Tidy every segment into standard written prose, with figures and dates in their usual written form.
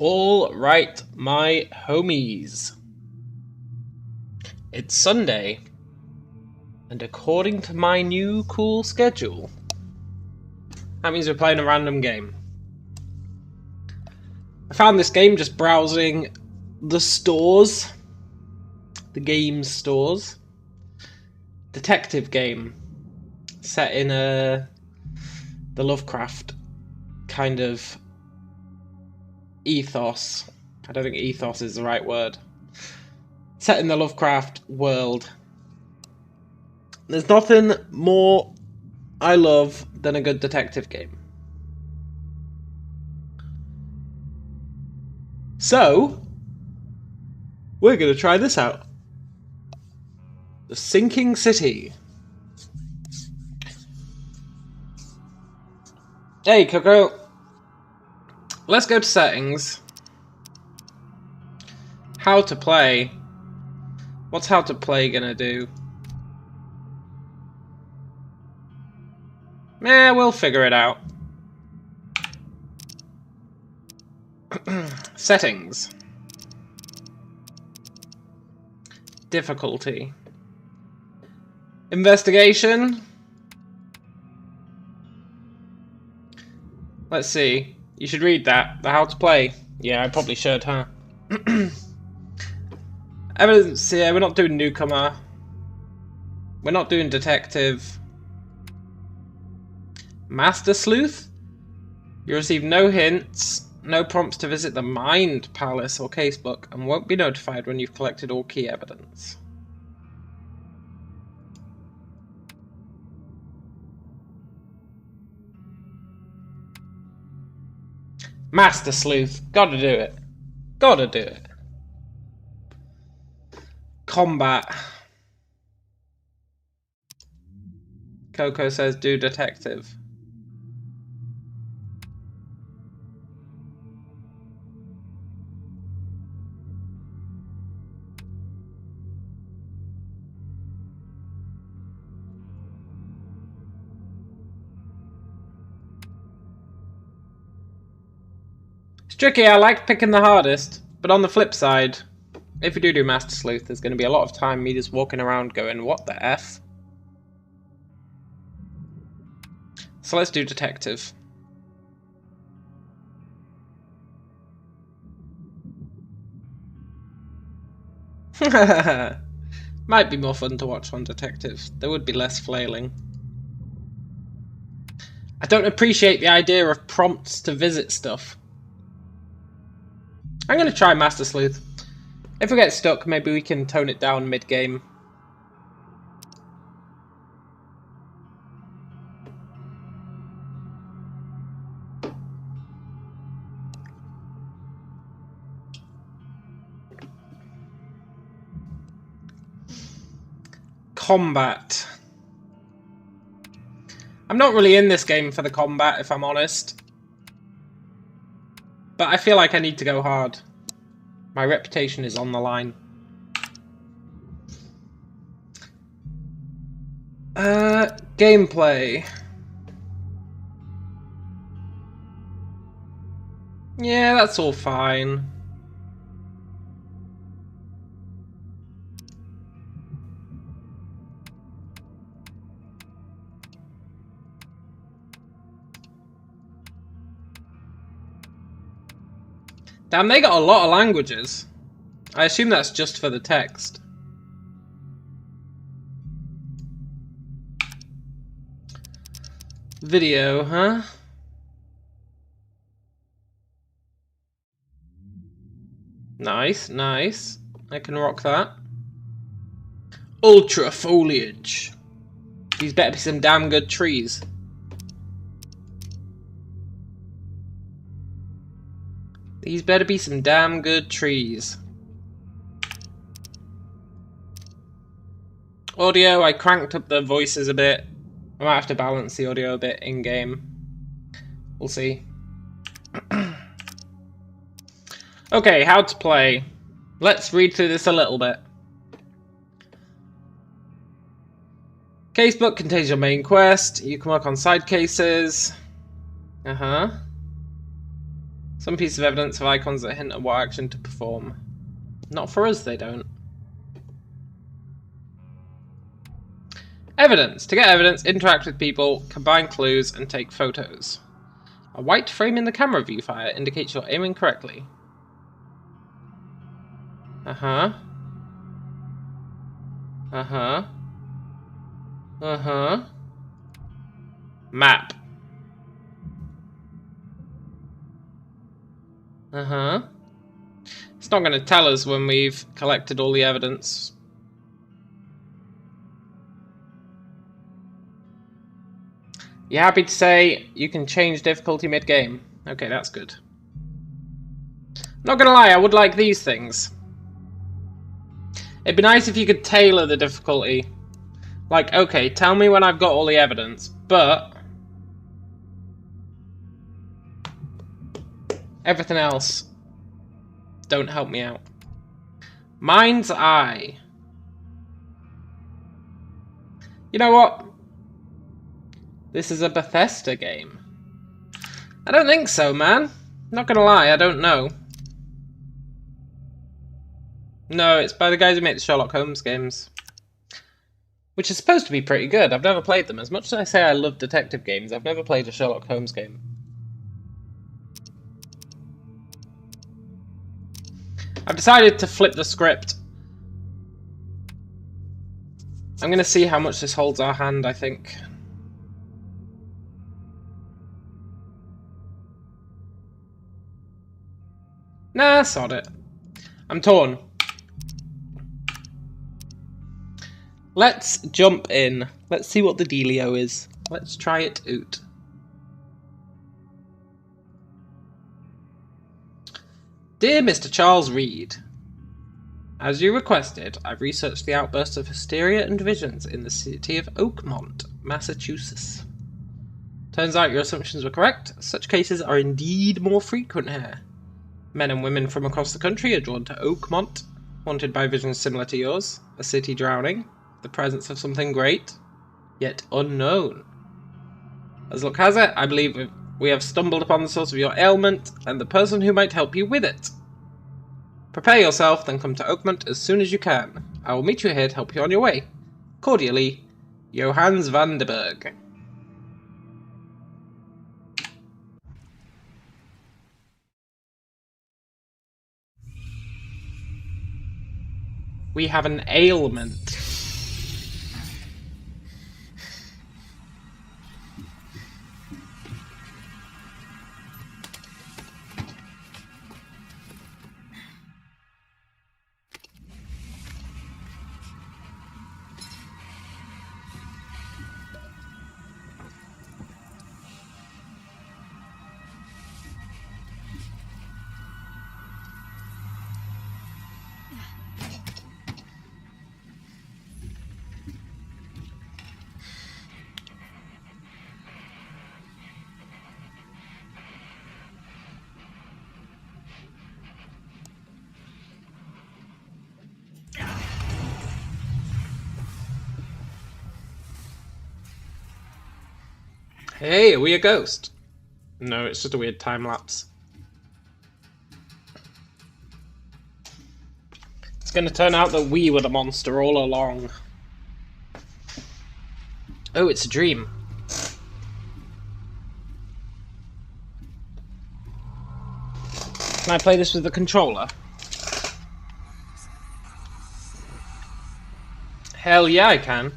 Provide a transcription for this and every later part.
All right, my homies. It's Sunday, and according to my new cool schedule, that means we're playing a random game. I found this game just browsing the stores, the game stores. Detective game, set in the Lovecraft kind of ethos. I don't think ethos is the right word. Set in the Lovecraft world. There's nothing more I love than a good detective game. So, we're going to try this out. The Sinking City. Hey, Coco. Let's go to settings. How to play. What's how to play gonna do? We'll figure it out. Settings. Difficulty. Investigation. Let's see. You should read that. The how to play. Yeah, I probably should, huh? Evidence. Yeah, we're not doing newcomer. We're not doing detective. Master sleuth. You receive no hints, no prompts to visit the Mind Palace or casebook, and won't be notified when you've collected all key evidence. Master sleuth. Gotta do it. Gotta do it. Combat. Coco says do detective. It's tricky, I like picking the hardest, but on the flip side, if you do Master Sleuth, there's going to be a lot of time me just walking around going, what the F? So let's do detective. Might be more fun to watch on detective. There would be less flailing. I don't appreciate the idea of prompts to visit stuff. I'm going to try Master Sleuth. If we get stuck, maybe we can tone it down mid-game. Combat. I'm not really in this game for the combat, if I'm honest. But I feel like I need to go hard. My reputation is on the line. Gameplay. Yeah, that's all fine. Damn, they got a lot of languages. I assume that's just for the text. Video, huh? Nice, nice. I can rock that. Ultra foliage. These better be some damn good trees. These better be some damn good trees. Audio, I cranked up the voices a bit. I might have to balance the audio a bit in-game. We'll see. Okay, how to play. Let's read through this a little bit. Casebook contains your main quest. You can work on side cases. Some pieces of evidence have icons that hint at what action to perform. Not for us, they don't. Evidence. To get evidence, interact with people, combine clues, and take photos. A white frame in the camera viewfinder indicates you're aiming correctly. Uh-huh. Uh-huh. Uh-huh. Map. Uh-huh. It's not going to tell us when we've collected all the evidence. You happy to say you can change difficulty mid-game? Okay, that's good. Not gonna lie, I would like these things. It'd be nice if you could tailor the difficulty. Like, okay, tell me when I've got all the evidence, but everything else, don't help me out. Mind's Eye. You know what? This is a Bethesda game. I don't think so, man. Not gonna lie, I don't know. No, it's by the guys who make the Sherlock Holmes games. Which is supposed to be pretty good. I've never played them. As much as I say I love detective games, I've never played a Sherlock Holmes game. I've decided to flip the script. I'm gonna see how much this holds our hand, I think. Nah, sod it. I'm torn. Let's jump in. Let's see what the dealio is. Let's try it out. Dear Mr. Charles Reed, as you requested, I've researched the outbursts of hysteria and visions in the city of Oakmont, Massachusetts. Turns out your assumptions were correct. Such cases are indeed more frequent here. Men and women from across the country are drawn to Oakmont, haunted by visions similar to yours, a city drowning, the presence of something great, yet unknown. As luck has it, I believe we have stumbled upon the source of your ailment, and the person who might help you with it. Prepare yourself, then come to Oakmont as soon as you can. I will meet you here to help you on your way. Cordially, Johannes van den Berg. We have an ailment. Hey, are we a ghost? No, it's just a weird time lapse. It's gonna turn out that we were the monster all along. Oh, it's a dream. Can I play this with the controller? Hell yeah, I can.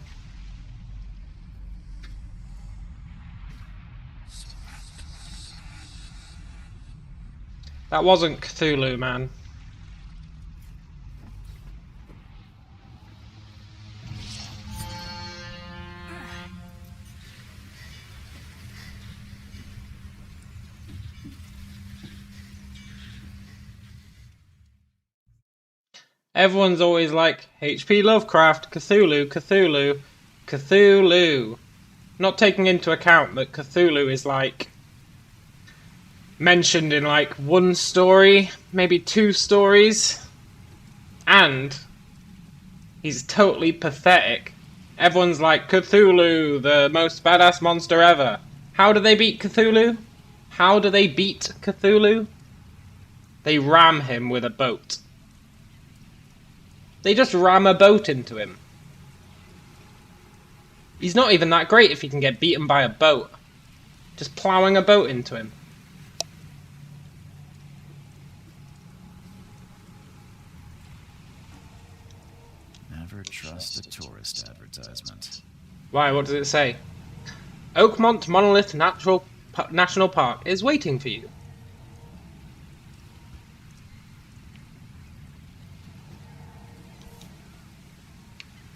That wasn't Cthulhu, man. Everyone's always like, H P Lovecraft, Cthulhu, Cthulhu, Cthulhu. Not taking into account that Cthulhu is like mentioned in like one story, maybe two stories, and he's totally pathetic. Everyone's like, Cthulhu, the most badass monster ever. How do they beat Cthulhu? How do they beat Cthulhu? They ram him with a boat. They just ram a boat into him. He's not even that great if he can get beaten by a boat. Just ploughing a boat into him. Never trust a tourist advertisement. Why? What does it say? Oakmont Monolith National Park is waiting for you.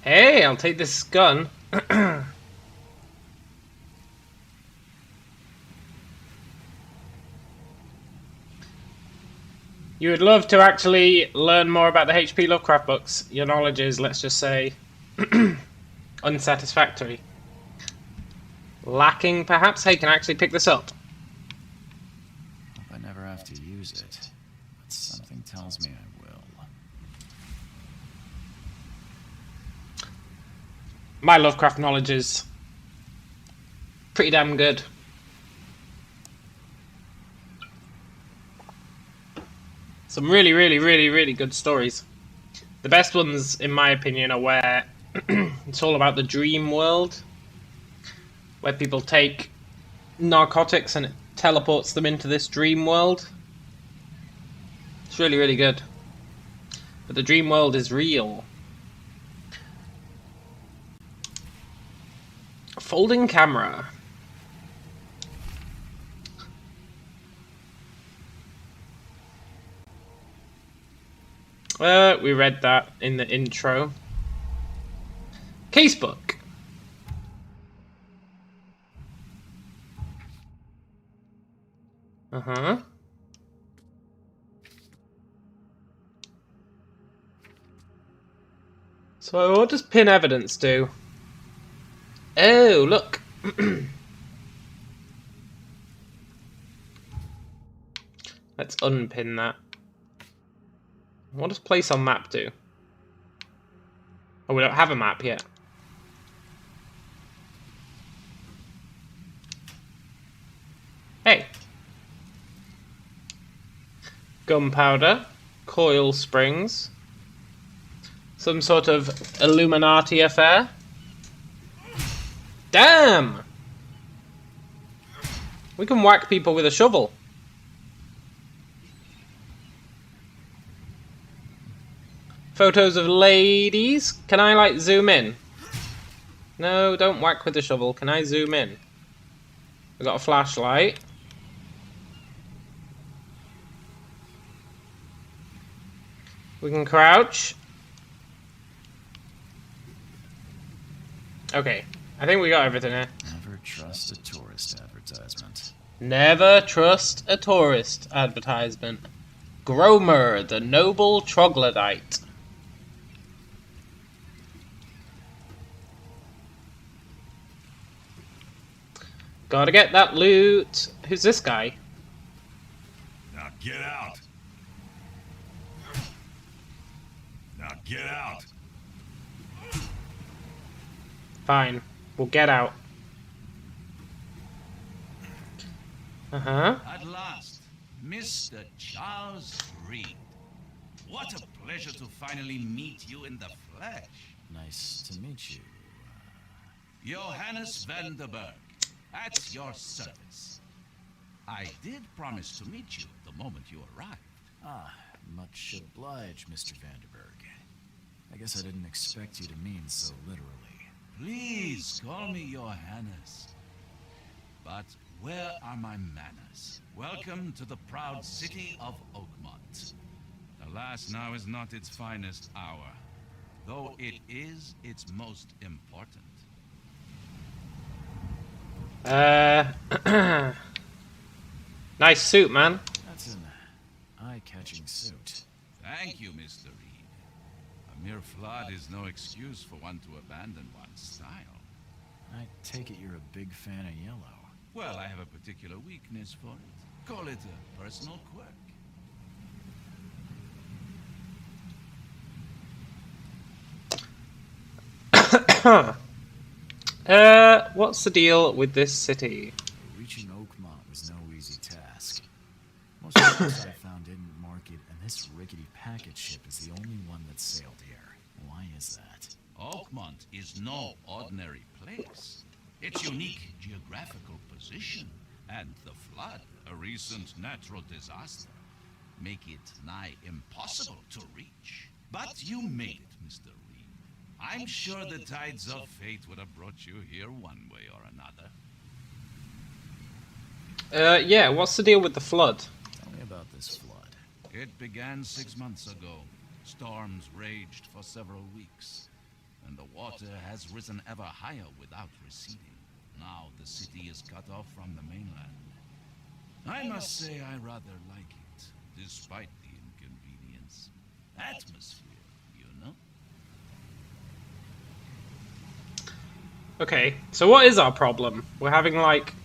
Hey, I'll take this gun. You would love to actually learn more about the H P Lovecraft books. Your knowledge is, let's just say, unsatisfactory. Lacking, perhaps? Hey, can I actually pick this up? Hope I never have to use it, but something tells me I will. My Lovecraft knowledge is pretty damn good. Some really, really, really, really good stories. The best ones, in my opinion, are where it's all about the dream world. Where people take narcotics and it teleports them into this dream world. It's really, really good. But the dream world is real. Folding camera. We read that in the intro. Casebook. Uh-huh. So what does pin evidence do? Oh, look. Let's unpin that. What does place on map do? Oh, we don't have a map yet. Hey. Gunpowder. Coil springs. Some sort of Illuminati affair. Damn! We can whack people with a shovel. Photos of ladies. Can I, like, zoom in? No, don't whack with the shovel. Can I zoom in? I've got a flashlight. We can crouch. Okay. I think we got everything here. Never trust a tourist advertisement. Never trust a tourist advertisement. Gromer, the noble troglodyte. Gotta get that loot. Who's this guy? Now get out. Now get out. Fine. We'll get out. Uh-huh. At last, Mr. Charles Reed. What a pleasure to finally meet you in the flesh. Nice to meet you. Johannes Vanderberg, at your service. I did promise to meet you the moment you arrived. Ah, much obliged, Mr. Vanderberg. I guess I didn't expect you to mean so literally. Please call me Johannes. But where are my manners? Welcome to the proud city of Oakmont. Alas, now is not its finest hour, though it is its most important. Nice suit, man. That's an eye-catching suit. Thank you, Mr. Reed. A mere flood is no excuse for one to abandon one's style. I take it you're a big fan of yellow. Well, I have a particular weakness for it. Call it a personal quirk. What's the deal with this city? Reaching Oakmont was no easy task. Most of the books I found didn't mark This rickety packet ship is the only one that sailed here. Why is that? Oakmont is no ordinary place. Its unique geographical position and the flood, a recent natural disaster, make it nigh impossible to reach. But you made it, Mr. Reed. I'm sure the tides of fate would have brought you here one way or another. Yeah, what's the deal with the flood? Tell me about this flood. It began 6 months ago. Storms raged for several weeks, and the water has risen ever higher without receding. Now the city is cut off from the mainland. I must say I rather like it, despite the inconvenience. Atmosphere, you know? Okay, so what is our problem? We're having, like,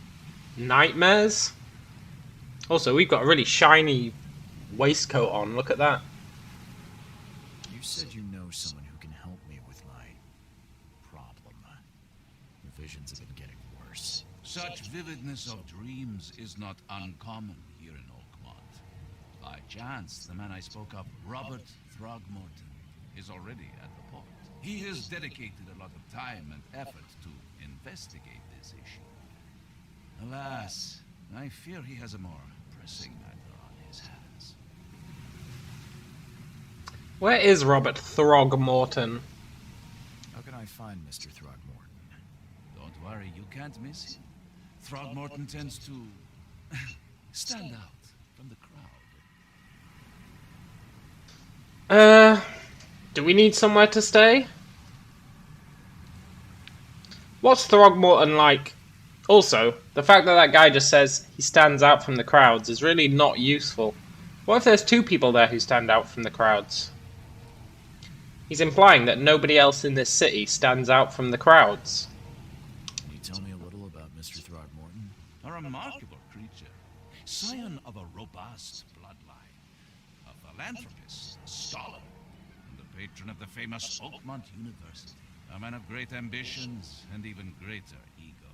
nightmares? Also, we've got a really shiny waistcoat on, look at that. You said you know someone who can help me with my problem. The visions have been getting worse. Such vividness of dreams is not uncommon here in Oakmont. By chance, the man I spoke of, Robert Throgmorton, is already at the port. He has dedicated a lot of time and effort to investigate this issue. Alas, I fear he has a more pressing matter on his hands. Where is Robert Throgmorton? How can I find Mr. Throgmorton? Don't worry, you can't miss him. Throgmorton tends to stand out from the crowd. Do we need somewhere to stay? What's Throgmorton like? Also, the fact that that guy just says he stands out from the crowds is really not useful. What if there's two people there who stand out from the crowds? He's implying that nobody else in this city stands out from the crowds. Can you tell me a little about Mr. Throgmorton? A remarkable creature, scion of a robust bloodline, a philanthropist, a scholar, and the patron of the famous Oakmont University. A man of great ambitions and even greater ego.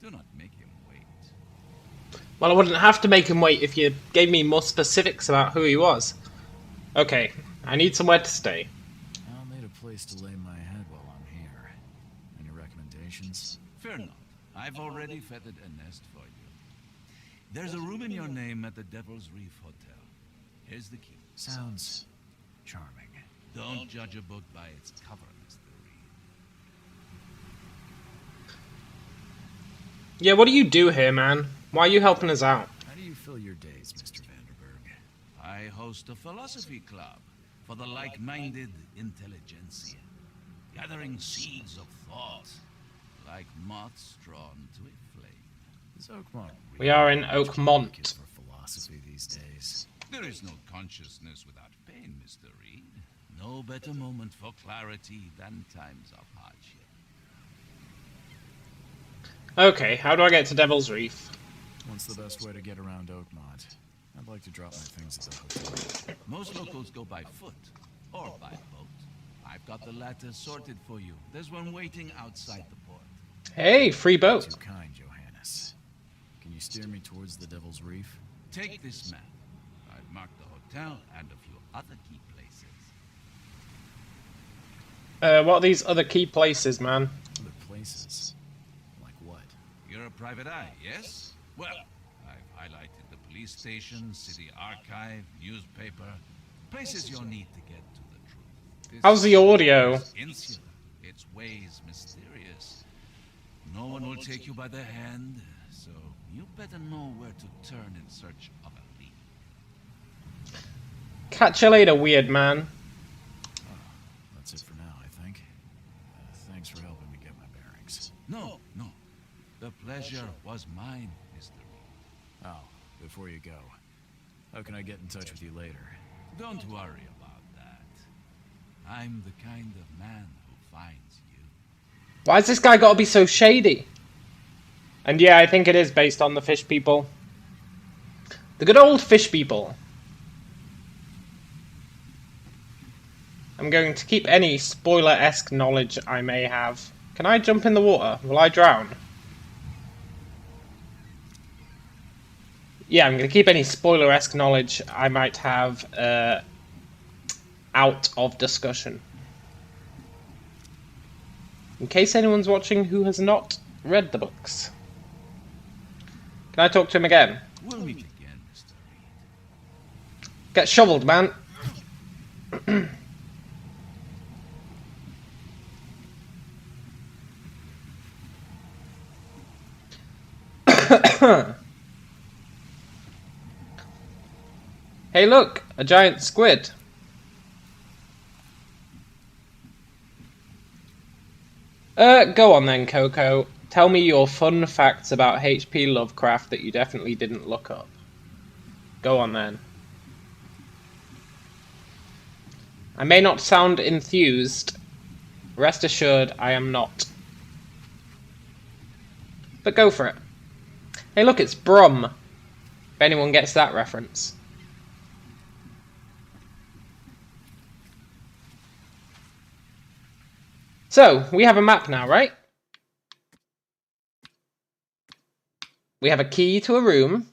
Do not make him wait. Well, I wouldn't have to make him wait if you gave me more specifics about who he was. Okay, I need somewhere to stay. I'll need a place to lay my head while I'm here. Any recommendations? Fear not. I've already feathered a nest for you. There's a room in your name at the Devil's Reef Hotel. Here's the key. Sounds charming. Don't judge a book by its cover, Mr. Reed. Yeah, what do you do here, man? Why are you helping us out? How do you fill your days, Mr. Vanderberg? I host a philosophy club for the like-minded intelligentsia, gathering seeds of thought like moths drawn to a flame. Is Oakmont We are in really Oakmont. looking for philosophy these days? There is no consciousness without pain, Mr. Reed. No better moment for clarity than times of hardship. Okay, how do I get to Devil's Reef? What's the best way to get around Oakmont? I'd like to drop my things at the hotel. Most locals go by foot or by boat. I've got the latter sorted for you. There's one waiting outside the port. Hey, free boat. Too kind, Johannes. Can you steer me towards the Devil's Reef? Take this map. I've marked the hotel and a few other key places. What are these other key places, man? Other places? Like what? You're a private eye, yes? Well, I've highlighted the police station, city archive, newspaper, places you'll need to get to the truth. This How's the audio? is insular, its ways mysterious. No one will take you by the hand, so you better know where to turn in search of a lead. Catch you later, weird man. That's it for now, I think. Thanks for helping me get my bearings. No. The pleasure was mine, Mr. Reed. Oh, before you go, how can I get in touch with you later? Don't worry about that. I'm the kind of man who finds you. Why's this guy gotta be so shady? And yeah, I think it is based on the fish people. The good old fish people. I'm going to keep any spoiler-esque knowledge I may have. Can I jump in the water? Will I drown? yeah, I'm going to keep any spoiler-esque knowledge I might have out of discussion. In case anyone's watching who has not read the books. Can I talk to him again? We'll meet again, Mr. Reed. Get shoveled, man. Hey look, a giant squid. Go on then, Coco. Tell me your fun facts about H P Lovecraft that you definitely didn't look up. Go on then. I may not sound enthused. Rest assured, I am not. But go for it. Hey look, it's Brum. If anyone gets that reference. So, we have a map now, right? We have a key to a room.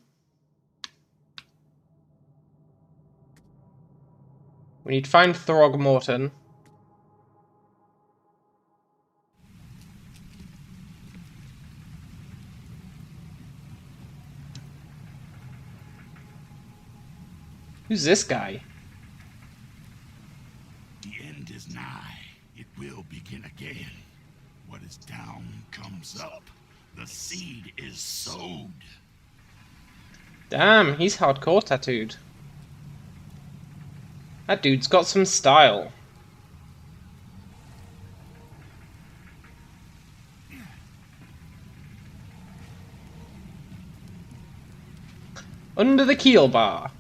We need to find Throgmorton. Who's this guy? The end is nigh. It will begin again. What is down comes up. The seed is sowed. Damn, he's hardcore tattooed. That dude's got some style. Under the keel bar.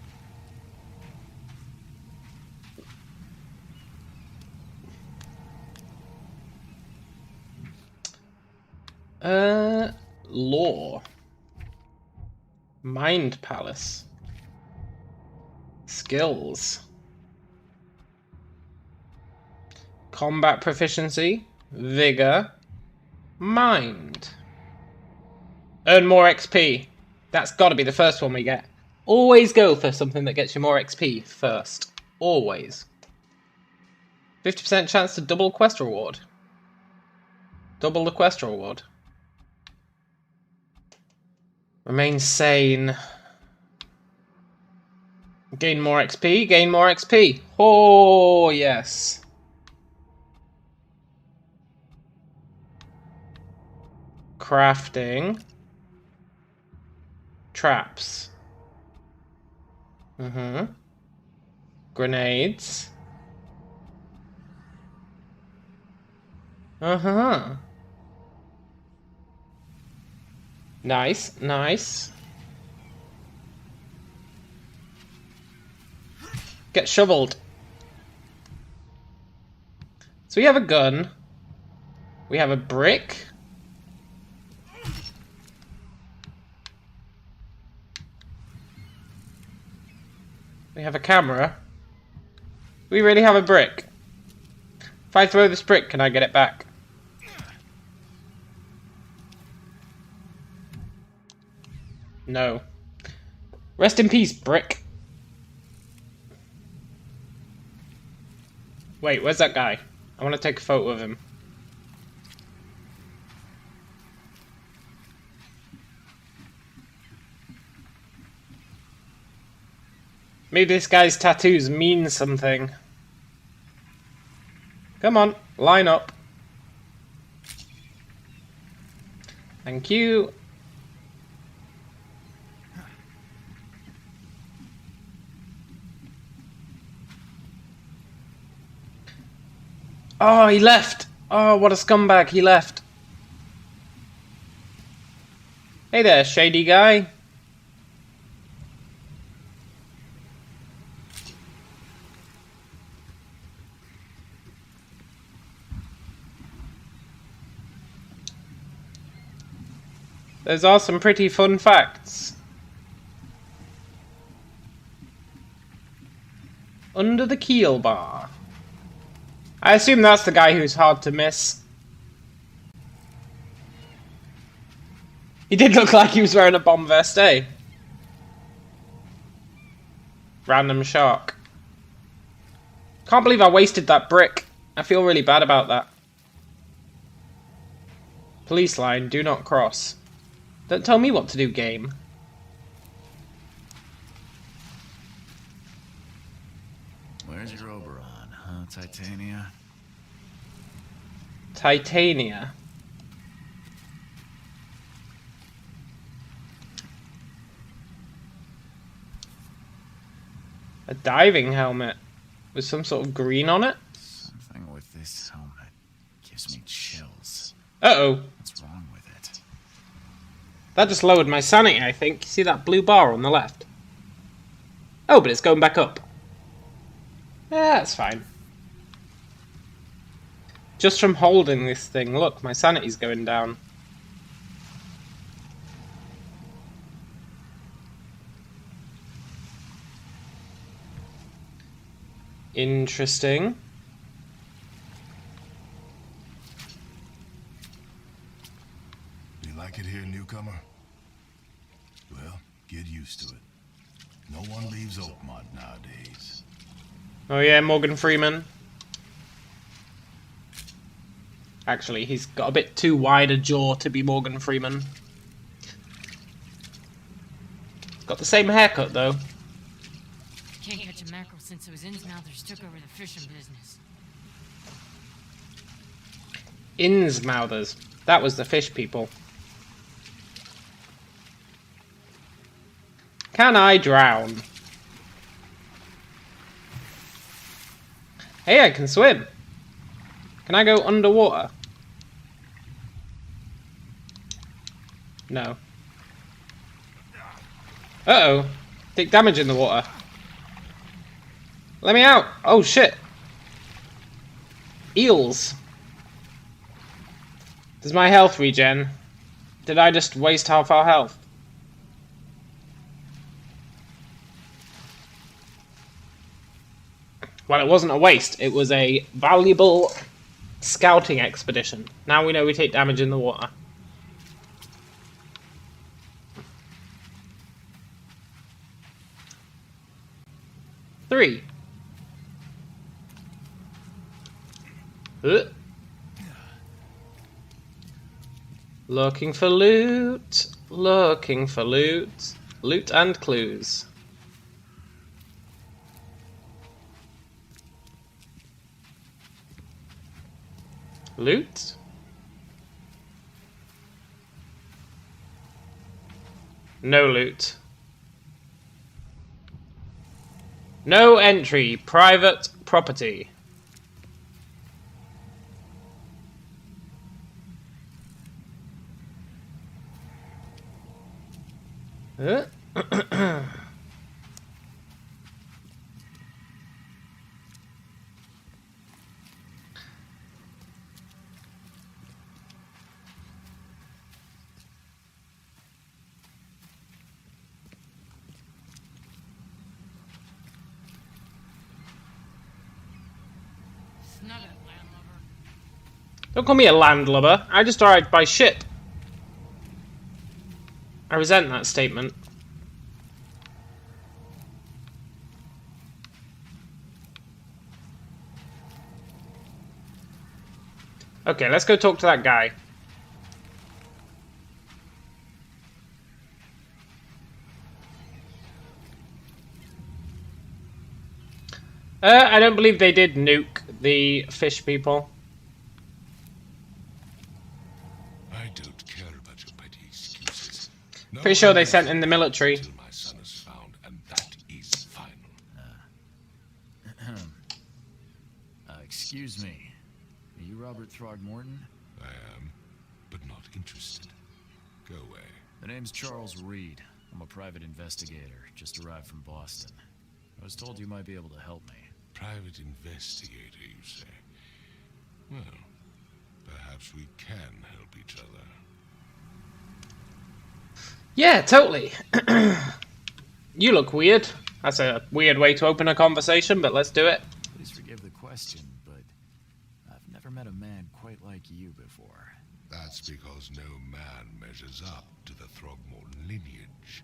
Lore. Mind Palace. Skills. Combat proficiency. Vigor. Mind. Earn more XP. That's gotta be the first one we get. Always go for something that gets you more XP first. Always. 50% chance to double quest reward. Double the quest reward. Remain sane. Gain more XP, gain more XP. Oh, yes. Crafting. Traps. Grenades. Nice, nice. Get shoveled. So we have a gun. We have a brick. We have a camera. We really have a brick. If I throw this brick, can I get it back? No. Rest in peace, brick. Wait, where's that guy? I want to take a photo of him. Maybe this guy's tattoos mean something. Come on, line up. Thank you. Oh, he left! Oh, what a scumbag, he left. Hey there, shady guy. Those are some pretty fun facts. Under the keel bar. I assume that's the guy who's hard to miss. He did look like he was wearing a bomb vest, eh? Random shark. Can't believe I wasted that brick. I feel really bad about that. Police line, do not cross. Don't tell me what to do, game. Where's your Oberon, huh, Titania? Titania. A diving helmet with some sort of green on it? Something with this helmet gives me chills. Uh-oh. What's wrong with it? That just lowered my sanity, I think. You see that blue bar on the left? Oh, but it's going back up. Yeah, that's fine. Just from holding this thing, look, my sanity's going down. Interesting. You like it here, newcomer? Well, get used to it. No one leaves Oakmont nowadays. Oh yeah, Morgan Freeman. Actually, he's got a bit too wide a jaw to be Morgan Freeman. Got the same haircut, though. Can't catch a mackerel since those Innsmouthers took over the fishing business. Innsmouthers. That was the fish people. Can I drown? Hey, I can swim. Can I go underwater? No. Uh-oh. Take damage in the water. Let me out! Oh shit! Eels. Does my health regen? Did I just waste half our health? Well, it wasn't a waste. It was a valuable scouting expedition. Now we know we take damage in the water. Three. Looking for loot. Looking for loot. Loot and clues. Loot? No loot. No entry. Private property. Snug it, landlubber. Don't call me a landlubber. I just arrived by ship. I resent that statement. Okay, let's go talk to that guy. I don't believe they did nuke the fish people. I don't care about your petty excuses. No Pretty sure one they lives sent in the military. Until my son is found, and that is final. Excuse me. Are you Robert Throgmorton? I am, but not interested. Go away. The name's Charles Reed. I'm a private investigator, just arrived from Boston. I was told you might be able to help me. Private investigator, you say? Well, perhaps we can help each other. Yeah, totally. You look weird. That's a weird way to open a conversation, but let's do it. Please forgive the question, but I've never met a man quite like you before. That's because no man measures up to the Throgmorton lineage.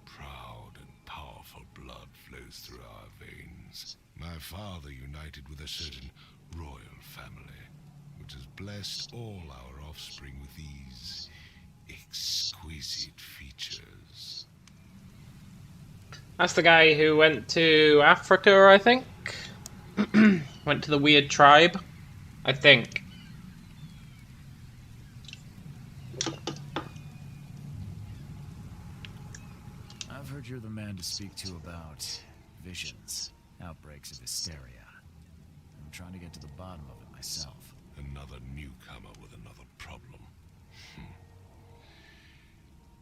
Proud and powerful blood flows through our veins. My father united with a certain royal family, which has blessed all our offspring with these exquisite features. That's the guy who went to Africa, I think? Went to the weird tribe, I think. I've heard you're the man to speak to about visions, outbreaks of hysteria. I'm trying to get to the bottom of it myself. Another newcomer with another problem.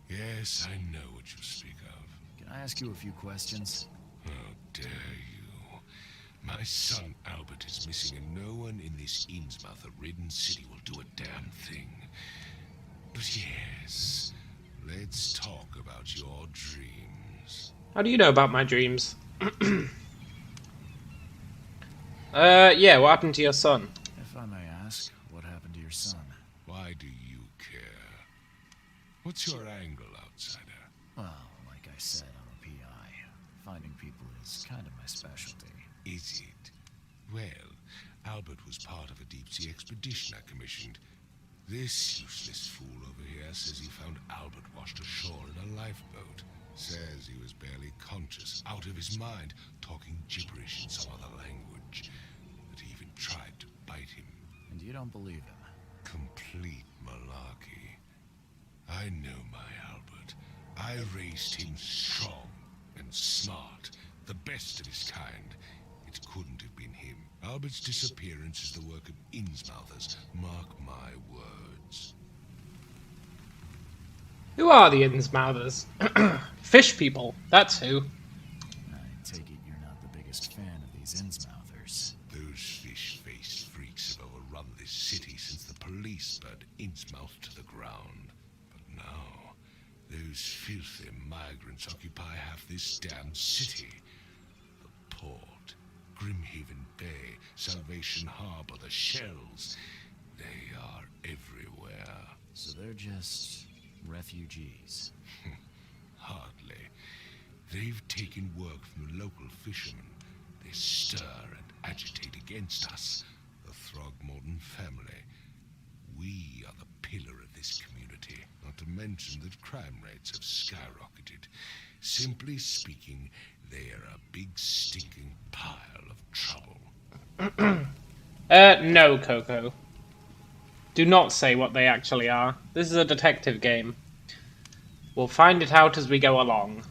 Yes, I know what you speak of. Can I ask you a few questions? How dare you? My son Albert is missing, and no one in this Innsmouth-ridden city will do a damn thing. But yes, let's talk about your dreams. How do you know about my dreams? Yeah, what happened to your son? If I may ask, what happened to your son? Why do you care? What's your angle, outsider? Well, like I said, I'm a PI. Finding people is kind of my specialty. Is it? Well, Albert was part of a deep-sea expedition I commissioned. This useless fool over here says he found Albert washed ashore in a lifeboat. Says he was barely conscious, out of his mind, talking gibberish in some other language. That he even tried to bite him. And you don't believe him? Complete malarkey. I know my Albert. I raised him strong and smart, the best of his kind. It couldn't have been him. Albert's disappearance is the work of Innsmouthers. Mark my words. Who are the Innsmouthers? Fish people, that's who. I take it you're not the biggest fan of these Innsmouthers. Those fish-faced freaks have overrun this city since the police burned Innsmouth to the ground. But now, those filthy migrants occupy half this damn city. The port, Grimhaven Bay, Salvation Harbor, the shells. They are everywhere. So they're just refugees. Hardly. They've taken work from the local fishermen. They stir and agitate against us, the Throgmorton family. We are the pillar of this community, not to mention that crime rates have skyrocketed. Simply speaking, they are a big stinking pile of trouble. No, Coco. Do not say what they actually are. This is a detective game. We'll find it out as we go along.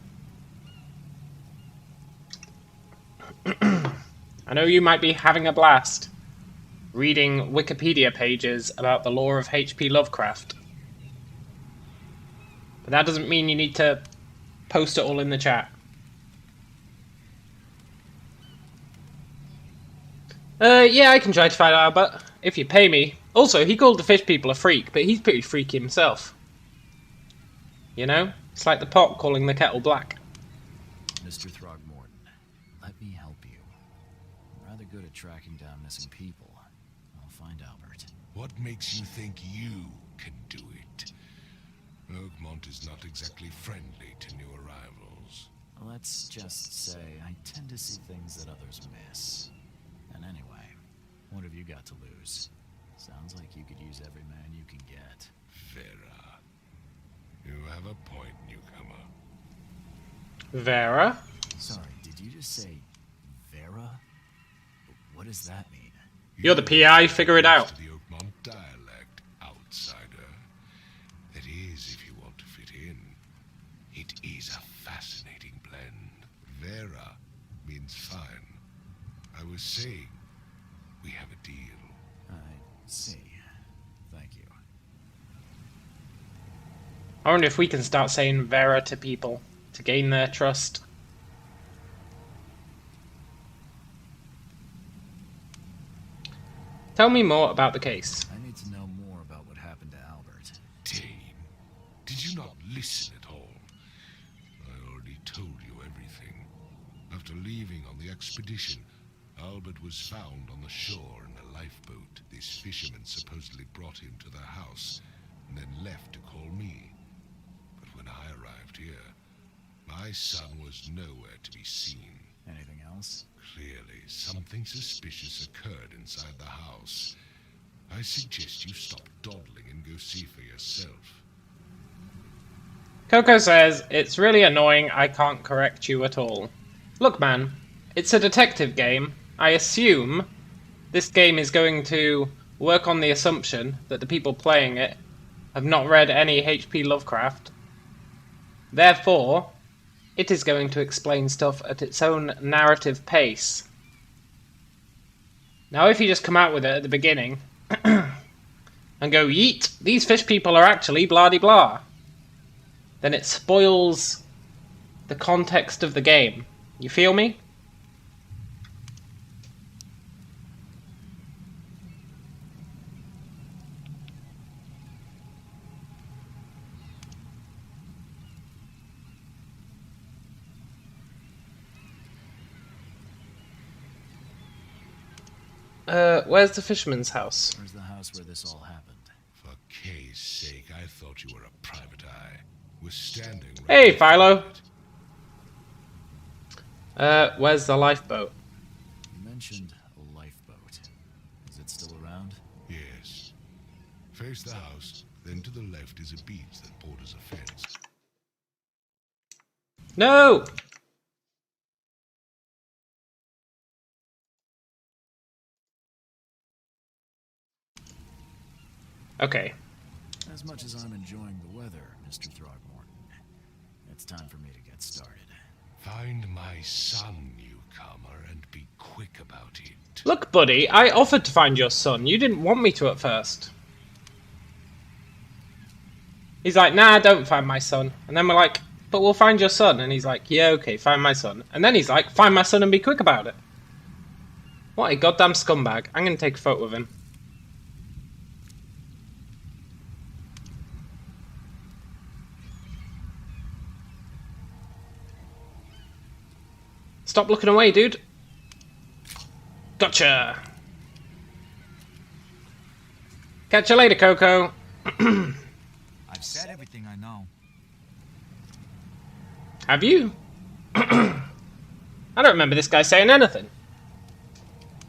I know you might be having a blast reading Wikipedia pages about the lore of H P Lovecraft. But that doesn't mean you need to post it all in the chat. Yeah, I can try to find Albert, if you pay me. Also, he called the fish people a freak, but he's pretty freaky himself. You know? It's like the pot calling the kettle black. Mr. Throgmorton, let me help you. I'm rather good at tracking down missing people. I'll find Albert. What makes you think you can do it? Oakmont is not exactly friendly to new arrivals. Let's just say I tend to see things that others miss. And anyway, what have you got to lose? Sounds like you could use every man you can get. Vera. You have a point, newcomer. Vera? Sorry, did you just say Vera? What does that mean? You're the PI, figure it out. The Oakmont dialect, outsider. That is, if you want to fit in. It is a fascinating blend. Vera means fine. I was saying, we have a deal. I see. Thank you. I wonder if we can start saying Vera to people to gain their trust. Tell me more about the case. I need to know more about what happened to Albert. Dane, did you not listen at all? I already told you everything. After leaving on the expedition, Albert was found on the shore in a lifeboat. This fisherman supposedly brought him to their house and then left to call me. But when I arrived here, my My son was nowhere to be seen. Anything else? Clearly, something suspicious occurred inside the house. I suggest you stop dawdling and go see for yourself. Coco says, it's really annoying I can't correct you at all. Look man, it's a detective game. I assume this game is going to work on the assumption that the people playing it have not read any H P Lovecraft. Therefore, it is going to explain stuff at its own narrative pace. Now if you just come out with it at the beginning and go, yeet, these fish people are actually blah-de-blah, then it spoils the context of the game. You feel me? Where's the fisherman's house? Where's the house where this all happened? For Kay's sake, I thought you were a private eye. We're standing right Hey, in Philo. front of it. Where's the lifeboat? You mentioned a lifeboat. Is it still around? Yes. Face the house, then to the left is a beach that borders a fence. No! Okay. As much as I'm enjoying the weather, Mr. Throgmorton, it's time for me to get started. Find my son, newcomer, and be quick about it. Look, buddy, I offered to find your son. You didn't want me to at first. He's like, nah, don't find my son. And then we're like, but we'll find your son. And he's like, yeah, okay, find my son. And then he's like, find my son and be quick about it. What a goddamn scumbag. I'm going to take a photo of him. Stop looking away, dude. Gotcha. Catch you later, Coco. I've said everything I know. Have you? I don't remember this guy saying anything.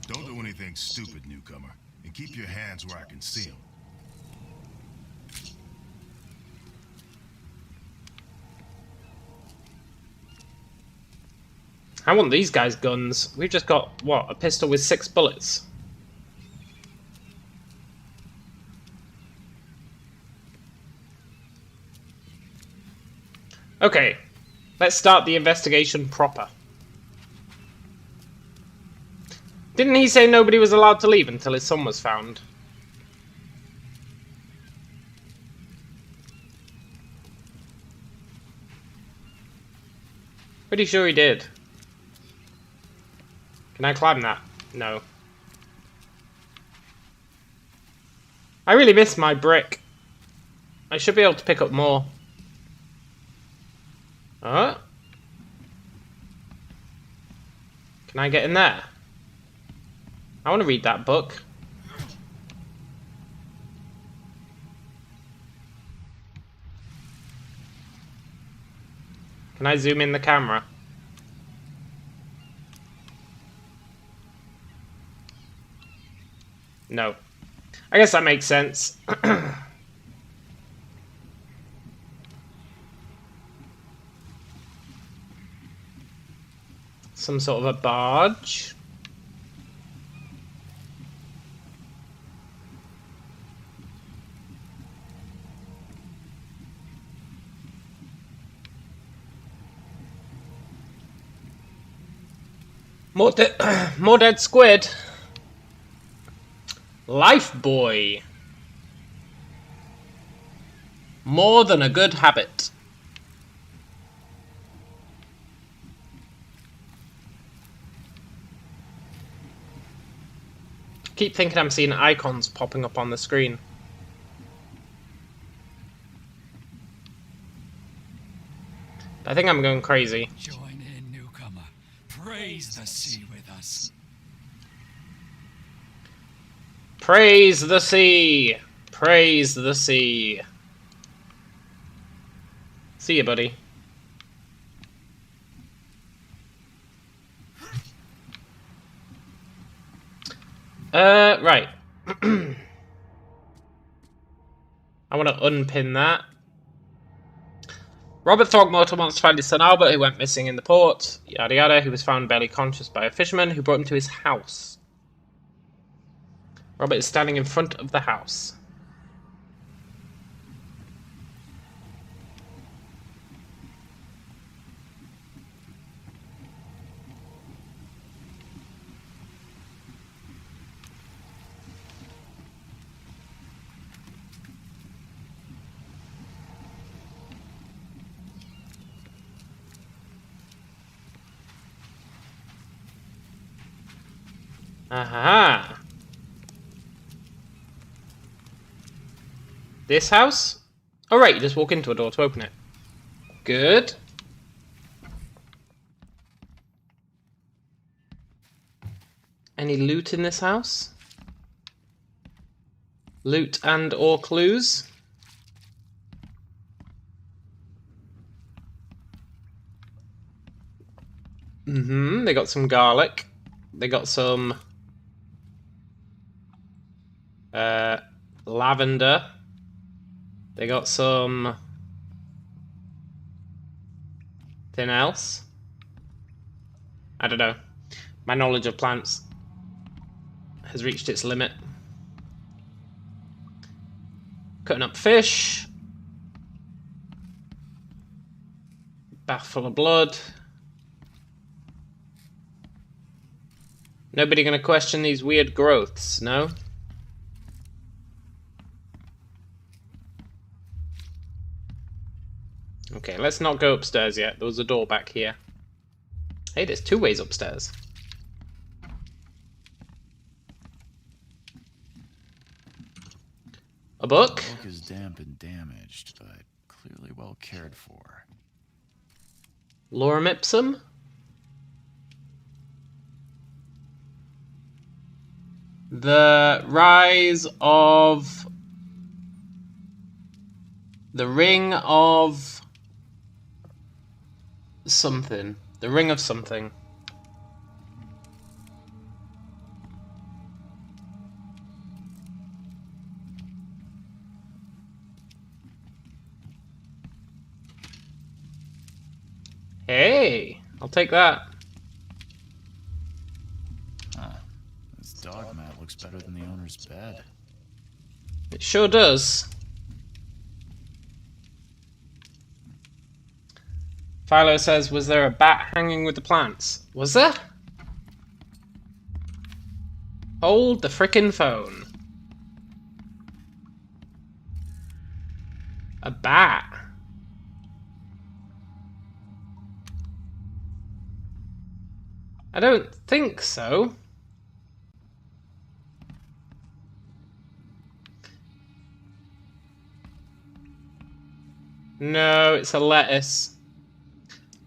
Don't do anything stupid, newcomer. And keep your hands where I can see them. I want these guys' guns. We've just got, what, a pistol with 6 bullets. Okay, let's start the investigation proper. Didn't he say nobody was allowed to leave until his son was found? Pretty sure he did. Can I climb that? No. I really miss my brick. I should be able to pick up more. Huh? Can I get in there? I want to read that book. Can I zoom in the camera? No. I guess that makes sense. Some sort of a barge. More dead squid. Life boy. More than a good habit. Keep thinking I'm seeing icons popping up on the screen. I think I'm going crazy. Join in, newcomer. Praise the sea with us. Praise the sea! Praise the sea! See you, buddy. Right. I want to unpin that. Robert Throgmorton wants to find his son Albert, who went missing in the port. Yada yada, who was found barely conscious by a fisherman who brought him to his house. Robert is standing in front of the house. Aha! This house? Oh right, you just walk into a door to open it. Good. Any loot in this house? Loot and or clues? They got some garlic. They got some lavender. They got some... anything else? I don't know. My knowledge of plants has reached its limit. Cutting up fish. Bath full of blood. Nobody gonna question these weird growths, no? Okay, let's not go upstairs yet. There was a door back here. Hey, there's 2 ways upstairs. A book? The book is damp and damaged, but clearly well cared for. Lorem ipsum? The Rise of... the Ring of... something. The Ring of something. Hey, I'll take that. Huh. This dog mat looks better than the owner's bed. It sure does. Philo says, was there a bat hanging with the plants? Was there? Hold the frickin' phone. A bat? I don't think so. No, it's a lettuce.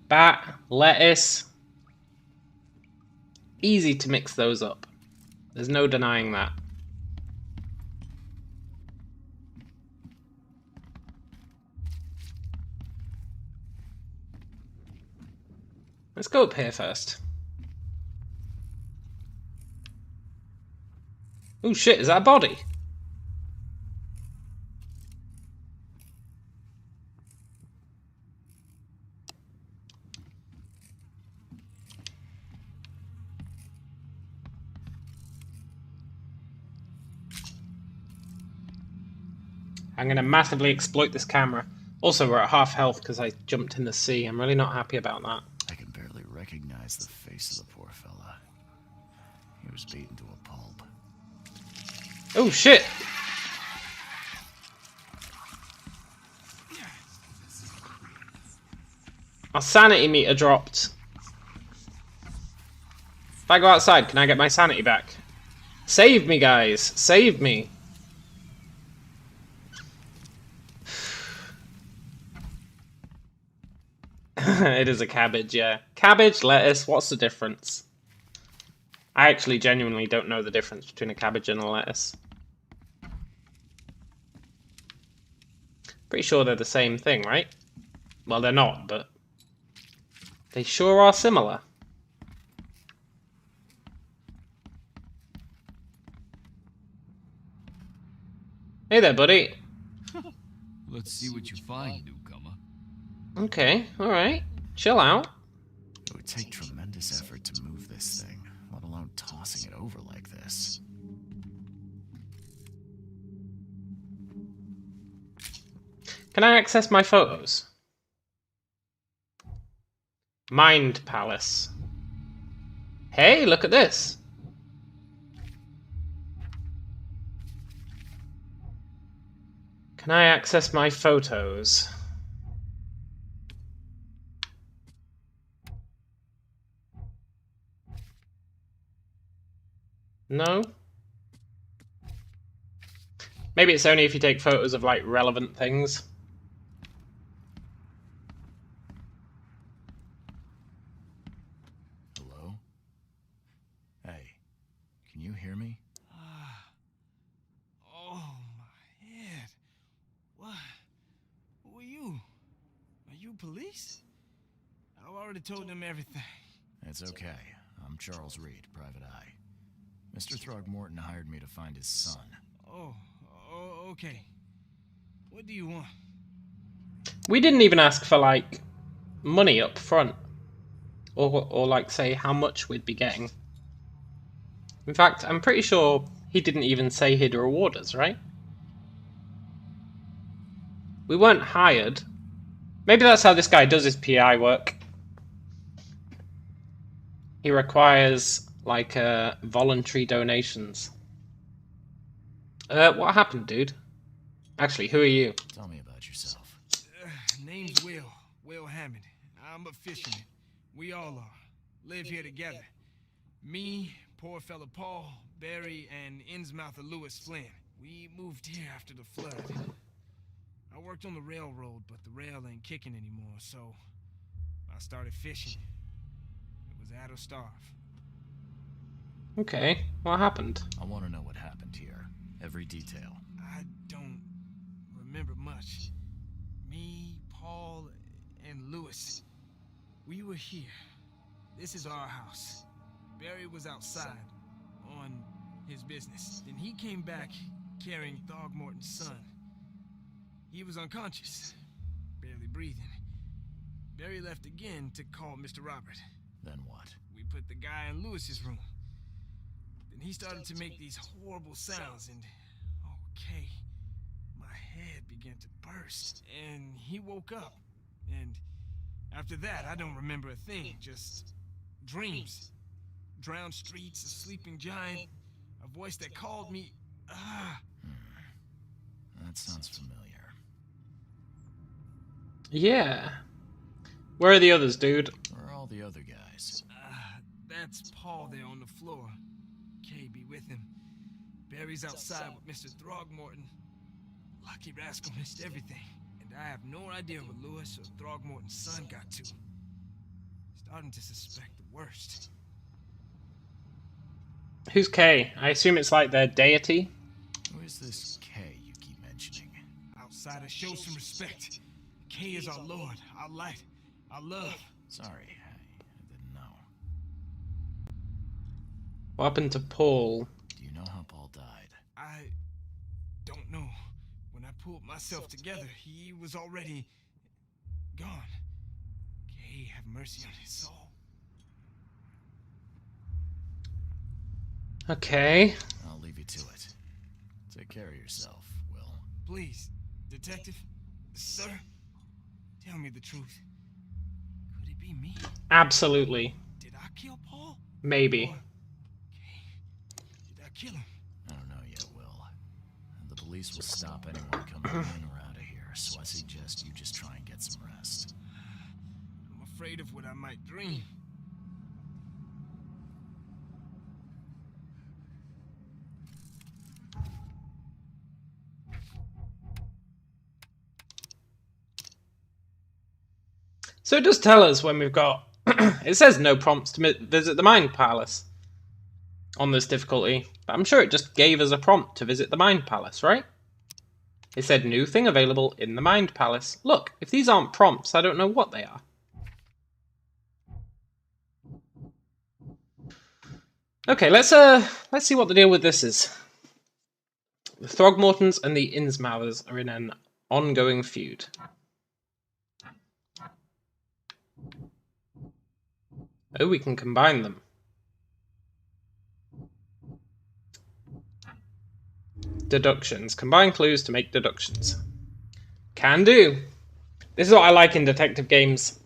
Bat, lettuce. Easy to mix those up. There's no denying that. Let's go up here first. Oh shit, is that a body? I'm going to massively exploit this camera. Also, we're at half health because I jumped in the sea. I'm really not happy about that. I can barely recognize the face of the poor fella. He was beaten to a pulp. Oh shit! Our sanity meter dropped. If I go outside, can I get my sanity back? Save me, guys! Save me! It is a cabbage, yeah. Cabbage, lettuce, what's the difference? I actually genuinely don't know the difference between a cabbage and a lettuce. Pretty sure they're the same thing, right? Well, they're not, but they sure are similar. Hey there, buddy. Let's see what you find, newcomer. Okay, alright. Chill out. It would take tremendous effort to move this thing, let alone tossing it over like this. Can I access my photos? Mind Palace. Hey, look at this. Can I access my photos? No? Maybe it's only if you take photos of, like, relevant things. Hello? Hey, can you hear me? Oh, my head. What? Who are you? Are you police? I already told them everything. It's okay. I'm Charles Reed, Private Eye. Mr. Throgmorton hired me to find his son. Oh, okay. What do you want? We didn't even ask for, like, money up front. Or like, say how much we'd be getting. In fact, I'm pretty sure he didn't even say he'd reward us, right? We weren't hired. Maybe that's how this guy does his PI work. He requires, like, voluntary donations. What happened, dude? Actually, who are you? Tell me about yourself. Name's Will Hammond. I'm a fisherman. We all are. Live here together. Me, poor fella Paul, Barry, and Innsmouther Lewis Flynn. We moved here after the flood. I worked on the railroad, but the rail ain't kicking anymore, so I started fishing. It was add or starve. Okay, what happened? I want to know what happened here. Every detail. I don't remember much. Me, Paul, and Lewis. We were here. This is our house. Barry was outside, on his business. Then he came back carrying Throgmorton's son. He was unconscious, barely breathing. Barry left again to call Mr. Robert. Then what? We put the guy in Lewis's room. Then he started to make these horrible sounds and... Okay, my head began to burst, and he woke up. And after that, I don't remember a thing, just dreams. Drowned streets, a sleeping giant, a voice that called me. That sounds familiar. Yeah. Where are the others, dude? Where are all the other guys? That's Paul there on the floor. Kay be with him. Barry's outside with Mr. Throgmorton. Lucky rascal missed everything. And I have no idea what Lewis or Throgmorton's son got to. Starting to suspect the worst. Who's Kay? I assume it's like their deity? Who is this K you keep mentioning? Outsiders, show some respect. Kay is our lord, our light, our love. Sorry, I didn't know. What happened to Paul? Do you know how Paul died? I don't know. When I pulled myself together, he was already gone. Kay, have mercy on his soul. Okay. I'll leave you to it. Take care of yourself, Will. Please, detective, sir, tell me the truth. Could it be me? Absolutely. Did I kill Paul? Maybe. Or Kay, did I kill him? I don't know yet, Will. The police will stop anyone coming in or out of here, so I suggest you just try and get some rest. I'm afraid of what I might dream. So it does tell us when we've got... it says no prompts to visit the Mind Palace on this difficulty, but I'm sure it just gave us a prompt to visit the Mind Palace, right? It said new thing available in the Mind Palace. Look, if these aren't prompts, I don't know what they are. Okay, let's see what the deal with this is. The Throgmortons and the Innsmouthers are in an ongoing feud. Oh, we can combine them. Deductions. Combine clues to make deductions. Can do. This is what I like in detective games.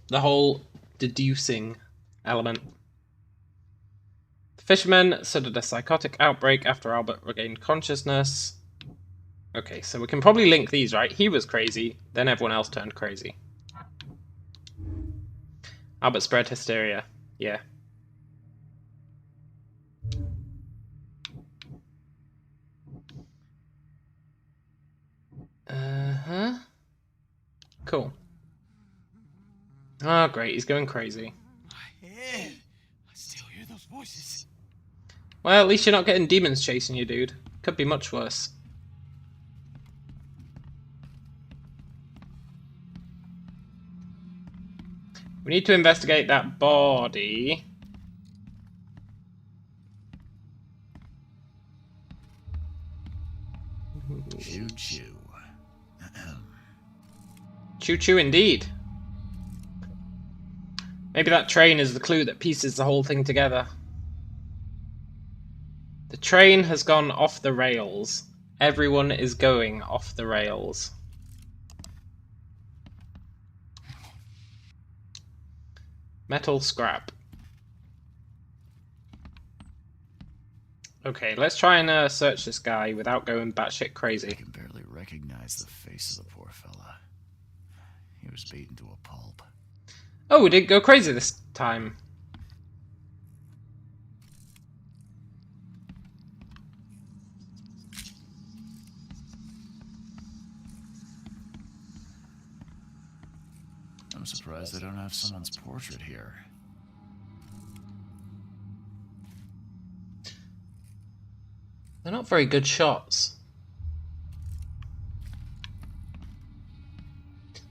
The whole deducing element. The fisherman suffered a psychotic outbreak after Albert regained consciousness. Okay, so we can probably link these, right? He was crazy, then everyone else turned crazy. Albert spread hysteria. Yeah. Uh-huh. Cool. Oh, great. He's going crazy. My head. I still hear those voices. Well, at least you're not getting demons chasing you, dude. Could be much worse. We need to investigate that body. Choo-choo. Choo-choo indeed. Maybe that train is the clue that pieces the whole thing together. The train has gone off the rails. Everyone is going off the rails. Metal scrap. Okay, let's try and search this guy without going batshit I crazy. can barely recognize the face of the poor fella. He was beaten to a pulp. Oh, we did go crazy this time. I'm surprised they don't have someone's portrait here. They're not very good shots.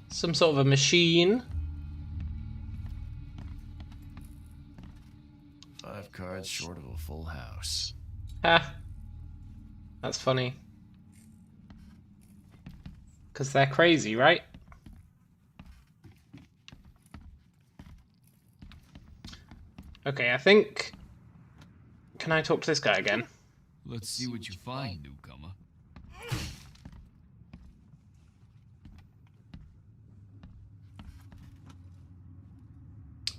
Some sort of a machine. 5 cards short of a full house. Ha. That's funny. Because they're crazy, right? Okay, I think... Can I talk to this guy again? Let's see what you find, newcomer.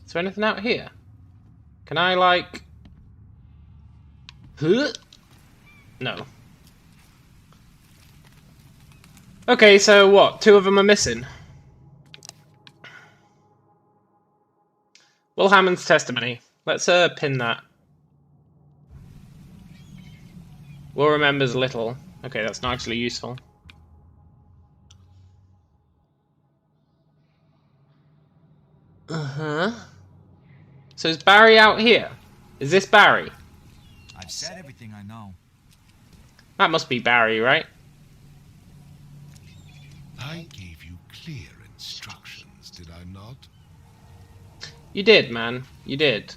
Is there anything out here? Can I, like... Huh? No. Okay, so what? 2 of them are missing. Will Hammond's testimony. Let's pin that. Will remembers little. Okay, that's not actually useful. Uh-huh. So is Barry out here? Is this Barry? I've said everything I know. That must be Barry, right? I gave you clear instructions, did I not? You did, man. You did.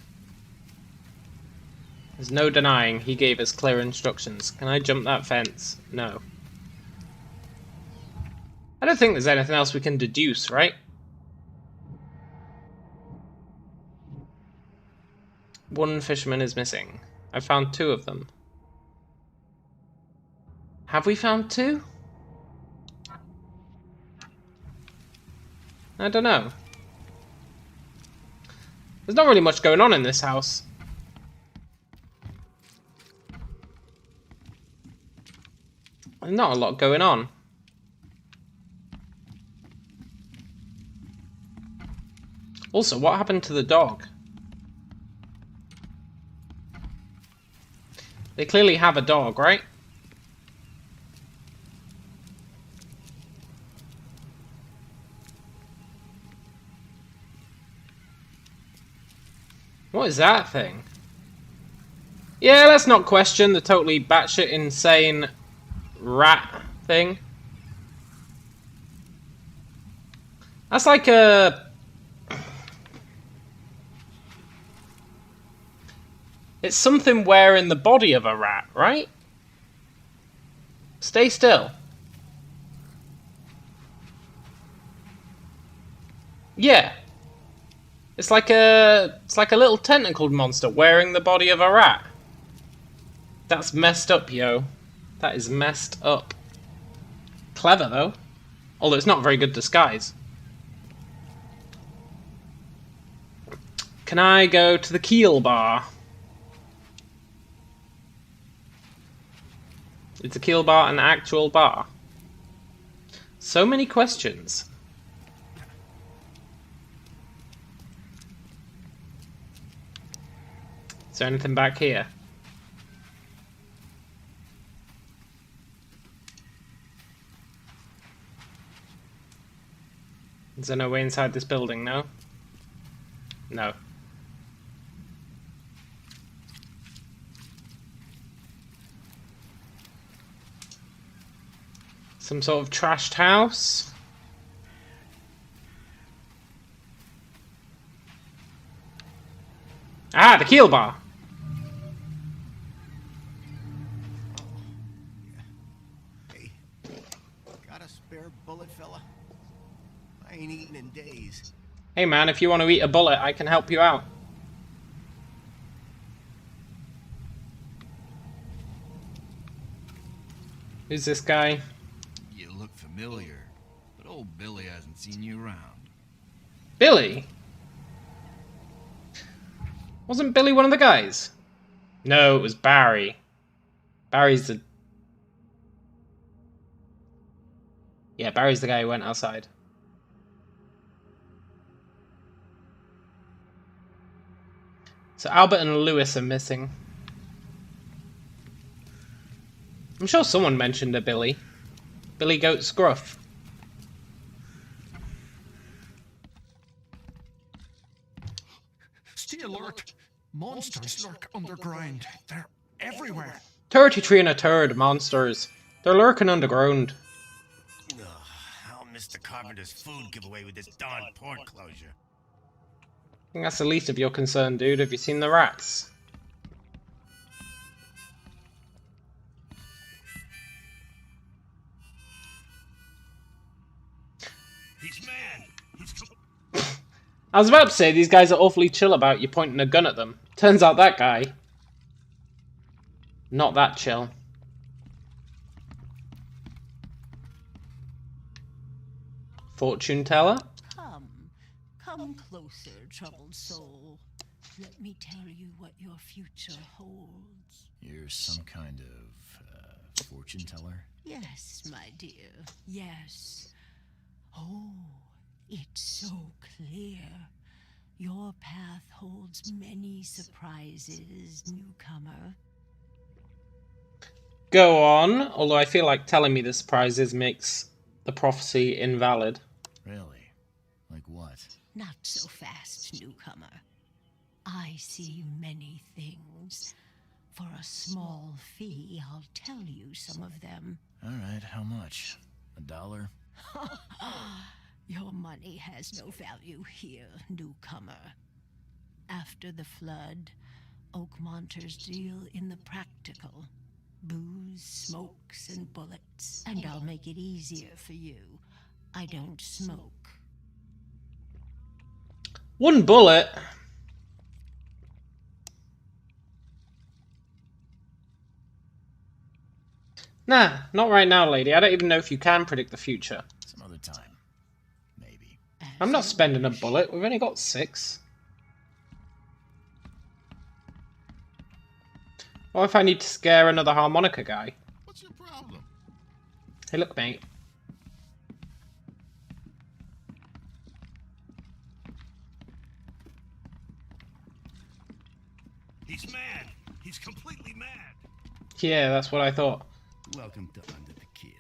There's no denying he gave us clear instructions. Can I jump that fence? No. I don't think there's anything else we can deduce, right? One fisherman is missing. I found 2 of them. Have we found 2? I don't know. There's not really much going on in this house. There's not a lot going on. Also, what happened to the dog? They clearly have a dog, right? What is that thing? Yeah, let's not question the totally batshit insane rat thing. That's like a... It's something wearing the body of a rat, right? Stay still. Yeah. It's like a little tentacled monster wearing the body of a rat. That's messed up, yo. That is messed up. Clever, though. Although it's not a very good disguise. Can I go to the Keel Bar? Is the Keel Bar an actual bar? So many questions. Is there anything back here? Is there no way inside this building, no? No. Some sort of trashed house? Ah, the Keel Bar! Hey, got a spare bullet, fella? I ain't eaten in days. Hey man, if you want to eat a bullet, I can help you out. Who's this guy? You look familiar, but old Billy hasn't seen you around. Billy? Wasn't Billy one of the guys? No, it was Barry. Barry's the... Yeah, Barry's the guy who went outside. So Albert and Lewis are missing. I'm sure someone mentioned a Billy. Billy Goat Scruff. Stay alert! Monsters lurk underground. They're everywhere. 33 and a third monsters. They're lurking underground. Ugh, I'll miss the carpenter's food giveaway with this darn port closure. I think that's the least of your concern, dude. Have you seen the rats? He's mad. He's... I was about to say, these guys are awfully chill about you pointing a gun at them. Turns out that guy... not that chill. Fortune teller? Come closer, troubled soul. Let me tell you what your future holds. You're some kind of fortune teller? Yes, my dear, yes. Oh, it's so clear. Your path holds many surprises, newcomer. Go on, although I feel like telling me the surprises makes the prophecy invalid. Really? Like what? Not so fast, newcomer. I see many things. For a small fee, I'll tell you some of them. Alright, how much? $1? Your money has no value here, newcomer. After the flood, Oakmonters deal in the practical. Booze, smokes, and bullets. And I'll make it easier for you. I don't smoke. One bullet? Nah, not right now, lady. I don't even know if you can predict the future. Some other time. Maybe. I'm not spending a bullet. We've only got 6. What if I need to scare another harmonica guy? What's your problem? Hey, look, mate. He's mad. He's completely mad. Yeah, that's what I thought. Welcome to Under the Keel.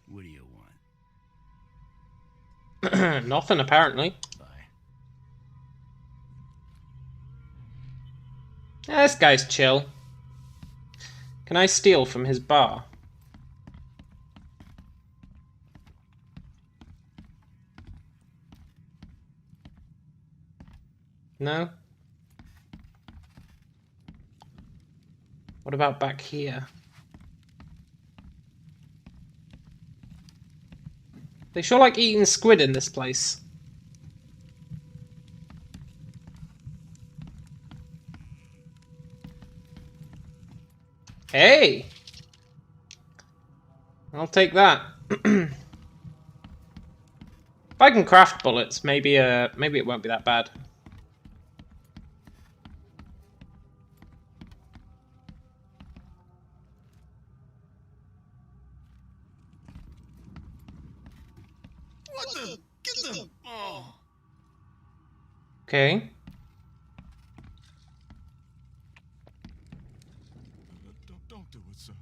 What do you want? Nothing, apparently. Bye. Yeah, this guy's chill. Can I steal from his bar? No? What about back here? They sure like eating squid in this place. Hey! I'll take that. If I can craft bullets, maybe it won't be that bad. What the? Get them! Oh. Okay. Don't do it, sir.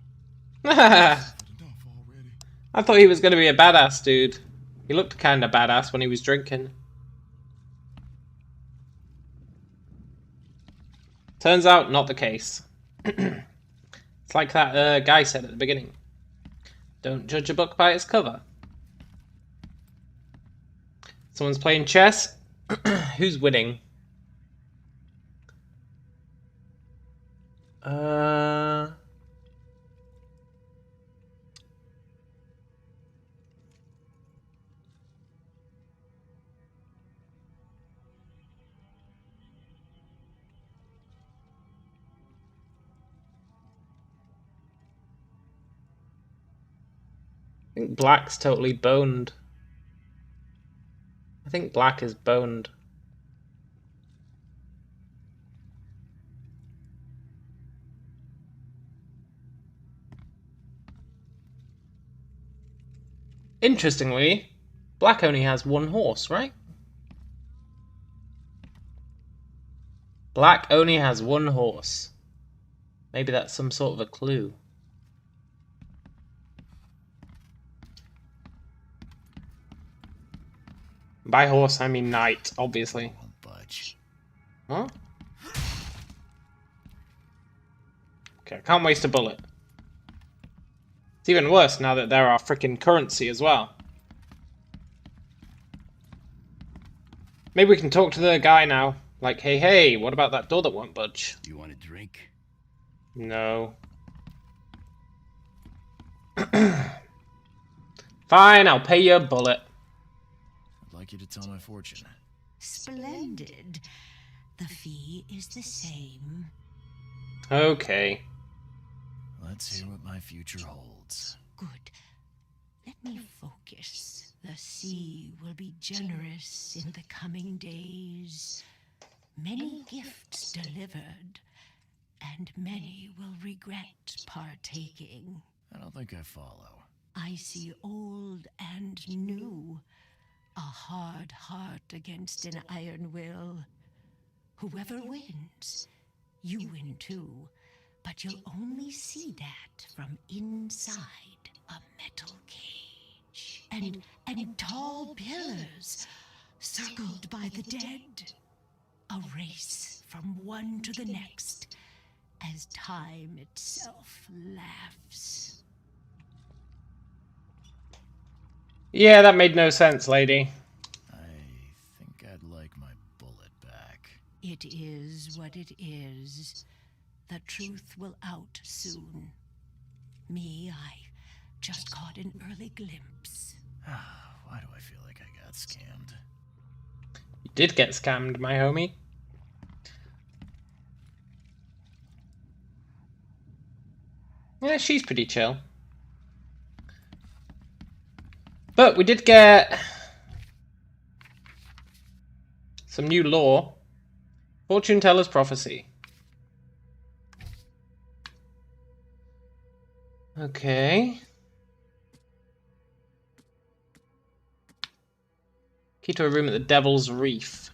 I Enough already. thought he was going to be a badass dude. He looked kind of badass when he was drinking. Turns out, not the case. It's like that guy said at the beginning. Don't judge a book by its cover. Someone's playing chess. Who's winning? I think Black's totally boned. I think Black is boned. Interestingly, Black only has one horse, right? Black only has one horse. Maybe that's some sort of a clue. By horse, I mean knight, obviously. Won't budge. Huh? Okay, I can't waste a bullet. It's even worse now that there are freaking currency as well. Maybe we can talk to the guy now. Like, hey, what about that door that won't budge? Do you want a drink? No. Fine, I'll pay you a bullet. I'd like you to tell my fortune. Splendid. The fee is the same. Okay. Let's hear what my future holds. Good. Let me focus. The sea will be generous in the coming days. Many gifts delivered, and many will regret partaking. I don't think I follow. I see old and new. A hard heart against an iron will. Whoever wins, you win too. But you'll only see that from inside a metal cage. And tall pillars circled by the dead. A race from one to the next as time itself laughs. Yeah, that made no sense, lady. I think I'd like my bullet back. It is what it is. The truth will out soon. Me, I just caught an early glimpse. Why do I feel like I got scammed? You did get scammed, my homie. Yeah, she's pretty chill. But we did get some new lore. Fortune teller's prophecy. Okay. Key to a room at the Devil's Reef.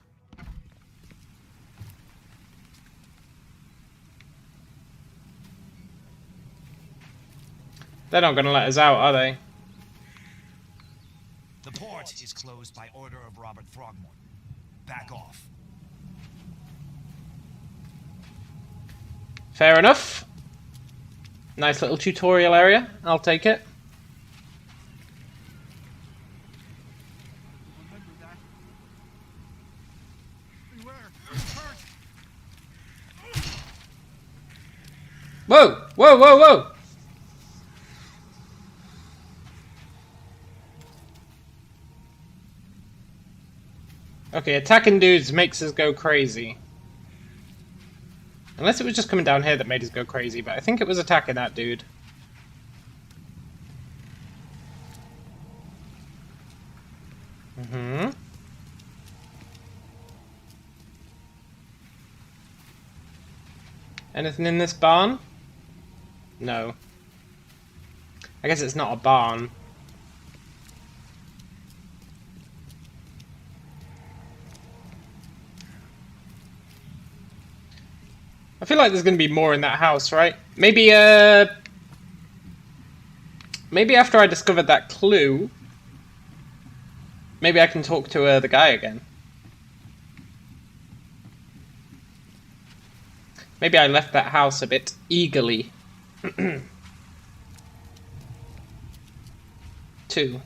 They're not going to let us out, are they? The port is closed by order of Robert Throgmorton. Back off. Fair enough. Nice little tutorial area. I'll take it. Whoa! Whoa, whoa, whoa! Okay, attacking dudes makes us go crazy. Unless it was just coming down here that made us go crazy, but I think it was attacking that dude. Mm-hmm. Anything in this barn? No. I guess it's not a barn. I feel like there's going to be more in that house, right? Maybe after I discovered that clue, maybe I can talk to the guy again. Maybe I left that house a bit eagerly. 2.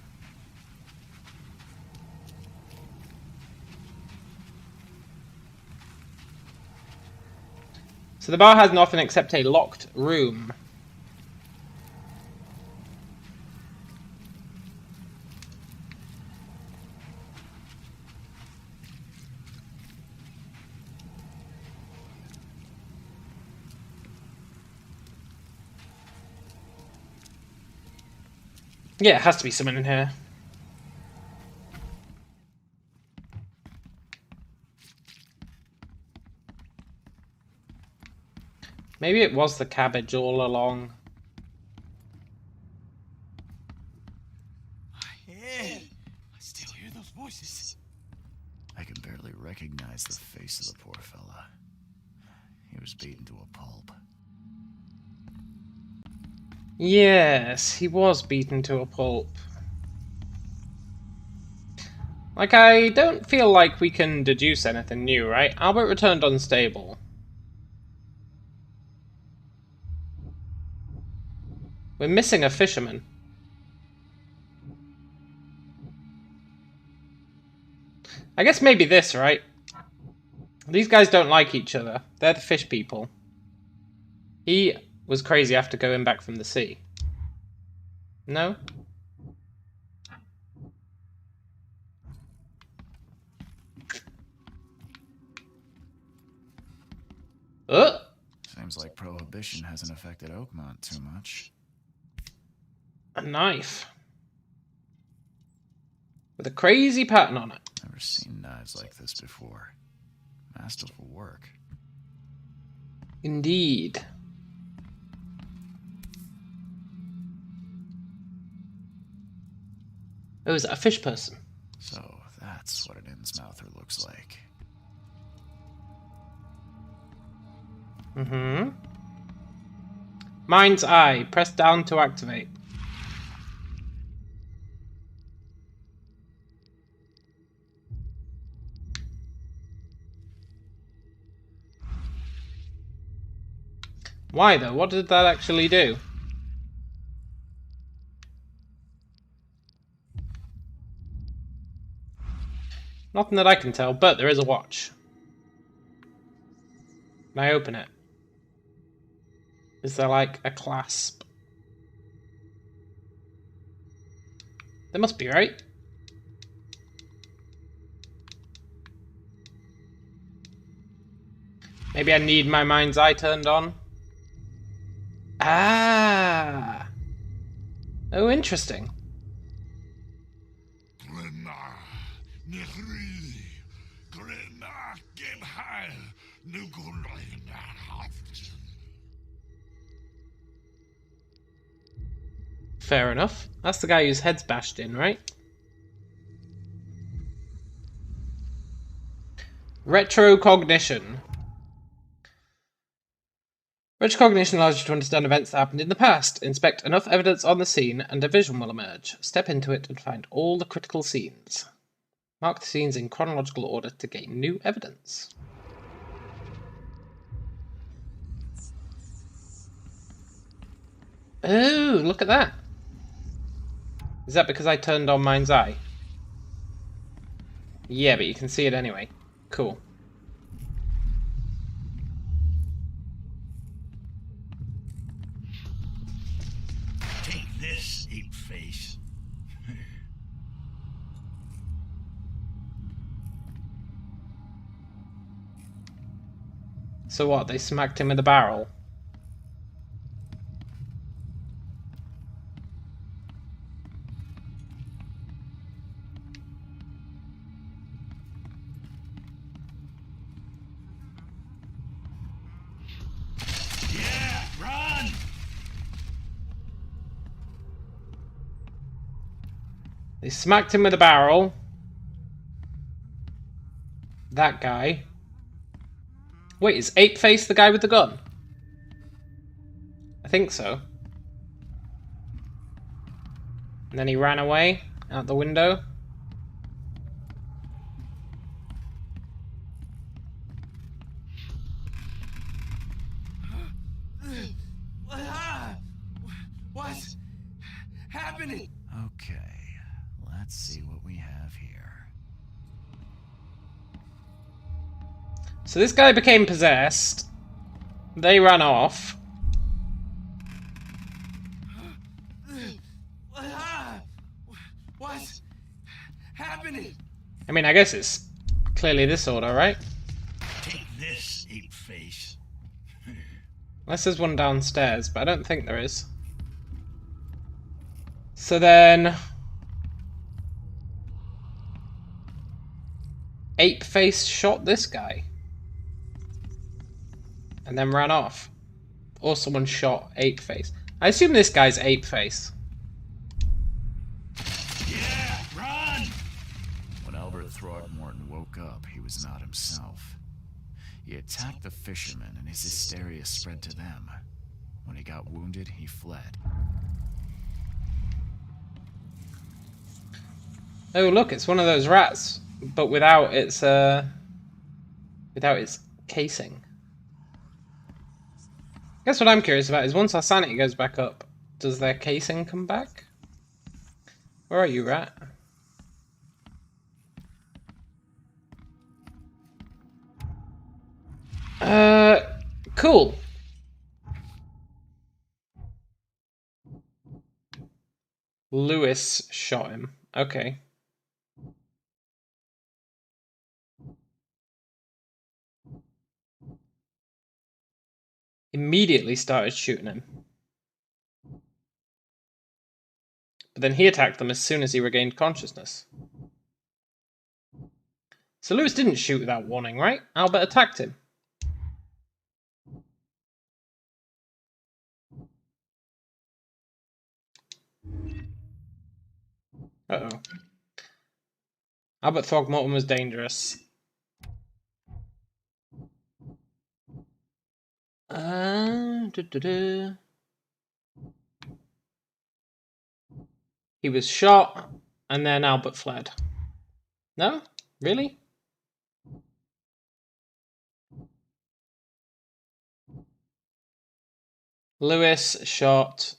So the bar has nothing except a locked room. Yeah, it has to be someone in here. Maybe it was the cabbage all along. My head. I still hear those voices. I can barely recognize the face of the poor fella. He was beaten to a pulp. Yes, he was beaten to a pulp. Like, I don't feel like we can deduce anything new, right? Albert returned unstable. We're missing a fisherman. I guess maybe this, right? These guys don't like each other. They're the fish people. He was crazy after going back from the sea. No? Seems like Prohibition hasn't affected Oakmont too much. A knife. With a crazy pattern on it. Never seen knives like this before. Masterful work. Indeed. Oh, is that a fish person? So that's what an Innsmouther looks like. Mm-hmm. Mind's eye. Press down to activate. Why though? What did that actually do? Nothing that I can tell, but there is a watch. Can I open it? Is there like a clasp? There must be, right? Maybe I need my mind's eye turned on. Ah! Oh, interesting. Fair enough. That's the guy whose head's bashed in, right? Retrocognition. Retrocognition allows you to understand events that happened in the past, inspect enough evidence on the scene, and a vision will emerge. Step into it and find all the critical scenes. Mark the scenes in chronological order to gain new evidence. Oh, look at that. Is that because I turned on mind's eye? Yeah, but you can see it anyway. Cool. Take this, ape face. So what, they smacked him with a barrel? Yeah, run! They smacked him with a barrel. That guy. Wait, is Apeface the guy with the gun? I think so. And then he ran away out the window. What's happening? Okay, let's see what we have here. So this guy became possessed. They ran off. What's happening? I mean, I guess it's clearly this order, right? Take this, ape face. Unless there's one downstairs, but I don't think there is. So then... Apeface shot this guy. And then ran off. Or someone shot Apeface. I assume this guy's Apeface. Yeah, run! When Albert Throgmorton woke up, he was not himself. He attacked the fishermen, and his hysteria spread to them. When he got wounded, he fled. Oh look, it's one of those rats, but without its casing. I guess what I'm curious about is once our sanity goes back up, does their casing come back? Where are you, rat? Cool. Lewis shot him. Okay. Immediately started shooting him. But then he attacked them as soon as he regained consciousness. So Lewis didn't shoot without warning, right? Albert attacked him. Uh-oh. Albert Throgmorton was dangerous. He was shot, and then Albert fled. No? Really? Lewis shot,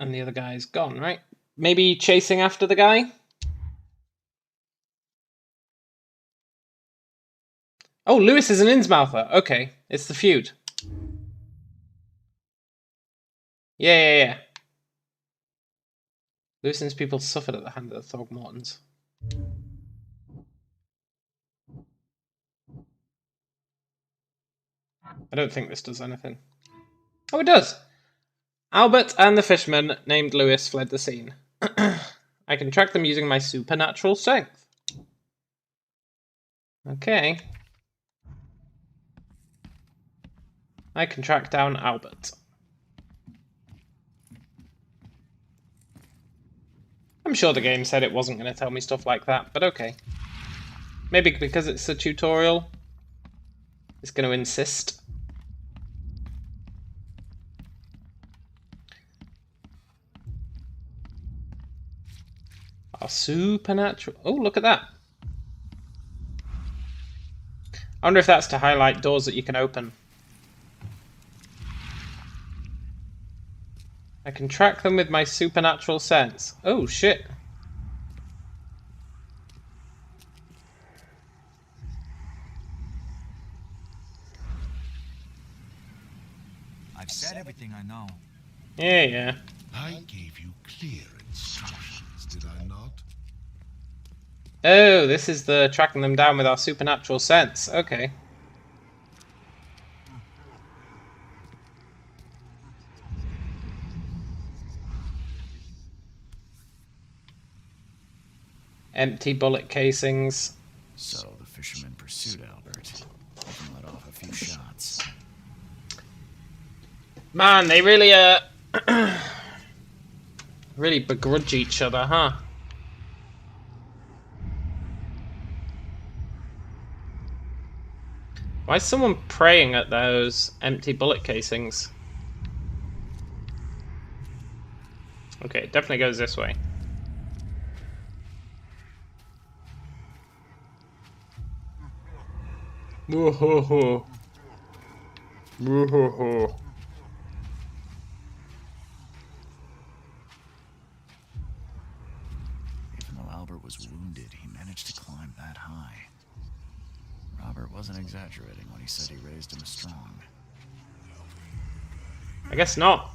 and the other guy's gone, right? Maybe chasing after the guy? Oh, Lewis is an Innsmouther. Okay, it's the feud. Yeah. Lewis and his people suffered at the hand of the Throgmortons. I don't think this does anything. Oh, it does! Albert and the fisherman named Lewis fled the scene. I can track them using my supernatural strength. Okay. I can track down Albert. I'm sure the game said it wasn't going to tell me stuff like that, but okay. Maybe because it's a tutorial, it's going to insist. Our supernatural... Oh, look at that. I wonder if that's to highlight doors that you can open. I can track them with my supernatural sense. Oh, shit. I've said everything I know. Yeah. I gave you clear instructions, did I not? Oh, this is the tracking them down with our supernatural sense. Okay. Empty bullet casings. So the fisherman pursued Albert, even let off a few shots. Man, they really, really begrudge each other, huh? Why is someone praying at those empty bullet casings? Okay, it definitely goes this way. Woohoo! Woohoo! Even though Albert was wounded, he managed to climb that high. Robert wasn't exaggerating when he said he raised him strong. I guess not.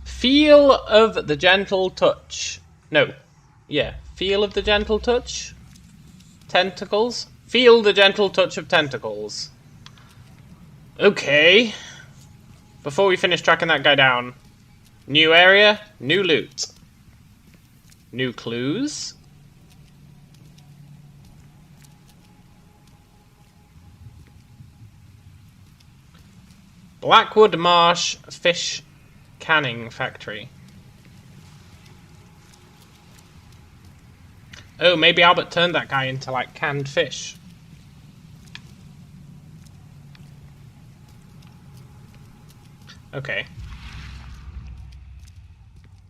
Feel of the gentle touch. No. Yeah. Feel of the gentle touch. Tentacles. Feel the gentle touch of tentacles. Okay. Before we finish tracking that guy down. New area, new loot. New clues. Blackwood Marsh Fish Canning Factory. Oh, maybe Albert turned that guy into, like, canned fish. Okay.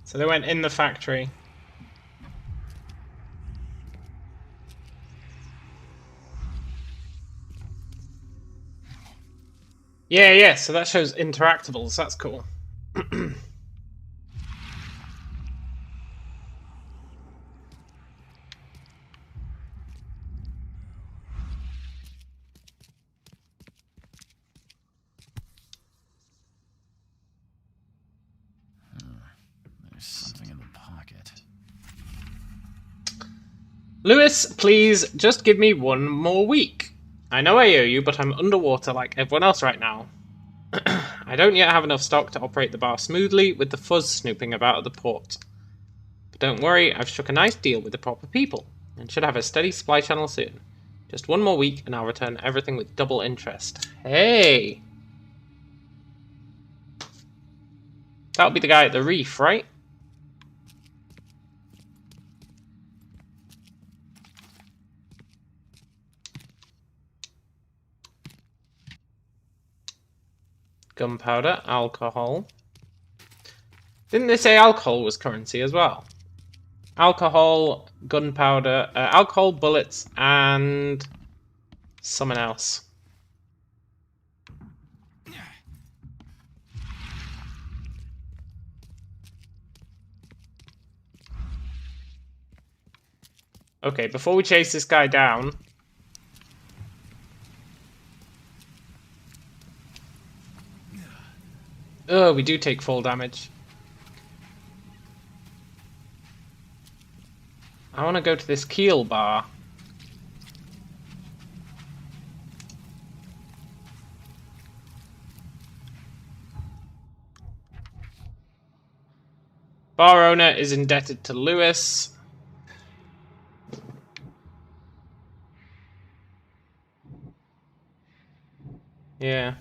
So they went in the factory. Yeah, so that shows interactables, that's cool. There's something in the pocket. Lewis, please, just give me one more week. I know I owe you, but I'm underwater like everyone else right now. I don't yet have enough stock to operate the bar smoothly with the fuzz snooping about at the port. But don't worry, I've struck a nice deal with the proper people, and should have a steady supply channel soon. Just one more week, and I'll return everything with double interest. Hey! That'll be the guy at the reef, right? Gunpowder, alcohol. Didn't they say alcohol was currency as well? Alcohol, gunpowder, alcohol, bullets, and something else. Okay, before we chase this guy down... Oh, we do take full damage. I want to go to this keel bar. Bar owner is indebted to Lewis. Yeah.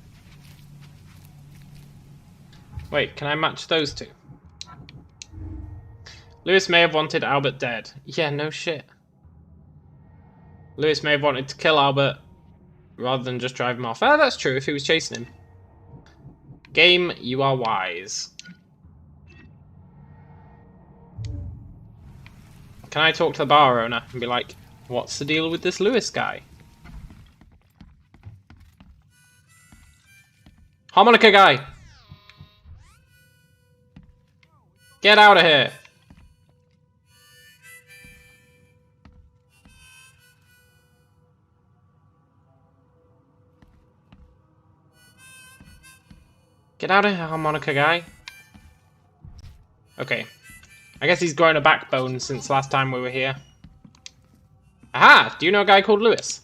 Wait, can I match those two? Lewis may have wanted Albert dead. Yeah, no shit. Lewis may have wanted to kill Albert rather than just drive him off. Oh, that's true if he was chasing him. Game, you are wise. Can I talk to the bar owner and be like, what's the deal with this Lewis guy? Harmonica guy! Get out of here! Get out of here, harmonica guy. Okay. I guess he's grown a backbone since last time we were here. Aha! Do you know a guy called Lewis?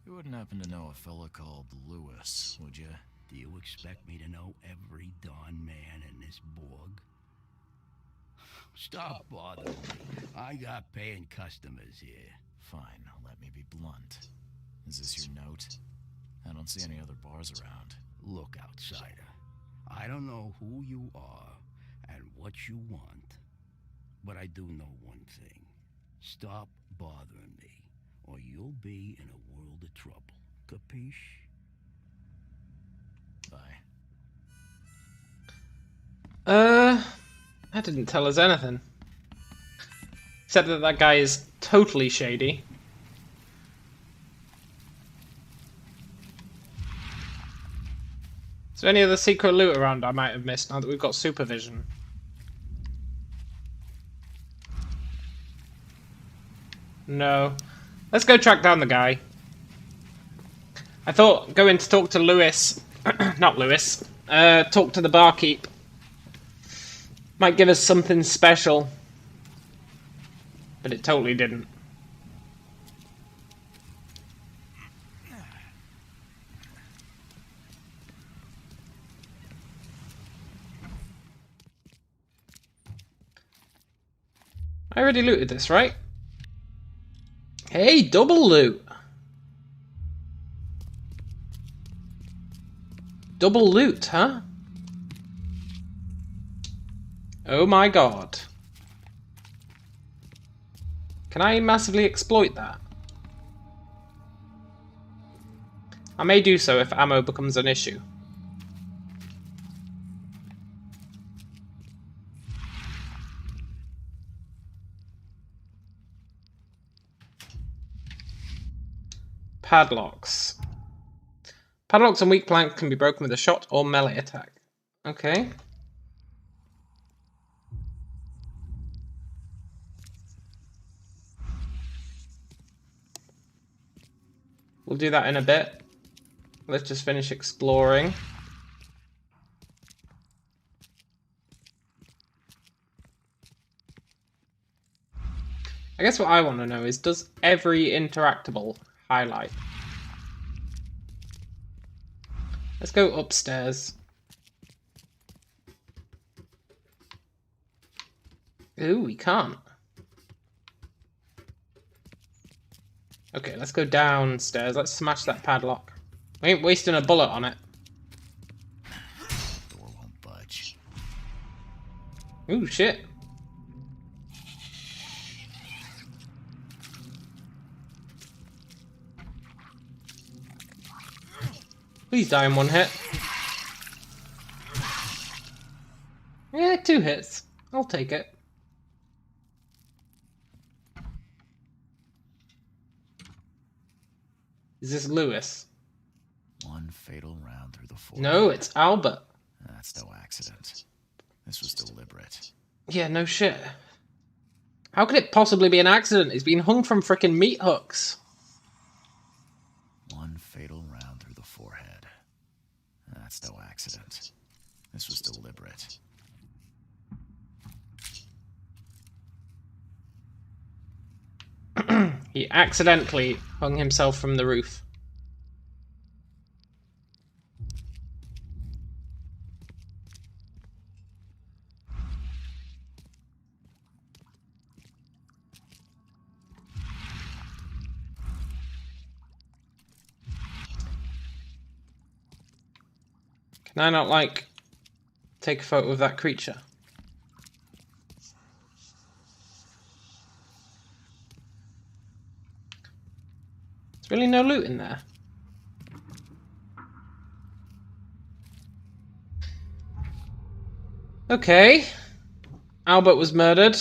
You wouldn't happen to know a fella called Lewis, would you? Do you expect me to know every darn man in this borg? Stop bothering me. I got paying customers here. Fine, let me be blunt. Is this your note? I don't see any other bars around. Look, outsider. I don't know who you are and what you want, but I do know one thing. Stop bothering me, or you'll be in a world of trouble. Capiche? Bye. That didn't tell us anything. Except that that guy is totally shady. Is there any other secret loot around I might have missed now that we've got supervision? No. Let's go track down the guy. I thought going to talk to Lewis, not Lewis, talk to the barkeep might give us something special. But it totally didn't. I already looted this, right? Hey, double loot! Double loot, huh? Oh my god. Can I massively exploit that? I may do so if ammo becomes an issue. Padlocks. Padlocks and weak planks can be broken with a shot or melee attack. Okay. We'll do that in a bit. Let's just finish exploring. I guess what I want to know is, does every interactable highlight? Let's go upstairs. Ooh, we can't. Okay, let's go downstairs. Let's smash that padlock. We ain't wasting a bullet on it. Door won't budge. Ooh, shit. Please die in one hit. Yeah, 2 hits. I'll take it. Is this Lewis? One fatal round through the forehead. No, it's Albert. That's no accident. This was deliberate. Yeah, no shit. How could it possibly be an accident? He's been hung from frickin' meat hooks. One fatal round through the forehead. That's no accident. This was deliberate. He accidentally hung himself from the roof. Can I not, like, take a photo of that creature? There's really no loot in there. Okay. Albert was murdered.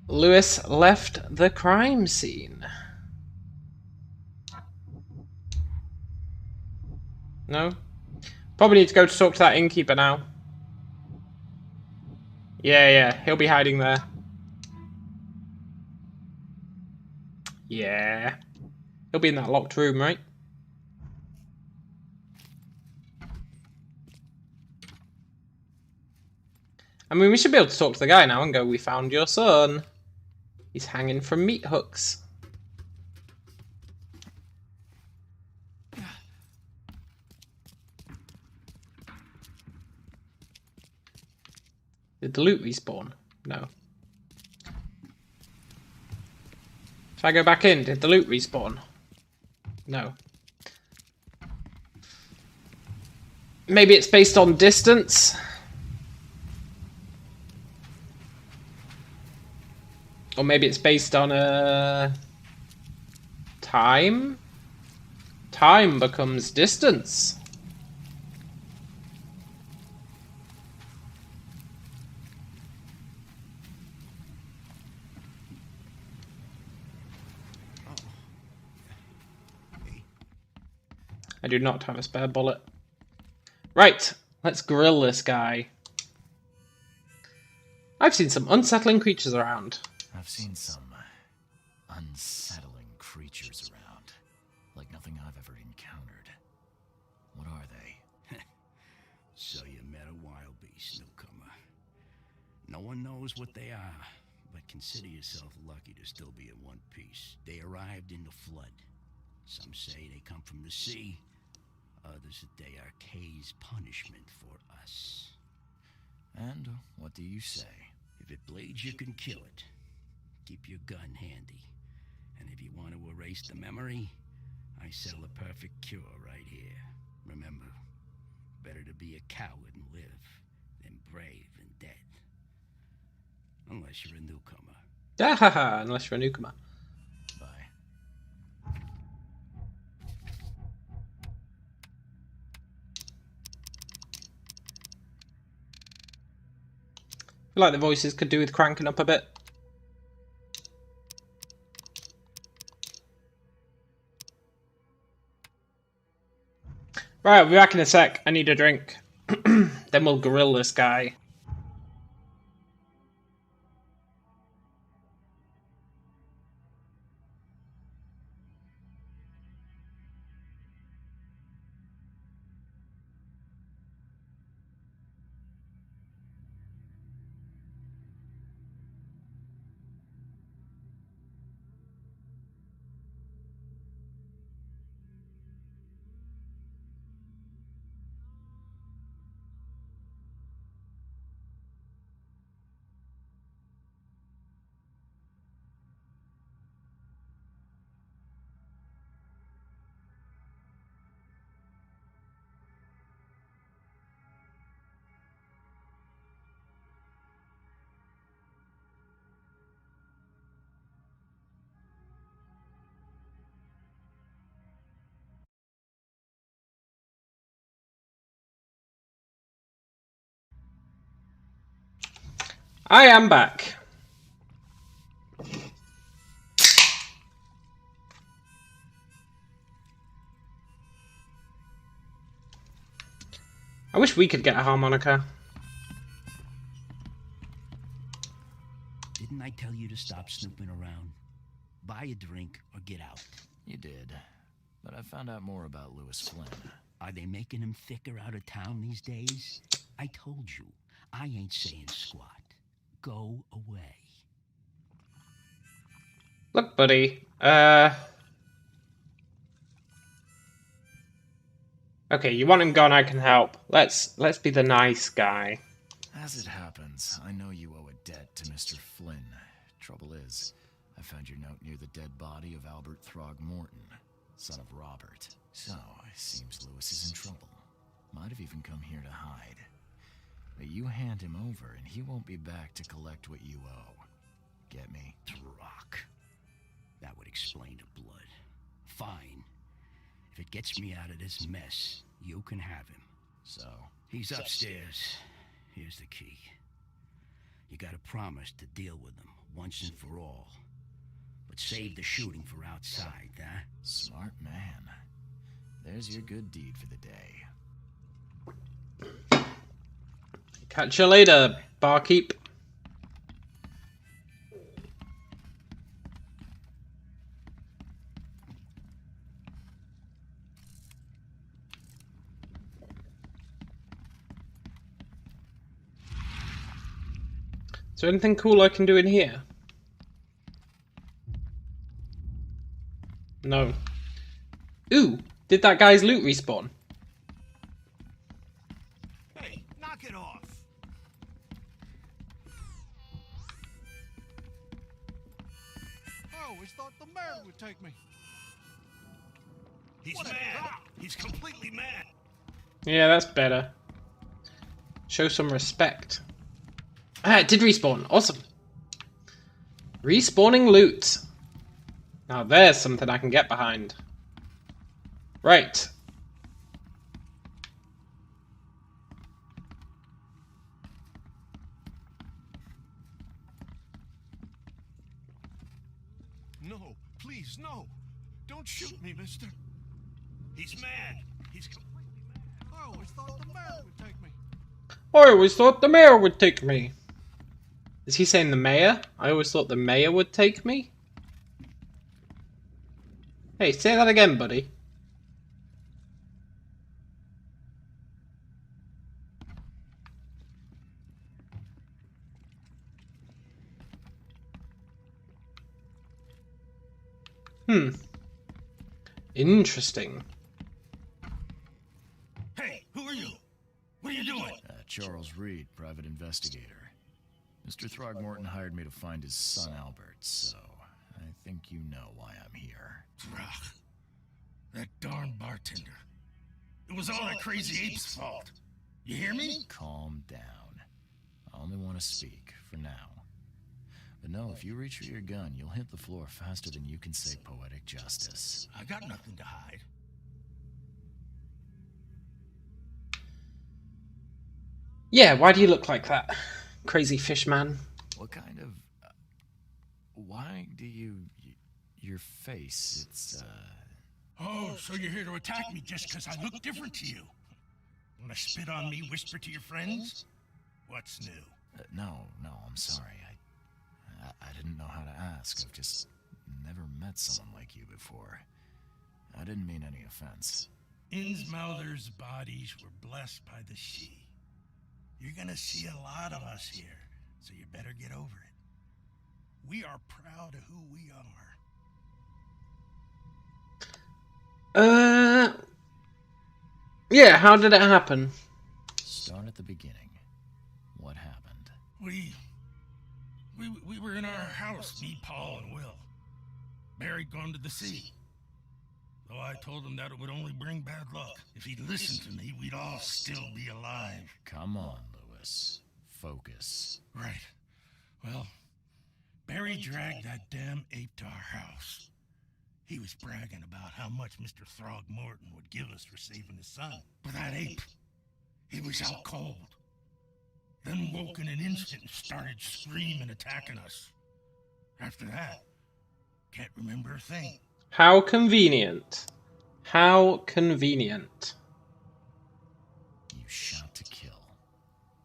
Lewis left the crime scene. No? Probably need to go to talk to that innkeeper now. Yeah, he'll be hiding there. Yeah. He'll be in that locked room, right? I mean, we should be able to talk to the guy now and go, "We found your son. He's hanging from meat hooks." Did the loot respawn? No. If I go back in, did the loot respawn? No. Maybe it's based on distance? Or maybe it's based on time? Time becomes distance. I do not have a spare bullet. Right, let's grill this guy. I've seen some unsettling creatures around. I've seen some unsettling creatures around. Like nothing I've ever encountered. What are they? So you met a wild beast, newcomer. No one knows what they are, but consider yourself lucky to still be in one piece. They arrived in the flood. Some say they come from the sea. Others that they are Kay's punishment for us. And what do you say? If it bleeds, you can kill it. Keep your gun handy. And if you want to erase the memory, I sell the perfect cure right here. Remember, better to be a coward and live than brave and dead. Unless you're a newcomer. Haha, unless you're a newcomer. Bye. I feel like the voices could do with cranking up a bit. Right, I'll be back in a sec. I need a drink. Then we'll grill this guy. I am back. I wish we could get a harmonica. Didn't I tell you to stop snooping around? Buy a drink or get out. You did. But I found out more about Lewis Flynn. Are they making him thicker out of town these days? I told you, I ain't saying squat. Go away. Look, buddy. Okay, you want him gone, I can help. Let's be the nice guy. As it happens, I know you owe a debt to Mr. Flynn. Trouble is, I found your note near the dead body of Albert Throgmorton, son of Robert. So, it seems Lewis is in trouble. Might have even come here to hide. But you hand him over and he won't be back to collect what you owe. Get me? Drock. That would explain the blood. Fine. If it gets me out of this mess, you can have him. So? He's upstairs. Here's the key. You gotta promise to deal with him once and for all. But save the shooting for outside, huh? Smart man. There's your good deed for the day. Catch you later, barkeep. Is there anything cool I can do in here? No. Ooh, did that guy's loot respawn? Hey, knock it off. I always thought the mayor would take me. He's mad. He's completely mad. Yeah, that's better. Show some respect. Ah, it did respawn. Awesome. Respawning loot. Now there's something I can get behind. Right. No, please, no. Don't shoot me, mister. He's mad. He's completely mad. I always thought the mayor would take me. I always thought the mayor would take me. Is he saying the mayor? I always thought the mayor would take me? Hey, say that again, buddy. Interesting. Hey, who are you? What are you doing? Charles Reed, private investigator. Mr. Throgmorton hired me to find his son Albert, so I think you know why I'm here. Throg. That darn bartender. It was all that crazy ape's fault. You hear me? Calm down. I only want to speak, for now. But no, if you reach for your gun, you'll hit the floor faster than you can say poetic justice. I got nothing to hide. Yeah, why do you look like that? Crazy fish man. What kind of... why do you... your face, it's, Oh, so you're here to attack me just because I look different to you? Want to spit on me, whisper to your friends? What's new? No, I'm sorry. I didn't know how to ask. I've just never met someone like you before. I didn't mean any offense. Innsmouther's bodies were blessed by the she. You're gonna see a lot of us here, so you better get over it. We are proud of who we are. Yeah, how did it happen? Start at the beginning. What happened? We were in our house, me, Paul, and Will. Barry'd gone to the sea. Though I told him that it would only bring bad luck. If he'd listened to me, we'd all still be alive. Come on, Lewis. Focus. Right. Well, Barry dragged that damn ape to our house. He was bragging about how much Mr. Throgmorton would give us for saving his son. But that ape, he was out cold. Then woke in an instant and started screaming, attacking us. After that, can't remember a thing. How convenient. How convenient. You shot to kill.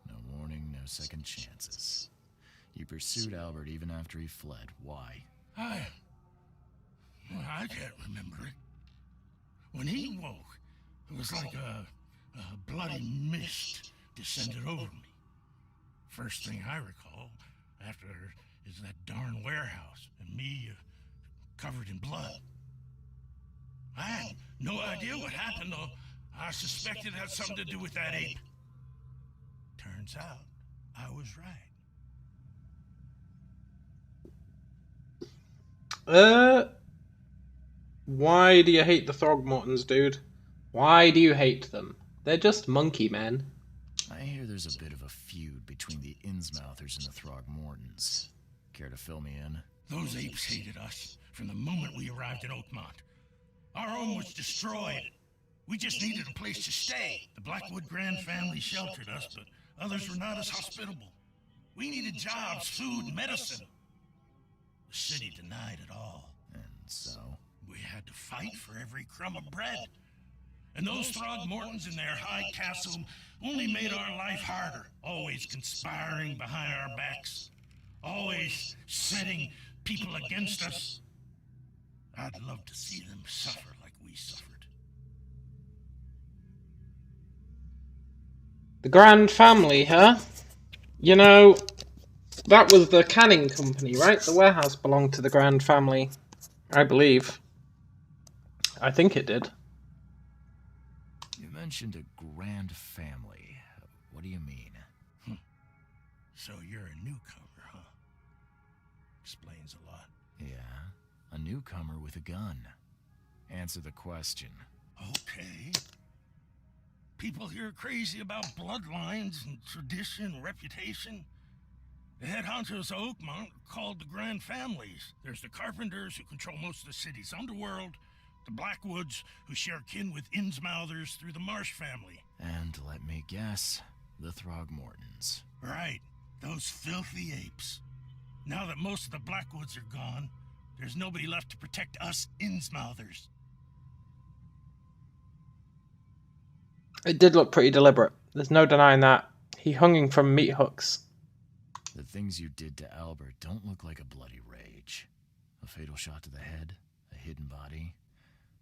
No warning, no second chances. You pursued Albert even after he fled. Why? I can't remember it. When he woke, it was like a bloody mist descended over me. First thing I recall after is that darn warehouse and me covered in blood. I had no idea what happened, though. I suspected it had something to do with that ape. Turns out, I was right. Why do you hate the Throgmortons, dude? Why do you hate them? They're just monkey men. I hear there's a bit of a feud between the Innsmouthers and the Throgmortons. Care to fill me in? Those apes hated us from the moment we arrived in Oakmont. Our home was destroyed. We just needed a place to stay. The Blackwood Grand family sheltered us, but others were not as hospitable. We needed jobs, food, medicine. The city denied it all. And so? We had to fight for every crumb of bread. And those Throgmortons in their high castle only made our life harder, always conspiring behind our backs, always setting people against us. I'd love to see them suffer like we suffered. The Grand Family, huh? You know, that was the canning company, right? The warehouse belonged to the Grand Family, I believe. I think it did. You mentioned a grand family. What do you mean? So you're a newcomer, huh? Explains a lot. Yeah. A newcomer with a gun. Answer the question. Okay. People here are crazy about bloodlines and tradition and reputation. The head honchos of Oakmont are called the Grand Families. There's the Carpenters, who control most of the city's underworld, the Blackwoods, who share kin with Innsmouthers through the Marsh family. And let me guess, the Throgmortons. Right, those filthy apes. Now that most of the Blackwoods are gone, there's nobody left to protect us Innsmouthers. It did look pretty deliberate. There's no denying that. He hung him from meat hooks. The things you did to Albert don't look like a bloody rage. A fatal shot to the head, a hidden body.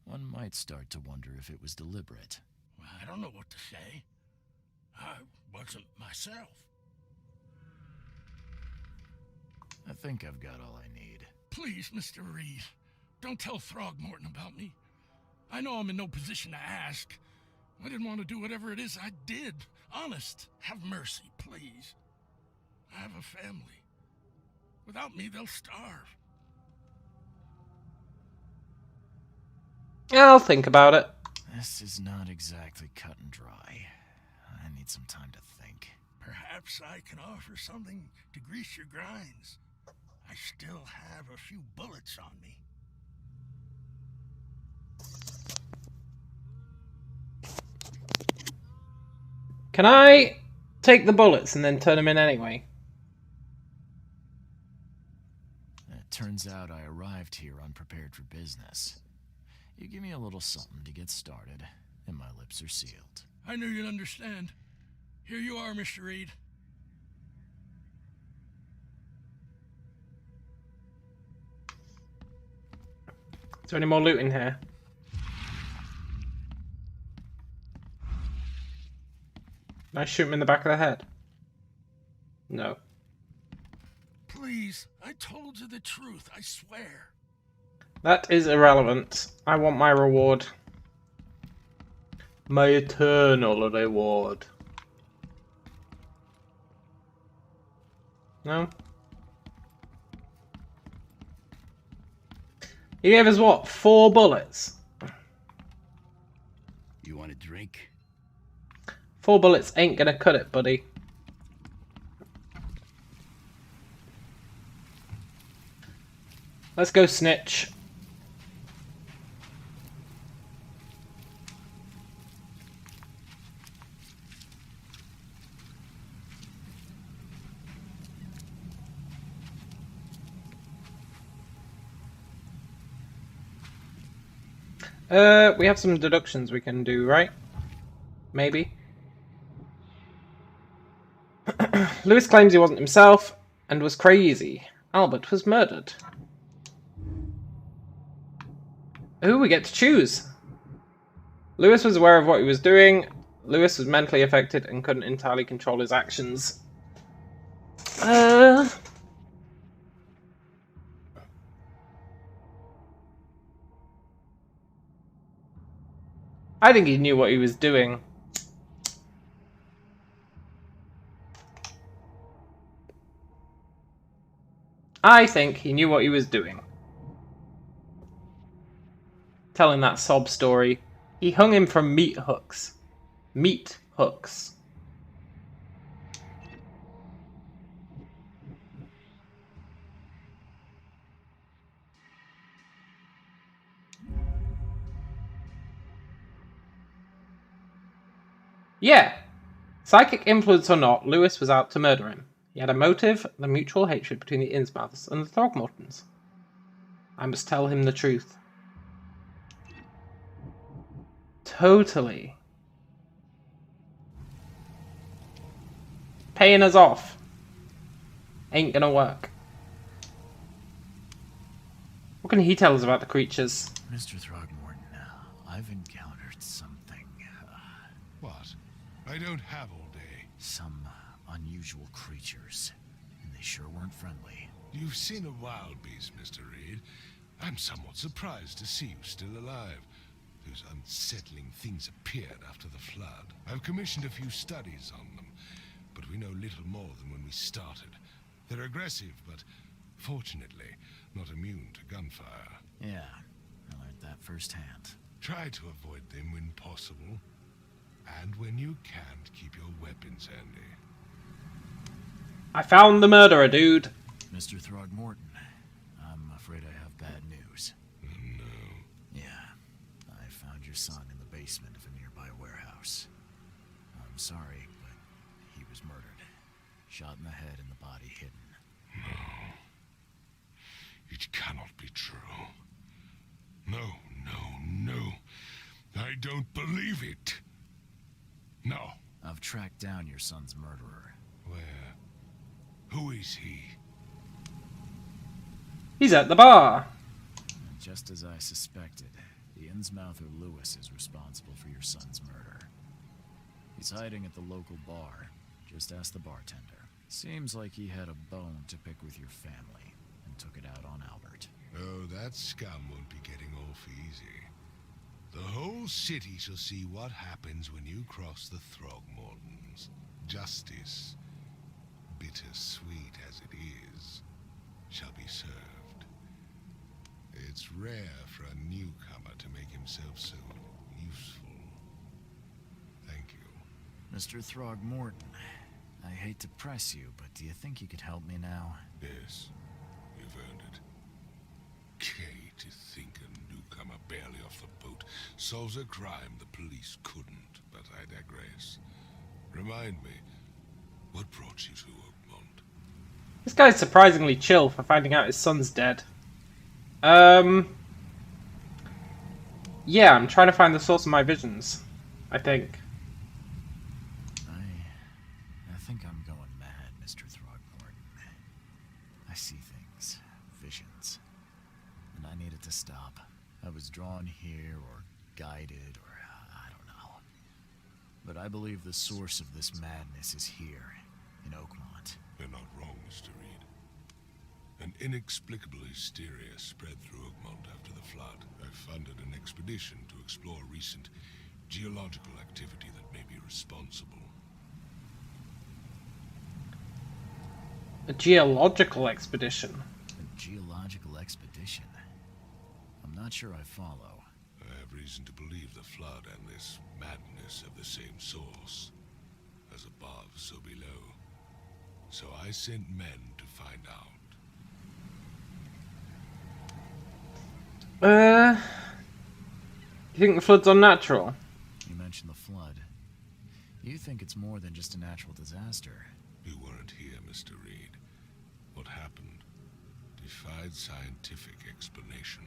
One might start to wonder if it was deliberate. I don't know what to say. I wasn't myself. I think I've got all I need. Please, Mr. Reed, don't tell Throgmorton about me. I know I'm in no position to ask. I didn't want to do whatever it is I did. Honest, have mercy, please. I have a family. Without me, they'll starve. I'll think about it. This is not exactly cut and dry. I need some time to think. Perhaps I can offer something to grease your grinds. I still have a few bullets on me. Can I take the bullets and then turn them in anyway? It turns out I arrived here unprepared for business. You give me a little something to get started, and my lips are sealed. I knew you'd understand. Here you are, Mr. Reed. Is there any more loot in here? Can I shoot him in the back of the head? No. Please, I told you the truth, I swear. That is irrelevant. I want my reward. My eternal reward. No? He gave us what? 4 bullets? You want a drink? 4 bullets ain't gonna cut it, buddy. Let's go snitch. We have some deductions we can do, right? Maybe. Lewis claims he wasn't himself and was crazy. Albert was murdered. Who we get to choose? Lewis was aware of what he was doing. Lewis was mentally affected and couldn't entirely control his actions. I think he knew what he was doing. I think he knew what he was doing. Telling that sob story. He hung him from meat hooks. Meat hooks. Yeah. Psychic influence or not, Lewis was out to murder him. He had a motive, the mutual hatred between the Innsmouths and the Throgmortons. I must tell him the truth. Totally. Paying us off. Ain't gonna work. What can he tell us about the creatures? Mr. Throgmorton, I've encountered something. What? I don't have all day. Some unusual creatures. And they sure weren't friendly. You've seen a wild beast, Mr. Reed. I'm somewhat surprised to see you still alive. Those unsettling things appeared after the flood. I've commissioned a few studies on them, but we know little more than when we started. They're aggressive, but Fortunately, not immune to gunfire. Yeah, I learned that firsthand. Try to avoid them when possible. And when you can't, keep your weapons handy. I found the murderer, dude. Mr. Throgmorton, I'm afraid I have bad news. No. Yeah, I found your son in the basement of a nearby warehouse. I'm sorry, but he was murdered. Shot in the head and the body hidden. No. It cannot be true. No, no, no. I don't believe it. No. I've tracked down your son's murderer. Where? Who is he? He's at the bar. And just as I suspected, the Innsmouther Lewis is responsible for your son's murder. He's hiding at the local bar. Just ask the bartender. Seems like he had a bone to pick with your family and took it out on Albert. Oh, that scum won't be getting off easy. The whole city shall see what happens when you cross the Throgmortons. Justice, bittersweet as it is, shall be served. It's rare for a newcomer to make himself so useful. Thank you. Mr. Throgmorton, I hate to press you, but do you think you could help me now? Yes, you've earned it. Kay, to think a newcomer barely off the boat solves a crime the police couldn't, but I digress. Remind me, what brought you to Oakmont? This guy's surprisingly chill for finding out his son's dead. Yeah, I'm trying to find the source of my visions, I think. I think I'm going mad, Mr. Throgmorton. I see things, visions, and I need it to stop. I was drawn here, or guided, or I don't know. But I believe the source of this madness is here, in Oakmont. You're not wrong, Mr. Reed. An inexplicable hysteria spread through Oakmont after the flood. I funded an expedition to explore recent geological activity that may be responsible. A geological expedition. A geological expedition? I'm not sure I follow. I have reason to believe the flood and this madness have the same source. As above, so below. So I sent men to find out. You think the flood's unnatural? You mentioned the flood. You think it's more than just a natural disaster. You weren't here, Mr. Reed. What happened defied scientific explanation.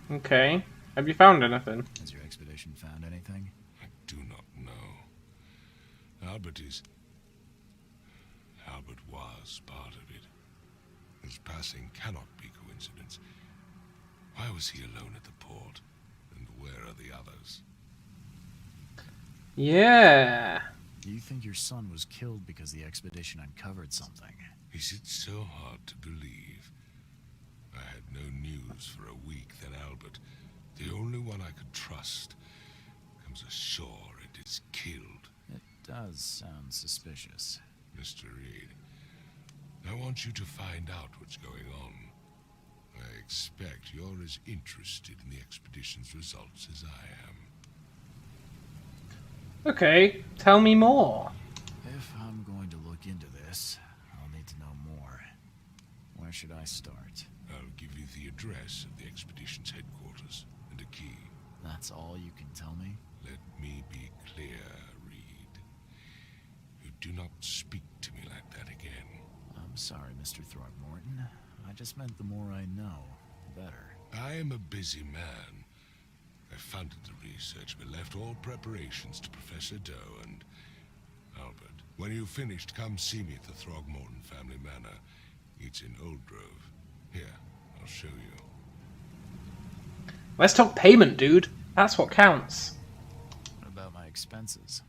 Okay. Have you found anything? Has your expedition found anything? I do not know. Albert was part of it. His passing cannot be coincidence. Why was he alone at the port? And where are the others? Yeah. Do you think your son was killed because the expedition uncovered something? Is it so hard to believe? I had no news for a week, then Albert, the only one I could trust, comes ashore and is killed. It does sound suspicious. Mr. Reed, I want you to find out what's going on. I expect you're as interested in the expedition's results as I am. Okay, tell me more. If I'm going to look into this, I'll need to know more. Where should I start? I'll give you the address of the expedition's headquarters and a key. That's all you can tell me? Let me be clear, Reed. You do not speak to me like that again. I'm sorry, Mr. Throgmorton. I just meant the more I know, the better. I am a busy man. I funded the research, but left all preparations to Professor Doe and Albert. When you've finished, come see me at the Throgmorton family manor. It's in Old Grove. Here, I'll show you. Let's talk payment, dude. That's what counts. What about my expenses?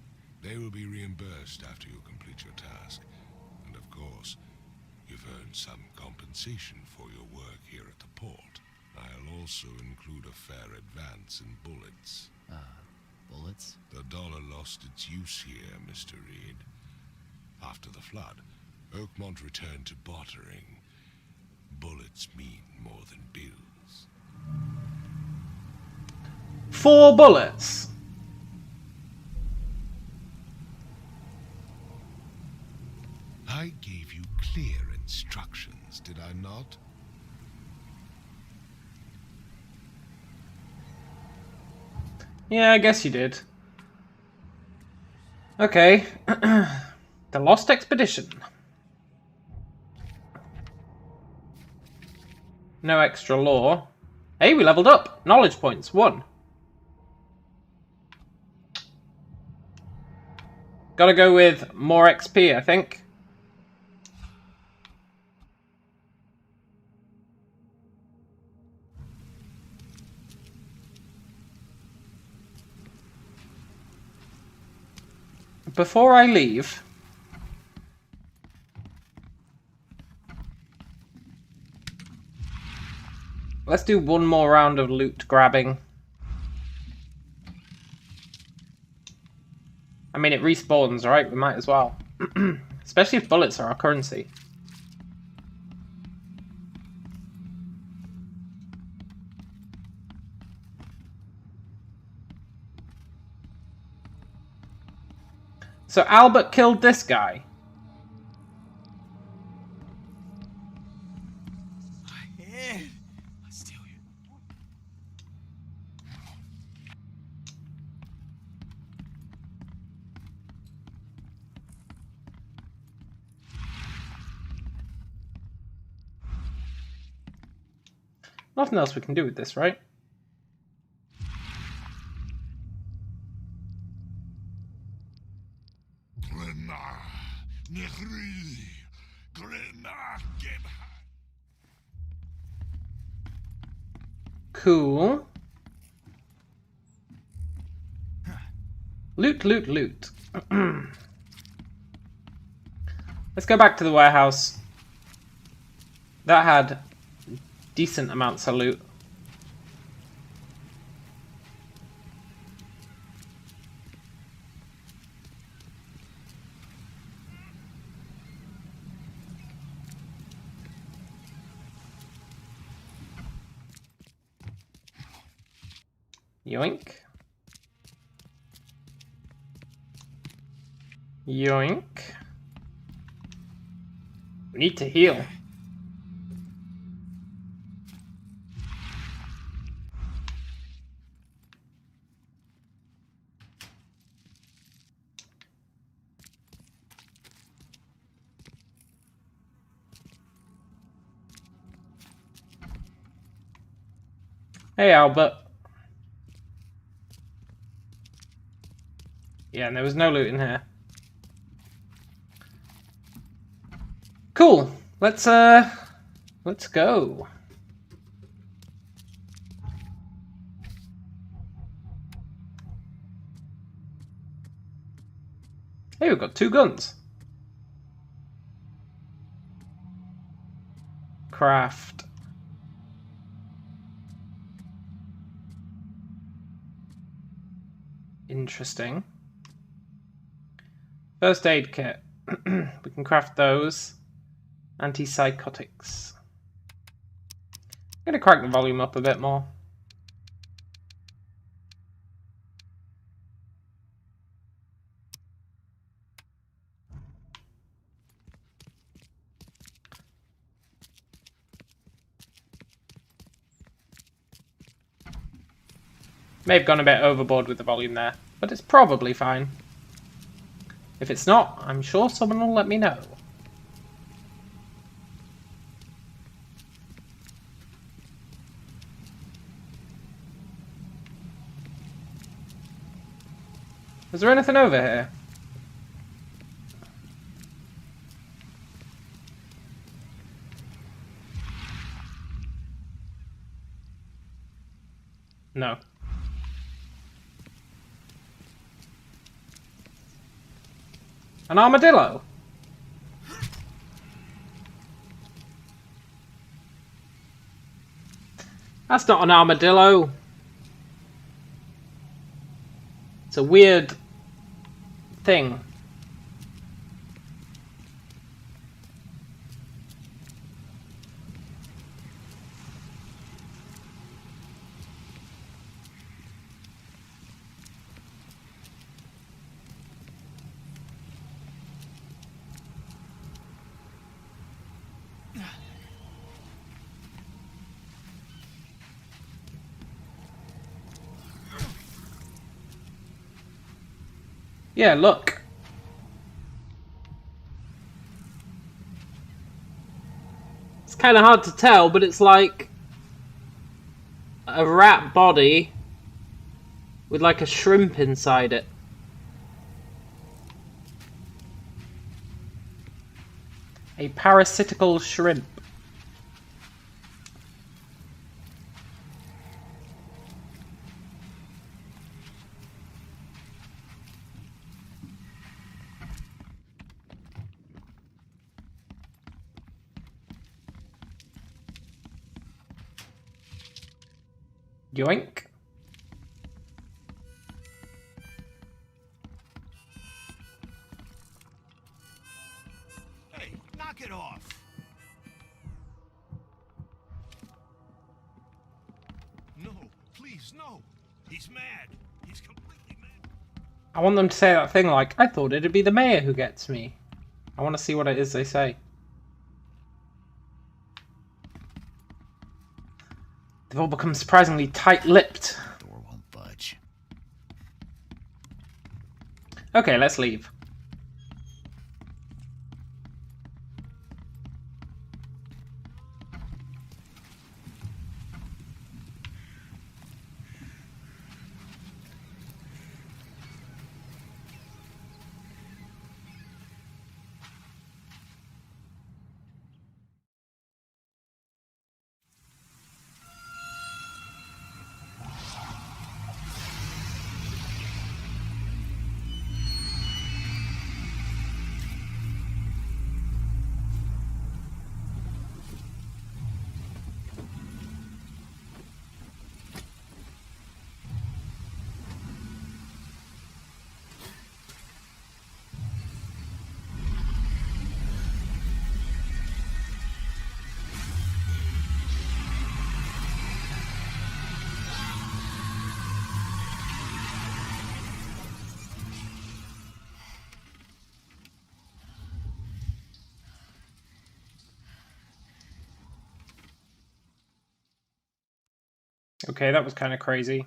They will be reimbursed after you complete your task. And of course, you've earned some compensation for your work here at the port. I'll also include a fair advance in bullets. Bullets? The dollar lost its use here, Mr. Reed. After the flood, Oakmont returned to bartering. Bullets mean more than bills. 4 bullets. I gave you clear instructions, did I not? Yeah, I guess you did. Okay. The Lost Expedition. No extra lore. Hey, we leveled up. Knowledge points, 1. Gotta go with more XP, I think. Before I leave, let's do one more round of loot grabbing. I mean, it respawns, right? We might as well. Especially if bullets are our currency. So Albert killed this guy. Ed, I steal you. Nothing else we can do with this, right? Cool. Loot, loot, loot. Let's go back to the warehouse. That had decent amounts of loot. Yoink. Yoink. We need to heal. Hey, Albert. Yeah, and there was no loot in here. Cool. Let's go. Hey, we've got 2 guns. Craft. Interesting. First aid kit. We can craft those. Antipsychotics. I'm going to crank the volume up a bit more. May have gone a bit overboard with the volume there, but it's probably fine. If it's not, I'm sure someone will let me know. Is there anything over here? No. An armadillo? That's not an armadillo. It's a weird thing. Yeah, look. It's kind of hard to tell, but it's like a rat body with like a shrimp inside it. A parasitical shrimp. Yoink. Hey, knock it off. No, please, no. He's mad. He's completely mad. I want them to say that thing like, I thought it'd be the mayor who gets me. I want to see what it is they say. They've all become surprisingly tight-lipped. Door won't budge. Okay, let's leave. Okay, that was kind of crazy.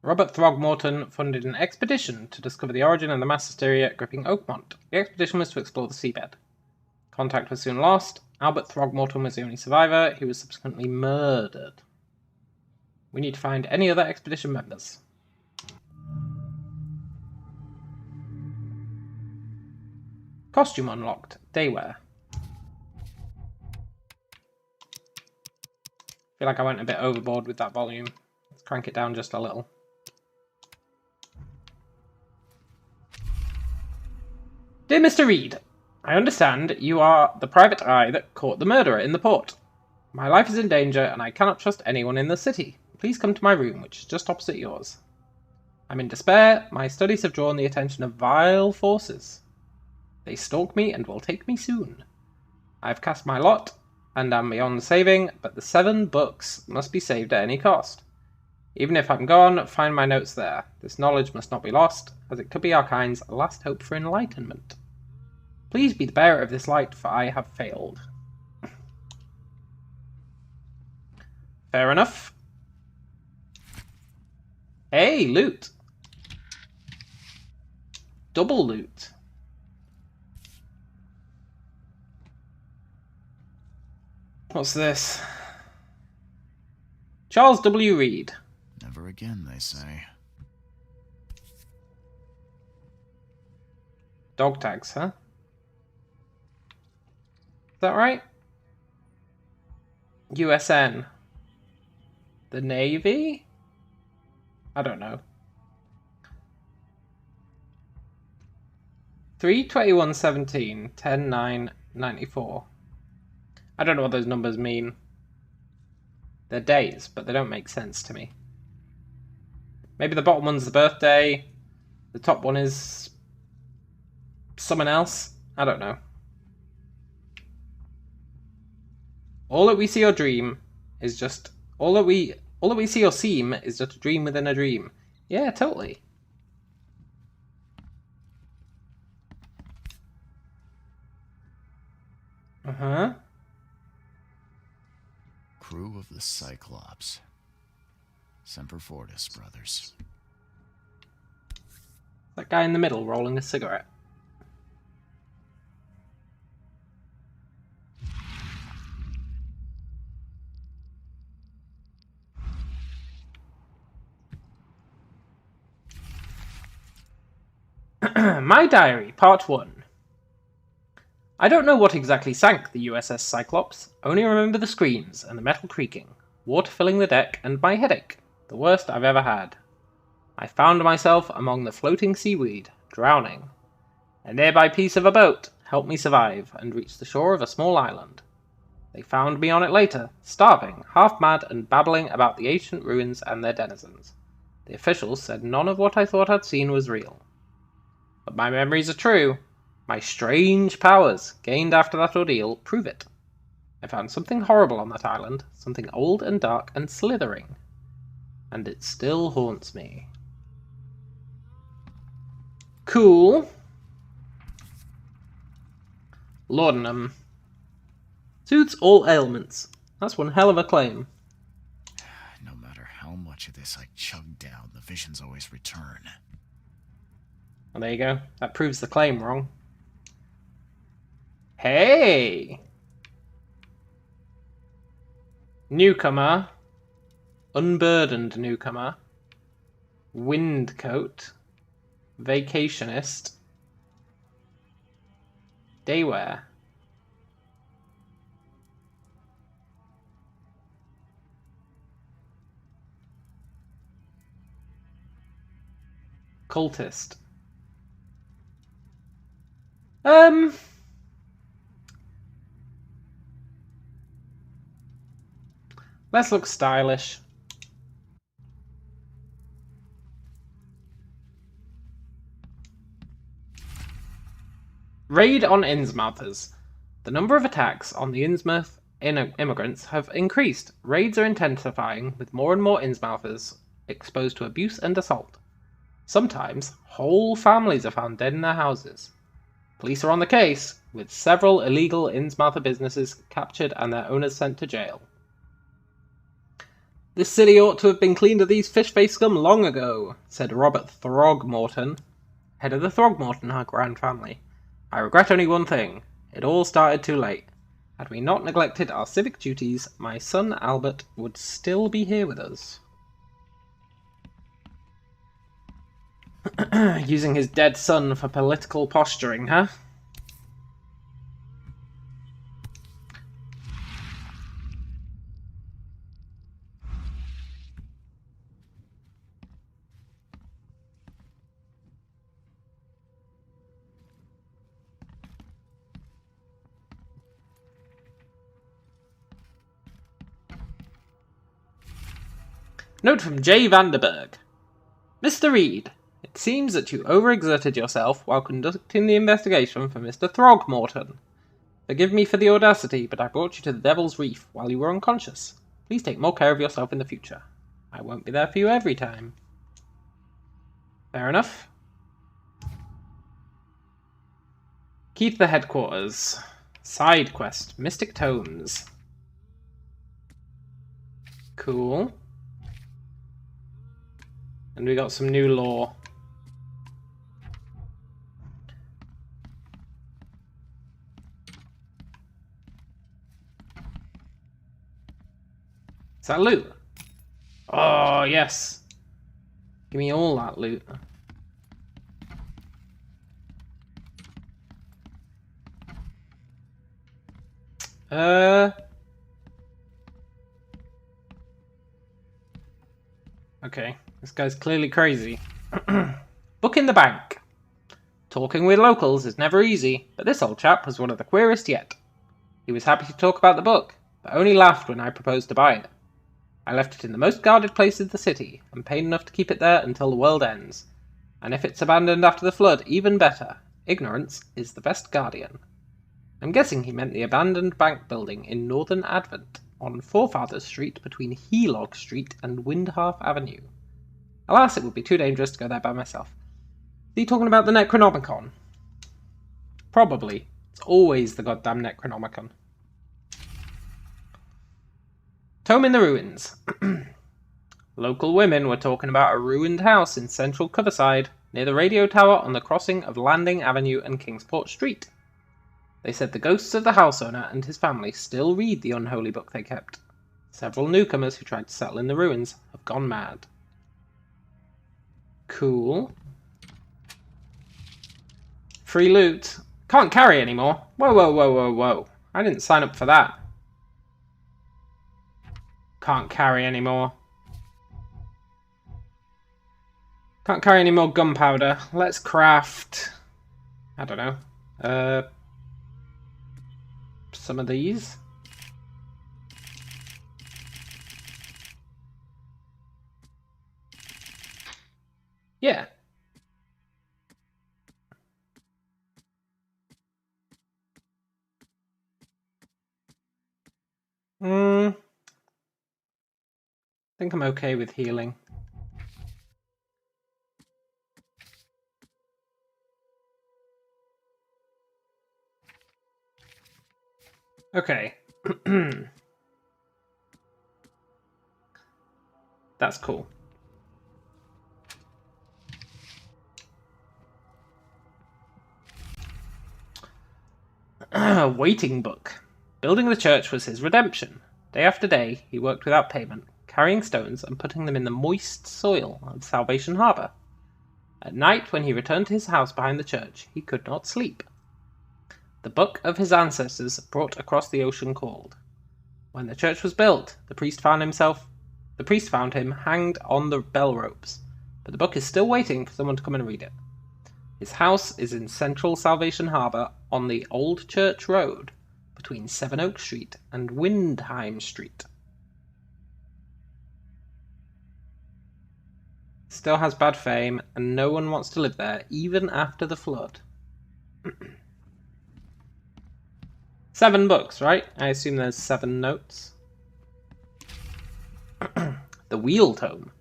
Robert Throgmorton funded an expedition to discover the origin of the mass hysteria gripping Oakmont. The expedition was to explore the seabed. Contact was soon lost. Albert Throgmorton was the only survivor. He was subsequently murdered. We need to find any other expedition members. Costume unlocked. Daywear. I feel like I went a bit overboard with that volume. Let's crank it down just a little. Dear Mr. Reed, I understand you are the private eye that caught the murderer in the port. My life is in danger and I cannot trust anyone in the city. Please come to my room, which is just opposite yours. I'm in despair. My studies have drawn the attention of vile forces. They stalk me and will take me soon. I have cast my lot and am beyond saving, but the 7 books must be saved at any cost. Even if I'm gone, find my notes there. This knowledge must not be lost, as it could be our kind's last hope for enlightenment. Please be the bearer of this light, for I have failed. Fair enough. Hey, loot. Double loot. What's this? Charles W. Reed. Never again, they say. Dog tags, huh? Is that right? USN. The Navy? I don't know. 3/21/17, 10/9/94. I don't know what those numbers mean. They're days, but they don't make sense to me. Maybe the bottom one's the birthday. The top one is someone else. I don't know. All that we see or dream is just all that we see or seem is just a dream within a dream. Yeah, totally. Uh-huh. Crew of the Cyclops. Semper Fortis, brothers. That guy in the middle rolling a cigarette. My Diary, Part 1. I don't know what exactly sank the USS Cyclops, only remember the screams and the metal creaking, water filling the deck, and my headache, the worst I've ever had. I found myself among the floating seaweed, drowning. A nearby piece of a boat helped me survive and reach the shore of a small island. They found me on it later, starving, half-mad, and babbling about the ancient ruins and their denizens. The officials said none of what I thought I'd seen was real. But my memories are true. My strange powers, gained after that ordeal, prove it. I found something horrible on that island, something old and dark and slithering. And it still haunts me. Cool. Laudanum. Soothes all ailments. That's one hell of a claim. No matter how much of this I chug down, the visions always return. Well, there you go. That proves the claim wrong. Hey! Newcomer. Unburdened newcomer. Windcoat. Vacationist. Daywear. Cultist. Let's look stylish. Raid on Innsmouthers. The number of attacks on the Innsmouth immigrants have increased. Raids are intensifying, with more and more Innsmouthers exposed to abuse and assault. Sometimes, whole families are found dead in their houses. Police are on the case, with several illegal Innsmouther businesses captured and their owners sent to jail. This city ought to have been cleaned of these fish-face scum long ago, said Robert Throgmorton, head of the Throgmorton crime family. I regret only one thing. It all started too late. Had we not neglected our civic duties, my son Albert would still be here with us. Using his dead son for political posturing, huh? Note from J. Vanderberg. Mr. Reed, it seems that you overexerted yourself while conducting the investigation for Mr. Throgmorton. Forgive me for the audacity, but I brought you to the Devil's Reef while you were unconscious. Please take more care of yourself in the future. I won't be there for you every time. Fair enough. Keep the headquarters. Side quest, Mystic Tomes. Cool. And we got some new lore. Is that loot? Oh, yes. Give me all that loot. Okay. This guy's clearly crazy. Book in the bank. Talking with locals is never easy, but this old chap was one of the queerest yet. He was happy to talk about the book, but only laughed when I proposed to buy it. I left it in the most guarded place in the city, and paid enough to keep it there until the world ends. And if it's abandoned after the flood, even better. Ignorance is the best guardian. I'm guessing he meant the abandoned bank building in Northern Advent, on Forefathers Street between Heelog Street and Windhalf Avenue. Alas, it would be too dangerous to go there by myself. Is he talking about the Necronomicon? Probably. It's always the goddamn Necronomicon. Tome in the ruins. Local women were talking about a ruined house in central Coverside, near the radio tower on the crossing of Landing Avenue and Kingsport Street. They said the ghosts of the house owner and his family still read the unholy book they kept. Several newcomers who tried to settle in the ruins have gone mad. Cool. Free loot. Can't carry anymore. Whoa, whoa, whoa, whoa, whoa. I didn't sign up for that. Can't carry anymore. Can't carry any more gunpowder. Let's craft... I don't know. Some of these. Yeah. I think I'm okay with healing. Okay. That's cool. Waiting book. Building the church was his redemption. Day after day, he worked without payment, carrying stones and putting them in the moist soil of Salvation Harbour. At night, when he returned to his house behind the church, he could not sleep. The book of his ancestors brought across the ocean called. When the church was built, the priest found him hanged on the bell ropes, but the book is still waiting for someone to come and read it. His house is in central Salvation Harbour on the Old Church Road, between Sevenoaks Street and Windheim Street. Still has bad fame, and no one wants to live there, even after the flood. 7 books, right? I assume there's 7 notes. The Wheel Tome.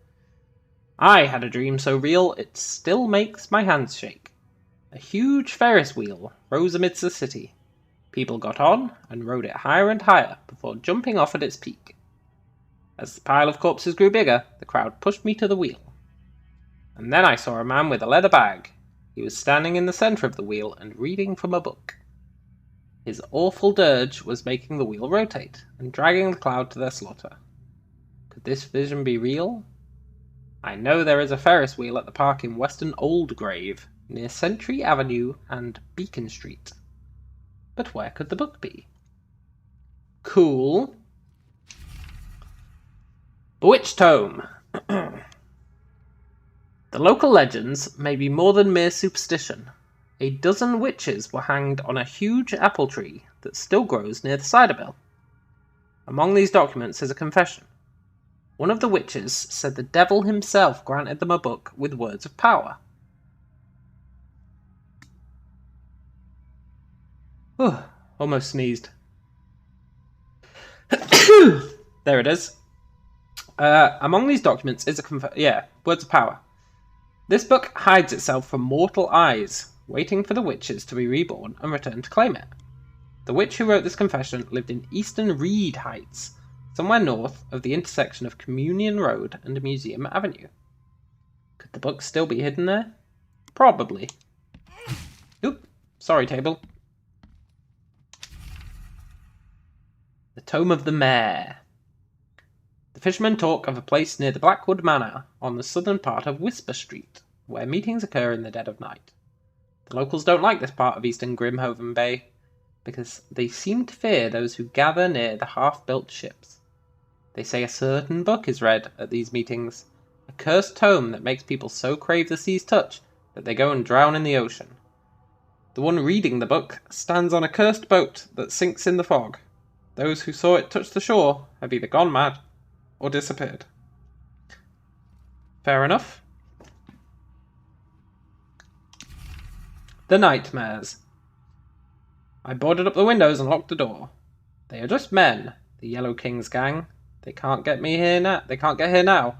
I had a dream so real it still makes my hands shake. A huge Ferris wheel rose amidst the city. People got on and rode it higher and higher before jumping off at its peak. As the pile of corpses grew bigger, the crowd pushed me to the wheel. And then I saw a man with a leather bag. He was standing in the centre of the wheel and reading from a book. His awful dirge was making the wheel rotate and dragging the crowd to their slaughter. Could this vision be real? I know there is a Ferris wheel at the park in Western Oldgrave, near Century Avenue and Beacon Street. But where could the book be? Cool. Bewitched Tome. The local legends may be more than mere superstition. A dozen witches were hanged on a huge apple tree that still grows near the cider mill. Among these documents is a confession. One of the witches said the devil himself granted them a book with words of power. Almost sneezed. There it is. Among these documents is a words of power. This book hides itself from mortal eyes, waiting for the witches to be reborn and return to claim it. The witch who wrote this confession lived in Eastern Reed Heights, somewhere north of the intersection of Communion Road and Museum Avenue. Could the book still be hidden there? Probably. Oop, sorry table. The Tome of the Mare. The fishermen talk of a place near the Blackwood Manor on the southern part of Whisper Street, where meetings occur in the dead of night. The locals don't like this part of Eastern Grimhoven Bay, because they seem to fear those who gather near the half-built ships. They say a certain book is read at these meetings, a cursed tome that makes people so crave the sea's touch that they go and drown in the ocean. The one reading the book stands on a cursed boat that sinks in the fog. Those who saw it touch the shore have either gone mad or disappeared. Fair enough. The Nightmares. I boarded up the windows and locked the door. They are just men, the Yellow King's gang. They can't get here now.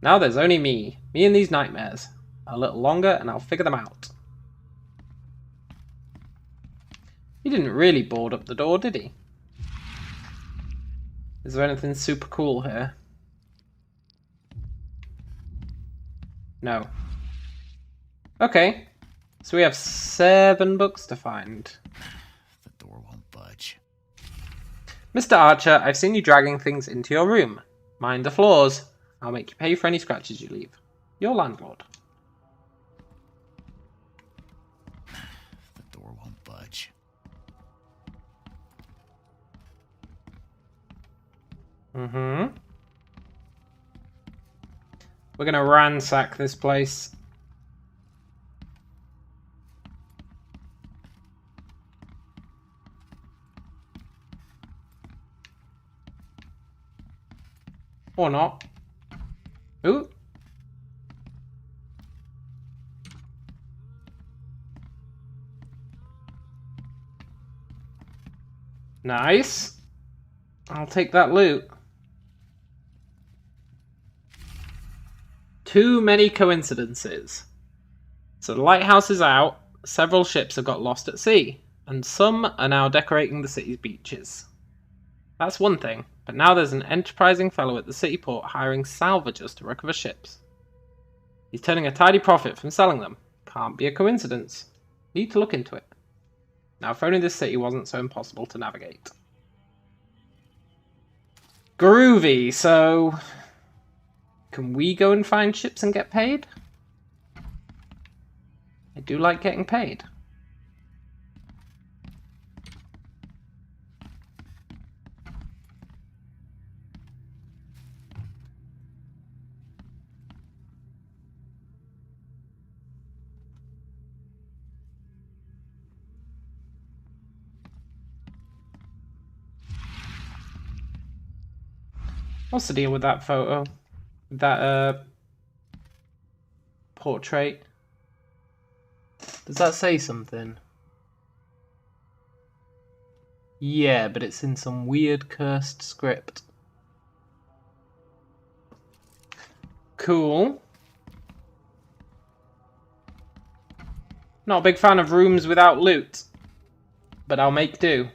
Now there's only me and these nightmares. A little longer and I'll figure them out. He didn't really board up the door, did he? Is there anything super cool here? No. Okay. So we have 7 books to find. The door won't budge. Mr. Archer, I've seen you dragging things into your room. Mind the floors. I'll make you pay for any scratches you leave. Your landlord. The door won't budge. Mm-hmm. We're gonna ransack this place. Or not. Ooh. Nice. I'll take that loot. Too many coincidences. So the lighthouse is out, several ships have got lost at sea, and some are now decorating the city's beaches. That's one thing, but now there's an enterprising fellow at the city port hiring salvagers to recover ships. He's turning a tidy profit from selling them. Can't be a coincidence. Need to look into it. Now, if only this city wasn't so impossible to navigate. Groovy, so... Can we go and find ships and get paid? I do like getting paid. What's the deal with that photo? That portrait? Does that say something? Yeah, but it's in some weird cursed script. Cool. Not a big fan of rooms without loot, but I'll make do.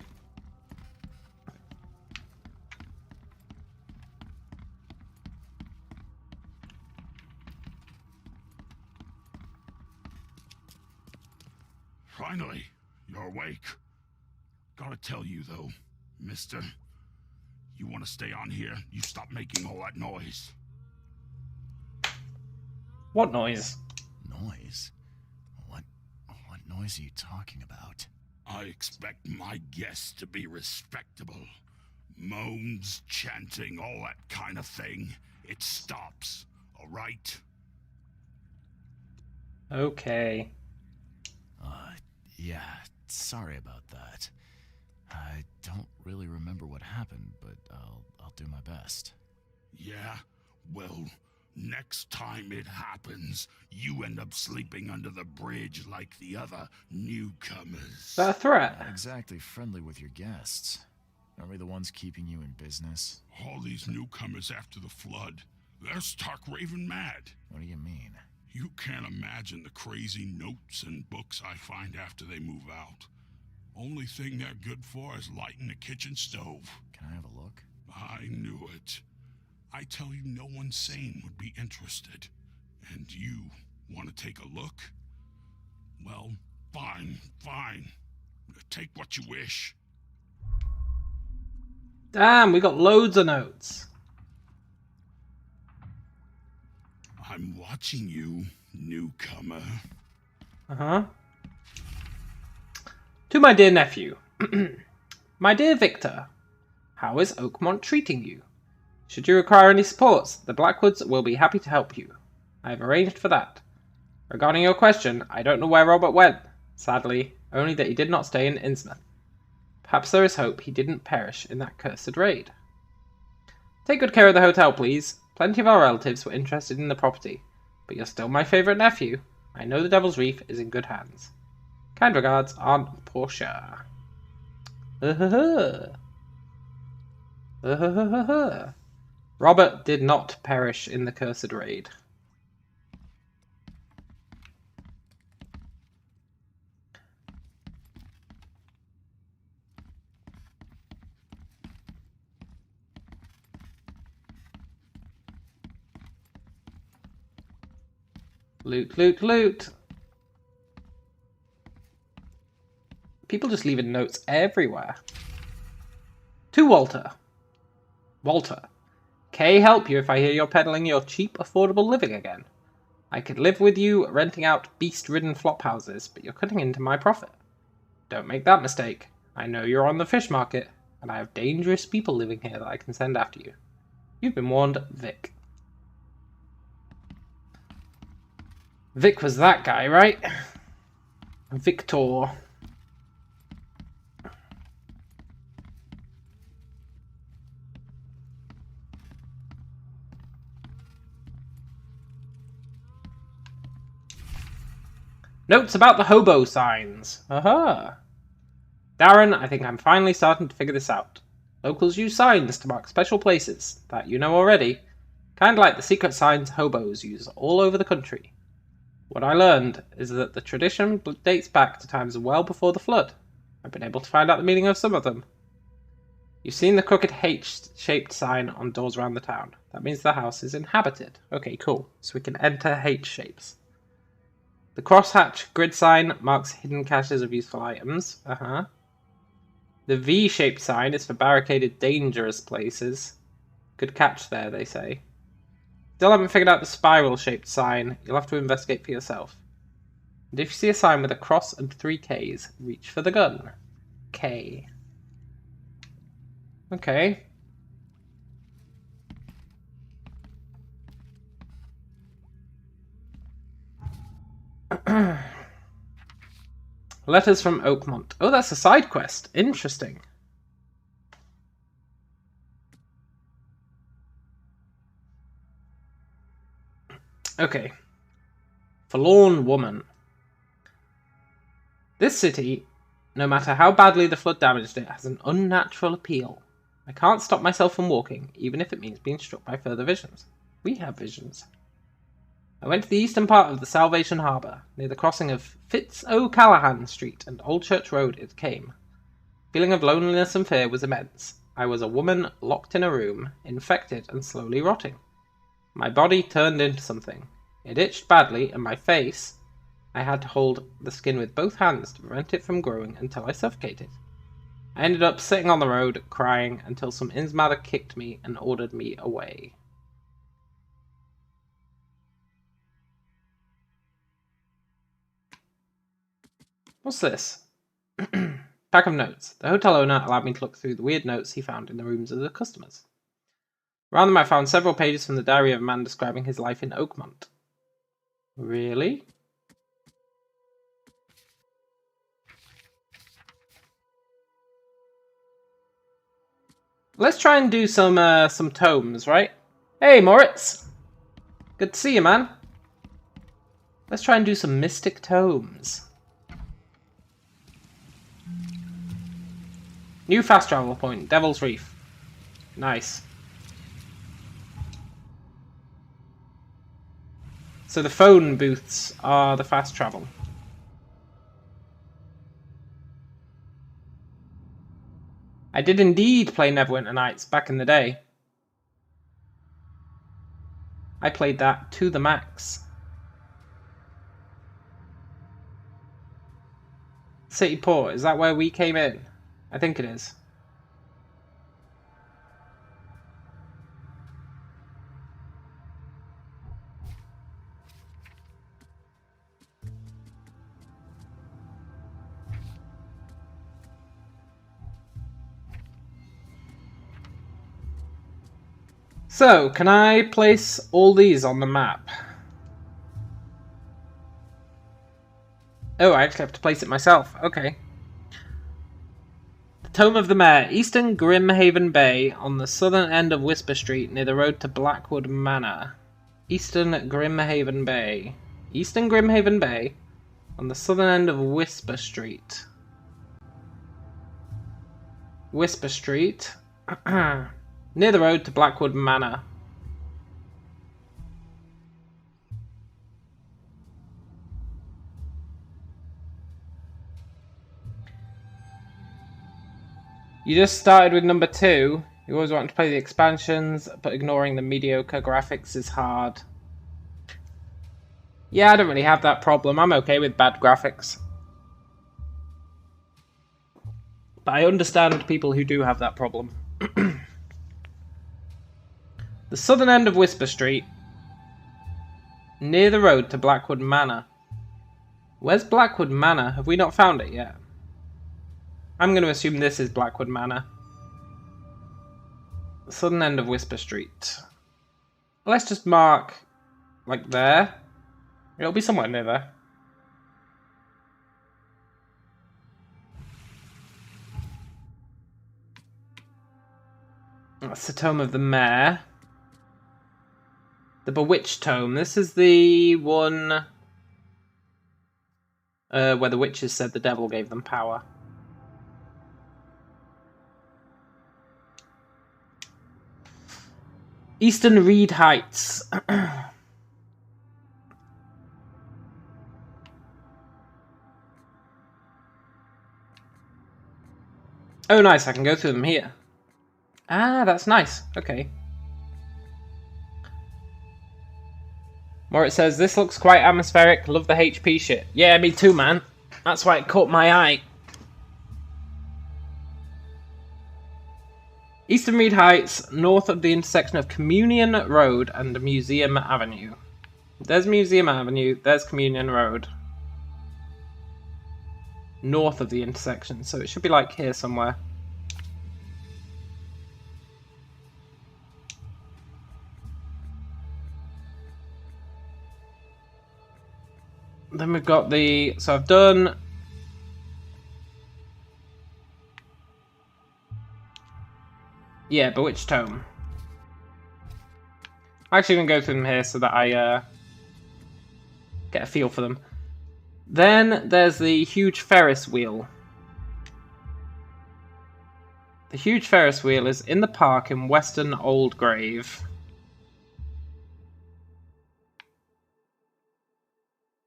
Finally, you're awake. Gotta tell you though, mister, you want to stay on here, you stop making all that noise. What noise? Noise? What noise are you talking about? I expect my guests to be respectable. Moans, chanting, all that kind of thing. It stops, all right? Okay. Yeah, sorry about that. I don't really remember what happened, but I'll do my best. Yeah? Well, next time it happens, you end up sleeping under the bridge like the other newcomers. Is that a threat? Not exactly friendly with your guests. Aren't we the ones keeping you in business? All these newcomers after the flood, they're stark raving mad. What do you mean? You can't imagine the crazy notes and books I find after they move out. Only thing they're good for is lighting the kitchen stove. Can I have a look? I knew it. I tell you, no one sane would be interested. And you want to take a look? Well, fine. Take what you wish. Damn, we got loads of notes. I'm watching you, newcomer. Uh-huh. To my dear nephew. My dear Victor, how is Oakmont treating you? Should you require any support, the Blackwoods will be happy to help you. I have arranged for that. Regarding your question, I don't know where Robert went. Sadly, only that he did not stay in Innsmouth. Perhaps there is hope he didn't perish in that cursed raid. Take good care of the hotel, please. Plenty of our relatives were interested in the property, but you're still my favourite nephew. I know the Devil's Reef is in good hands. Kind regards, Aunt Portia. Robert did not perish in the cursed raid. Loot, loot, loot. People just leaving notes everywhere. To Walter. Walter. Kay help you if I hear you're peddling your cheap, affordable living again. I could live with you renting out beast-ridden flop houses, but you're cutting into my profit. Don't make that mistake. I know you're on the fish market, and I have dangerous people living here that I can send after you. You've been warned, Vic. Vic was that guy, right? Victor. Notes about the hobo signs. Aha. Darren, I think I'm finally starting to figure this out. Locals use signs to mark special places, that you know already. Kind of like the secret signs hobos use all over the country. What I learned is that the tradition dates back to times well before the flood. I've been able to find out the meaning of some of them. You've seen the crooked H-shaped sign on doors around the town. That means the house is inhabited. Okay, cool. So we can enter H-shapes. The crosshatch grid sign marks hidden caches of useful items. The V-shaped sign is for barricaded dangerous places. Good catch there, they say. Still haven't figured out the spiral-shaped sign. You'll have to investigate for yourself. And if you see a sign with a cross and 3 Ks, reach for the gun. K. Okay. Letters from Oakmont. Oh, that's a side quest. Interesting. Okay. Forlorn woman. This city, no matter how badly the flood damaged it, has an unnatural appeal. I can't stop myself from walking, even if it means being struck by further visions. We have visions. I went to the eastern part of the Salvation Harbour, near the crossing of Fitz-O'Callahan Street and Old Church Road it came. Feeling of loneliness and fear was immense. I was a woman locked in a room, infected and slowly rotting. My body turned into something. It itched badly, and my face... I had to hold the skin with both hands to prevent it from growing until I suffocated. I ended up sitting on the road, crying, until some Innsmouth kicked me and ordered me away. What's this? Pack of notes. The hotel owner allowed me to look through the weird notes he found in the rooms of the customers. Around them I found several pages from the diary of a man describing his life in Oakmont. Really? Let's try and do some tomes, right? Hey, Moritz! Good to see you, man. Let's try and do some mystic tomes. New fast travel point, Devil's Reef. Nice. So the phone booths are the fast travel. I did indeed play Neverwinter Nights back in the day. I played that to the max. City Port, is that where we came in? I think it is. So, can I place all these on the map? Oh, I actually have to place it myself. Okay. The Tome of the Mare, Eastern Grimhaven Bay, on the southern end of Whisper Street, near the road to Blackwood Manor. Eastern Grimhaven Bay. Eastern Grimhaven Bay, on the southern end of Whisper Street. Whisper Street. Near the road to Blackwood Manor. You just started with number 2. You always want to play the expansions, but ignoring the mediocre graphics is hard. Yeah, I don't really have that problem. I'm okay with bad graphics. But I understand people who do have that problem. The southern end of Whisper Street, near the road to Blackwood Manor. Where's Blackwood Manor? Have we not found it yet? I'm going to assume this is Blackwood Manor. The southern end of Whisper Street. Let's just mark, like, there. It'll be somewhere near there. That's the Tome of the Mayor. The Bewitched Tome. This is the one where the witches said the devil gave them power. Eastern Reed Heights. Oh, nice. I can go through them here. Ah, that's nice. Okay. More it says, this looks quite atmospheric. Love the HP shit. Yeah, me too, man. That's why it caught my eye. Eastern Reed Heights, north of the intersection of Communion Road and Museum Avenue. There's Museum Avenue, there's Communion Road. North of the intersection, so it should be like here somewhere. Then we've got the... So I've done... Yeah, Bewitched Tome. I'm actually going to go through them here so that I get a feel for them. Then there's the huge Ferris wheel. The huge Ferris wheel is in the park in Western Oldgrave.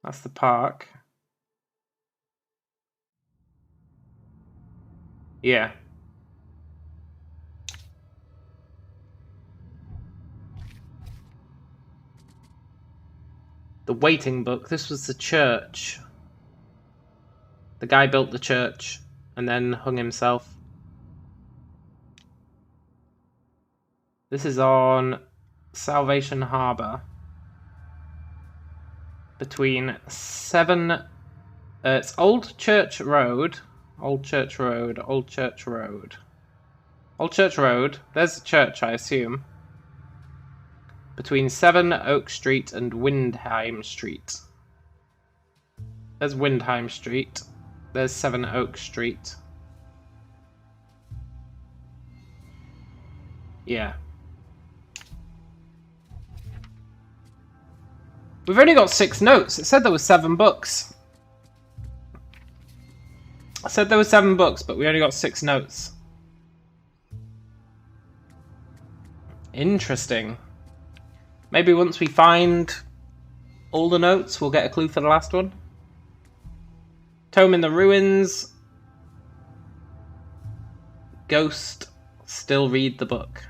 That's the park. Yeah. The Waiting Book. This was the church. The guy built the church and then hung himself. This is on Salvation Harbour. Between 7... it's Old Church Road. Old Church Road. Old Church Road. Old Church Road. There's the church, I assume. Between 7 Oak Street and Windheim Street. There's Windheim Street. There's 7 Oak Street. Yeah. We've only got 6 notes. It said there were 7 books. I said there were 7 books, but we only got 6 notes. Interesting. Maybe once we find all the notes, we'll get a clue for the last one. Tome in the Ruins. Ghost. Still read the book.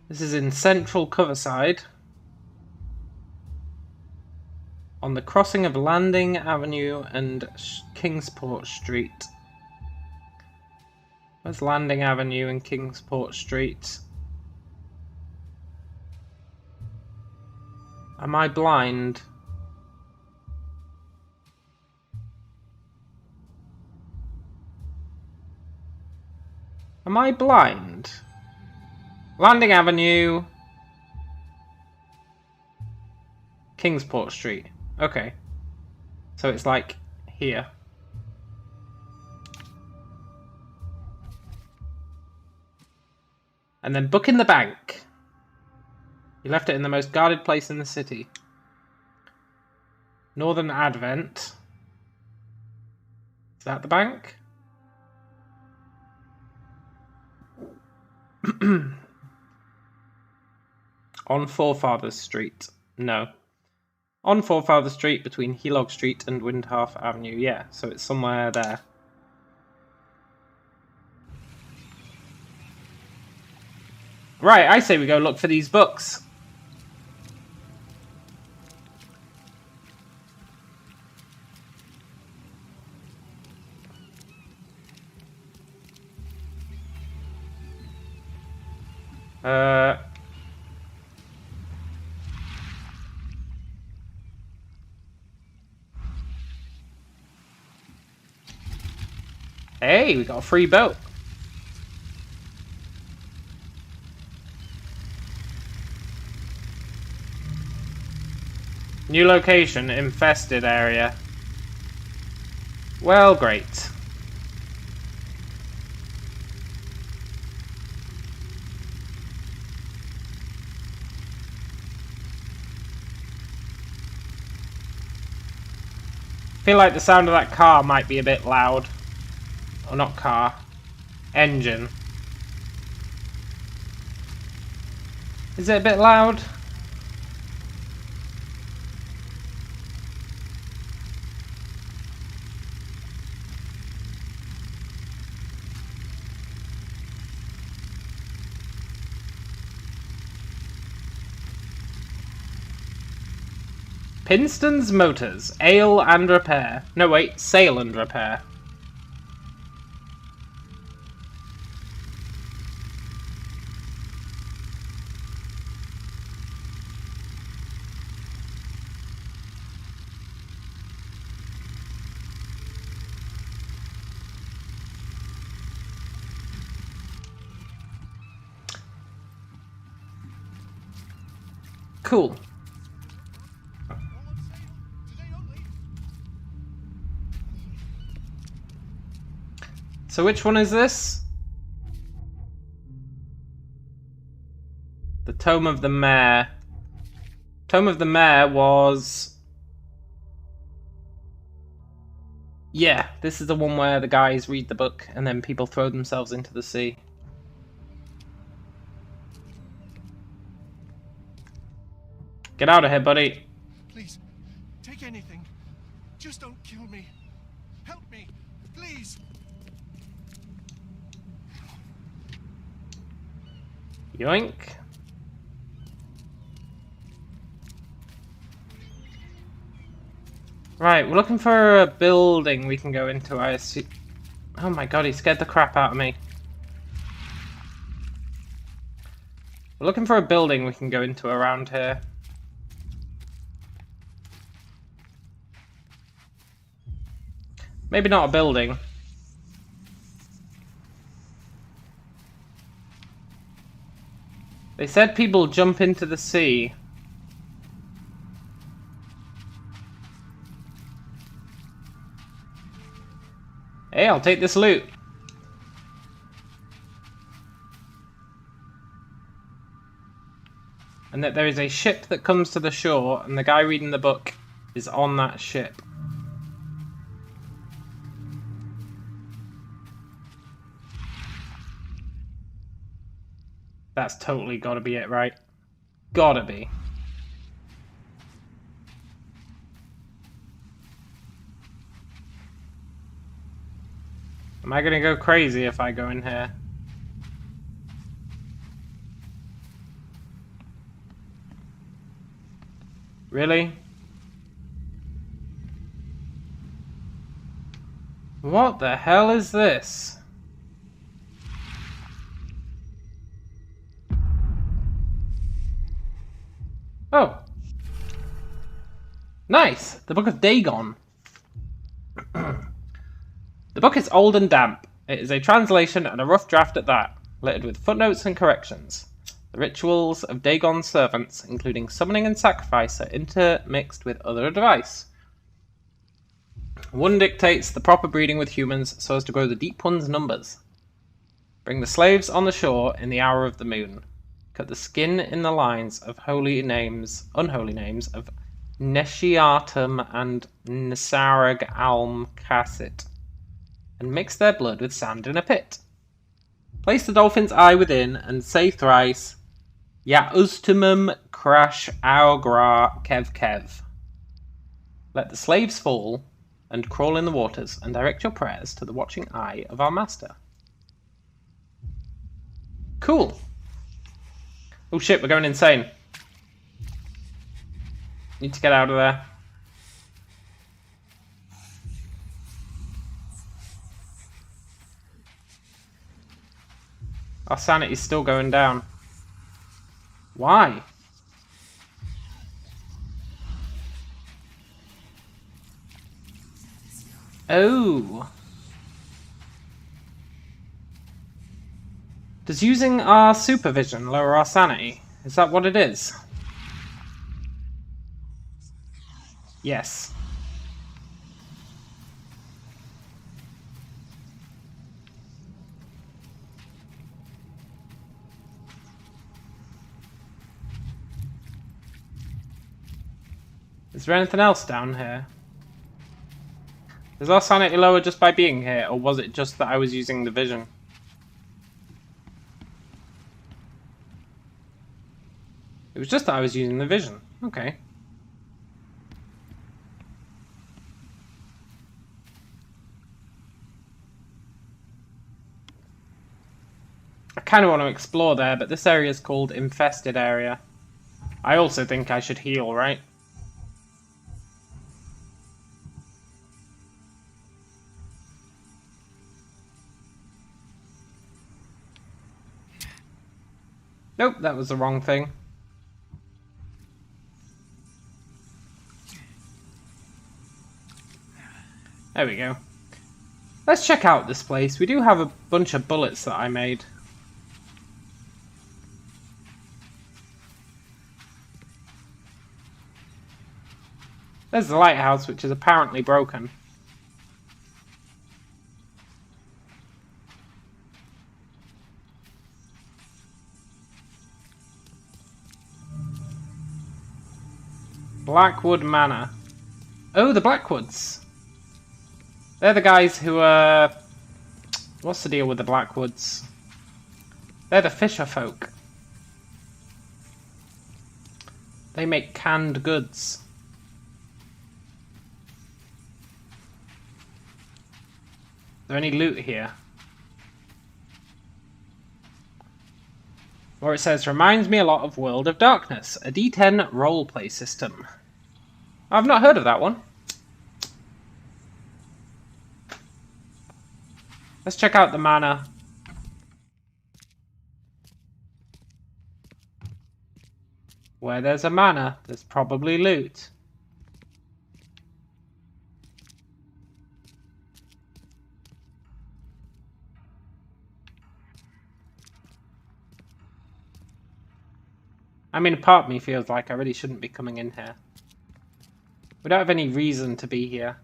This is in Central Coverside. On the crossing of Landing Avenue and Kingsport Street. Where's Landing Avenue and Kingsport Street? Am I blind? Am I blind? Landing Avenue, Kingsport Street. Okay. So it's like here. And then book in the bank. You left it in the most guarded place in the city. Northern Advent. Is that the bank? On Forefathers Street. No. On Forefathers Street between Helog Street and Windhalf Avenue. Yeah, so it's somewhere there. Right, I say we go look for these books. Hey, we got a free boat. New location, infested area. Well, great. I feel like the sound of that car might be a bit loud. Or not car. Engine. Is it a bit loud? Pinston's Motors. Ale and repair. No, wait. Sale and repair. Cool. So which one is this? The Tome of the Mare. Tome of the Mare was... Yeah, this is the one where the guys read the book and then people throw themselves into the sea. Get out of here, buddy. Please, take anything. Just don't kill me. Help me, please. Yoink. Right, we're looking for a building we can go into, I assume. Oh my god, he scared the crap out of me. We're looking for a building we can go into around here. Maybe not a building. They said people jump into the sea. Hey, I'll take this loot. And that there is a ship that comes to the shore, and the guy reading the book is on that ship. That's totally gotta be it, right? Gotta be. Am I gonna go crazy if I go in here? Really? What the hell is this? Oh. Nice! The Book of Dagon. The book is old and damp. It is a translation and a rough draft at that, littered with footnotes and corrections. The rituals of Dagon's servants, including summoning and sacrifice, are intermixed with other advice. One dictates the proper breeding with humans so as to grow the deep one's numbers. Bring the slaves on the shore in the hour of the moon. Cut the skin in the lines of unholy names of Neshiatum and Nisarag Alm Kassit, and mix their blood with sand in a pit. Place the dolphin's eye within and say thrice, Yaustumum Crash Augra Kev Kev. Let the slaves fall and crawl in the waters, and direct your prayers to the watching eye of our master. Cool. Oh shit, we're going insane. Need to get out of there. Our sanity's still going down. Why? Oh. Does using our supervision lower our sanity? Is that what it is? Yes. Is there anything else down here? Is our sanity lower just by being here, or was it just that I was using the vision? It was just that I was using the vision. Okay. I kind of want to explore there, but this area is called Infested Area. I also think I should heal, right? Nope, that was the wrong thing. There we go. Let's check out this place. We do have a bunch of bullets that I made. There's the lighthouse, which is apparently broken. Blackwood Manor. Oh, the Blackwoods. They're the guys who are... What's the deal with the Blackwoods? They're the fisher folk. They make canned goods. Is there any loot here? Or it says, reminds me a lot of World of Darkness, a D10 roleplay system. I've not heard of that one. Let's check out the manor. Where there's a manor, there's probably loot. I mean, a part of me feels like I really shouldn't be coming in here. We don't have any reason to be here.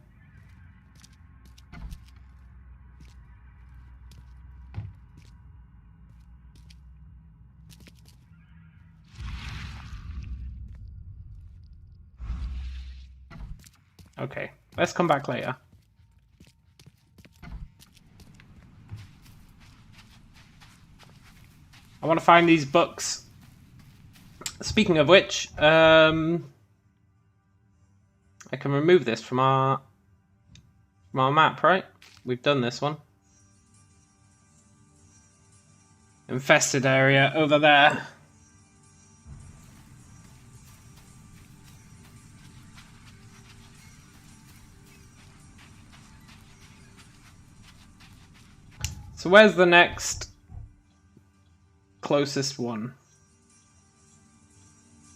Okay, let's come back later. I want to find these books. Speaking of which, I can remove this from our map, right? We've done this one. Infested area over there. So where's the next closest one?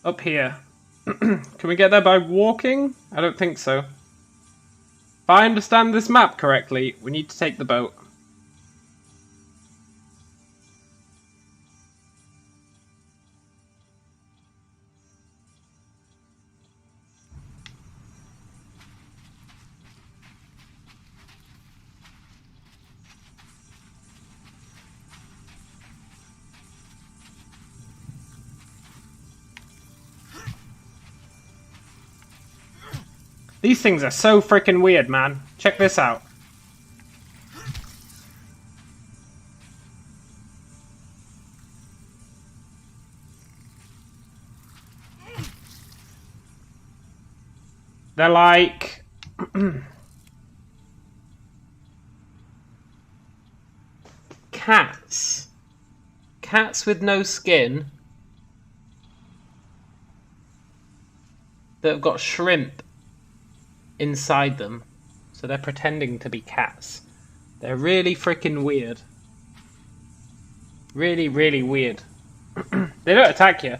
Up here. Can we get there by walking? I don't think so. If I understand this map correctly, we need to take the boat. These things are so freaking weird, man. Check this out. They're like... cats. Cats with no skin that have got shrimp inside them, so they're pretending to be cats. They're really freaking weird. Really, really weird. They don't attack you.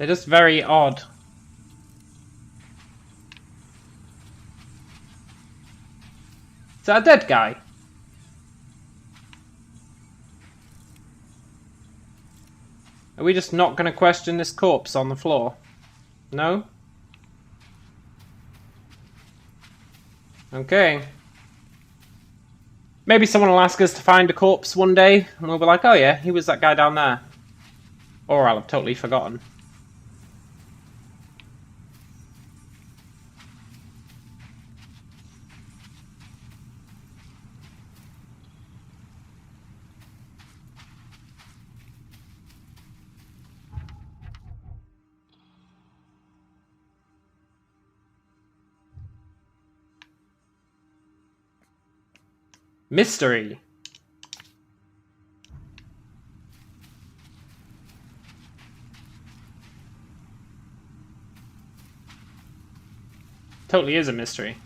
They're just very odd. Is that a dead guy? Are we just not going to question this corpse on the floor? No? Okay. Maybe someone will ask us to find a corpse one day, and we'll be like, oh yeah, he was that guy down there. Or I'll have totally forgotten. Mystery. Totally is a mystery.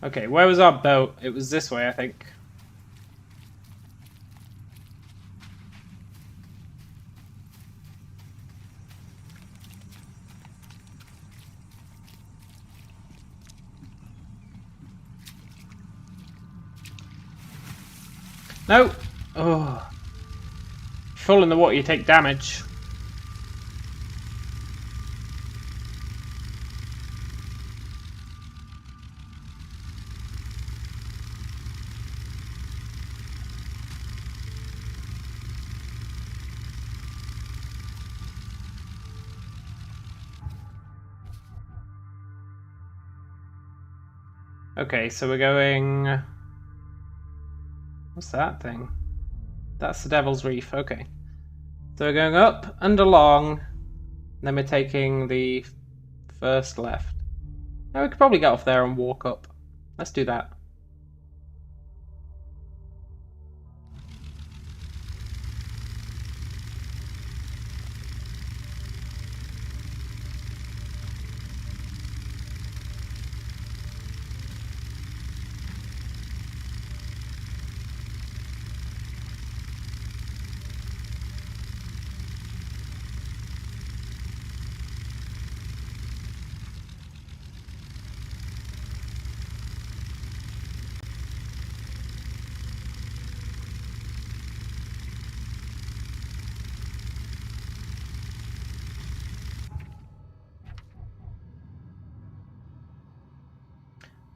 Okay, where was our boat? It was this way, I think. No! Oh. If you fall in the water, you take damage. Okay, so we're going... What's that thing? That's the Devil's Reef, okay. So we're going up and along, then we're taking the first left. Now we could probably get off there and walk up. Let's do that.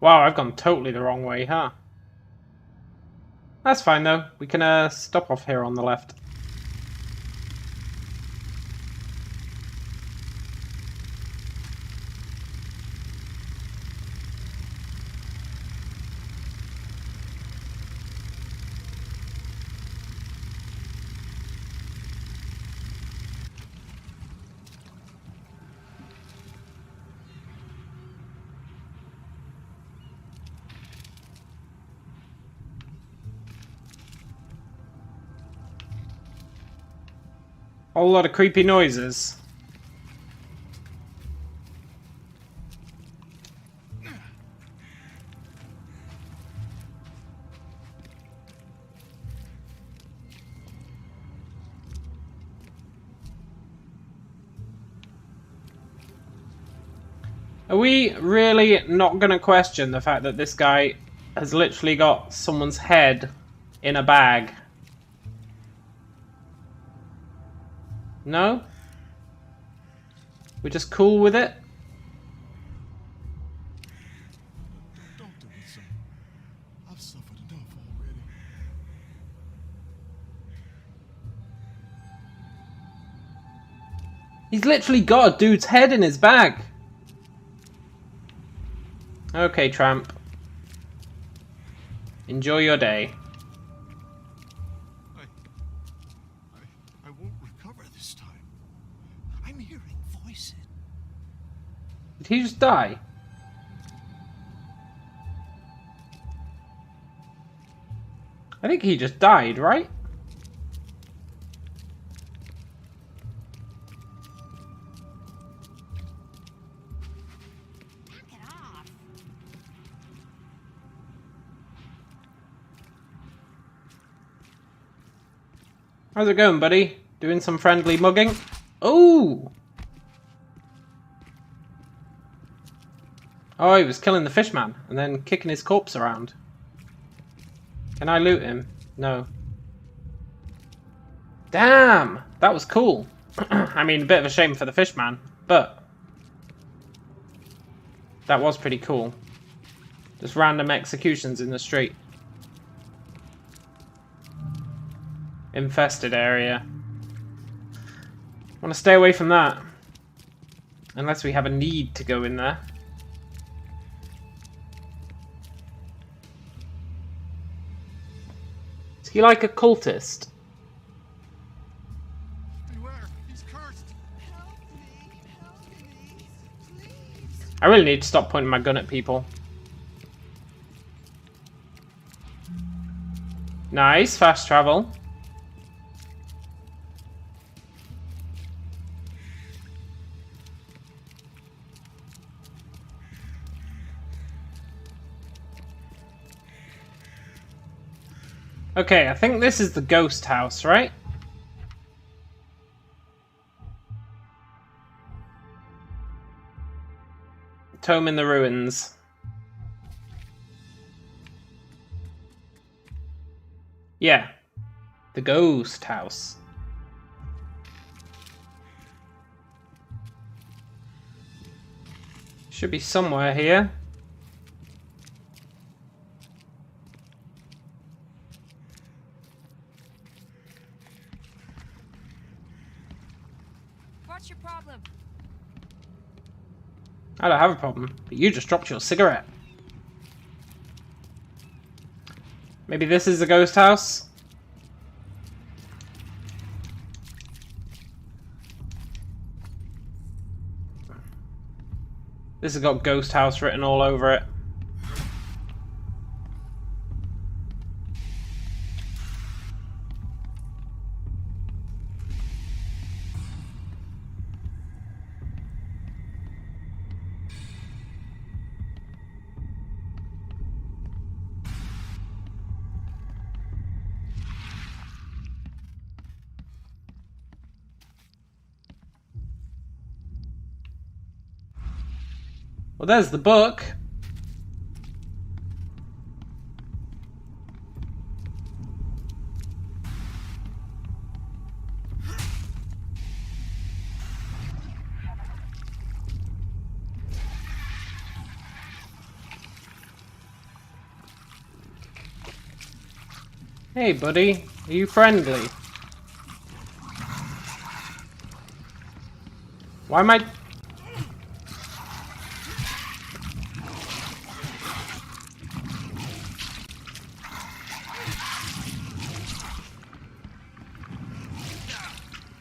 Wow, I've gone totally the wrong way, huh? That's fine though. We can stop off here on the left. A whole lot of creepy noises. Are we really not going to question the fact that this guy has literally got someone's head in a bag? No? We're just cool with it? Don't do it, son. I've suffered enough already. He's literally got a dude's head in his bag. Okay, tramp. Enjoy your day. I won't recover this time. I'm hearing voices. Did he just die? I think he just died, right? How's it going, buddy? Doing some friendly mugging? Oh! Oh, he was killing the fishman and then kicking his corpse around. Can I loot him? No. Damn! That was cool. I mean, a bit of a shame for the fishman, but that was pretty cool. Just random executions in the street. Infested area. Want to stay away from that. Unless we have a need to go in there. Is he like a cultist? Beware, he's cursed. Help me, please. I really need to stop pointing my gun at people. Nice, fast travel. Okay, I think this is the ghost house, right? Tome in the ruins. Yeah, the ghost house. Should be somewhere here. What's your problem? I don't have a problem, but you just dropped your cigarette. Maybe this is the ghost house? This has got ghost house written all over it. Well, there's the book. Hey, buddy. Are you friendly? Why am I...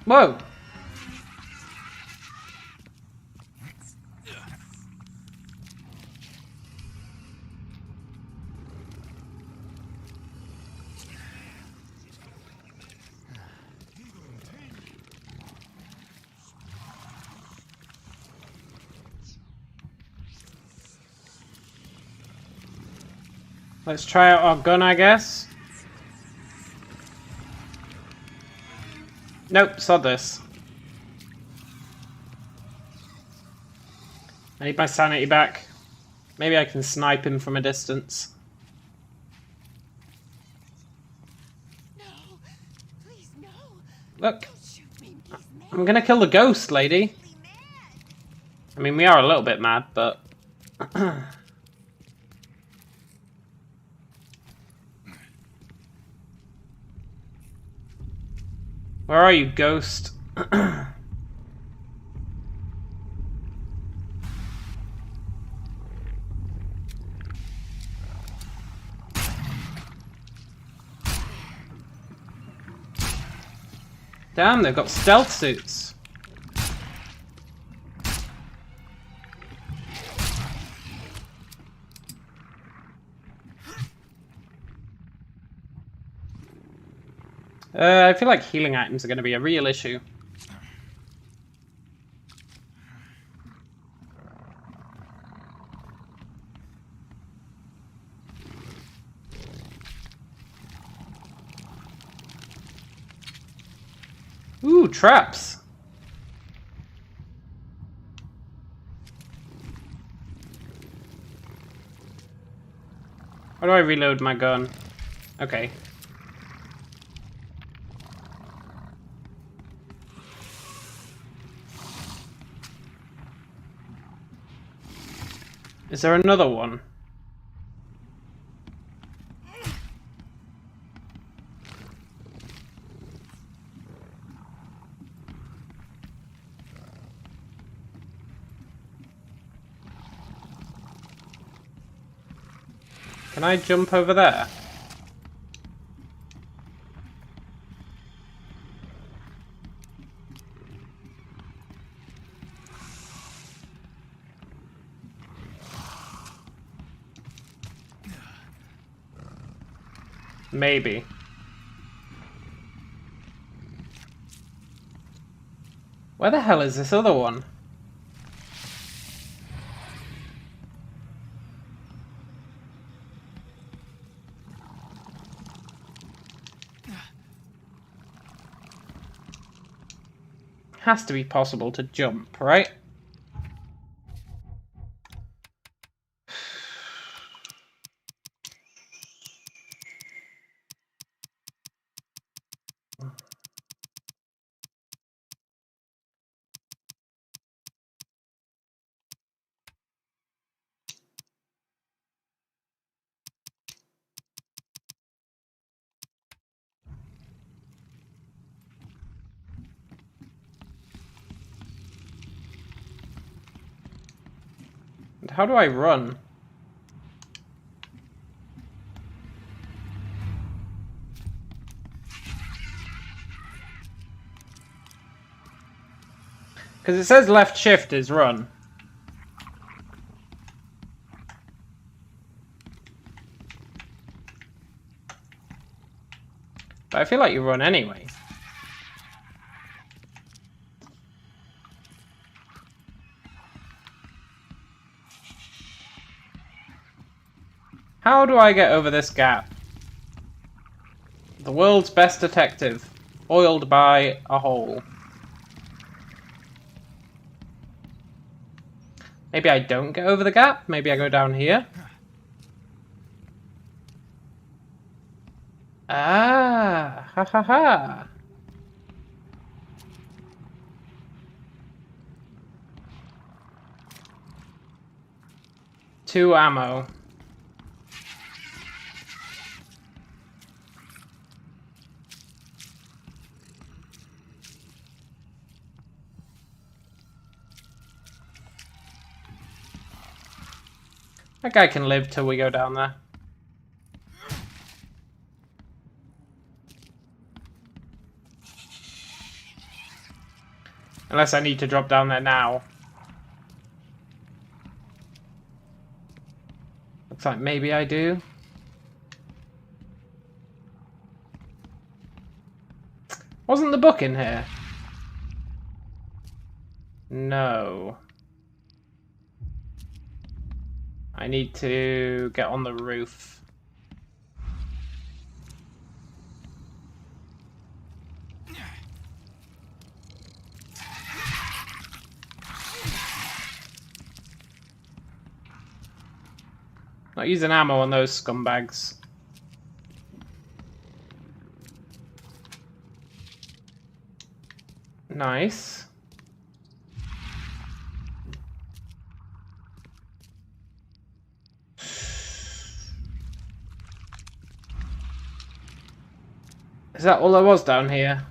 Whoa! Let's try out our gun, I guess. Nope, sod this. I need my sanity back. Maybe I can snipe him from a distance. No, please no. Look, Don't shoot me. He's mad. I'm gonna kill the ghost, lady. I mean, we are a little bit mad, but... Where are you, ghost? Damn, they've got stealth suits. I feel like healing items are going to be a real issue. Ooh, traps. How do I reload my gun? Okay. Is there another one? Can I jump over there? Maybe. Where the hell is this other one? Has to be possible to jump, right? And how do I run? Because it says left shift is run. But I feel like you run anyway. How do I get over this gap? The world's best detective, foiled by a hole. Maybe I don't get over the gap? Maybe I go down here? Ah, ha ha ha. Two ammo. That guy can live till we go down there. Unless I need to drop down there now. Looks like maybe I do. Wasn't the book in here? No. I need to get on the roof. Not using ammo on those scumbags. Nice. Is that all there was down here?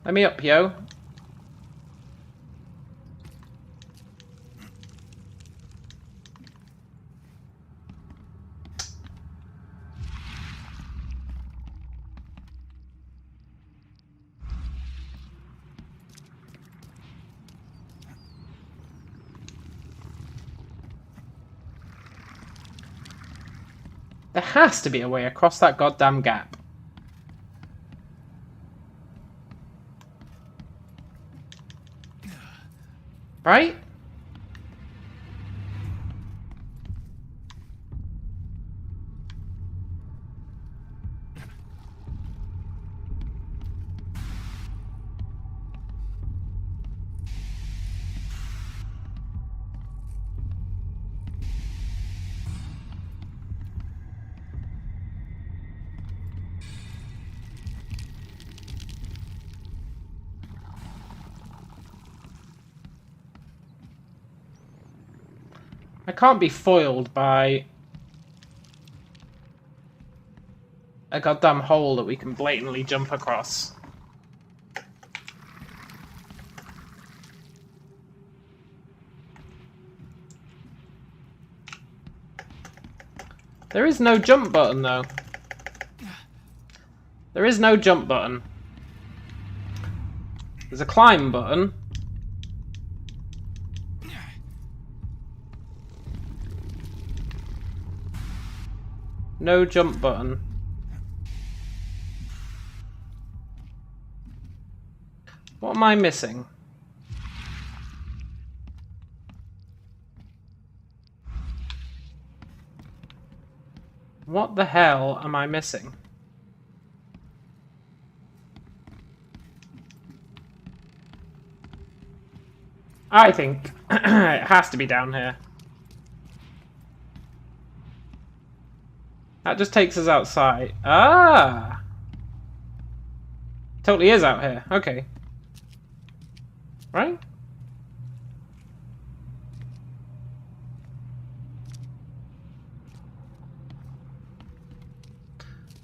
Let me up, yo. There has to be a way across that goddamn gap. Right? I can't be foiled by a goddamn hole that we can blatantly jump across. There is no jump button, though. There is no jump button. There's a climb button. No jump button. What am I missing? What the hell am I missing? I think it has to be down here. That just takes us outside. Ah! Totally is out here. Okay. Right?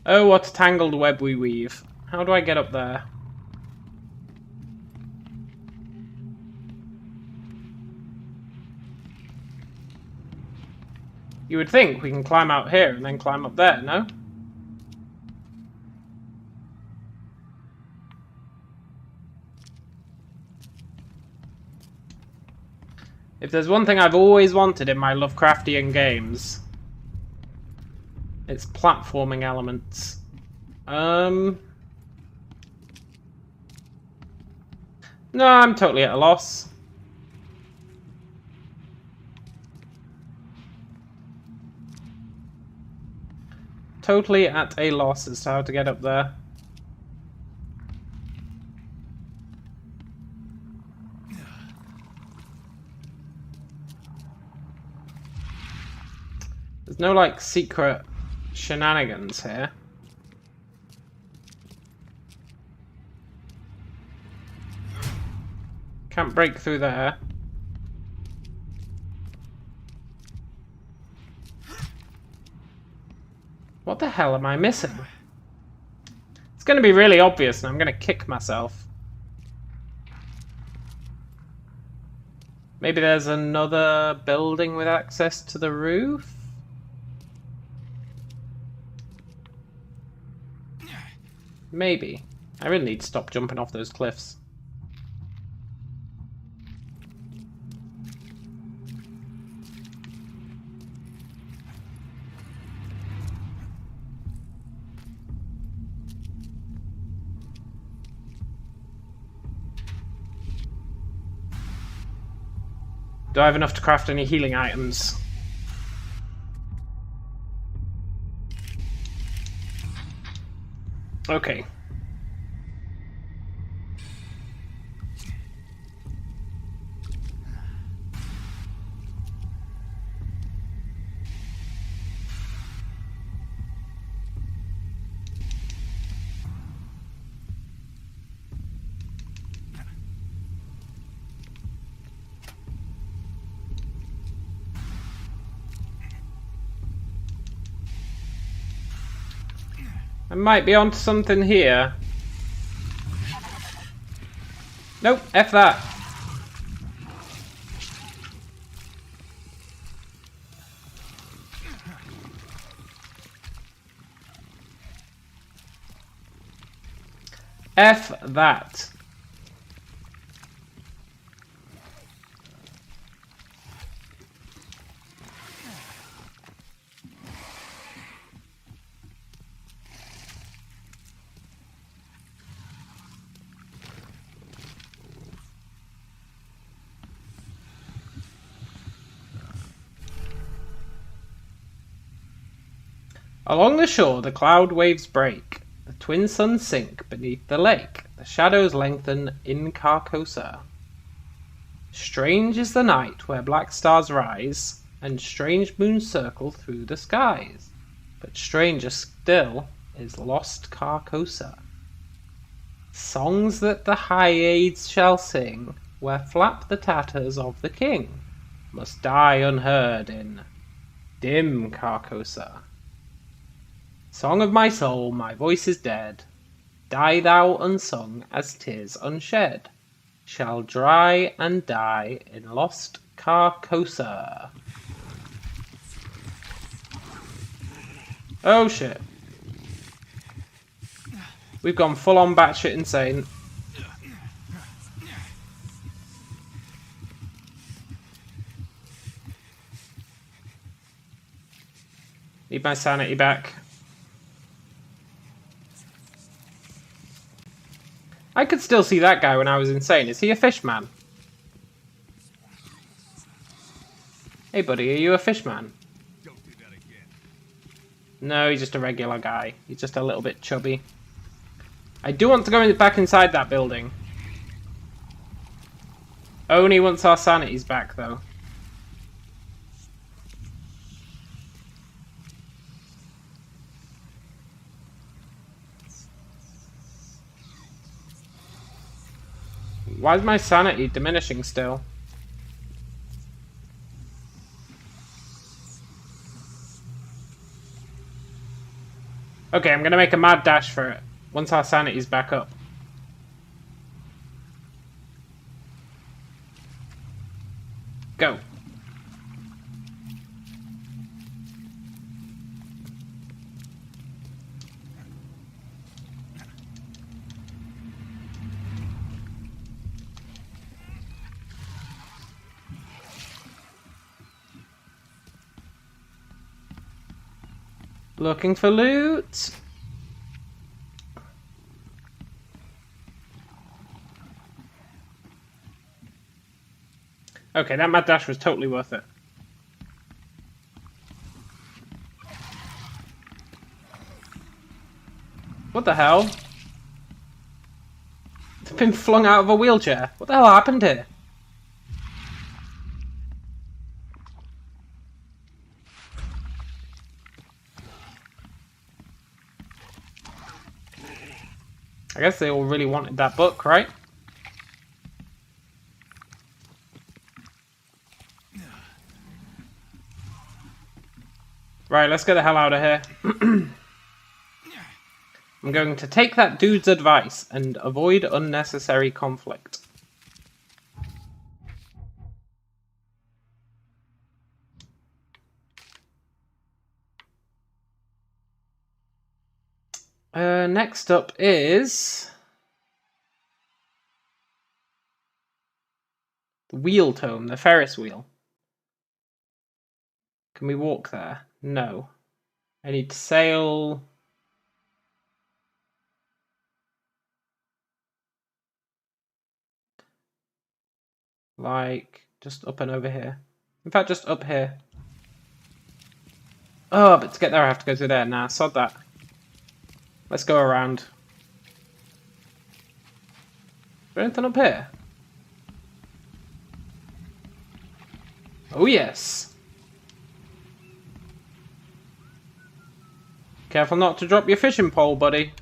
Oh, what a tangled web we weave. How do I get up there? You would think we can climb out here and then climb up there, no? If there's one thing I've always wanted in my Lovecraftian games, it's platforming elements. No, I'm totally at a loss. Totally at a loss as to how to get up there. There's no, like, secret shenanigans here. Can't break through there. What the hell am I missing? It's going to be really obvious and I'm going to kick myself. Maybe there's another building with access to the roof? Maybe. I really need to stop jumping off those cliffs. Do I have enough to craft any healing items? Okay. I might be onto something here. Nope, F that. F that. Along the shore, the cloud waves break. The twin suns sink beneath the lake. The shadows lengthen in Carcosa. Strange is the night where black stars rise, and strange moons circle through the skies. But stranger still is lost Carcosa. Songs that the Hyades shall sing, where flap the tatters of the king. must die unheard in dim Carcosa. Song of my soul, my voice is dead. Die thou unsung as tears unshed, shall dry and die in lost Carcosa. Oh shit. We've gone full on batshit insane. Need my sanity back. I could still see that guy when I was insane. Is he a fish man? Hey buddy, are you a fish man? Don't do that again. No, he's just a regular guy. He's just a little bit chubby. I do want to go back inside that building. Only once our sanity's back, though. Why is my sanity diminishing still? Okay, I'm gonna make a mad dash for it once our sanity's back up. Go. Looking for loot. Okay, that mad dash was totally worth it. What the hell? It's been flung out of a wheelchair. What the hell happened here? I guess they all really wanted that book, right? Right, let's get the hell out of here. I'm going to take that dude's advice and avoid unnecessary conflict. Next up is the wheel tome, the Ferris wheel. Can we walk there? No. I need to sail. Like, just up and over here. In fact, just up here. Oh, but to get there I have to go through there. Nah, sod that. Let's go around. Is there anything up here? Oh yes! Careful not to drop your fishing pole, buddy.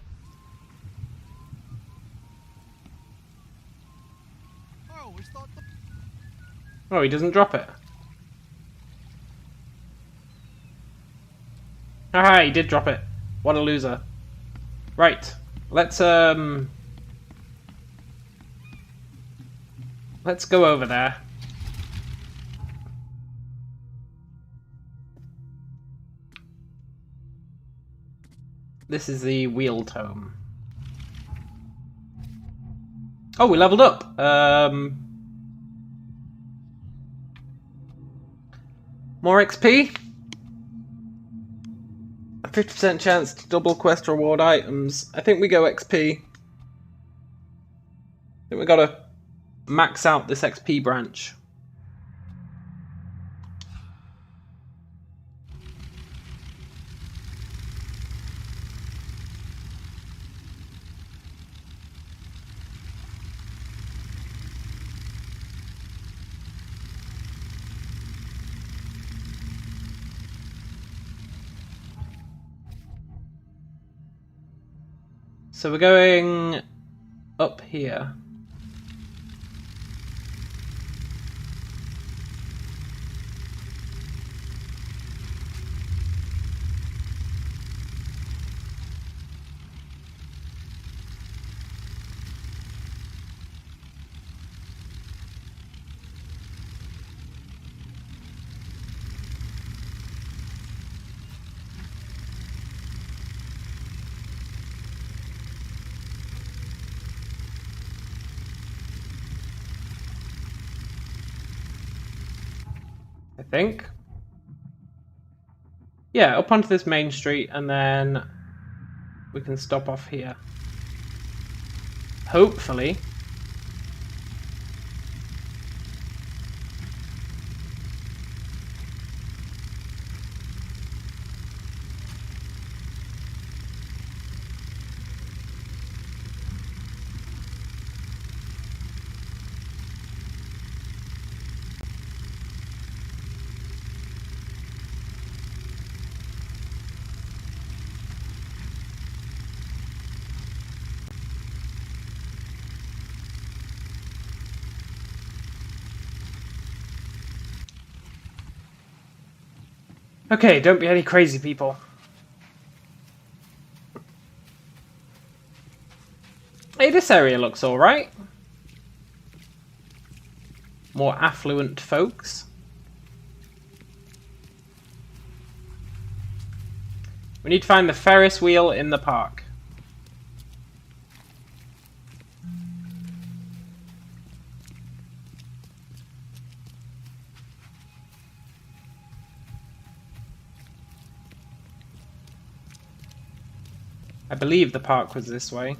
Oh, he doesn't drop it. Haha, he did drop it. What a loser. Right, let's go over there. This is the wheel tome. Oh, we leveled up. More XP. 50% chance to double quest reward items. I think we go XP. I think we gotta max out this XP branch. So we're going up here. I think. Yeah, up onto this main street, and then we can stop off here. Hopefully. Okay, don't be any crazy people. Hey, this area looks alright. More affluent folks. We need to find the Ferris wheel in the park. I believe the park was this way.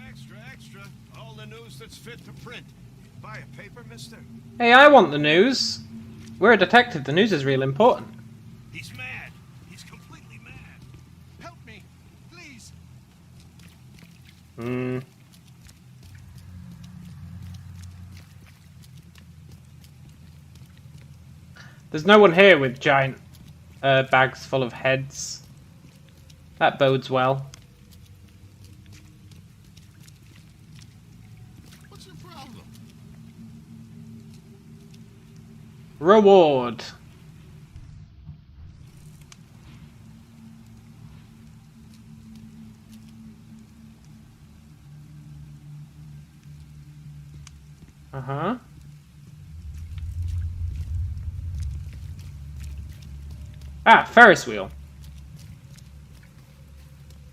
Extra, extra. All the news that's fit to print. Buy a paper, mister? Hey, I want the news. We're a detective. The news is real important. He's mad. He's completely mad. Help me, please. There's no one here with giant bags full of heads. That bodes well. What's your problem? Reward. Uh-huh. Ah, Ferris wheel.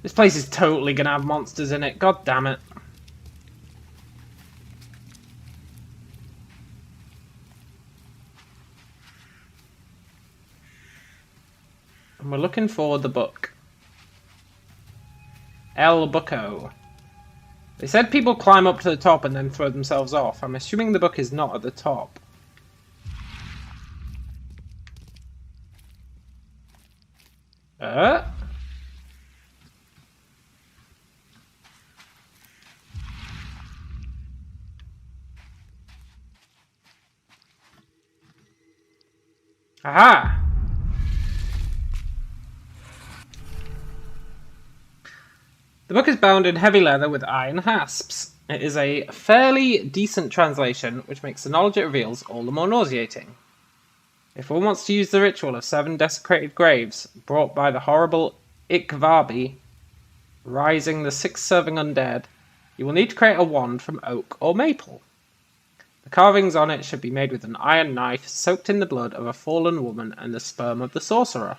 This place is totally gonna have monsters in it. God damn it. And we're looking for the book. El Bucco. They said people climb up to the top and then throw themselves off. I'm assuming the book is not at the top. Aha! The book is bound in heavy leather with iron hasps. It is a fairly decent translation, which makes the knowledge it reveals all the more nauseating. If one wants to use the ritual of 7 desecrated graves, brought by the horrible Ikvabi, rising the 6 serving undead, you will need to create a wand from oak or maple. The carvings on it should be made with an iron knife soaked in the blood of a fallen woman and the sperm of the sorcerer.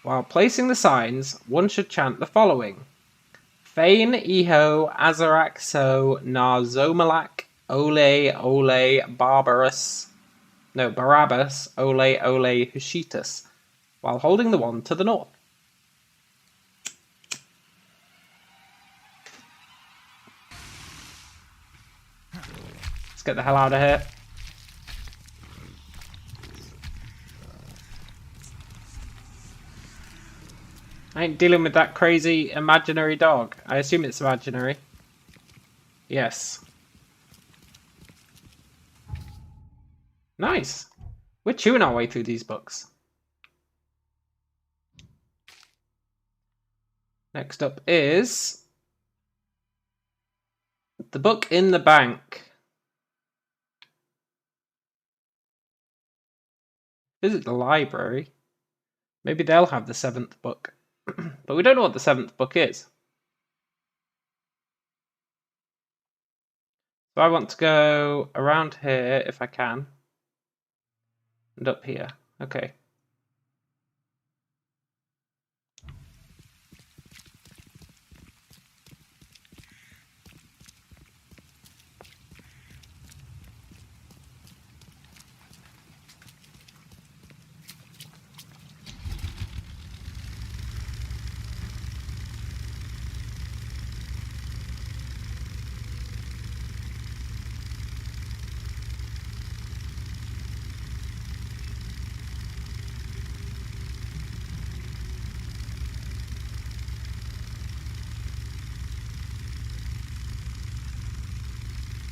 While placing the signs, one should chant the following. Fein Iho Azarak So Na Zomalak Ole Ole Barabbas Ole Ole Hushitas, while holding the wand to the north. Let's get the hell out of here. I ain't dealing with that crazy imaginary dog. I assume it's imaginary. Yes. Nice. We're chewing our way through these books. Next up is The Book in the Bank. Visit the library. Maybe they'll have the 7th book. But we don't know what the 7th book is. So I want to go around here if I can. And up here. Okay.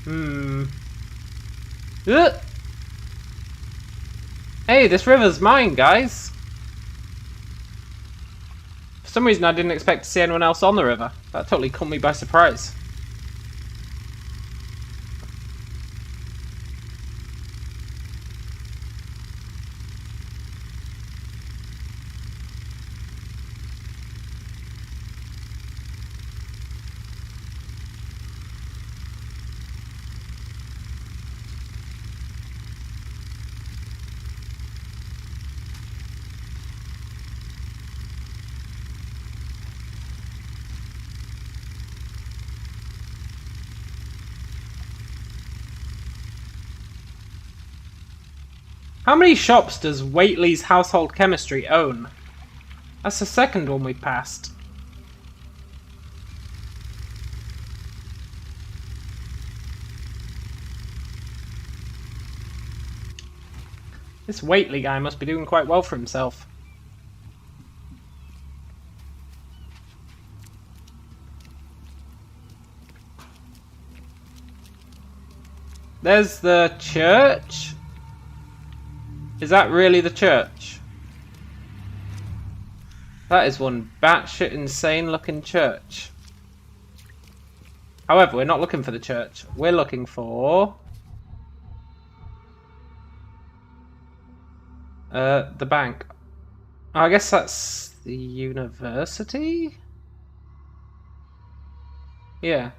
Ugh. Hey, this river's mine, guys. For some reason, I didn't expect to see anyone else on the river. That totally caught me by surprise. How many shops does Whately's Household Chemistry own? That's the second one we passed. This Whately guy must be doing quite well for himself. There's the church. Is that really the church? That is one batshit insane looking church. However, we're not looking for the church. We're looking for... the bank. Oh, I guess that's the university? Yeah.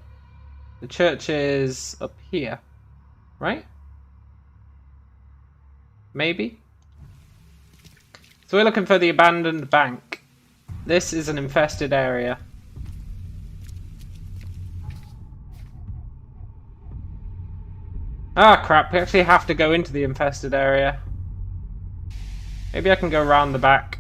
The church is up here. Right? Maybe? So we're looking for the abandoned bank. This is an infested area. Ah, crap. We actually have to go into the infested area. Maybe I can go around the back.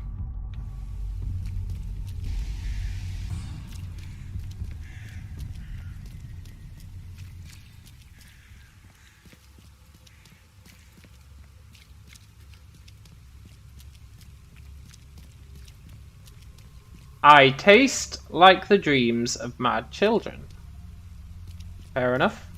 I taste like the dreams of mad children. Fair enough.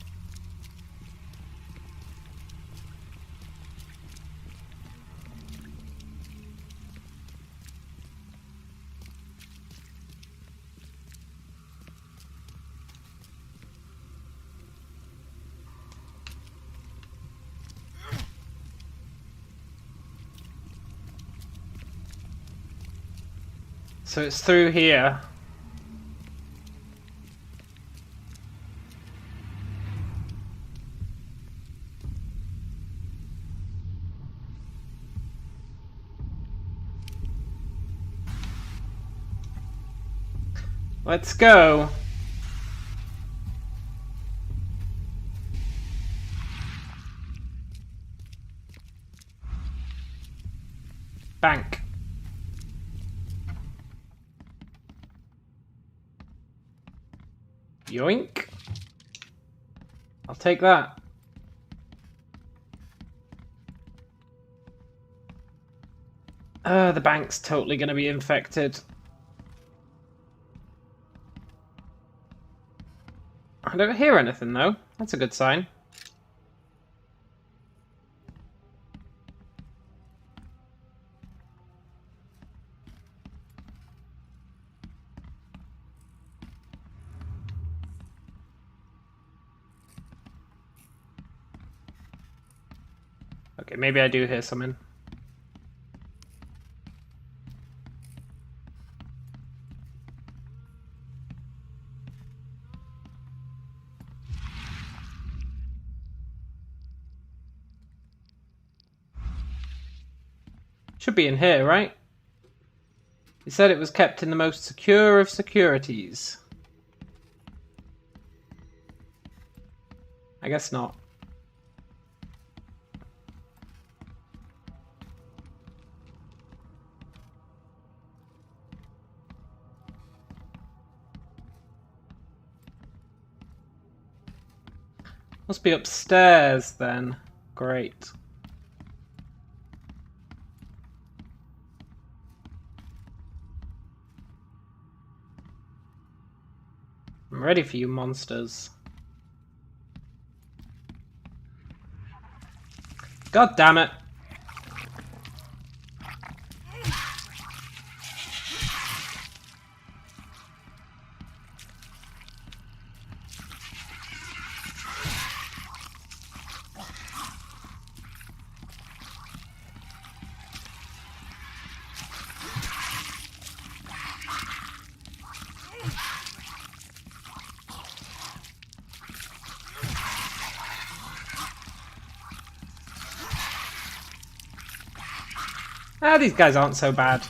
So it's through here. Let's go. Bank. Yoink. I'll take that. The bank's totally going to be infected. I don't hear anything though. That's a good sign. Okay, maybe I do hear something. Should be in here, right? He said it was kept in the most secure of securities. I guess not. Must be upstairs then. Great. I'm ready for you monsters. God damn it. Ah, these guys aren't so bad.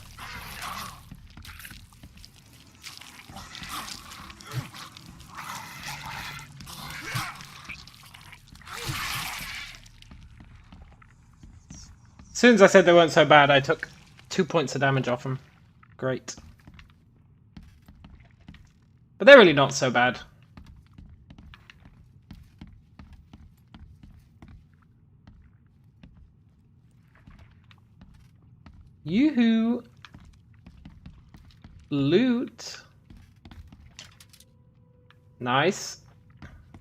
As soon as I said they weren't so bad, I took 2 points of damage off them. Great. But they're really not so bad. Yoo-hoo! Loot. Nice.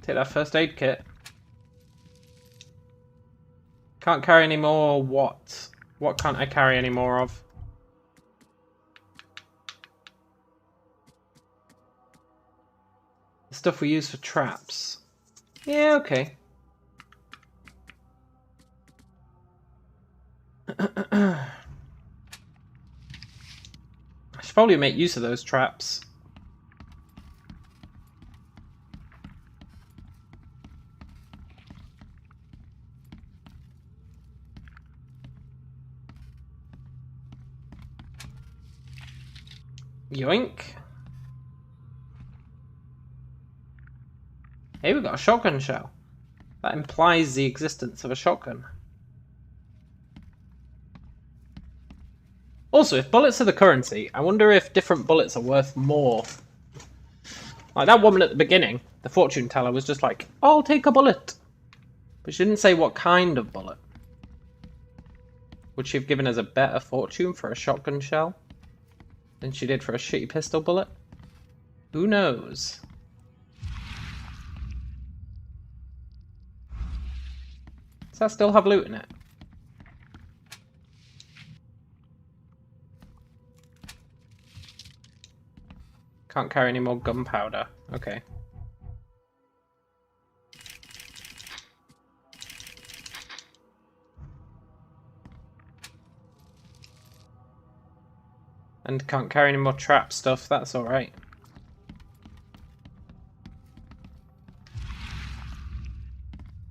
Take that first aid kit. Can't carry any more what? What can't I carry any more of? The stuff we use for traps. Yeah, okay. I should probably make use of those traps. Yoink. Hey, we've got a shotgun shell. That implies the existence of a shotgun. Also, if bullets are the currency, I wonder if different bullets are worth more. Like that woman at the beginning, the fortune teller, was just like, I'll take a bullet. But she didn't say what kind of bullet. Would she have given us a better fortune for a shotgun shell than she did for a shitty pistol bullet? Who knows? Does that still have loot in it? Can't carry any more gunpowder. Okay. And can't carry any more trap stuff. That's alright.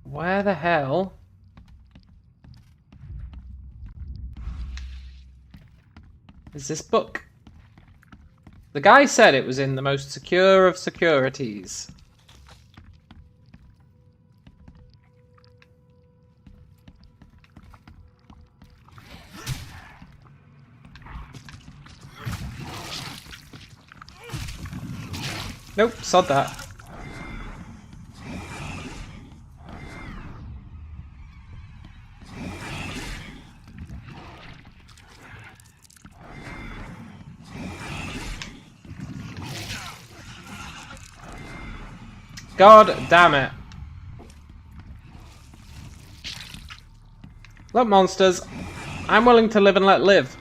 Where the hell? Is this book? The guy said it was in the most secure of securities. Nope, sod that. God damn it. Look, monsters, I'm willing to live and let live.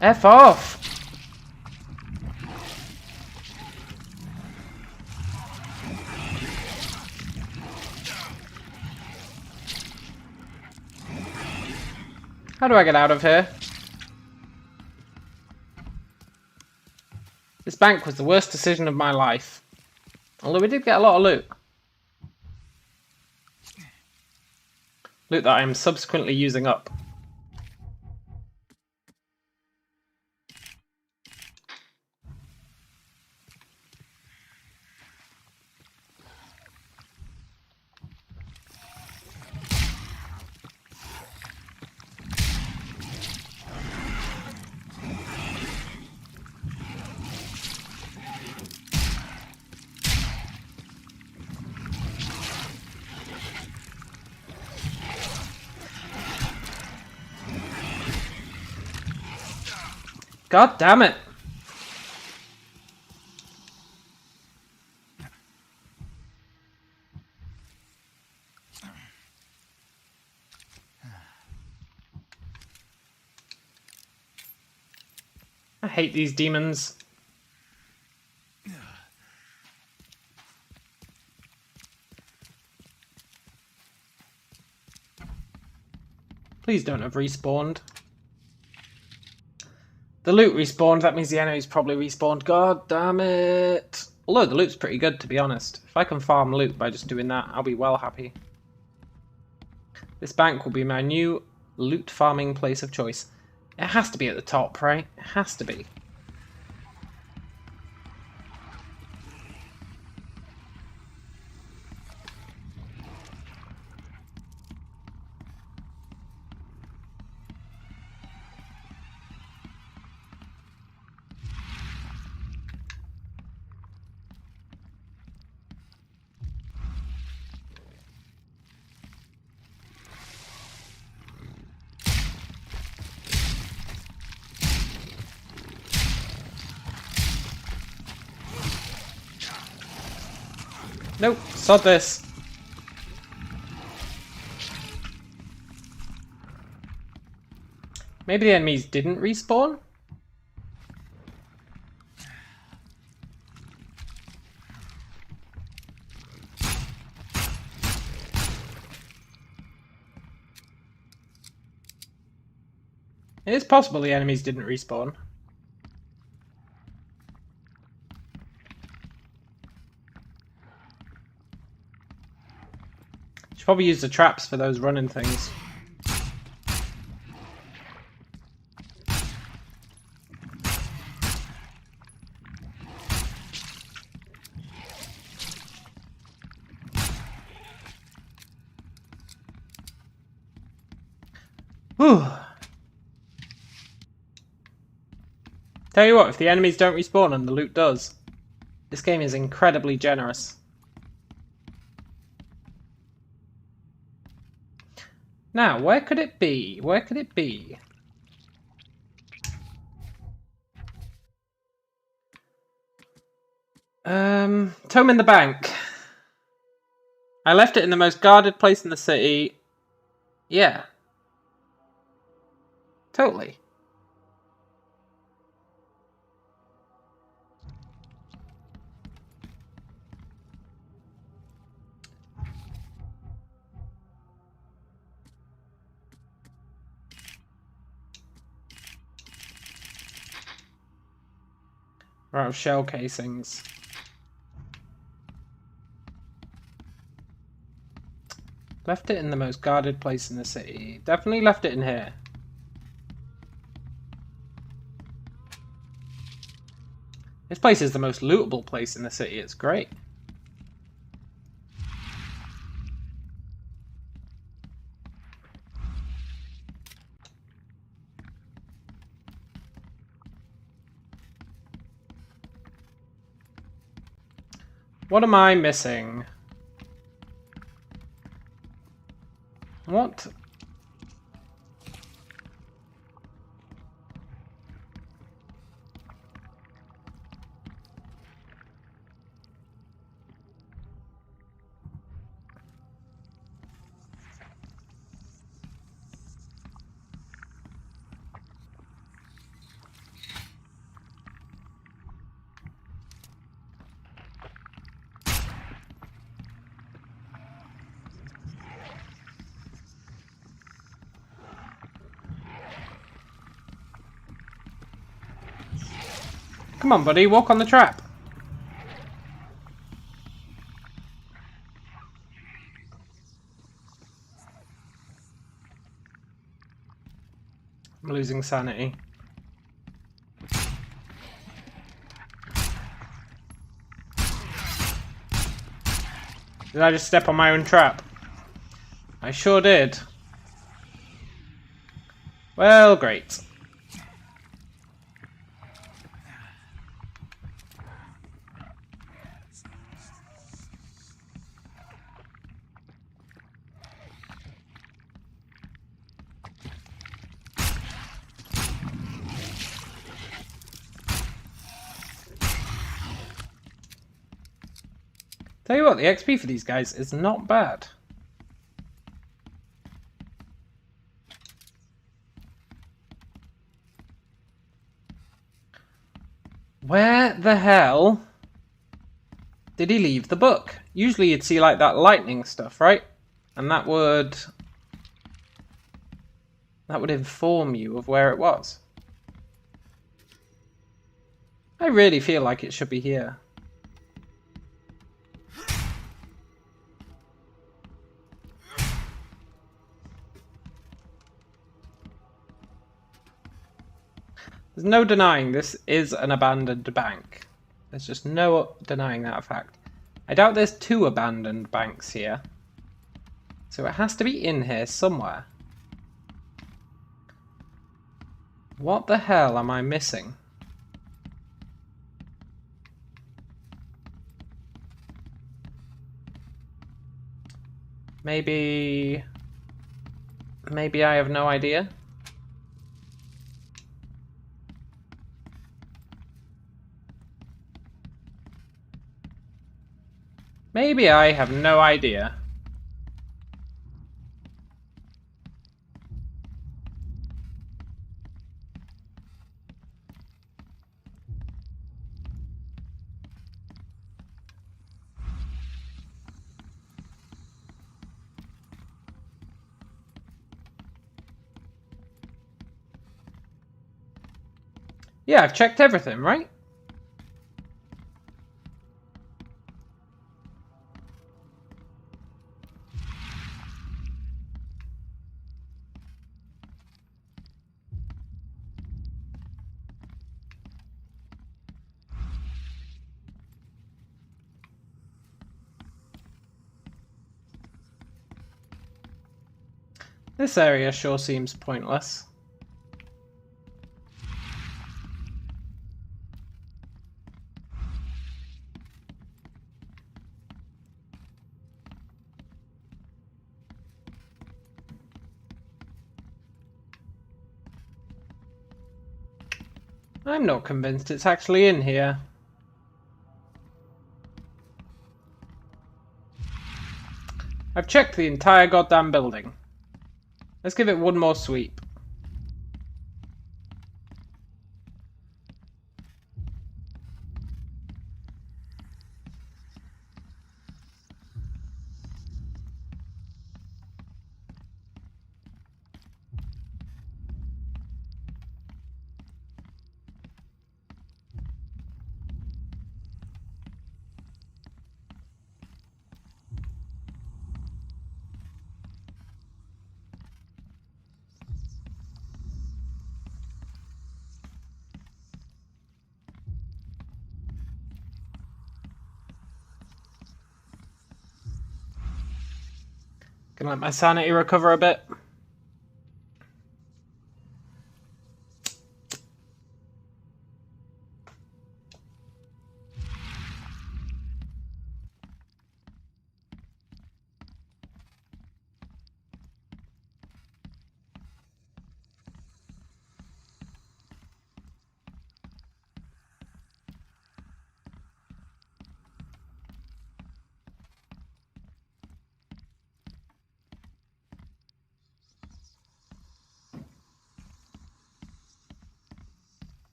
F off! How do I get out of here? This bank was the worst decision of my life. Although we did get a lot of loot. Loot that I am subsequently using up. God damn it. I hate these demons. Please don't have respawned. The loot respawned, that means the enemy's probably respawned. God damn it. Although the loot's pretty good, to be honest. If I can farm loot by just doing that, I'll be well happy. This bank will be my new loot farming place of choice. It has to be at the top, right? It has to be. Nope, sod this. Maybe the enemies didn't respawn? It is possible the enemies didn't respawn. Should probably use the traps for those running things. Whew. Tell you what, if the enemies don't respawn and the loot does, this game is incredibly generous. Now, where could it be? Where could it be? Tome in the bank. I left it in the most guarded place in the city. Yeah. Totally. We're out of shell casings. Left it in the most guarded place in the city. Definitely left it in here. This place is the most lootable place in the city. It's great. What am I missing? What? Come on, buddy, walk on the trap. I'm losing sanity. Did I just step on my own trap? I sure did. Well, great. Tell you what, the XP for these guys is not bad. Where the hell did he leave the book? Usually you'd see like that lightning stuff, right? And that would inform you of where it was. I really feel like it should be here. There's no denying this is an abandoned bank. There's just no denying that fact. I doubt there's 2 abandoned banks here. So it has to be in here somewhere. What the hell am I missing? Maybe I have no idea. Maybe I have no idea. Yeah, I've checked everything, right? This area sure seems pointless. I'm not convinced it's actually in here. I've checked the entire goddamn building. Let's give it one more sweep. Gonna let my sanity recover a bit.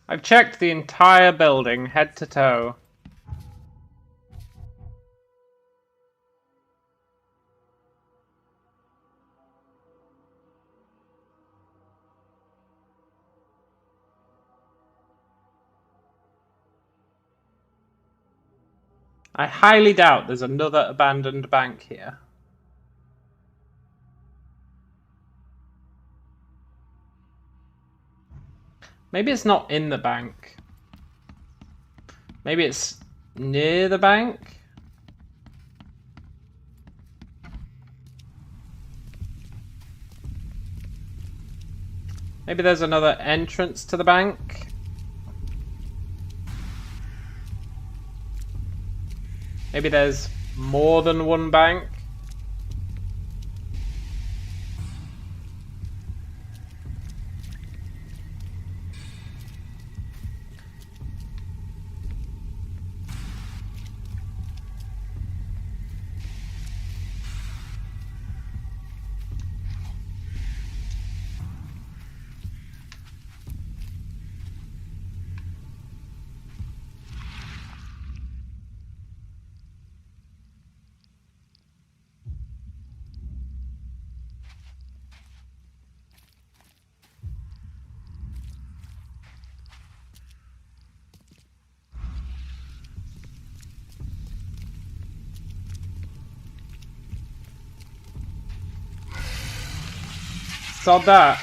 I've checked the entire building, head to toe. I highly doubt there's another abandoned bank here. Maybe it's not in the bank. Maybe it's near the bank? Maybe there's another entrance to the bank. Maybe there's more than one bank. Saw that.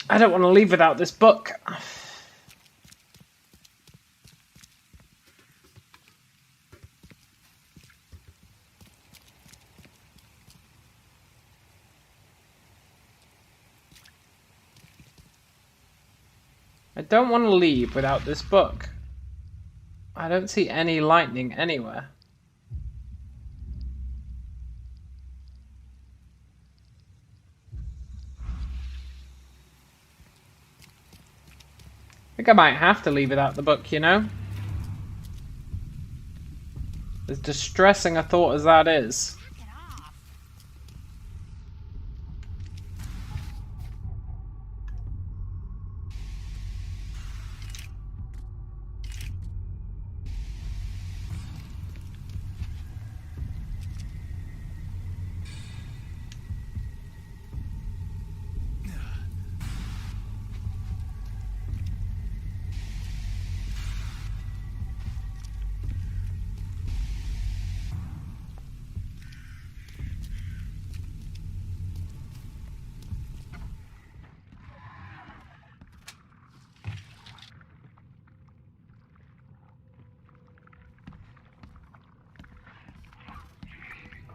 I don't want to leave without this book. I don't want to leave without this book. I don't see any lightning anywhere. I think I might have to leave without the book, you know? As distressing a thought as that is.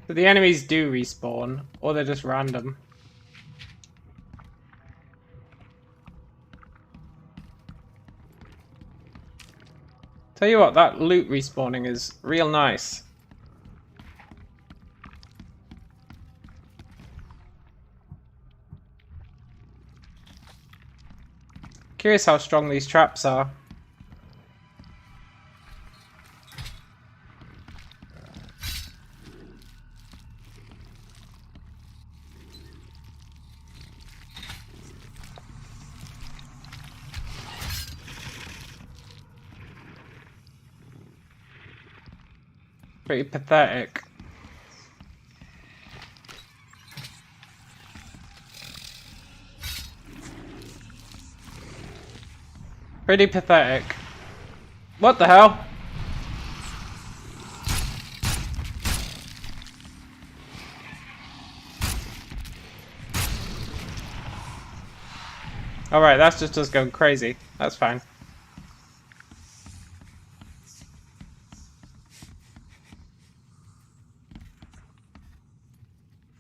So the enemies do respawn, or they're just random. Tell you what, that loot respawning is real nice. Curious how strong these traps are. Pretty pathetic. Pretty pathetic. What the hell? Alright, that's just us going crazy. That's fine.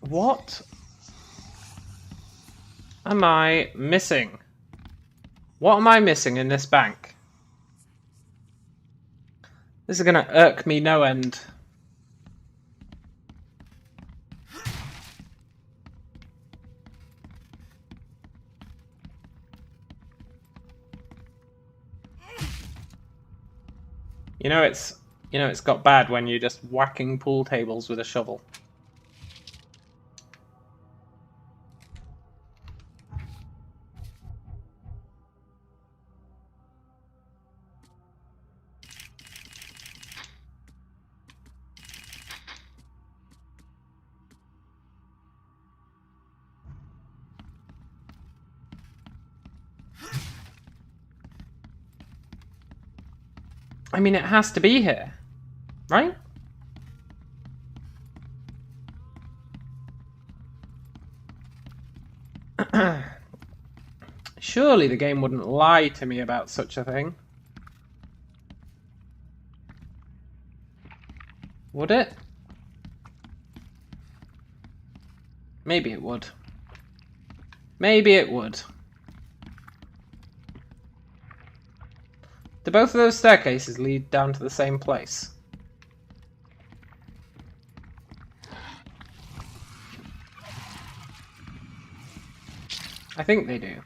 What am I missing? What am I missing in this bank? This is gonna irk me no end. You know it's got bad when you're just whacking pool tables with a shovel. I mean, it has to be here, right? Surely the game wouldn't lie to me about such a thing. Would it? Maybe it would. Maybe it would. Do both of those staircases lead down to the same place? I think they do.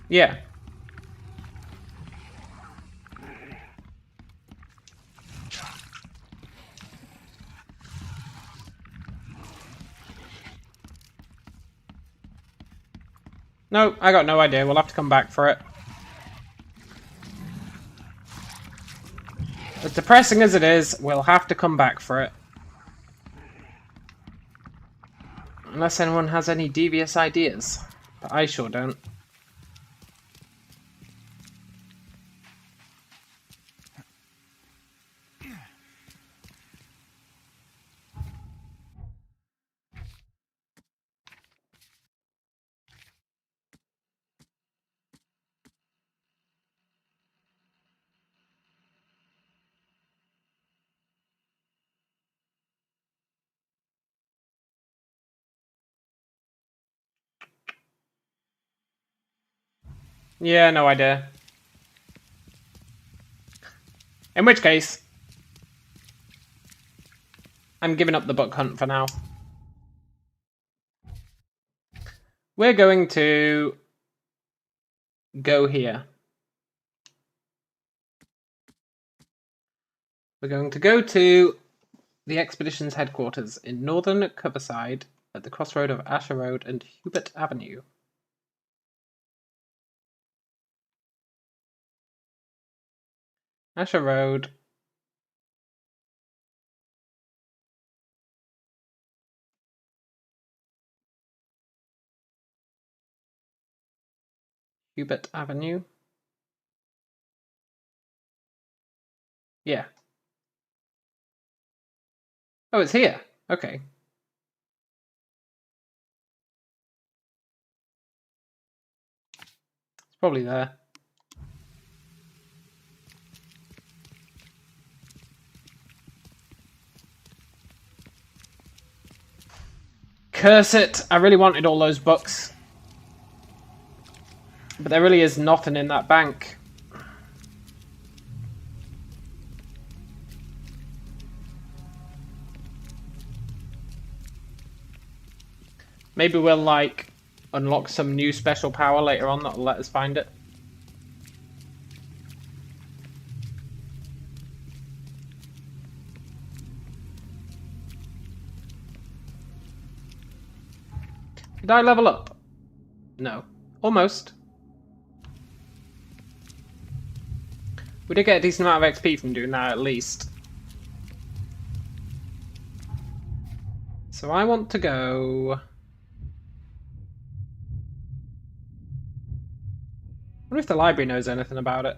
Yeah. No, I got no idea. We'll have to come back for it. As depressing as it is, we'll have to come back for it. Unless anyone has any devious ideas. But I sure don't. Yeah, no idea. In which case, I'm giving up the book hunt for now. We're going to go here. We're going to go to the expedition's headquarters in northern Coverside at the crossroad of Asher Road and Hubert Avenue. Asher Road. Hubert Avenue. Yeah. Oh, it's here. Okay. It's probably there. Curse it! I really wanted all those books. But there really is nothing in that bank. Maybe we'll, like, unlock some new special power later on that'll let us find it. Did I level up? No. Almost. We did get a decent amount of XP from doing that, at least. So I want to go... I wonder if the library knows anything about it.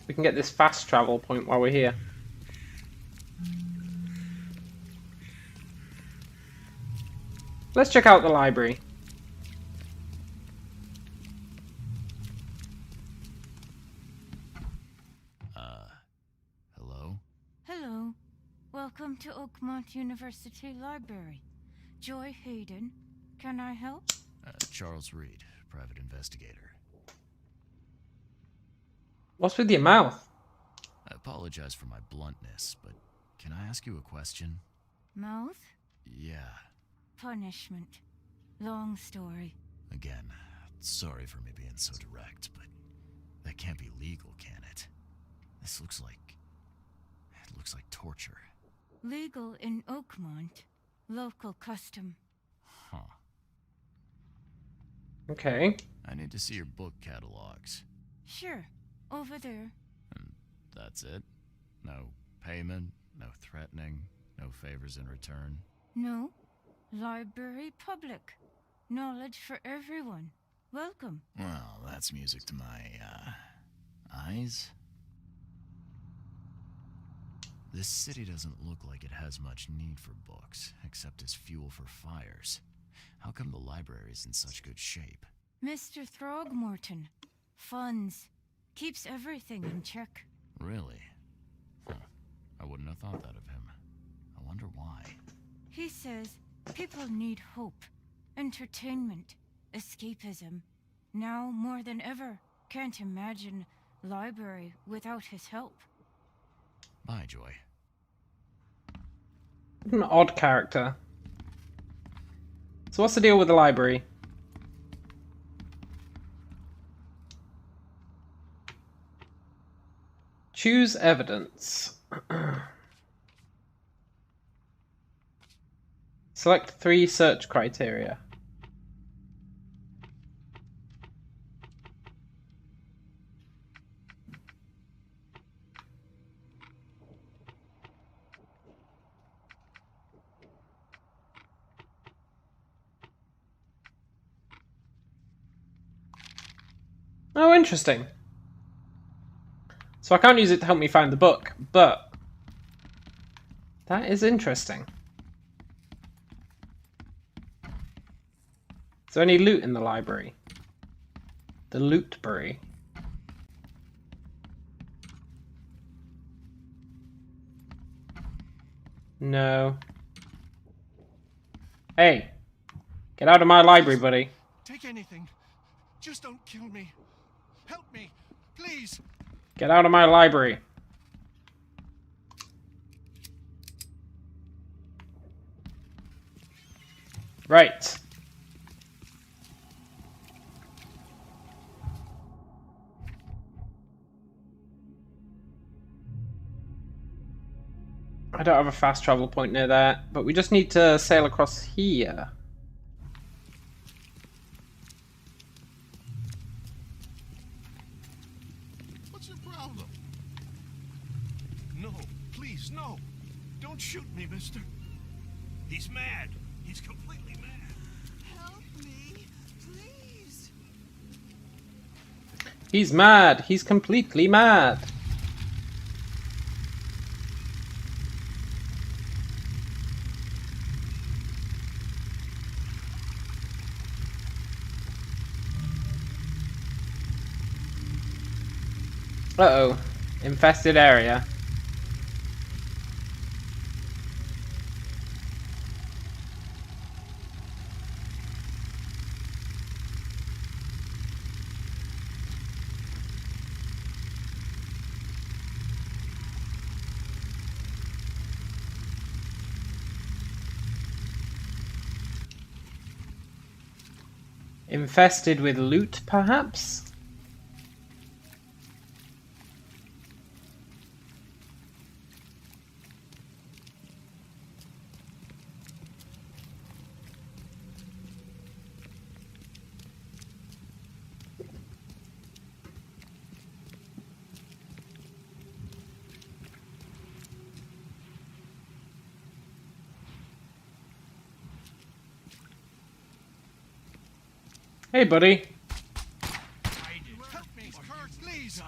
We can get this fast travel point while we're here. Let's check out the library. Hello? Hello. Welcome to Oakmont University Library. Joy Hayden. Can I help? Charles Reed, private investigator. What's with your mouth? I apologize for my bluntness, but can I ask you a question? Mouth? Yeah. Punishment. Long story. Again, sorry for me being so direct, but that can't be legal, can it? This looks like... it looks like torture. Legal in Oakmont. Local custom. Huh. Okay. I need to see your book catalogs. Sure. Over there. And that's it? No payment? No threatening, no favors in return. No. Library public. Knowledge for everyone. Welcome. Well, that's music to my, eyes. This city doesn't look like it has much need for books, except as fuel for fires. How come the library is in such good shape? Mr. Throgmorton. Funds. Keeps everything in check. Really? Huh. I wouldn't have thought that of him. I wonder why. He says people need hope, entertainment, escapism. Now more than ever, can't imagine library without his help. Bye, Joy. An odd character. So what's the deal with the library? Choose evidence. Select 3 search criteria. Oh, interesting. So I can't use it to help me find the book, but that is interesting. Is there any loot in the library? The lootbury. No. Hey, get out of my library, buddy. Take anything. Just don't kill me. Help me, please. Get out of my library. Right. I don't have a fast travel point near there, but we just need to sail across here. What's your problem? No, please, no. Don't shoot me, mister. He's mad. He's completely mad. Help me, please. He's mad. He's completely mad. Uh-oh. Infested area. Infested with loot, perhaps? Hey, buddy. Help me, Kurt, please.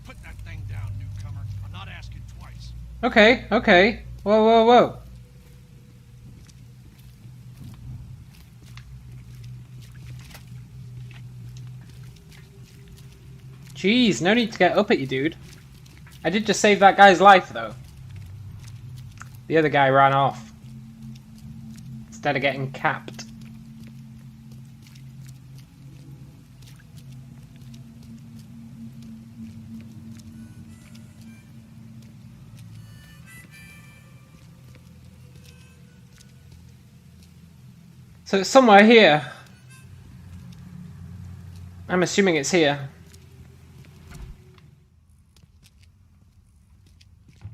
Put that thing down, newcomer. I'm not asking twice. Okay, okay. Whoa, whoa, whoa. Jeez, no need to get up at you, dude. I did just save that guy's life, though. The other guy ran off. Instead of getting capped. So it's somewhere here. I'm assuming it's here.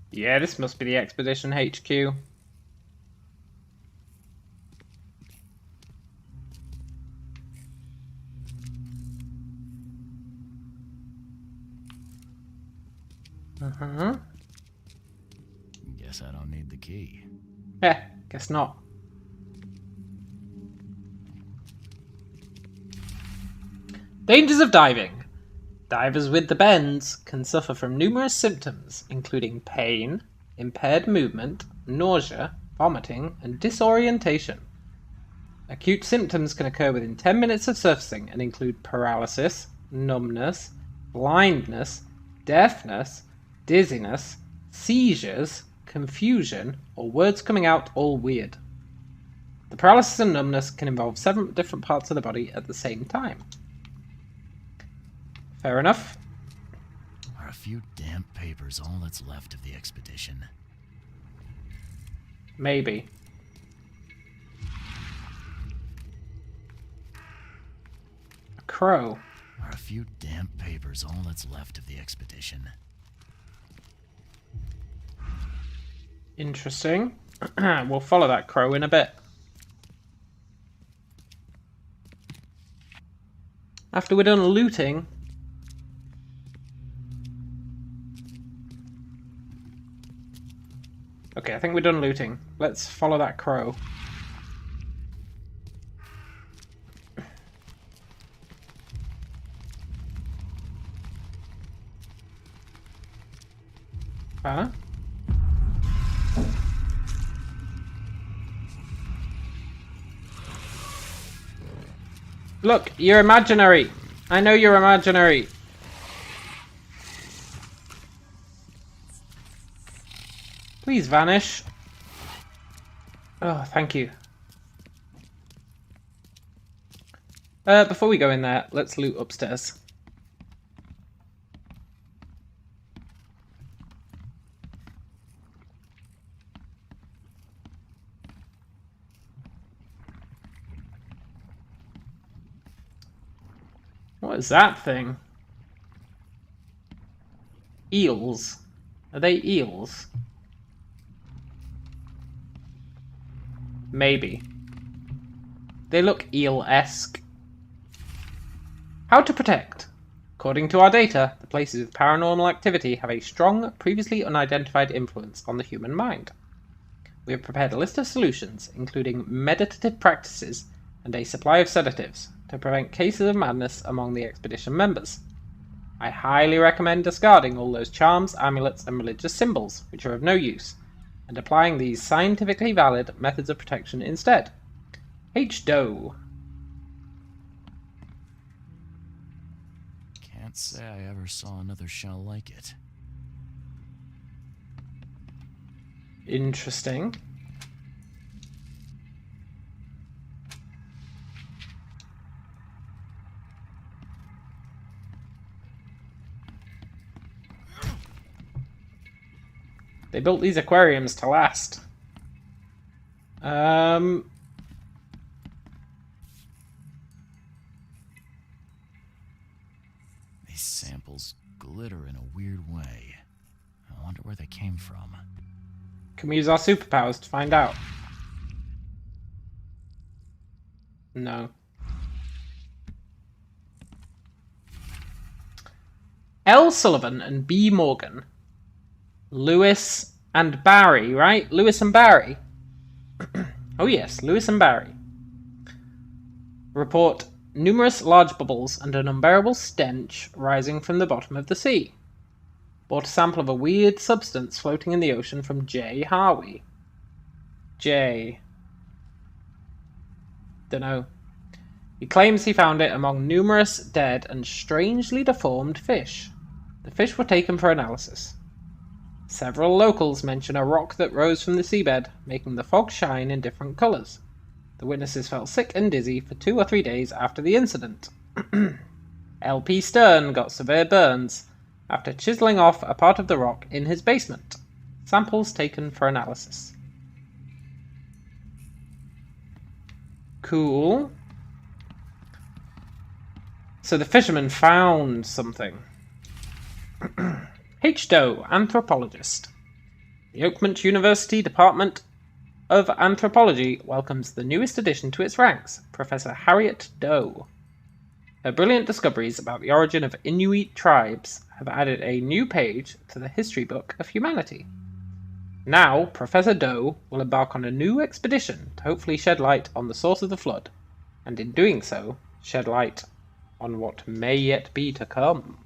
Yeah, this must be the expedition HQ. Guess I don't need the key. Guess not. Dangers of diving. Divers with the bends can suffer from numerous symptoms, including pain, impaired movement, nausea, vomiting, and disorientation. Acute symptoms can occur within 10 minutes of surfacing and include paralysis, numbness, blindness, deafness, dizziness, seizures, confusion, or words coming out all weird. The paralysis and numbness can involve 7 different parts of the body at the same time. Fair enough. Are a few damp papers all that's left of the expedition? Maybe. A crow. Are a few damp papers all that's left of the expedition? Interesting. We'll follow that crow in a bit. After we're done looting... Okay, I think we're done looting. Let's follow that crow. Huh? Look, you're imaginary. I know you're imaginary. Please vanish. Oh, thank you. Before we go in there, let's loot upstairs. What is that thing? Eels. Are they eels? Maybe. They look eel-esque. How to protect. According to our data, the places with paranormal activity have a strong, previously unidentified influence on the human mind. We have prepared a list of solutions, including meditative practices and a supply of sedatives, to prevent cases of madness among the expedition members. I highly recommend discarding all those charms, amulets, and religious symbols, which are of no use, and applying these scientifically valid methods of protection instead. H. Doe. Can't say I ever saw another shell like it. Interesting. They built these aquariums to last. These samples glitter in a weird way. I wonder where they came from. Can we use our superpowers to find out? No. L. Sullivan and B. Morgan. Lewis and Barry, right? Lewis and Barry. Oh yes, Lewis and Barry. Report numerous large bubbles and an unbearable stench rising from the bottom of the sea. Bought a sample of a weird substance floating in the ocean from J. Harvey. J. Dunno. He claims he found it among numerous dead and strangely deformed fish. The fish were taken for analysis. Several locals mention a rock that rose from the seabed, making the fog shine in different colours. The witnesses felt sick and dizzy for 2 or 3 days after the incident. L.P. Stern got severe burns after chiselling off a part of the rock in his basement. Samples taken for analysis. Cool. So the fisherman found something. H. Doe, anthropologist. The Oakmont University Department of Anthropology welcomes the newest addition to its ranks, Professor Harriet Doe. Her brilliant discoveries about the origin of Inuit tribes have added a new page to the history book of humanity. Now, Professor Doe will embark on a new expedition to hopefully shed light on the source of the flood, and in doing so, shed light on what may yet be to come.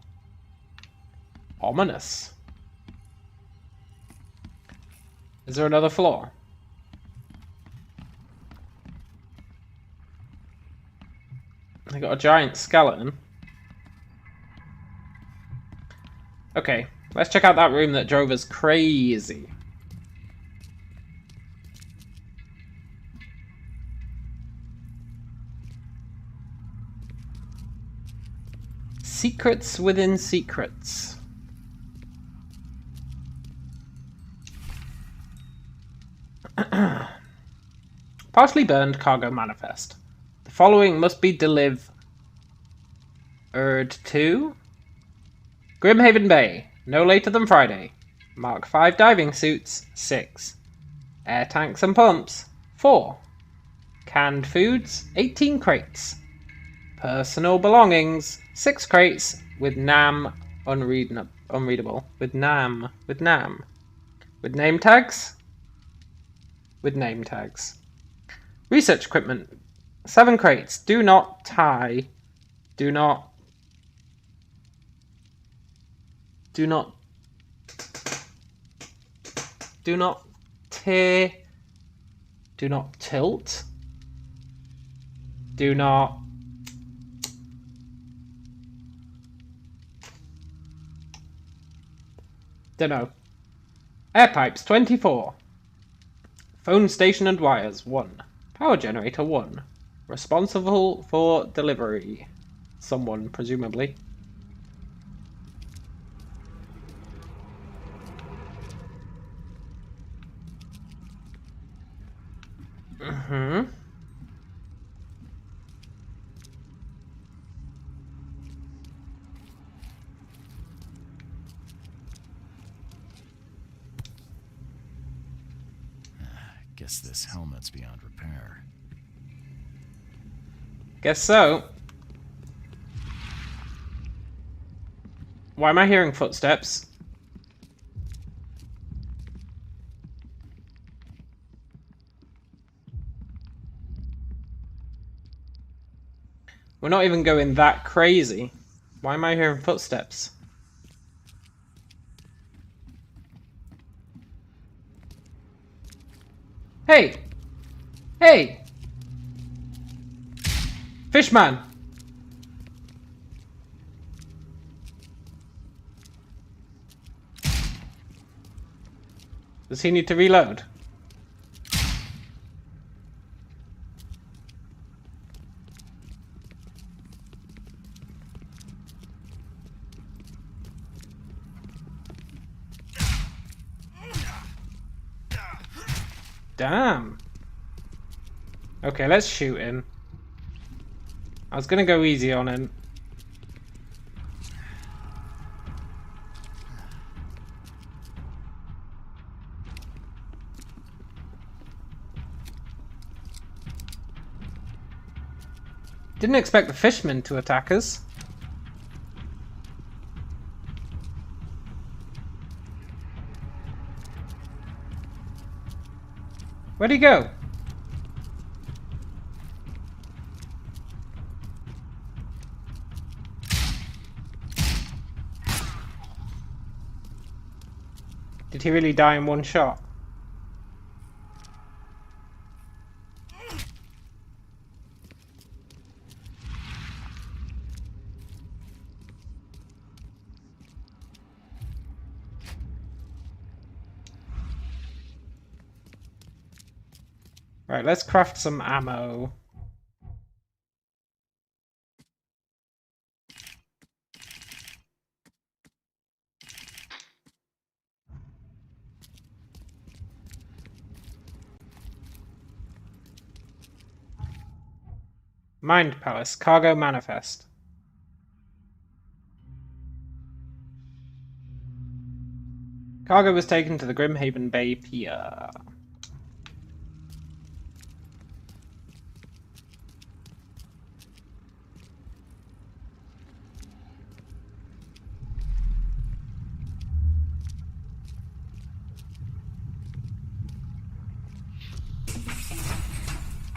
Ominous. Is there another floor? I got a giant skeleton. Okay, let's check out that room that drove us crazy. Secrets within secrets. Partially burned cargo manifest. The following must be delivered to Grimhaven Bay, no later than Friday. Mark 5 diving suits, 6. Air tanks and pumps, 4. Canned foods, 18 crates. Personal belongings, 6 crates with NAM unreadable. With NAM. With name tags? With name tags. Research equipment, 7 crates. Do not tie. Do not tear. Do not tilt. Do not dunno. Air pipes 24. Phone station and wires 1. Power generator 1. Responsible for delivery. Someone, presumably. Guess this helmet's beyond repair. Guess so. Why am I hearing footsteps? We're not even going that crazy. Why am I hearing footsteps? Hey! Hey! Fishman! Does he need to reload? Damn. Okay, let's shoot him. I was gonna go easy on him. Didn't expect the fishermen to attack us. Where'd he go? Did he really die in one shot? Right, let's craft some ammo. Mind Palace, cargo manifest. Cargo was taken to the Grimhaven Bay Pier.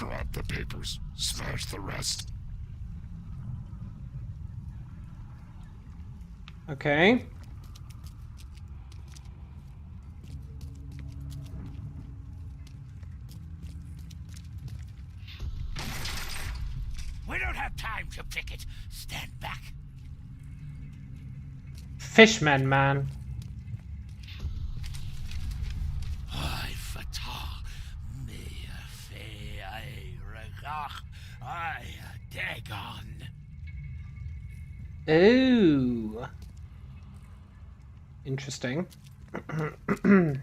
Grab the papers. Smash the rest. Okay. We don't have time to pick it. Stand back. Fishmen, man. I fatah me fe I regach I dagon. Ooh. Interesting. Is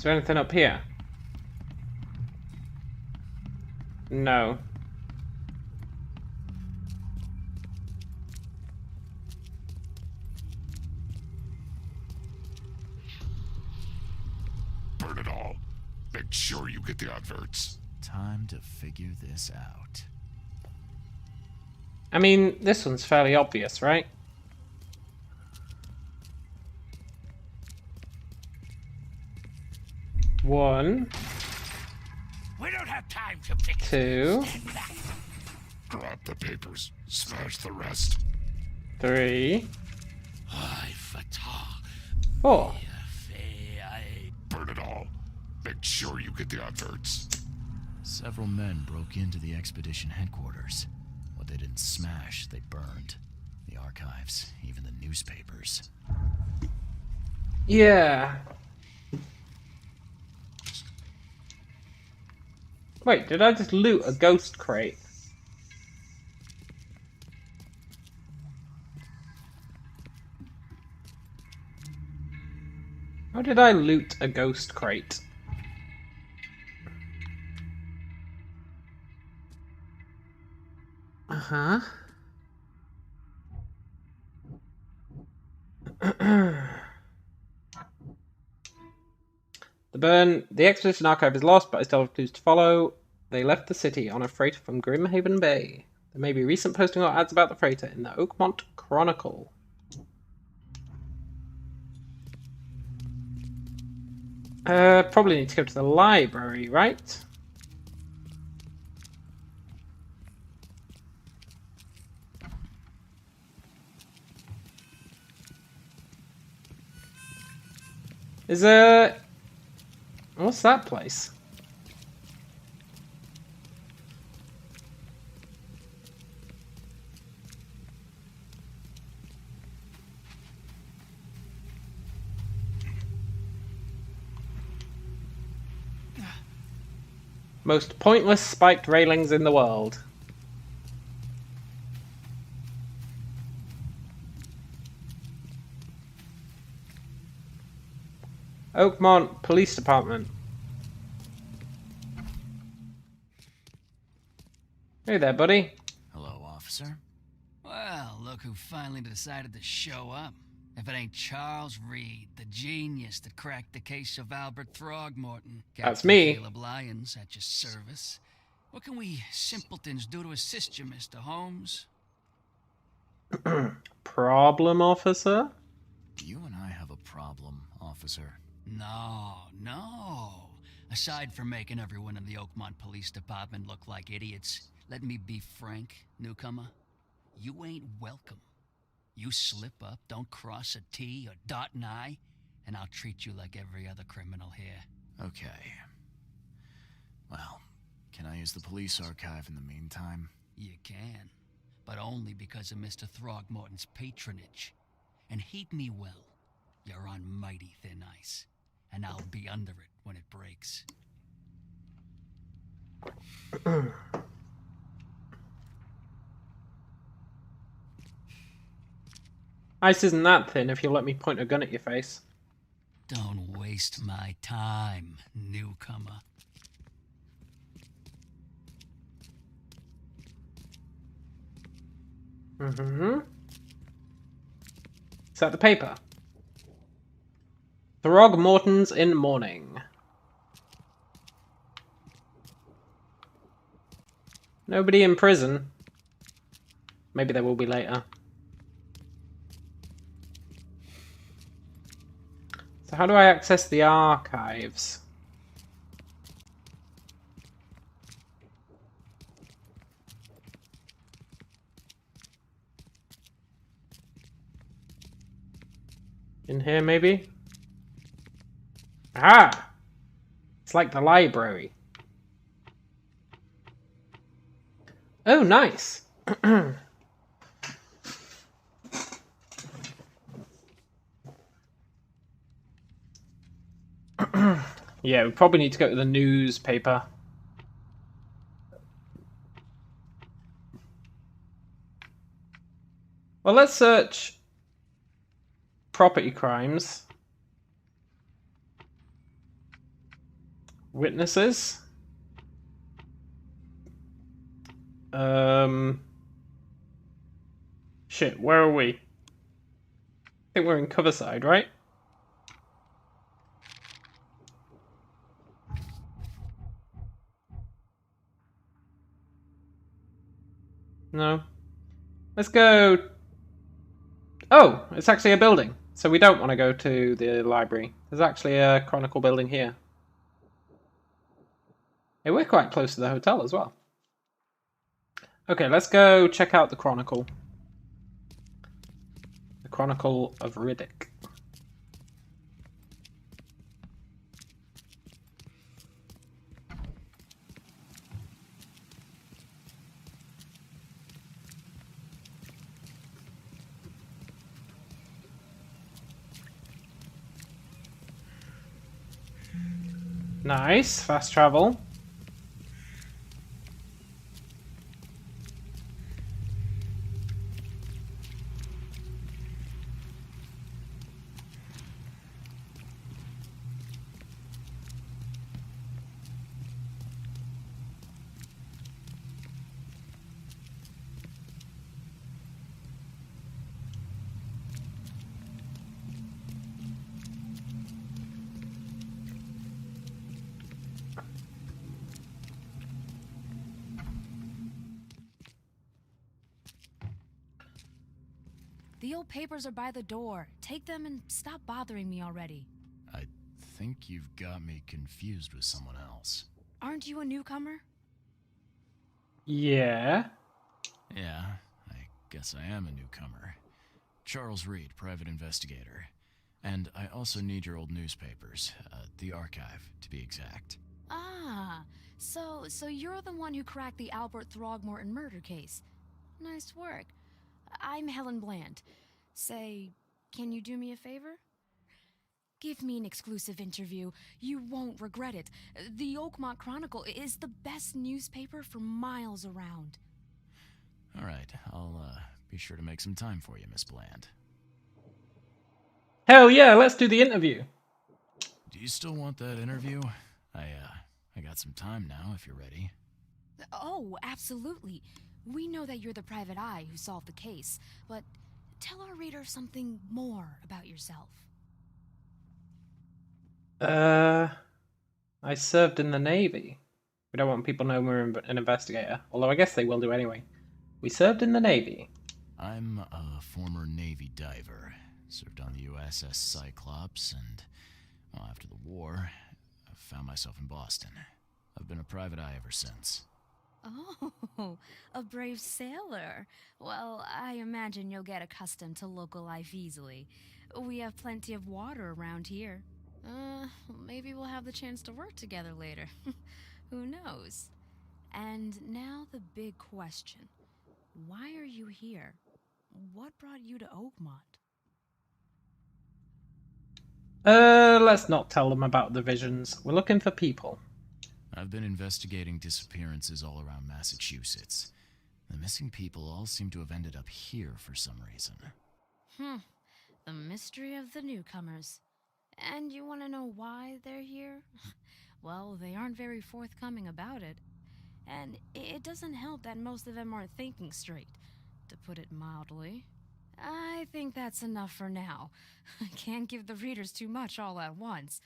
there anything up here? No. Burn it all. Make sure you get the adverts. Time to figure this out. I mean, this one's fairly obvious, right? One. We don't have time to pick it. Two. Stand back. Grab the papers. Smash the rest. 3. I fatah 4. me fe I. Burn it all. Make sure you get the adverts. Several men broke into the expedition headquarters. What they didn't smash, they burned. The archives, even the newspapers. Yeah. Wait, did I just loot a ghost crate? How did I loot a ghost crate? Uh-huh. The expedition archive is lost, but I still have clues to follow. They left the city on a freighter from Grimhaven Bay. There may be recent posting or ads about the freighter in the Oakmont Chronicle. Probably need to go to the library, right? Is there... What's that place? Most pointless spiked railings in the world. Oakmont Police Department. Hey there, buddy. Hello, officer. Well, look who finally decided to show up. If it ain't Charles Reed, the genius that cracked the case of Albert Throgmorton. That's Captain me. Caleb Lyons at your service. What can we simpletons do to assist you, Mr. Holmes? Problem, officer? You and I have a problem, officer. No. Aside from making everyone in the Oakmont Police Department look like idiots, let me be frank, newcomer. You ain't welcome. You slip up, don't cross a T or dot an I, and I'll treat you like every other criminal here. Okay. Well, can I use the police archive in the meantime? You can, but only because of Mr. Throgmorton's patronage. And heed me well, you're on mighty thin ice, and I'll be under it when it breaks. Ice isn't that thin if you'll let me point a gun at your face. Don't waste my time, newcomer. Mm-hmm. Is that the paper? Throgmortons in mourning. Nobody in prison. Maybe there will be later. So how do I access the archives? In here, maybe? Ah! It's like the library. Oh, nice! Yeah, we probably need to go to the newspaper. Well, let's search property crimes. Witnesses. Shit, where are we? I think we're in Coverside, right? No. Let's go... Oh, it's actually a building. So we don't want to go to the library. There's actually a Chronicle building here. Hey, we're quite close to the hotel as well. Okay, let's go check out the Chronicle. The Chronicle of Riddick. Nice, fast travel. The old papers are by the door. Take them and stop bothering me already. I think you've got me confused with someone else. Aren't you a newcomer? Yeah. Yeah, I guess I am a newcomer. Charles Reed, private investigator. And I also need your old newspapers, the archive, to be exact. Ah, so you're the one who cracked the Albert Throgmorton murder case. Nice work. I'm Helen Bland. Say, can you do me a favor? Give me an exclusive interview. You won't regret it. The Oakmont Chronicle is the best newspaper for miles around. All right, I'll be sure to make some time for you, Miss Bland. Hell yeah, let's do the interview. Do you still want that interview? I got some time now, if you're ready. Oh, absolutely. We know that you're the private eye who solved the case, but tell our readers something more about yourself. I served in the Navy. We don't want people to know we're an investigator, although I guess they will do anyway. We served in the Navy. I'm a former Navy diver. Served on the USS Cyclops, and well, after the war, I found myself in Boston. I've been a private eye ever since. Oh, a brave sailor. Well, I imagine you'll get accustomed to local life easily. We have plenty of water around here. Maybe we'll have the chance to work together later. Who knows? And now the big question. Why are you here? What brought you to Oakmont? Let's not tell them about the visions. We're looking for people. I've been investigating disappearances all around Massachusetts. The missing people all seem to have ended up here for some reason. The mystery of the newcomers. And you want to know why they're here? Well, they aren't very forthcoming about it. And it doesn't help that most of them aren't thinking straight, to put it mildly. I think that's enough for now. I can't give the readers too much all at once.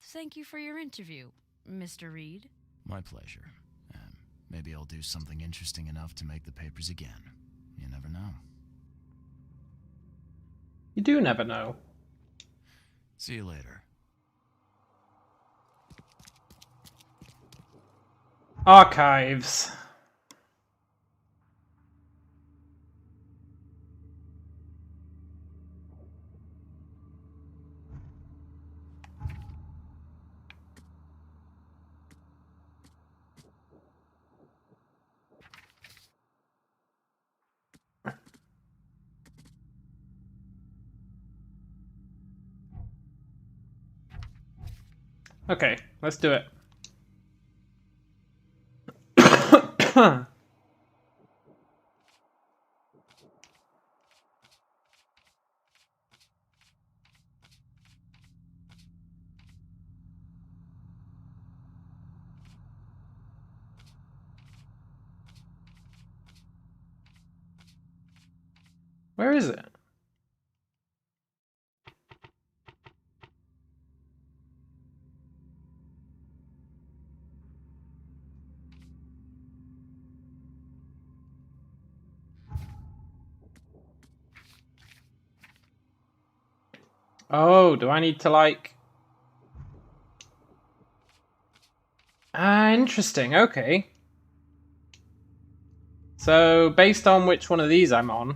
Thank you for your interview, Mr. Reed. My pleasure. Maybe I'll do something interesting enough to make the papers again. You never know. You do never know. See you later. Archives. Okay, let's do it. Where is it? Oh, do I need to like... interesting, okay. So, based on which one of these I'm on,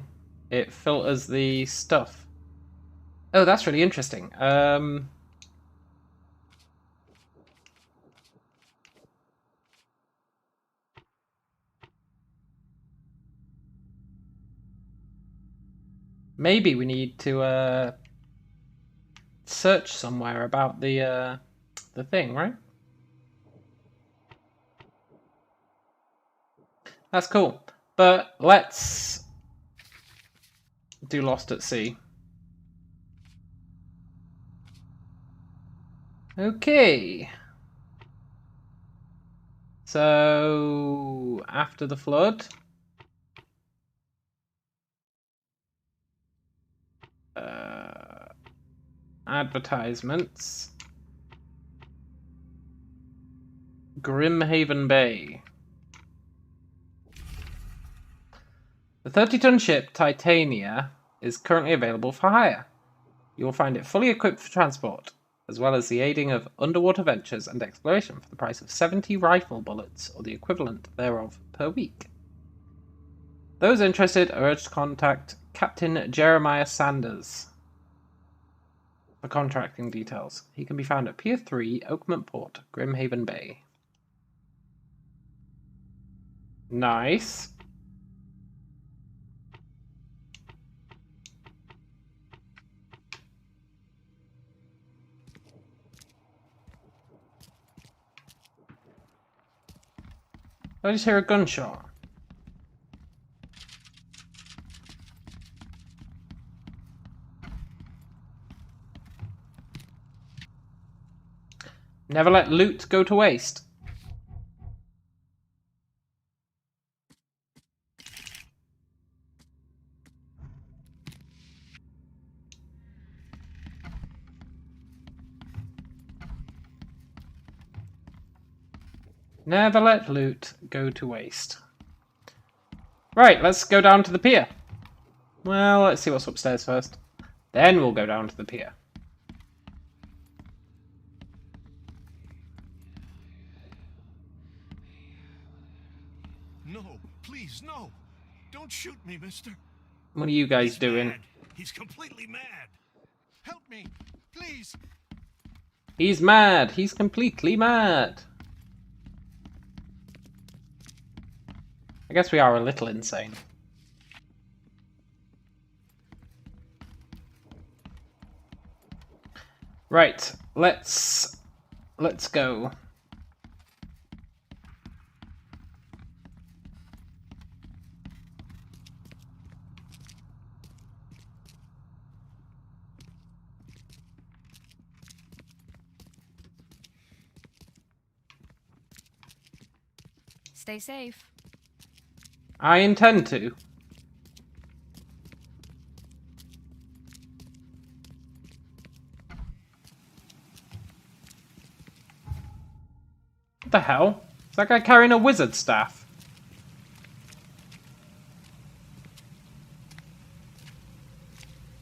it filters the stuff. Oh, that's really interesting. Maybe we need to search somewhere about the thing, right? That's cool. But let's do Lost at Sea. Okay. So, after the flood... advertisements. Grimhaven Bay. The 30-ton ship Titania is currently available for hire. You will find it fully equipped for transport, as well as the aiding of underwater ventures and exploration for the price of 70 rifle bullets, or the equivalent thereof, per week. Those interested are urged to contact Captain Jeremiah Sanders for contracting details. He can be found at Pier 3, Oakmont Port, Grimhaven Bay. Nice. I just hear a gunshot. Never let loot go to waste. Never let loot go to waste. Right, let's go down to the pier. Well, let's see what's upstairs first. Then we'll go down to the pier. No, please, no. Don't shoot me, mister. What are you guys He's doing? mad. He's completely mad. Help me, please. He's mad. He's completely mad. I guess we are a little insane. Right, let's go. Stay safe. I intend to. What the hell? Is that guy carrying a wizard staff?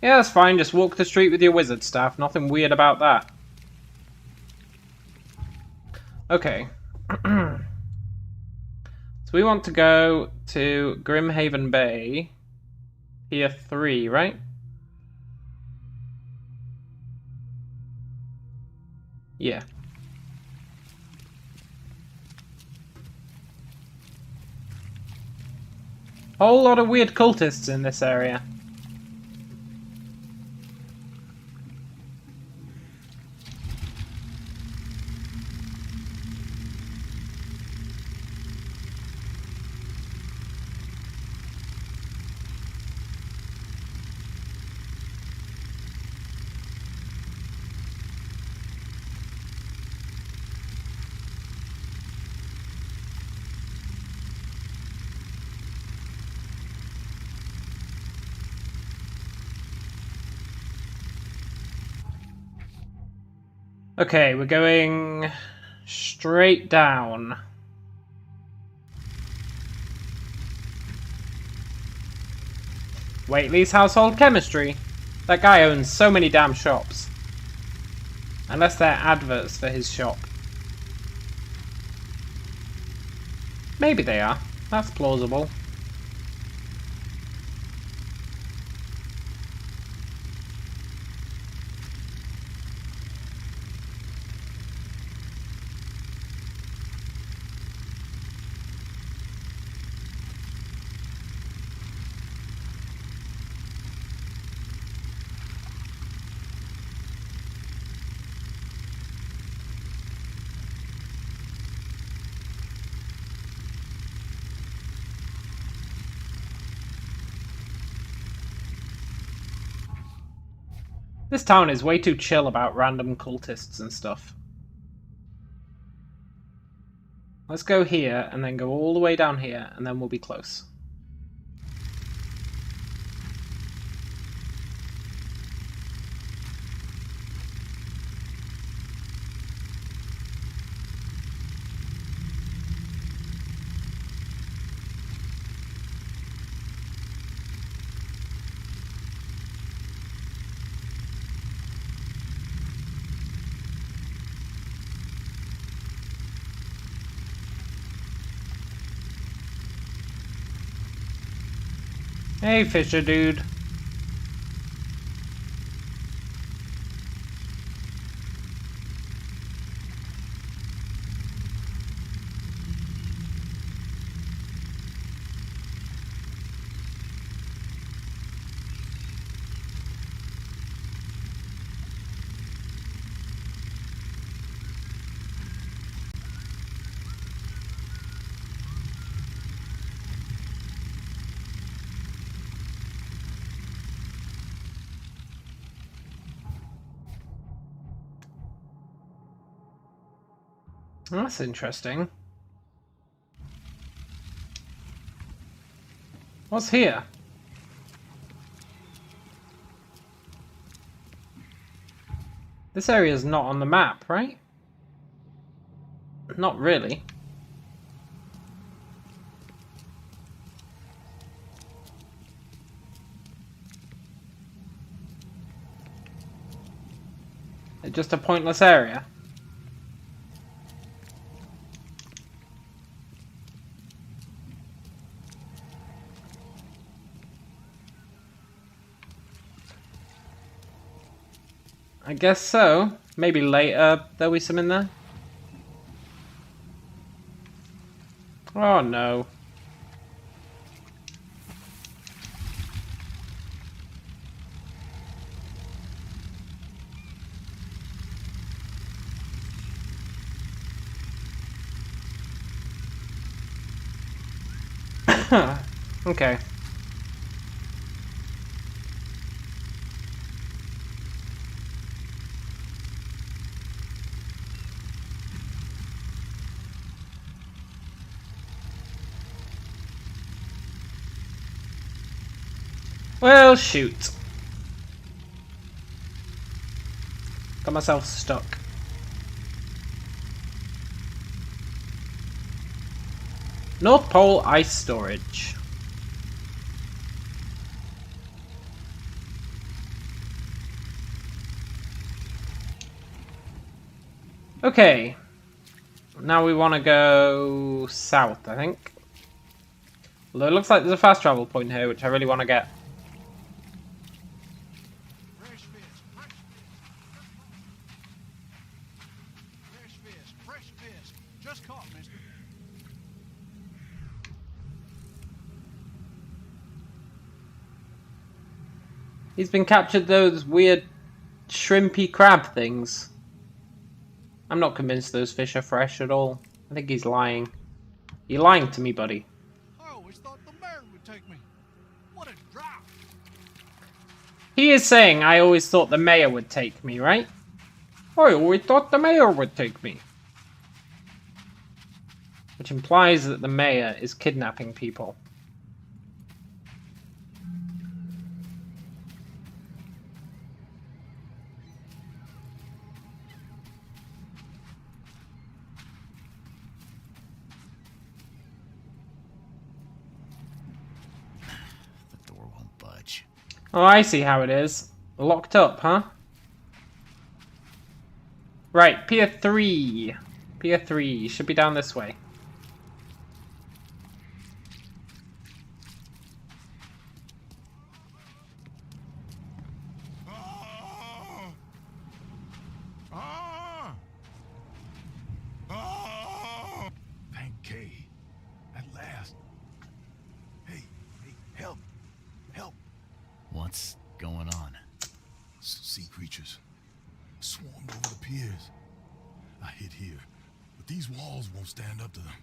Yeah, that's fine. Just walk the street with your wizard staff. Nothing weird about that. Okay. So we want to go to Grimhaven Bay. Pier 3, right? Yeah. Whole lot of weird cultists in this area. Okay, we're going straight down. Waitley's Household Chemistry. That guy owns so many damn shops. Unless they're adverts for his shop. Maybe they are. That's plausible. This town is way too chill about random cultists and stuff. Let's go here and then go all the way down here and then we'll be close. Hey, Fisher dude. That's interesting. What's here? This area is not on the map, right? Not really. It's just a pointless area. I guess so. Maybe later there'll be some in there. Oh no. Okay. Well, shoot. Got myself stuck. North Pole ice storage. Okay. Now we want to go south, I think. Although it looks like there's a fast travel point here, which I really want to get. Just caught, mister. He's been captured those weird shrimpy crab things. I'm not convinced those fish are fresh at all. I think he's lying. You're lying to me, buddy. I always thought the mayor would take me. What a drop. He is saying I always thought the mayor would take me, right? I always thought the mayor would take me. Which implies that the mayor is kidnapping people. Oh, I see how it is. Locked up, huh? Right, Pier 3. Pier 3. Should be down this way. Thank Kay. At last. Hey, help. Help. What's going on? Sea creatures. Swarmed over the piers. I hid here, but these walls won't stand up to them.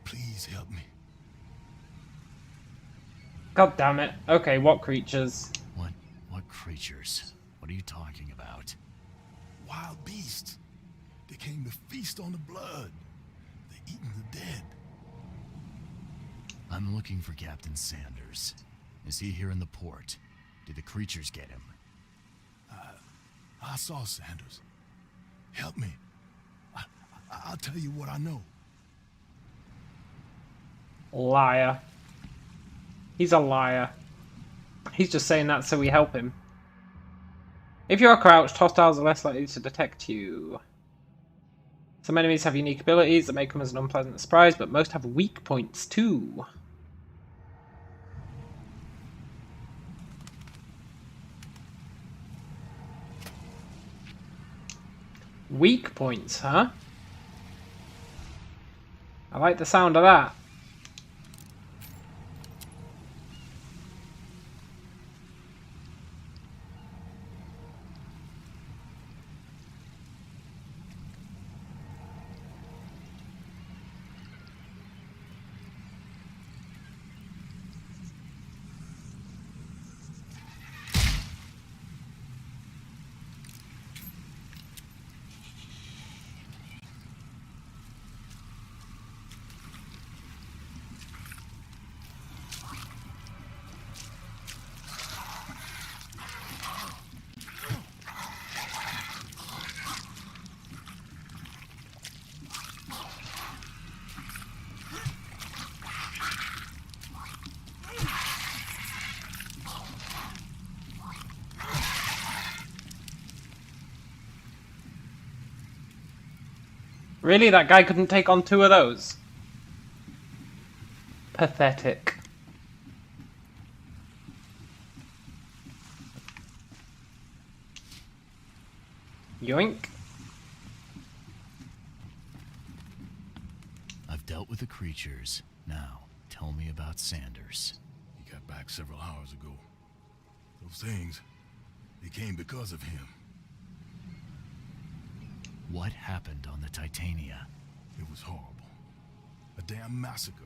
Please help me. God damn it. Okay, what creatures? What creatures? What are you talking about? Wild beasts. They came to feast on the blood. They're eating the dead. I'm looking for Captain Sanders. Is he here in the port? Did the creatures get him? I saw Sanders. Help me. I'll tell you what I know. Liar. He's a liar. He's just saying that so we help him. If you are crouched, hostiles are less likely to detect you. Some enemies have unique abilities that make them as an unpleasant surprise, but most have weak points too. Weak points, huh? I like the sound of that. Really? That guy couldn't take on 2 of those? Pathetic. Yoink. I've dealt with the creatures. Now, tell me about Sanders. He got back several hours ago. Those things, they came because of him. What happened on the Titania? It was horrible. A damn massacre.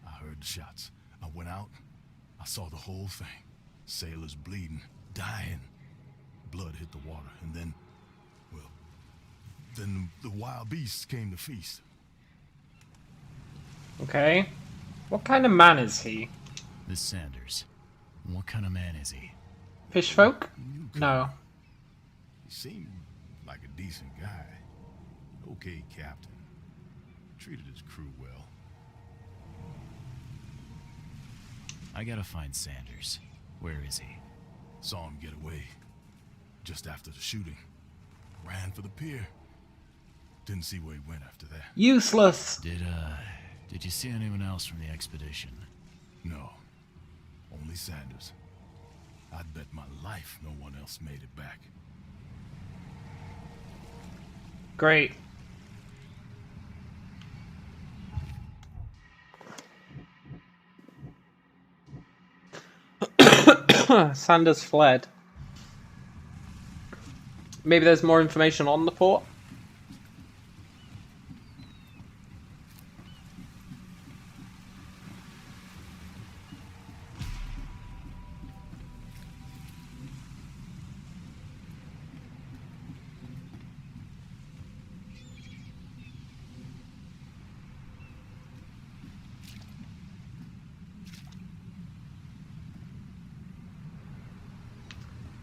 I heard the shots. I went out. I saw the whole thing. Sailors bleeding, dying. Blood hit the water, and then, well, then the wild beasts came to feast. Okay. What kind of man is he? This Sanders. What kind of man is he? Fish folk? No. He seemed like a decent guy. Okay, captain. Treated his crew well. I gotta find Sanders. Where is he? Saw him get away. Just after the shooting. Ran for the pier. Didn't see where he went after that. Useless! Did you see anyone else from the expedition? No. Only Sanders. I'd bet my life no one else made it back. Great. Sanders fled. Maybe there's more information on the fort?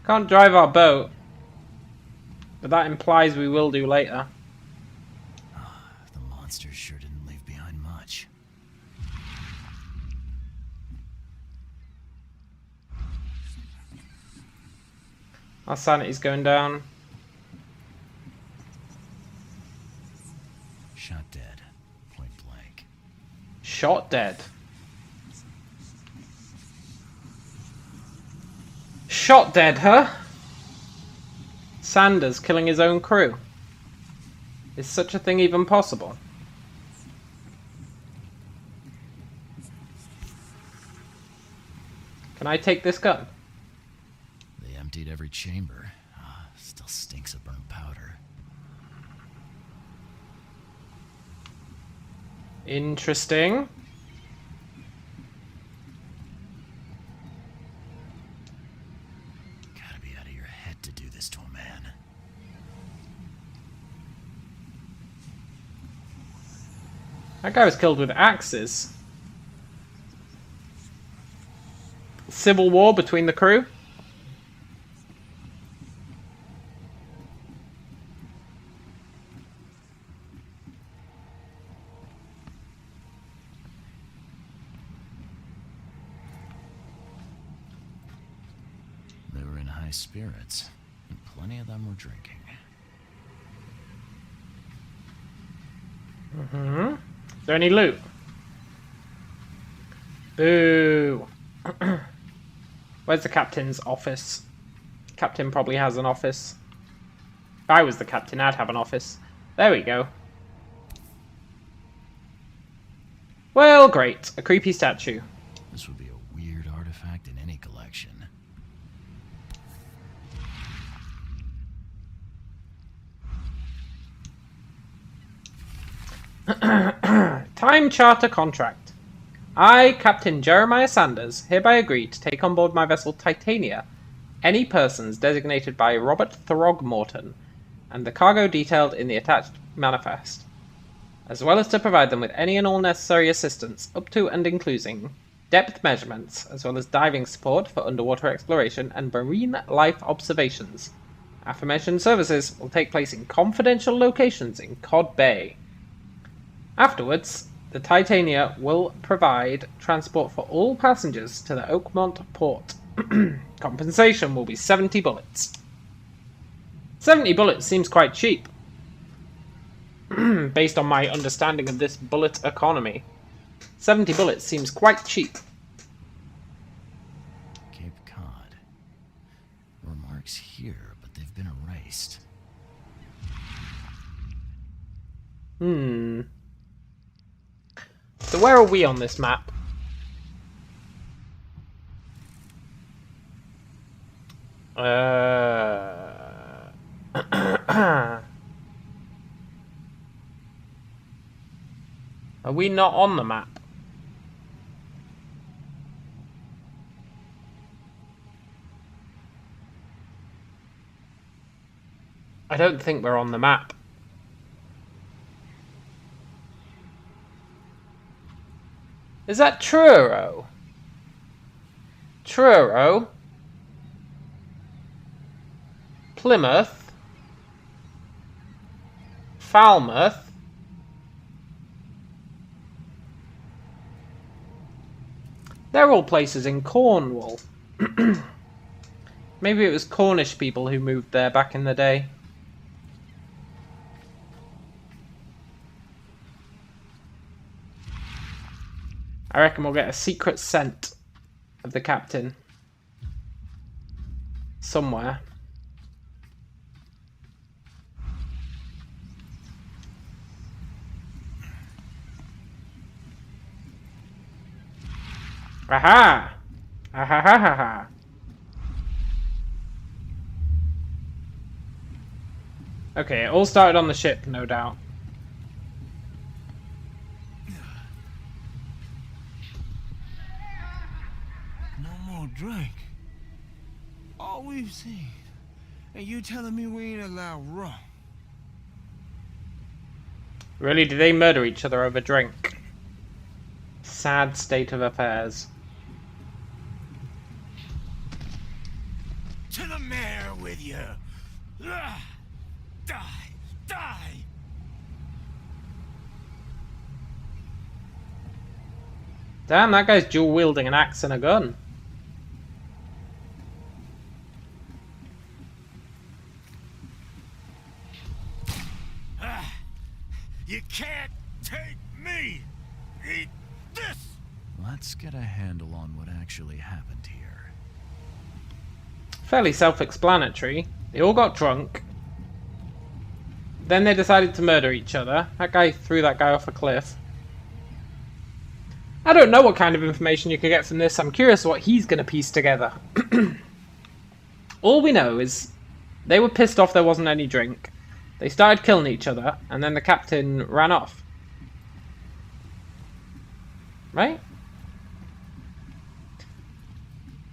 Can't drive our boat, but that implies we will do later. The monsters sure didn't leave behind much. Our sanity's going down. Shot dead. Point blank. Shot dead. Shot dead, huh? Sanders killing his own crew. Is such a thing even possible? Can I take this gun? They emptied every chamber. Still stinks of burnt powder. Interesting. Gotta be out of your head to do this to a man. That guy was killed with axes. Civil war between the crew. They were in high spirits, and plenty of them were drinking. Mm-hmm. Is there any loot? Boo. Where's the captain's office? Captain probably has an office. If I was the captain, I'd have an office. There we go. Well, great. A creepy statue. This would be a weird artifact in any collection. Time charter contract. I, Captain Jeremiah Sanders, hereby agree to take on board my vessel Titania any persons designated by Robert Throgmorton and the cargo detailed in the attached manifest, as well as to provide them with any and all necessary assistance up to and including depth measurements, as well as diving support for underwater exploration and marine life observations. Aforementioned services will take place in confidential locations in Cod Bay. Afterwards, the Titania will provide transport for all passengers to the Oakmont port. Compensation will be 70 bullets. 70 bullets seems quite cheap. Based on my understanding of this bullet economy. 70 bullets seems quite cheap. Cape Cod. Remarks here, but they've been erased. So where are we on this map? Are we not on the map? I don't think we're on the map. Is that Truro? Truro? Plymouth? Falmouth? They're all places in Cornwall. Maybe it was Cornish people who moved there back in the day. I reckon we'll get a secret scent of the captain. Somewhere. Aha! Aha ha ha ha. Okay, it all started on the ship, no doubt. No more drink. All we've seen. And you telling me we ain't allowed rum? Really, did they murder each other over drink? Sad state of affairs. To the mayor with you. Die! Die! Damn, that guy's dual wielding an axe and a gun. can't take me! Eat this! Let's get a handle on what actually happened here. Fairly self-explanatory. They all got drunk. Then they decided to murder each other. That guy threw that guy off a cliff. I don't know what kind of information you could get from this. I'm curious what he's going to piece together. All we know is they were pissed off there wasn't any drink. They started killing each other, and then the captain ran off. Right?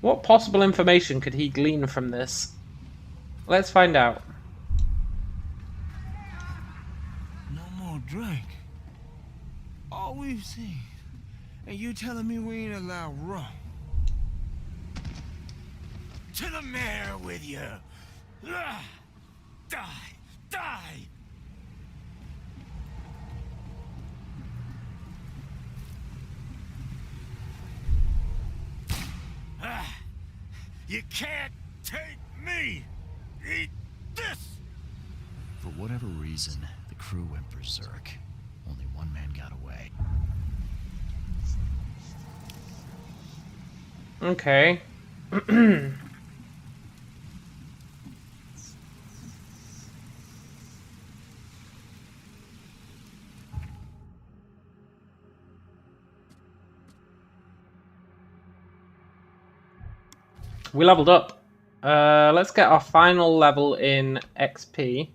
What possible information could he glean from this? Let's find out. No more drink. All we've seen. And you telling me we ain't allowed rum? To the mayor with you! Die! Die! You can't take me! Eat this! For whatever reason, the crew went berserk. Only one man got away. Okay. We leveled up. Let's get our final level in XP.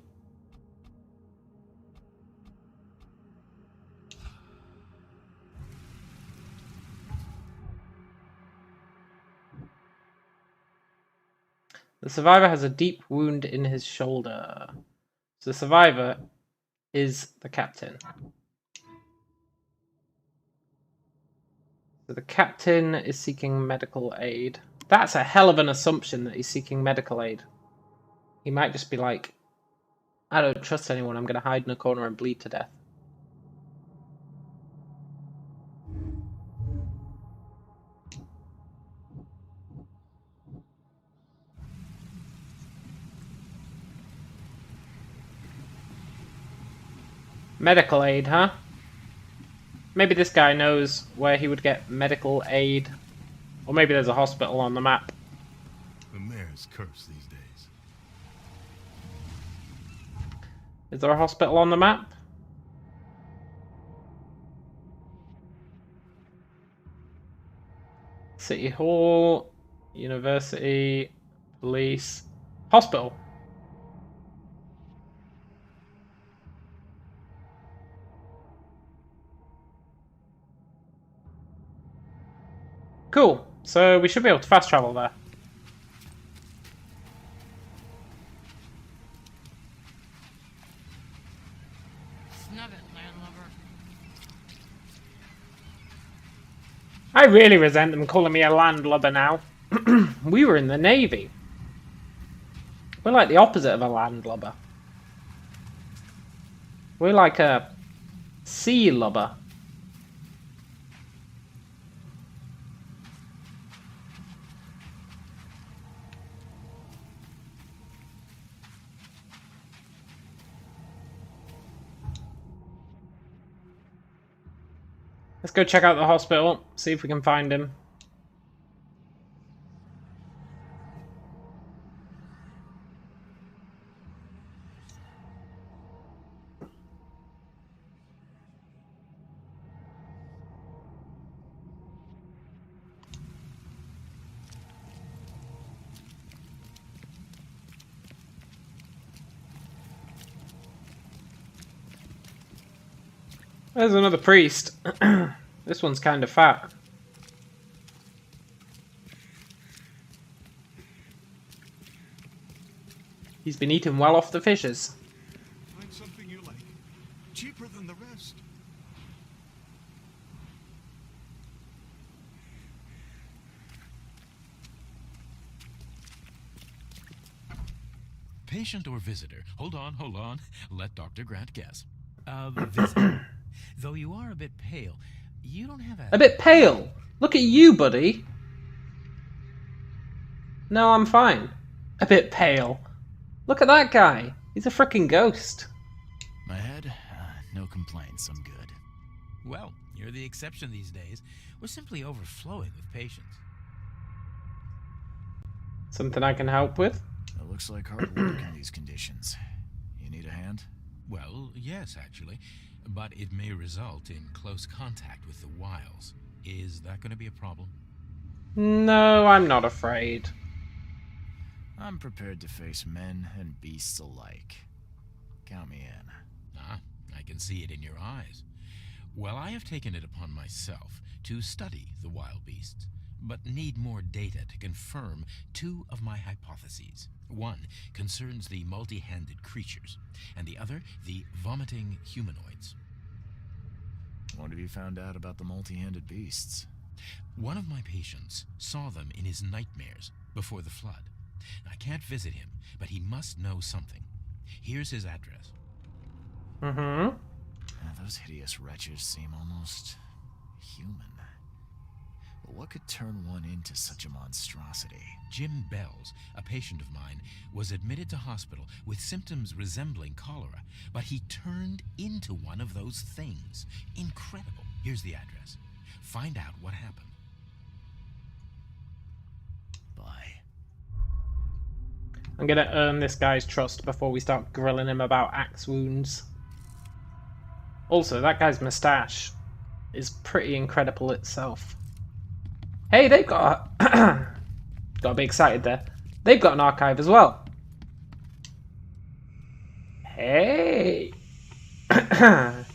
The survivor has a deep wound in his shoulder. So the survivor is the captain. So the captain is seeking medical aid. That's a hell of an assumption that he's seeking medical aid. He might just be like, I don't trust anyone, I'm going to hide in a corner and bleed to death. Medical aid, huh? Maybe this guy knows where he would get medical aid. Or maybe there's a hospital on the map. The mayor's cursed these days. Is there a hospital on the map? City Hall, University, Police, Hospital. Cool. So we should be able to fast travel there. Snug it, landlubber. I really resent them calling me a landlubber now. We were in the Navy. We're like the opposite of a landlubber. We're like a sea lubber. Let's go check out the hospital, see if we can find him. There's another priest. This one's kind of fat. He's been eating well off the fishes. Find something you like. Cheaper than the rest. Patient or visitor? Hold on. Let Dr. Grant guess. Visitor. Though you are a bit pale, you don't have a bit pale? Look at you, buddy. No, I'm fine. A bit pale. Look at that guy. He's a freaking ghost. My head? No complaints. I'm good. Well, you're the exception these days. We're simply overflowing with patients. Something I can help with? It looks like hard work in these conditions. You need a hand? Well, yes, actually. But it may result in close contact with the wiles. Is that going to be a problem? No, I'm not afraid. I'm prepared to face men and beasts alike. Count me in. Ah, I can see it in your eyes. Well, I have taken it upon myself to study the wild beasts, but need more data to confirm two of my hypotheses. One concerns the multi-handed creatures, and the other the vomiting humanoids. What have you found out about the multi-handed beasts? One of my patients saw them in his nightmares before the flood. I can't visit him, but he must know something. Here's his address. Mm-hmm. Those hideous wretches seem almost human. But what could turn one into such a monstrosity? Jim Bells, a patient of mine, was admitted to hospital with symptoms resembling cholera, but he turned into one of those things. Incredible. Here's the address. Find out what happened. Bye. I'm gonna earn this guy's trust before we start grilling him about axe wounds. Also, that guy's moustache is pretty incredible itself. Hey, they've got a... Got to be excited there. They've got an archive as well. Hey!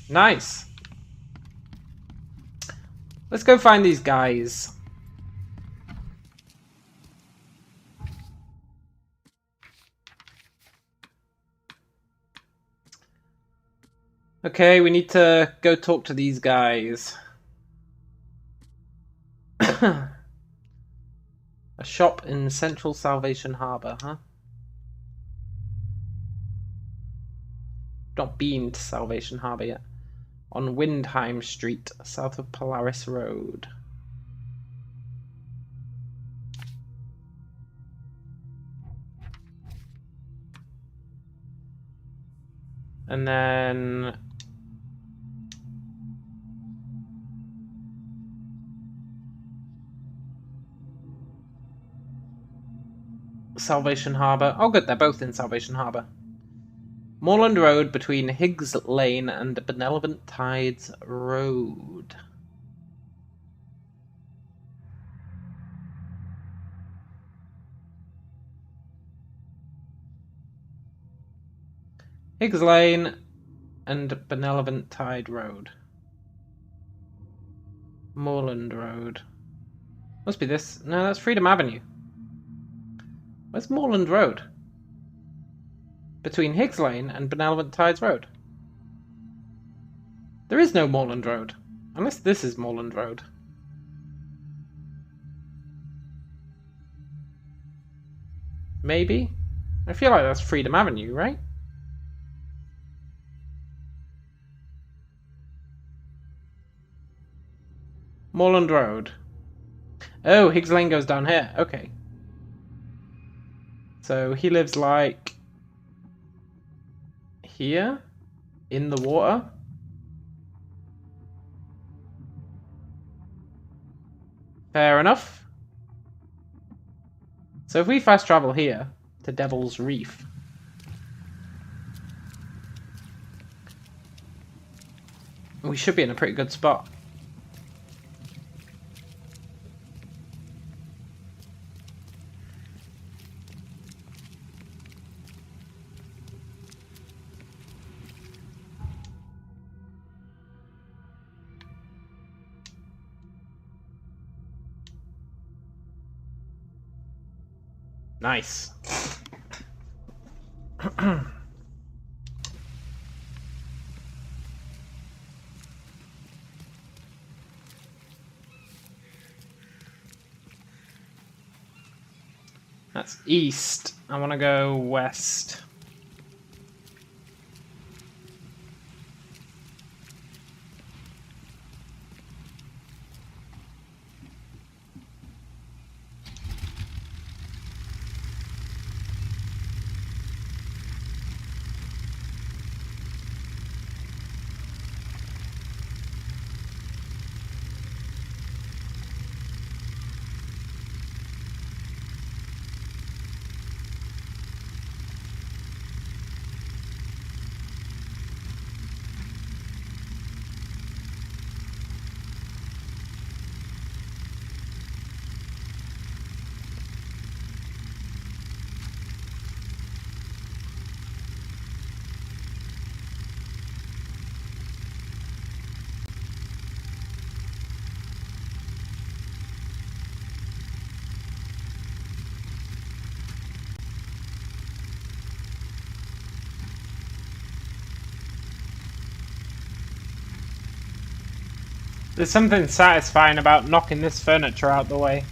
Nice. Let's go find these guys. Okay, we need to go talk to these guys. A shop in Central Salvation Harbor, huh? Not been to Salvation Harbor yet. On Windheim Street, south of Polaris Road. And then... Salvation Harbor. Oh good, they're both in Salvation Harbor. Moorland Road between Higgs Lane and Benevolent Tides Road. Higgs Lane and Benevolent Tide Road. Moorland Road. Must be this. No, that's Freedom Avenue. Where's Moorland Road? Between Higgs Lane and Benevolent Tides Road. There is no Moorland Road. Unless this is Moorland Road. Maybe? I feel like that's Freedom Avenue, right? Moorland Road. Oh, Higgs Lane goes down here. Okay. So he lives like here in the water. Fair enough. So if we fast travel here to Devil's Reef, we should be in a pretty good spot. Nice. That's east. I want to go west. There's something satisfying about knocking this furniture out the way.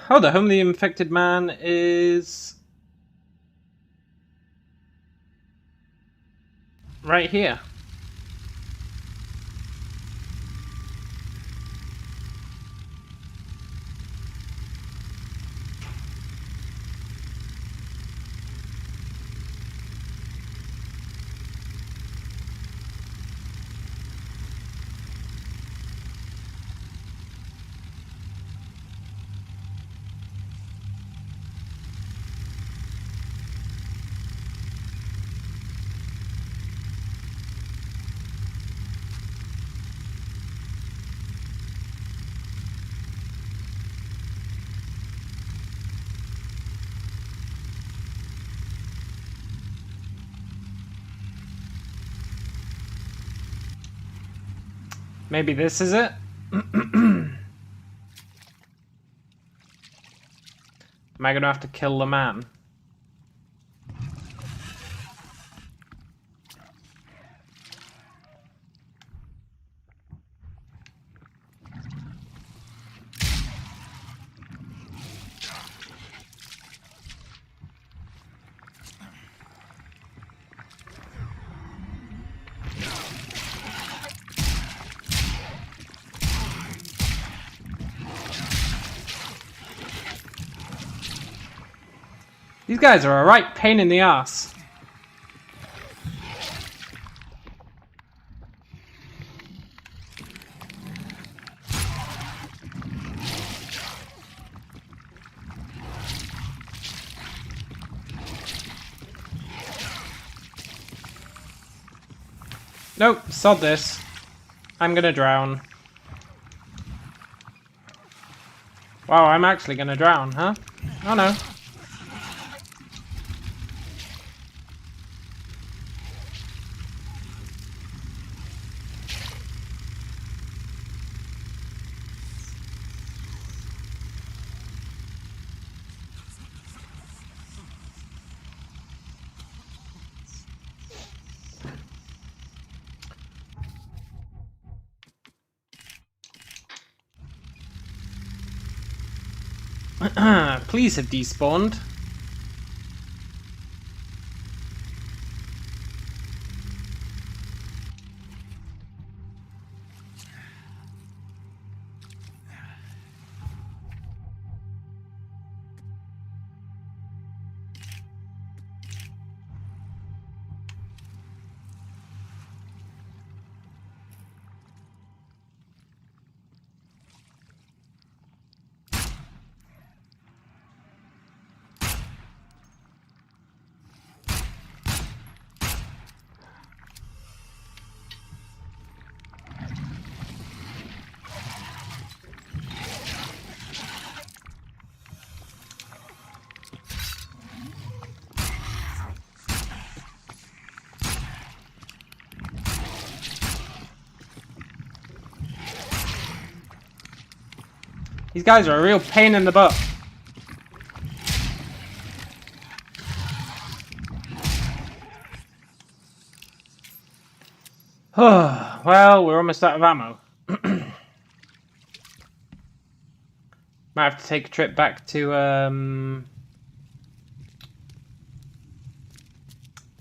Oh, the home of the infected man is right here. Maybe this is it? Am I gonna have to kill the man? These guys are a right pain in the ass. Nope, sod this. I'm gonna drown. Wow, I'm actually gonna drown, huh? Oh no. Please have despawned. These guys are a real pain in the butt. Well, we're almost out of ammo. Might have to take a trip back to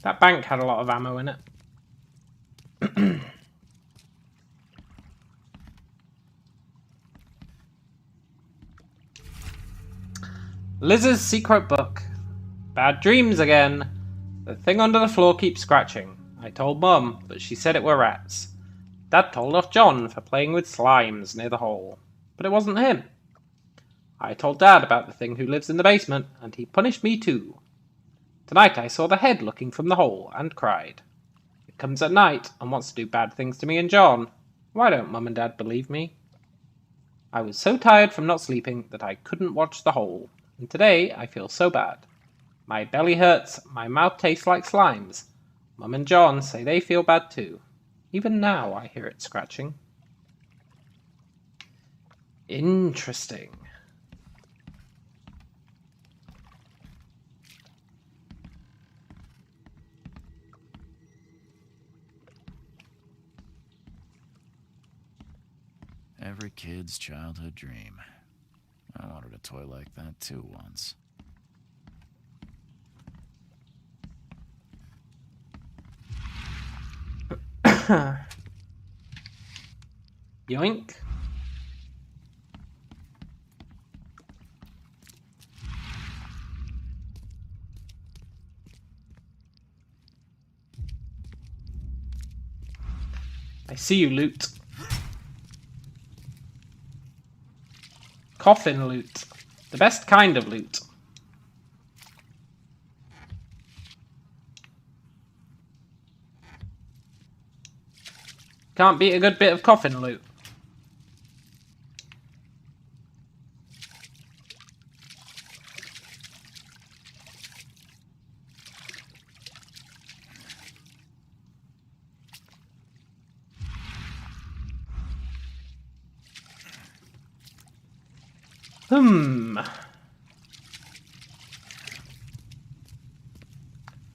that bank had a lot of ammo in it. Liz's secret book. Bad dreams again. The thing under the floor keeps scratching. I told Mum, but she said it were rats. Dad told off John for playing with slimes near the hole, but it wasn't him. I told Dad about the thing who lives in the basement, and he punished me too. Tonight I saw the head looking from the hole and cried. It comes at night and wants to do bad things to me and John. Why don't Mum and Dad believe me? I was so tired from not sleeping that I couldn't watch The Hole, and today I feel so bad. My belly hurts, my mouth tastes like slimes. Mum and John say they feel bad too. Even now I hear it scratching. Interesting. Every kid's childhood dream. I wanted a toy like that too once. Yoink. I see you, loot. Coffin loot. The best kind of loot. Can't beat a good bit of coffin loot.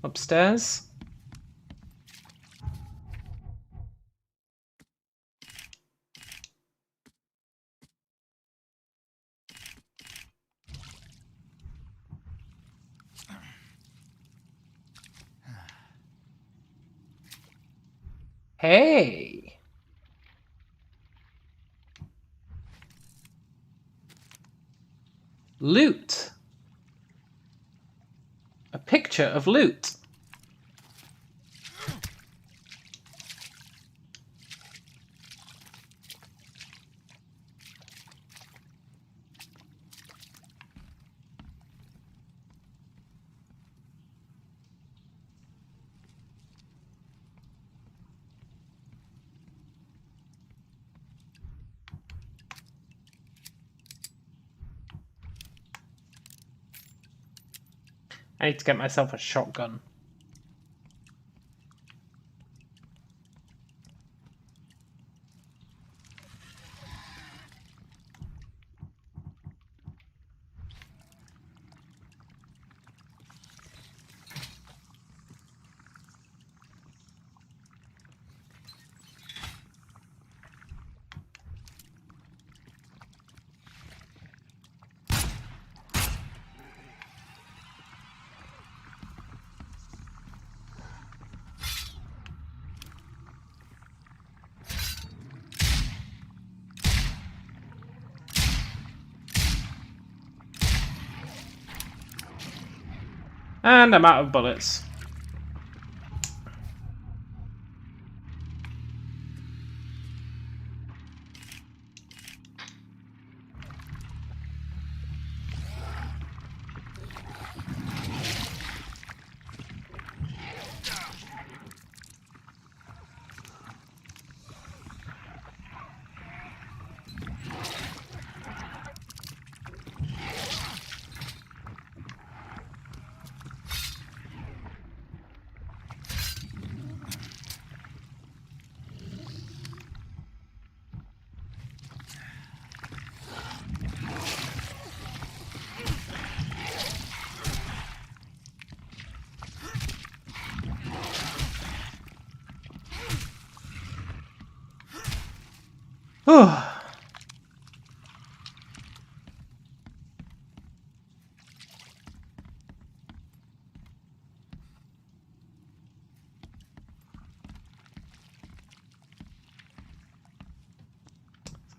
Upstairs. Hey. Loot. A picture of loot. I need to get myself a shotgun. And I'm out of bullets.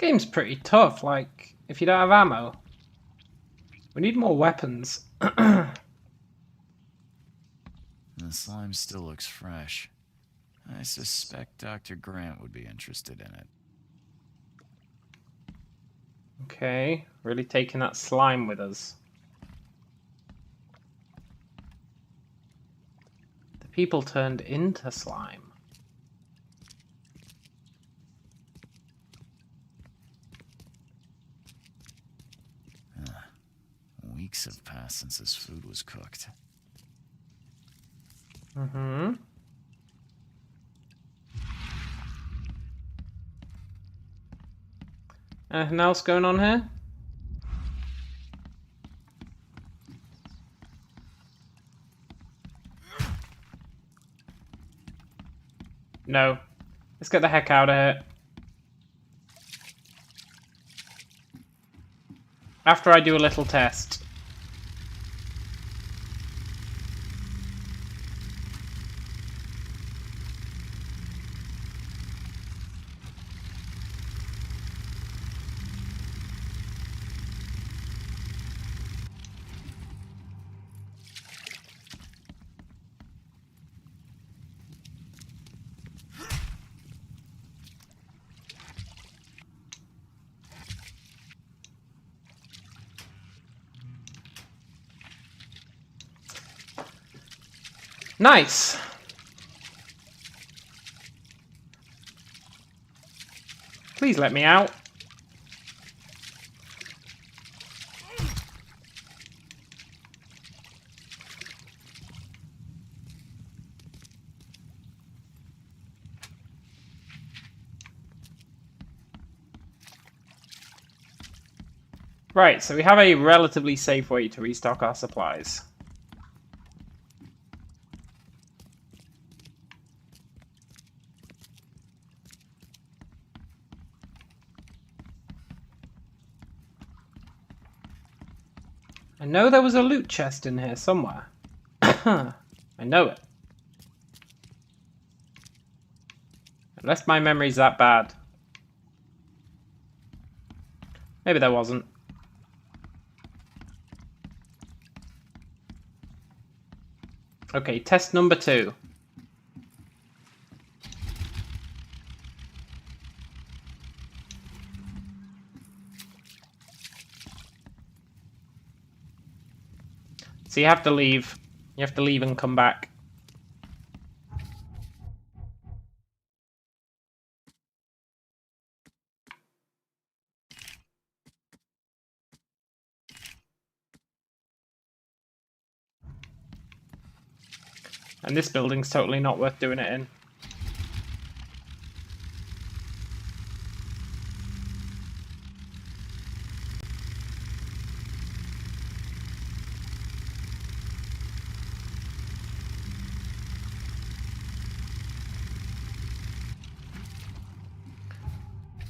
This game's pretty tough, like, if you don't have ammo. We need more weapons. The slime still looks fresh. I suspect Dr. Grant would be interested in it. Okay, really taking that slime with us. The people turned into slime. Weeks have passed since this food was cooked. Mm-hmm. Anything else going on here? No. Let's get the heck out of here. After I do a little test. Nice. Please let me out. Right, so we have a relatively safe way to restock our supplies. I know there was a loot chest in here somewhere. I know it. Unless my memory's that bad. Maybe there wasn't. Okay, test number 2. So you have to leave. You have to leave and come back. And this building's totally not worth doing it in.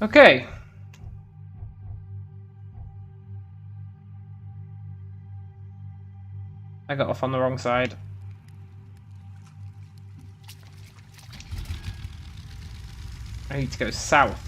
Okay. I got off on the wrong side. I need to go south.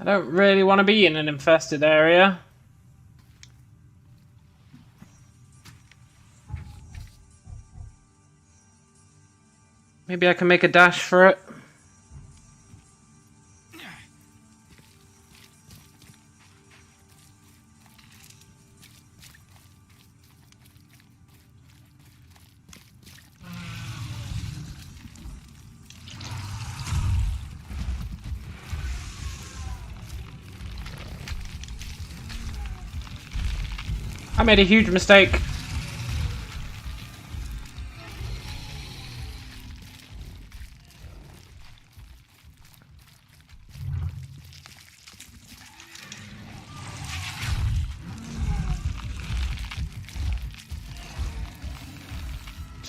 I don't really want to be in an infested area. Maybe I can make a dash for it. I made a huge mistake.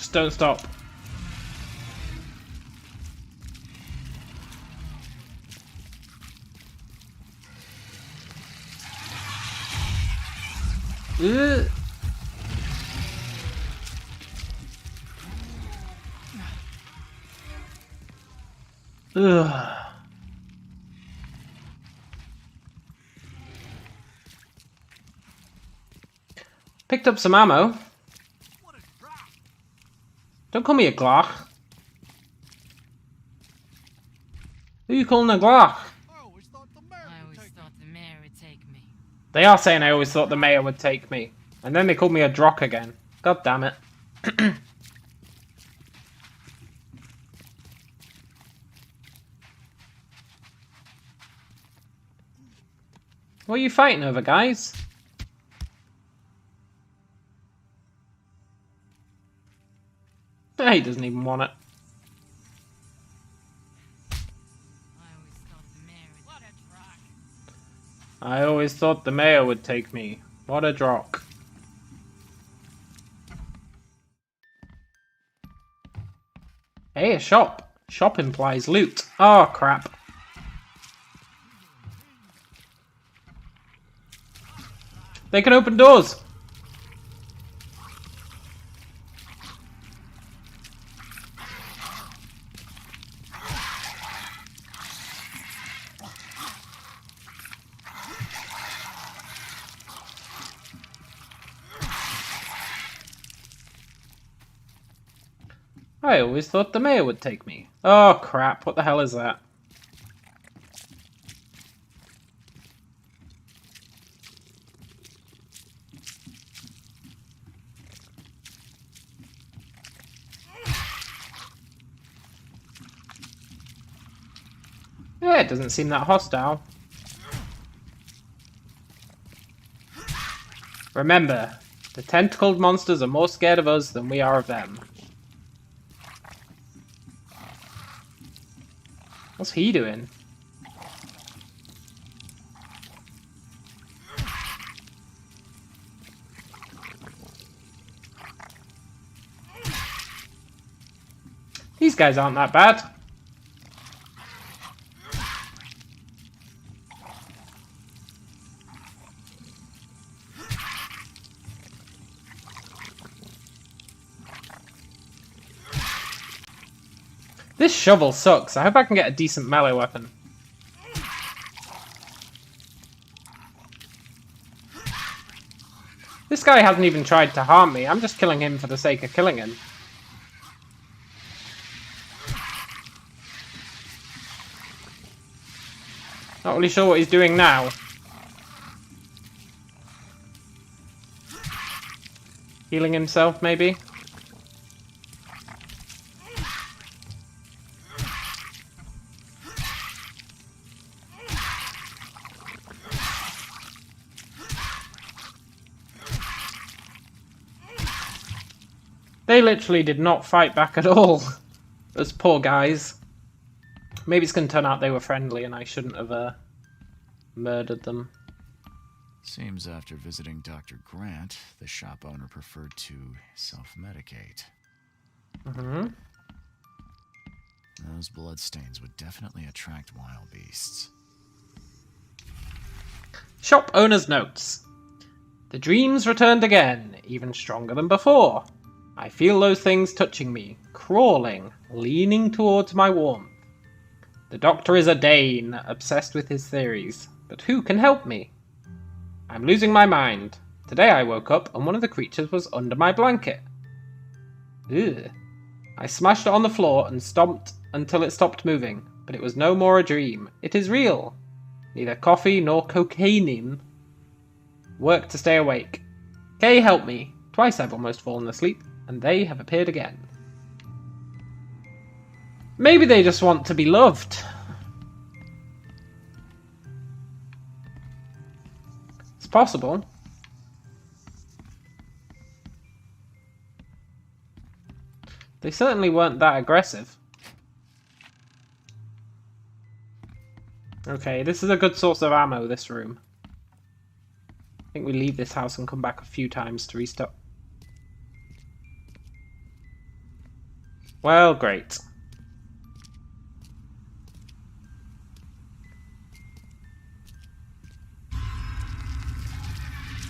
Just don't stop. Ugh. Ugh. Picked up some ammo. Don't call me a Glock. Who are you calling a Glock? I always thought the mayor would take me. They are saying I always thought the mayor would take me. And then they called me a Drock again. God damn it. What are you fighting over, guys? He doesn't even want it. I always thought the mayor would take me. What a drock. Hey, a shop. Shop implies loot. Oh, crap. They can open doors. I always thought the mayor would take me. Oh crap, what the hell is that? Yeah, it doesn't seem that hostile. Remember, the tentacled monsters are more scared of us than we are of them. What's he doing? These guys aren't that bad. This shovel sucks. I hope I can get a decent melee weapon. This guy hasn't even tried to harm me. I'm just killing him for the sake of killing him. Not really sure what he's doing now. Healing himself, maybe? They literally did not fight back at all. Those poor guys. Maybe it's going to turn out they were friendly and I shouldn't have murdered them. Seems after visiting Dr. Grant, the shop owner preferred to self-medicate. Mm-hmm. Those bloodstains would definitely attract wild beasts. Shop owner's notes. The dreams returned again, even stronger than before. I feel those things touching me, crawling, leaning towards my warmth. The doctor is a Dane, obsessed with his theories, but who can help me? I'm losing my mind. Today I woke up and one of the creatures was under my blanket. Ugh. I smashed it on the floor and stomped until it stopped moving, but it was no more a dream. It is real. Neither coffee nor cocaine work to stay awake. Kay, help me. Twice I've almost fallen asleep, and they have appeared again. Maybe they just want to be loved. It's possible. They certainly weren't that aggressive. Okay, this is a good source of ammo, this room. I think we leave this house and come back a few times to restock. Well, great.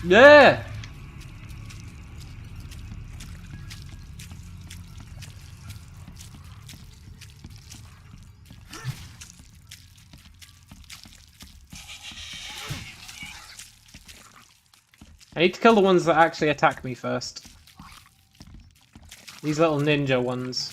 Yeah! I need to kill the ones that actually attack me first. These little ninja ones.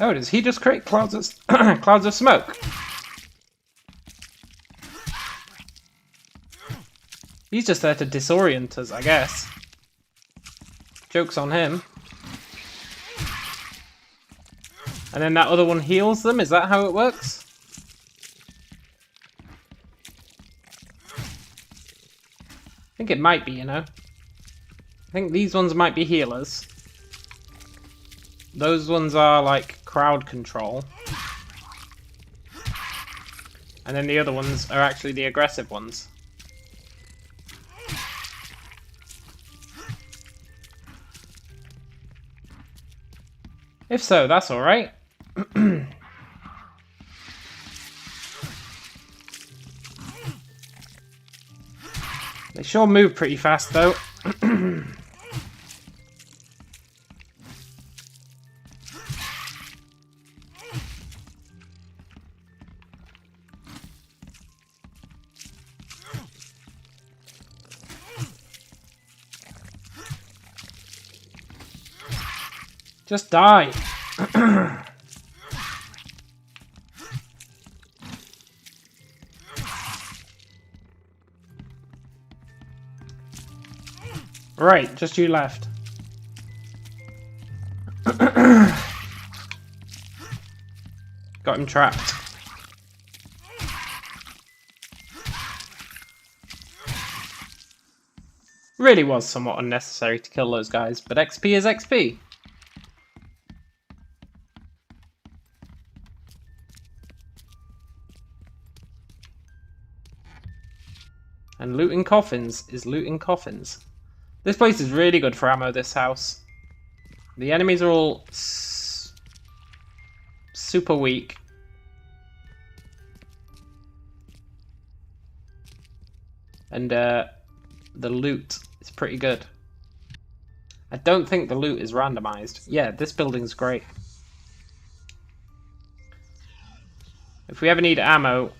Oh, does he just create clouds of clouds of smoke? He's just there to disorient us, I guess. Joke's on him. And then that other one heals them? Is that how it works? I think it might be, you know. I think these ones might be healers. Those ones are like crowd control. And then the other ones are actually the aggressive ones. If so, that's alright. They sure move pretty fast though. Just die. Right, just you left. Got him trapped. Really was somewhat unnecessary to kill those guys, but XP is XP. And looting coffins is looting coffins. This place is really good for ammo, this house. The enemies are all super weak. And the loot is pretty good. I don't think the loot is randomized. Yeah, this building's great. If we ever need ammo...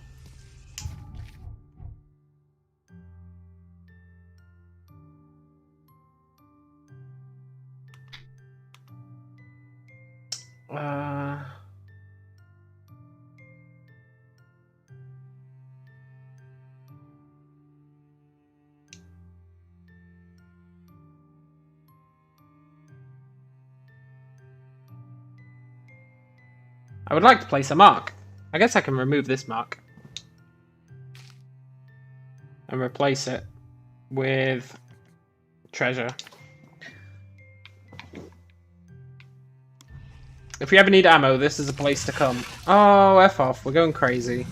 I would like to place a mark. I guess I can remove this mark. And replace it with treasure. If we ever need ammo, this is a place to come. Oh, F off. We're going crazy.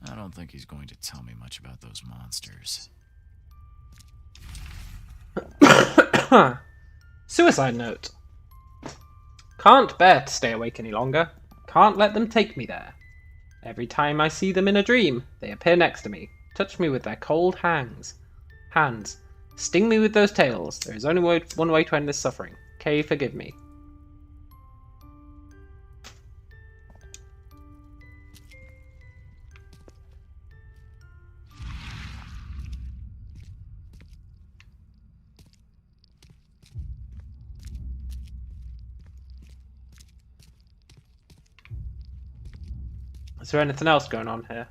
I don't think he's going to tell me much about those monsters. Suicide note. Can't bear to stay awake any longer. Can't let them take me there. Every time I see them in a dream, they appear next to me, touch me with their cold hands. Sting me with those tails. There is only one way to end this suffering. Kay, forgive me. Is there anything else going on here?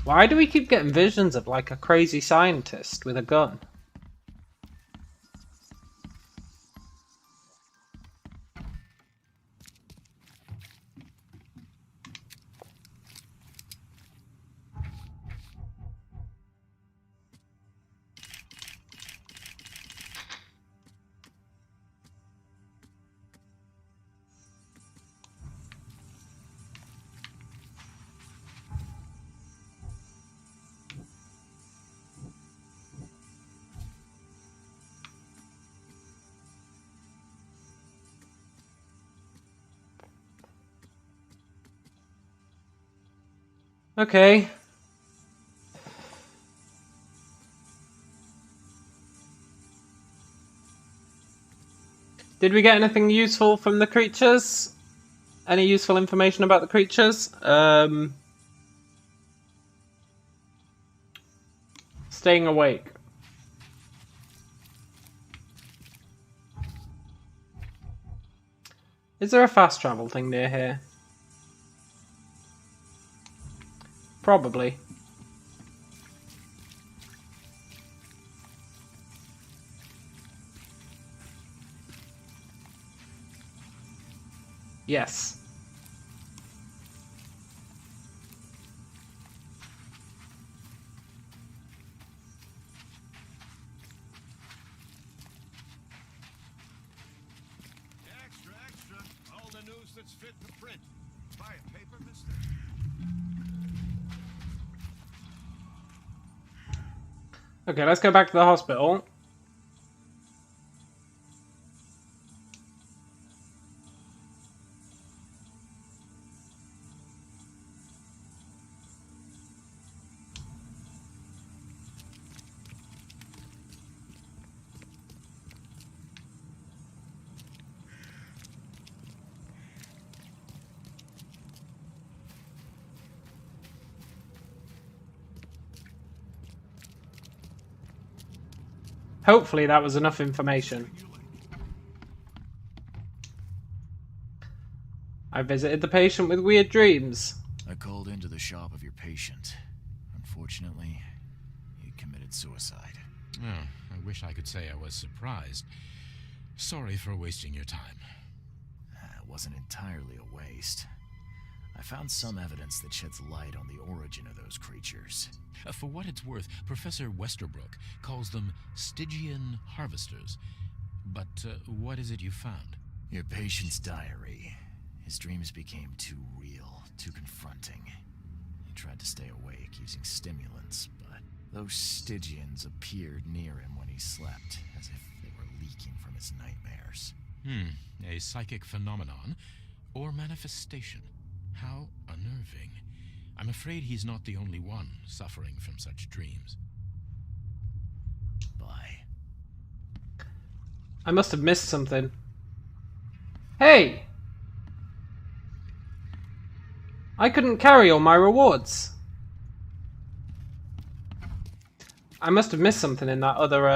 Why do we keep getting visions of like a crazy scientist with a gun? Okay. Did we get anything useful from the creatures? Any useful information about the creatures? Staying awake. Is there a fast travel thing near here? Probably. Yes. Extra, extra. All the news that's fit to print. Buy a paper, mister? Okay, let's go back to the hospital. Hopefully that was enough information. I visited the patient with weird dreams. I called into the shop of your patient. Unfortunately, he committed suicide. Oh, I wish I could say I was surprised. Sorry for wasting your time. It wasn't entirely a waste. I found some evidence that sheds light on the origin of those creatures. For what it's worth, Professor Westerbrook calls them Stygian harvesters. But what is it you found? Your patient's diary. His dreams became too real, too confronting. He tried to stay awake using stimulants, but those Stygians appeared near him when he slept, as if they were leaking from his nightmares. A psychic phenomenon or manifestation. How unnerving. I'm afraid he's not the only one suffering from such dreams. Bye. I must have missed something. Hey! I couldn't carry all my rewards. I must have missed something in that other,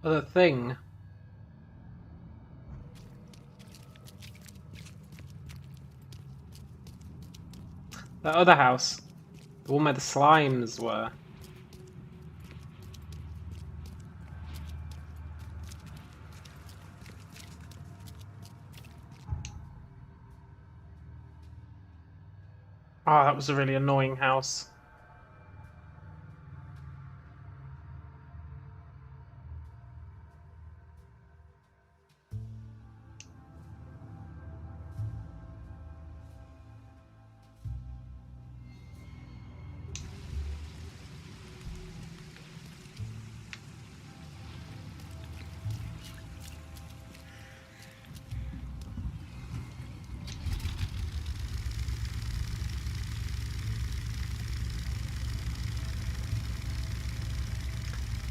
other thing. That other house. The one where the slimes were. Oh, that was a really annoying house.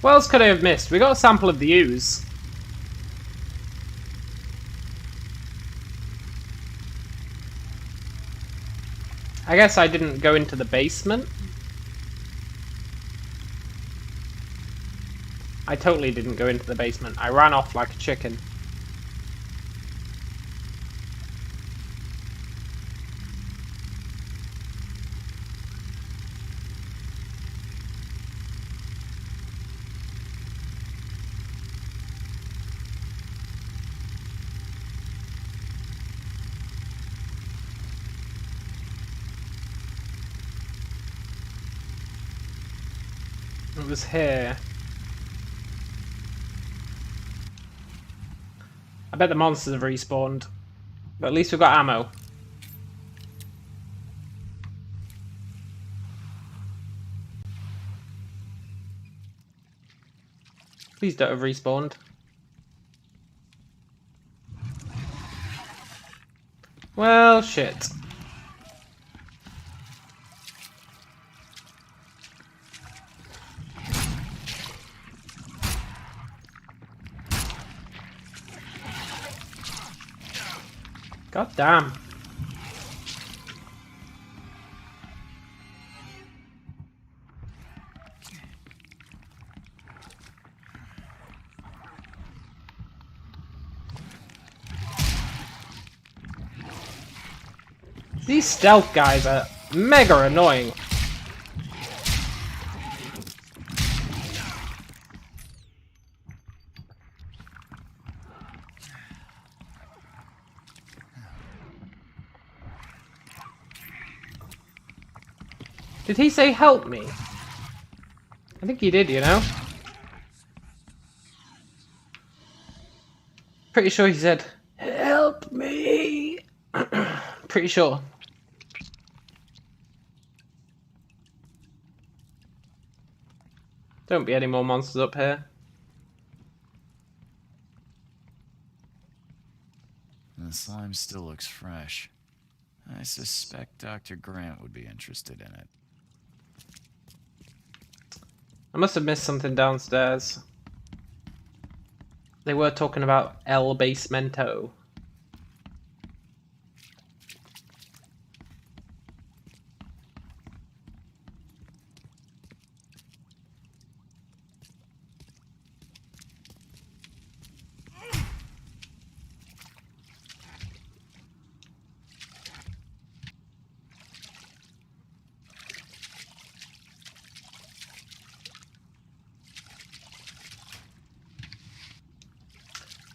What else could I have missed? We got a sample of the ooze. I guess I didn't go into the basement. I totally didn't go into the basement. I ran off like a chicken. It was here. I bet the monsters have respawned. But at least we've got ammo. Please don't have respawned. Well, shit. God damn. These stealth guys are mega annoying. Did he say help me? I think he did, you know? Pretty sure he said, help me! Pretty sure. Don't be any more monsters up here. The slime still looks fresh. I suspect Dr. Grant would be interested in it. I must have missed something downstairs. They were talking about El Basemento.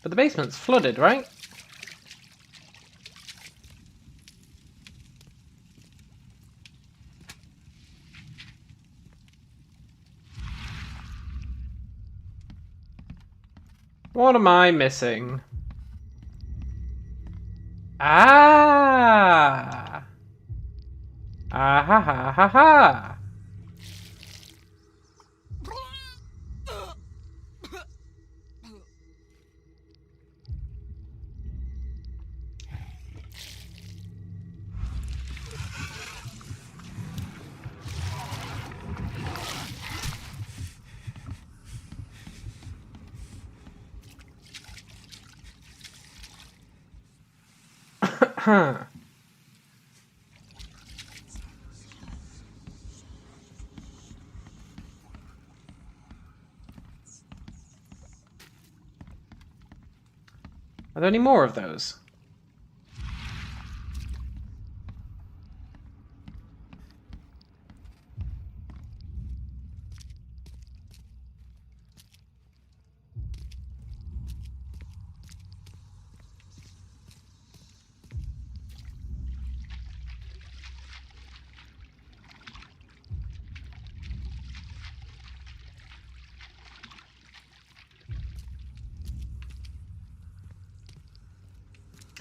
But the basement's flooded, right? What am I missing? Ah! Ah ha ha ha ha! Huh. Are there any more of those?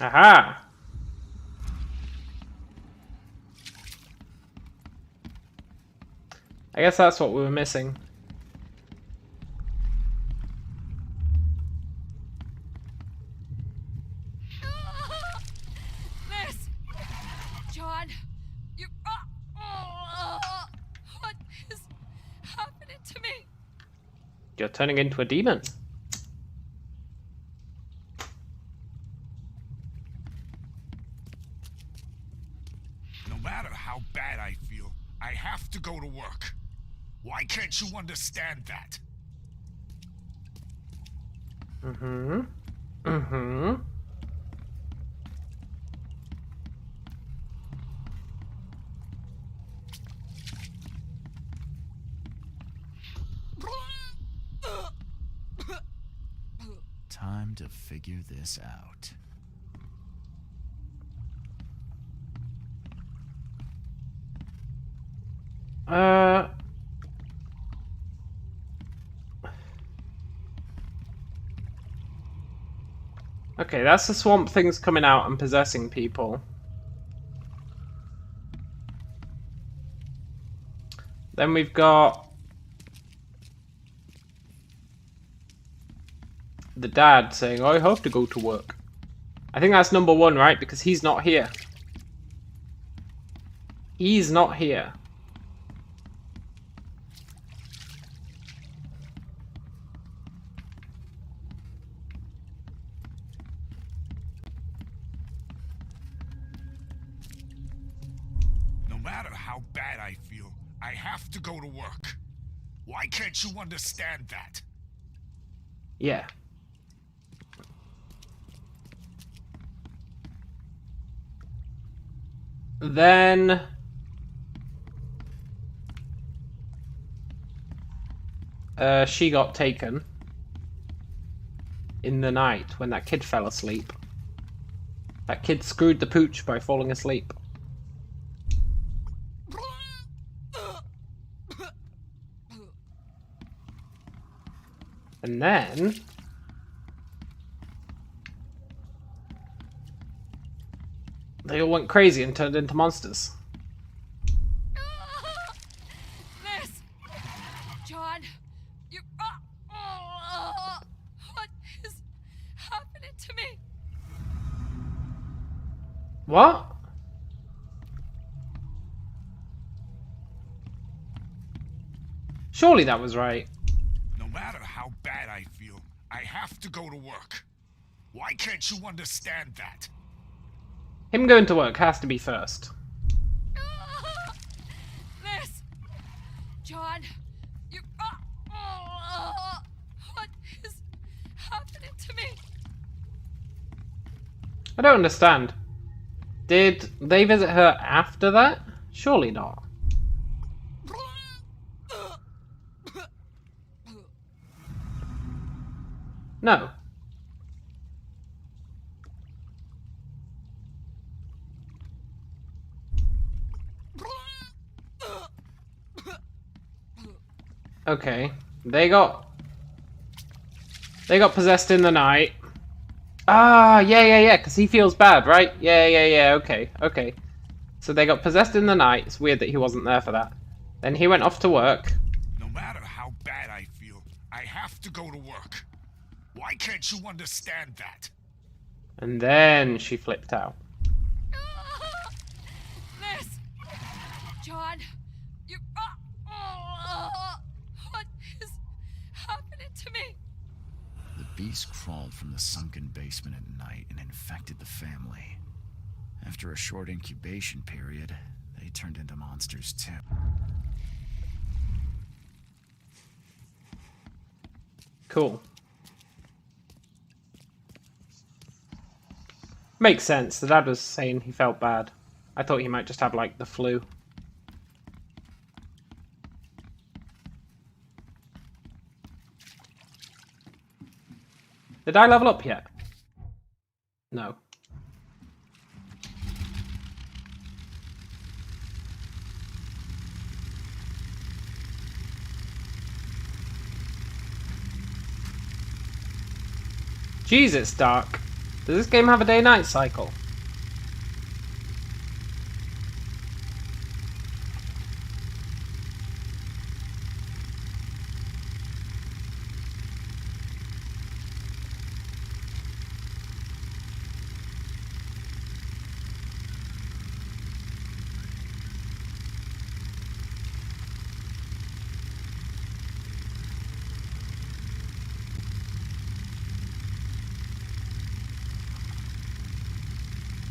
Aha! I guess that's what we were missing. Liz! John! You... what is happening to me? You're turning into a demon. No matter how bad I feel, I have to go to work. Why can't you understand that? Mm-hmm. Mm-hmm. Time to figure this out. Okay, that's the swamp things coming out and possessing people. Then we've got the dad saying, I have to go to work. I think that's number one, right? Because he's not here. He's not here. No matter how bad I feel, I have to go to work. Why can't you understand that? Yeah. Then she got taken in the night when that kid fell asleep. That kid screwed the pooch by falling asleep. And then they all went crazy and turned into monsters. Liz! John! You... what is happening to me? What? Surely that was right. No matter how bad I feel, I have to go to work. Why can't you understand that? Him going to work has to be first. Liz! John! You... what is happening to me? I don't understand. Did they visit her after that? Surely not. No. Okay. They got possessed in the night. Ah, yeah, because he feels bad, right? Yeah, okay. So they got possessed in the night. It's weird that he wasn't there for that. Then he went off to work. No matter how bad I feel, I have to go to work. Why can't you understand that? And then she flipped out. Liz! John! You... what is happening to me? The beast crawled from the sunken basement at night and infected the family. After a short incubation period, they turned into monsters too. Cool. Makes sense. The dad was saying he felt bad. I thought he might just have, like, the flu. Did I level up yet? No. Jeez, it's dark. Does this game have a day-night cycle?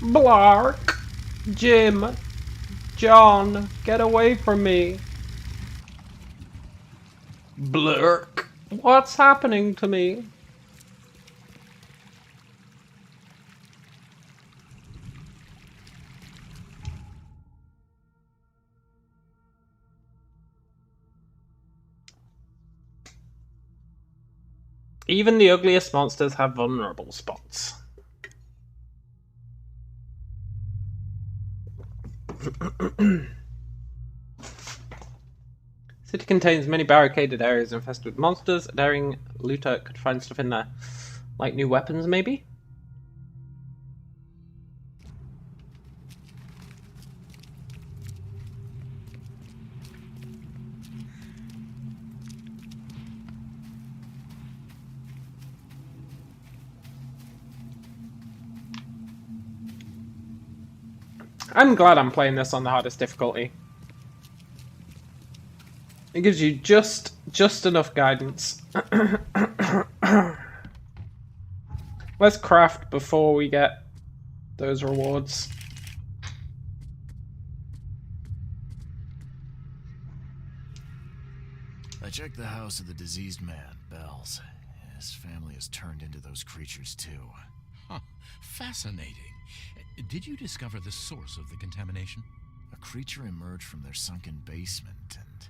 Blark! Jim! John! Get away from me! Blurk! What's happening to me? Even the ugliest monsters have vulnerable spots. City contains many barricaded areas infested with monsters. A daring looter could find stuff in there. Like new weapons, maybe? I'm glad I'm playing this on the hardest difficulty. It gives you just enough guidance. Let's craft before we get those rewards. I checked the house of the diseased man, Bells. His family has turned into those creatures too. Huh. Fascinating. Did you discover the source of the contamination? A creature emerged from their sunken basement and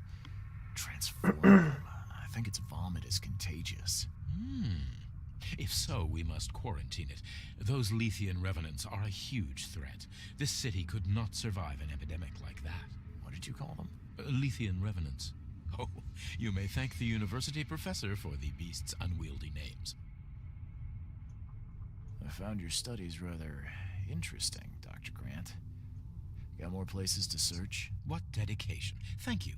transformed them. I think its vomit is contagious. If so, we must quarantine it. Those Lethian revenants are a huge threat. This city could not survive an epidemic like that. What did you call them? Lethian revenants. Oh, you may thank the university professor for the beast's unwieldy names. I found your studies rather interesting, Dr. Grant. Got more places to search? What dedication. Thank you.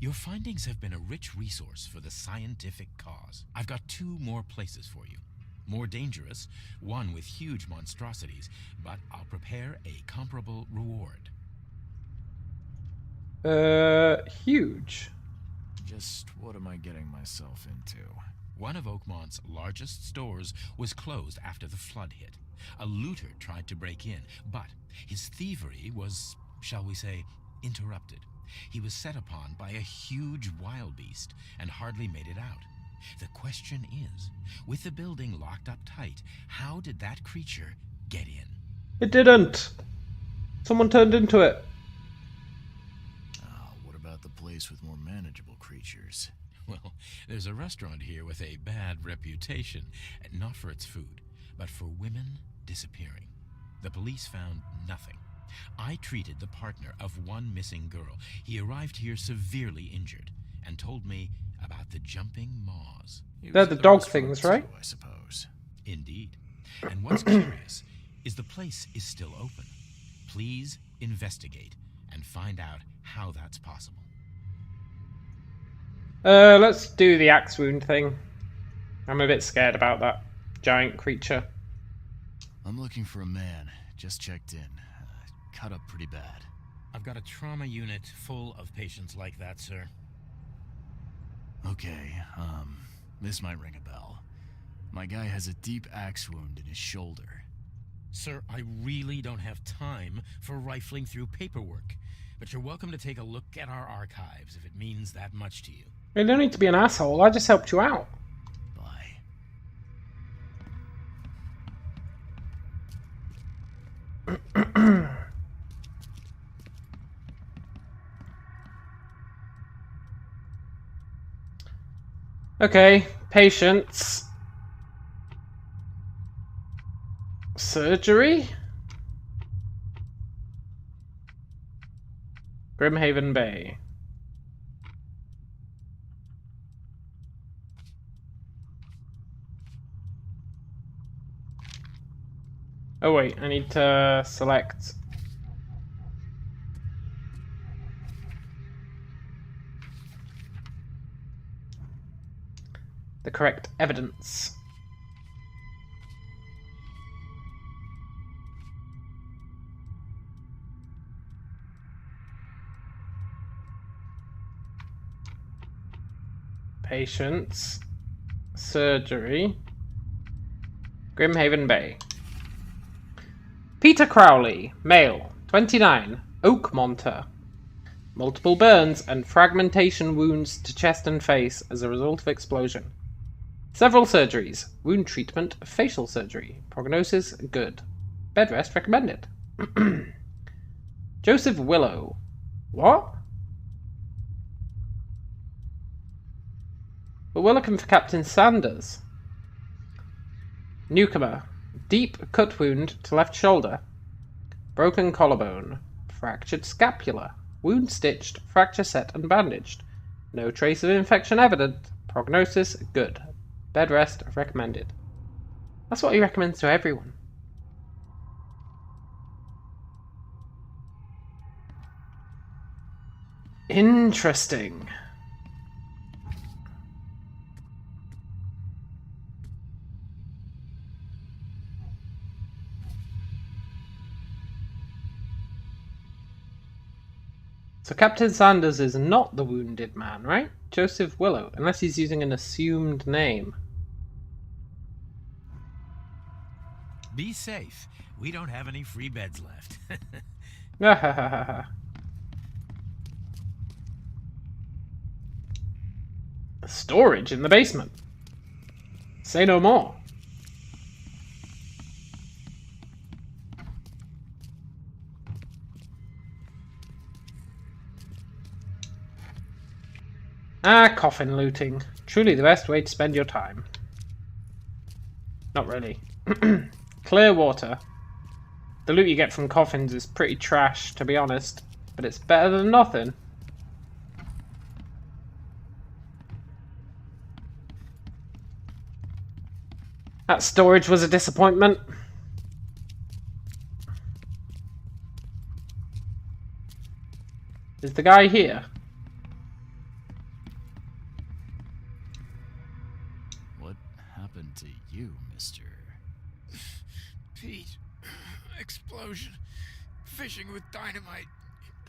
Your findings have been a rich resource for the scientific cause. I've got 2 more places for you. More dangerous, one with huge monstrosities, but I'll prepare a comparable reward. Huge. Just what am I getting myself into? One of Oakmont's largest stores was closed after the flood hit. A looter tried to break in, but his thievery was, shall we say, interrupted. He was set upon by a huge wild beast and hardly made it out. The question is, with the building locked up tight, how did that creature get in? It didn't. Someone turned into it. What about the place with more manageable creatures? Well, there's a restaurant here with a bad reputation, not for its food, but for women disappearing. The police found nothing. I treated the partner of one missing girl. He arrived here severely injured and told me about the jumping maws. They're the dog things, right? I suppose. Indeed. And what's curious is the place is still open. Please investigate and find out how that's possible. Let's do the axe wound thing. I'm a bit scared about that giant creature. I'm looking for a man. Just checked in. Cut up pretty bad. I've got a trauma unit full of patients like that, sir. Okay, this might ring a bell. My guy has a deep axe wound in his shoulder. Sir, I really don't have time for rifling through paperwork, but you're welcome to take a look at our archives if it means that much to you. You don't need to be an asshole, I just helped you out. Bye. Okay, patience. Surgery? Grimhaven Bay. Oh wait, I need to select the correct evidence. Patients, surgery, Grimhaven Bay. Peter Crowley, male, 29, Oakmonter. Multiple burns and fragmentation wounds to chest and face as a result of explosion. Several surgeries, wound treatment, facial surgery. Prognosis good. Bed rest recommended. Joseph Willow. What? We're looking for Captain Sanders. Newcomer. Deep cut wound to left shoulder. Broken collarbone. Fractured scapula. Wound stitched, fracture set and bandaged. No trace of infection evident. Prognosis good. Bed rest recommended. That's what he recommends to everyone. Interesting. So Captain Sanders is not the wounded man, right? Joseph Willow, unless he's using an assumed name. Be safe. We don't have any free beds left. Storage in the basement. Say no more. Ah, coffin looting. Truly the best way to spend your time. Not really. Clear water. The loot you get from coffins is pretty trash, to be honest, but it's better than nothing. That storage was a disappointment. Is the guy here? What happened to you, mister? Pete, explosion, fishing with dynamite.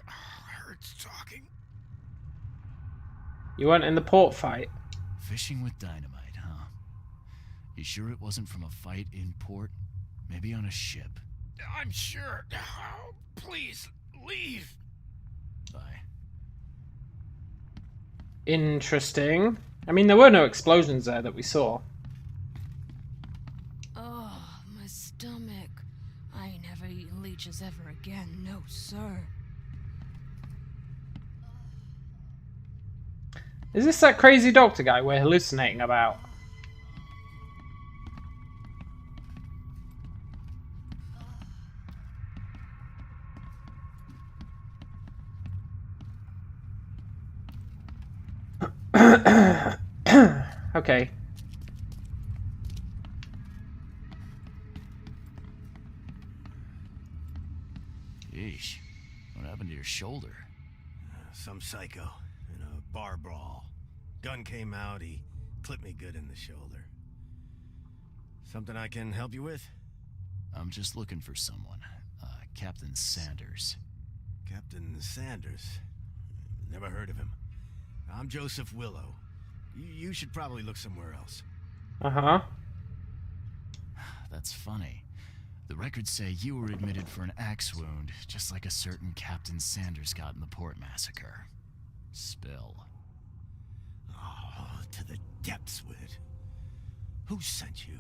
Hurts talking. You weren't in the port fight? Fishing with dynamite, huh? You sure it wasn't from a fight in port? Maybe on a ship? I'm sure. Oh, please, leave. Bye. Interesting. I mean, there were no explosions there that we saw. Oh, my stomach. I ain't never eaten leeches ever again, no sir. Is this that crazy doctor guy we're hallucinating about? Okay. Yeesh. What happened to your shoulder? Some psycho in a bar brawl. Gun came out, he clipped me good in the shoulder. Something I can help you with? I'm just looking for someone. Captain Sanders. Captain Sanders? Never heard of him. I'm Joseph Willow. You should probably look somewhere else. Uh-huh. That's funny. The records say you were admitted for an axe wound, just like a certain Captain Sanders got in the port massacre. Spill. Oh, to the depths with it. Who sent you?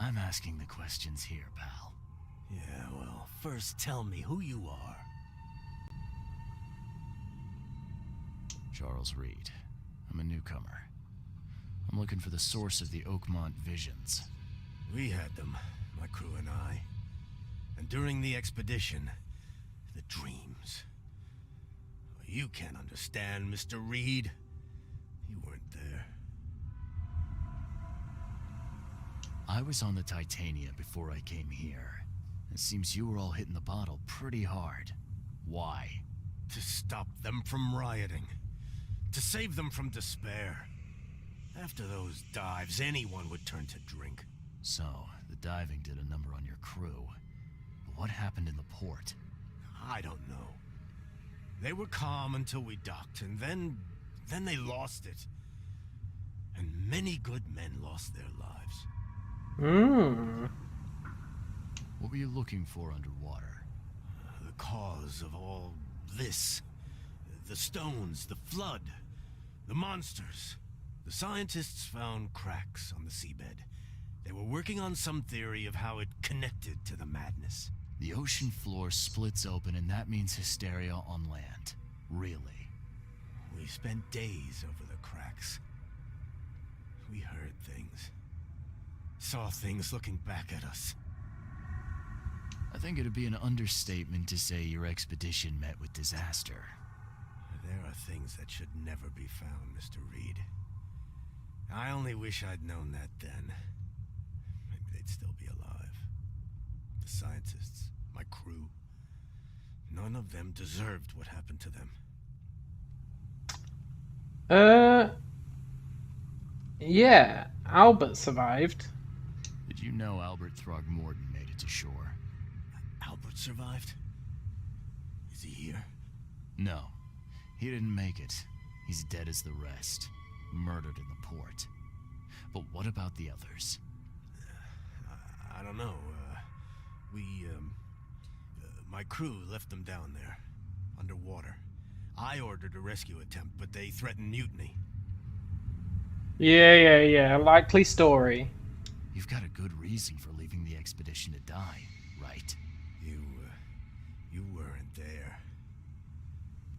I'm asking the questions here, pal. Yeah, well, first tell me who you are. Charles Reed. I'm a newcomer. I'm looking for the source of the Oakmont visions. We had them, my crew and I. And during the expedition, the dreams. You can't understand, Mr. Reed. You weren't there. I was on the Titania before I came here. It seems you were all hitting the bottle pretty hard. Why? To stop them from rioting. To save them from despair. After those dives, anyone would turn to drink. So, the diving did a number on your crew. But what happened in the port? I don't know. They were calm until we docked, and then they lost it. And many good men lost their lives. What were you looking for underwater? The cause of all this. The stones, the flood, the monsters. The scientists found cracks on the seabed. They were working on some theory of how it connected to the madness. The ocean floor splits open, and that means hysteria on land. Really? We spent days over the cracks. We heard things. Saw things looking back at us. I think it'd be an understatement to say your expedition met with disaster. There are things that should never be found, Mr. Reed. I only wish I'd known that then. Maybe they'd still be alive. The scientists, my crew. None of them deserved what happened to them. Yeah, Albert survived. Did you know Albert Throgmorton made it to shore? Albert survived? Is he here? No, he didn't make it. He's dead as the rest. Murdered in the port. But what about the others? I don't know. My crew left them down there, underwater. I ordered a rescue attempt, but they threatened mutiny. Yeah. Likely story. You've got a good reason for leaving the expedition to die, right? You weren't there.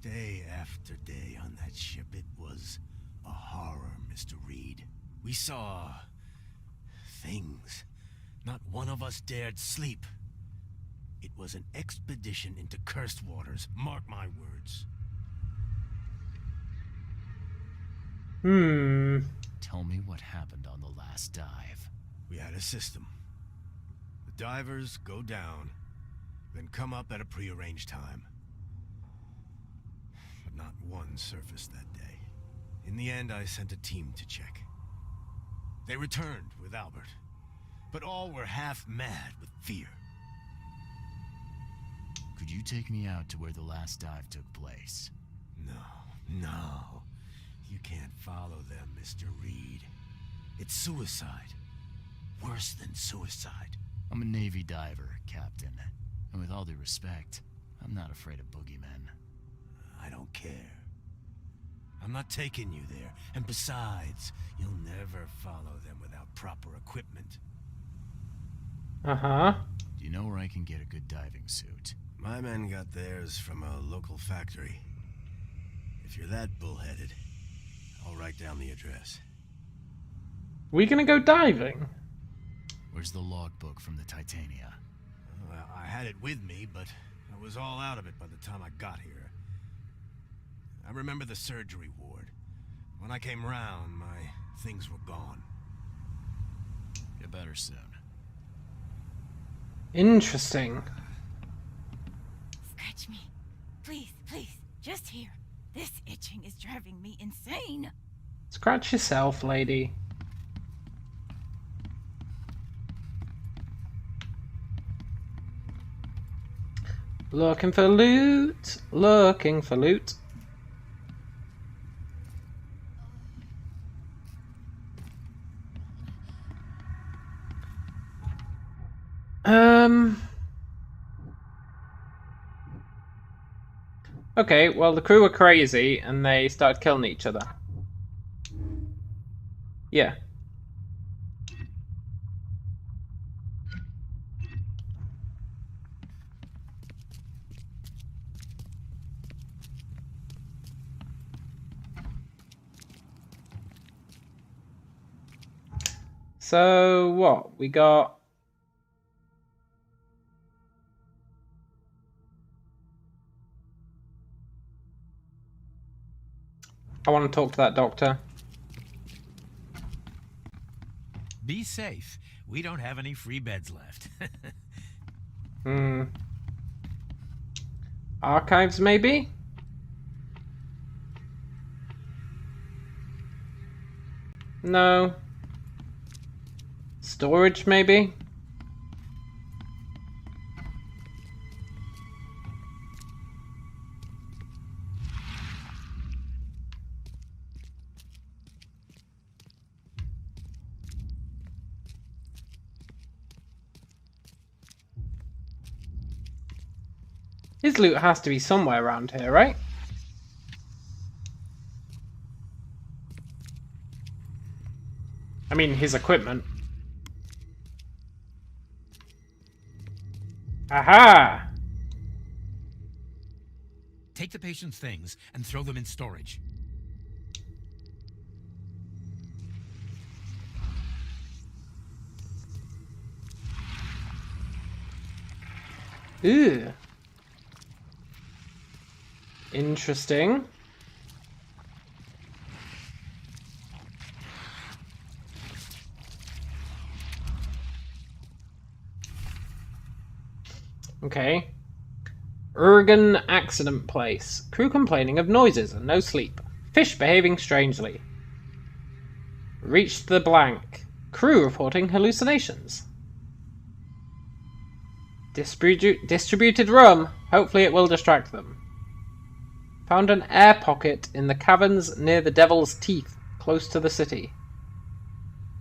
Day after day on that ship, it was a horror, Mr. Reed. We saw things. Not one of us dared sleep. It was an expedition into cursed waters, mark my words. Tell me what happened on the last dive. We had a system. The divers go down, then come up at a prearranged time. But not one surfaced that day. In the end, I sent a team to check. They returned with Albert, but all were half mad with fear. Could you take me out to where the last dive took place? No. You can't follow them, Mr. Reed. It's suicide. Worse than suicide. I'm a Navy diver, Captain. And with all due respect, I'm not afraid of boogeymen. I don't care. I'm not taking you there. And besides, you'll never follow them without proper equipment. Uh-huh. Do you know where I can get a good diving suit? My men got theirs from a local factory. If you're that bullheaded, I'll write down the address. We gonna go diving? Where's the logbook from the Titania? Well, I had it with me, but I was all out of it by the time I got here. I remember the surgery ward. When I came round, my things were gone. Get better soon. Interesting. Scratch me. Please, just here. This itching is driving me insane. Scratch yourself, lady. Looking for loot. Looking for loot. Okay, well, the crew were crazy and they started killing each other. Yeah. So, what? We got... I want to talk to that doctor. Be safe. We don't have any free beds left. Archives, maybe? No. Storage, maybe? His loot has to be somewhere around here, right? I mean, his equipment. Aha! Take the patient's things and throw them in storage. Ooh. Interesting. Okay. Urgan accident place. Crew complaining of noises and no sleep. Fish behaving strangely. Reached the blank. Crew reporting hallucinations. Distributed rum. Hopefully it will distract them. Found an air pocket in the caverns near the Devil's Teeth, close to the city.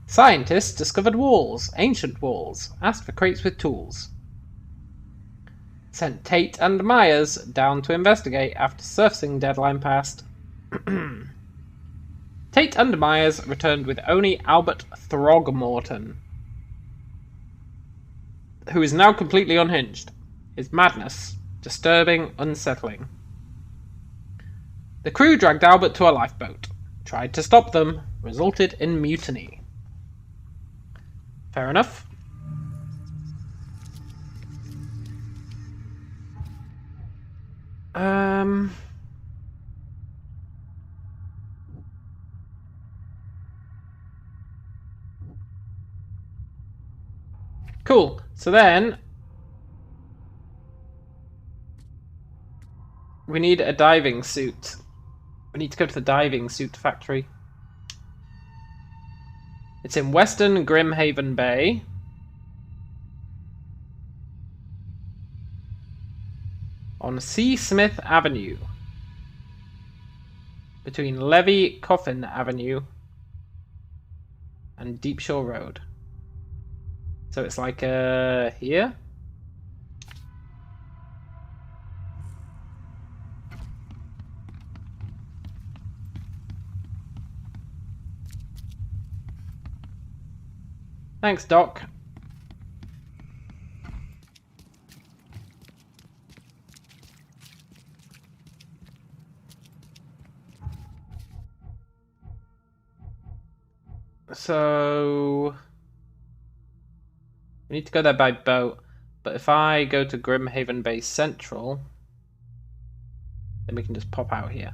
Scientists discovered walls, ancient walls. Asked for crates with tools. Sent Tate and Myers down to investigate after surfacing deadline passed. Tate and Myers returned with only Albert Throgmorton, who is now completely unhinged. His madness, disturbing, unsettling. The crew dragged Albert to a lifeboat. Tried to stop them, resulted in mutiny. Fair enough. Cool. So then we need a diving suit. We need to go to the diving suit factory. It's in Western Grimhaven Bay. On C. Smith Avenue. Between Levy Coffin Avenue and Deep Shore Road. So it's like here? Thanks, Doc. So we need to go there by boat, but if I go to Grimhaven Bay Central, then we can just pop out here.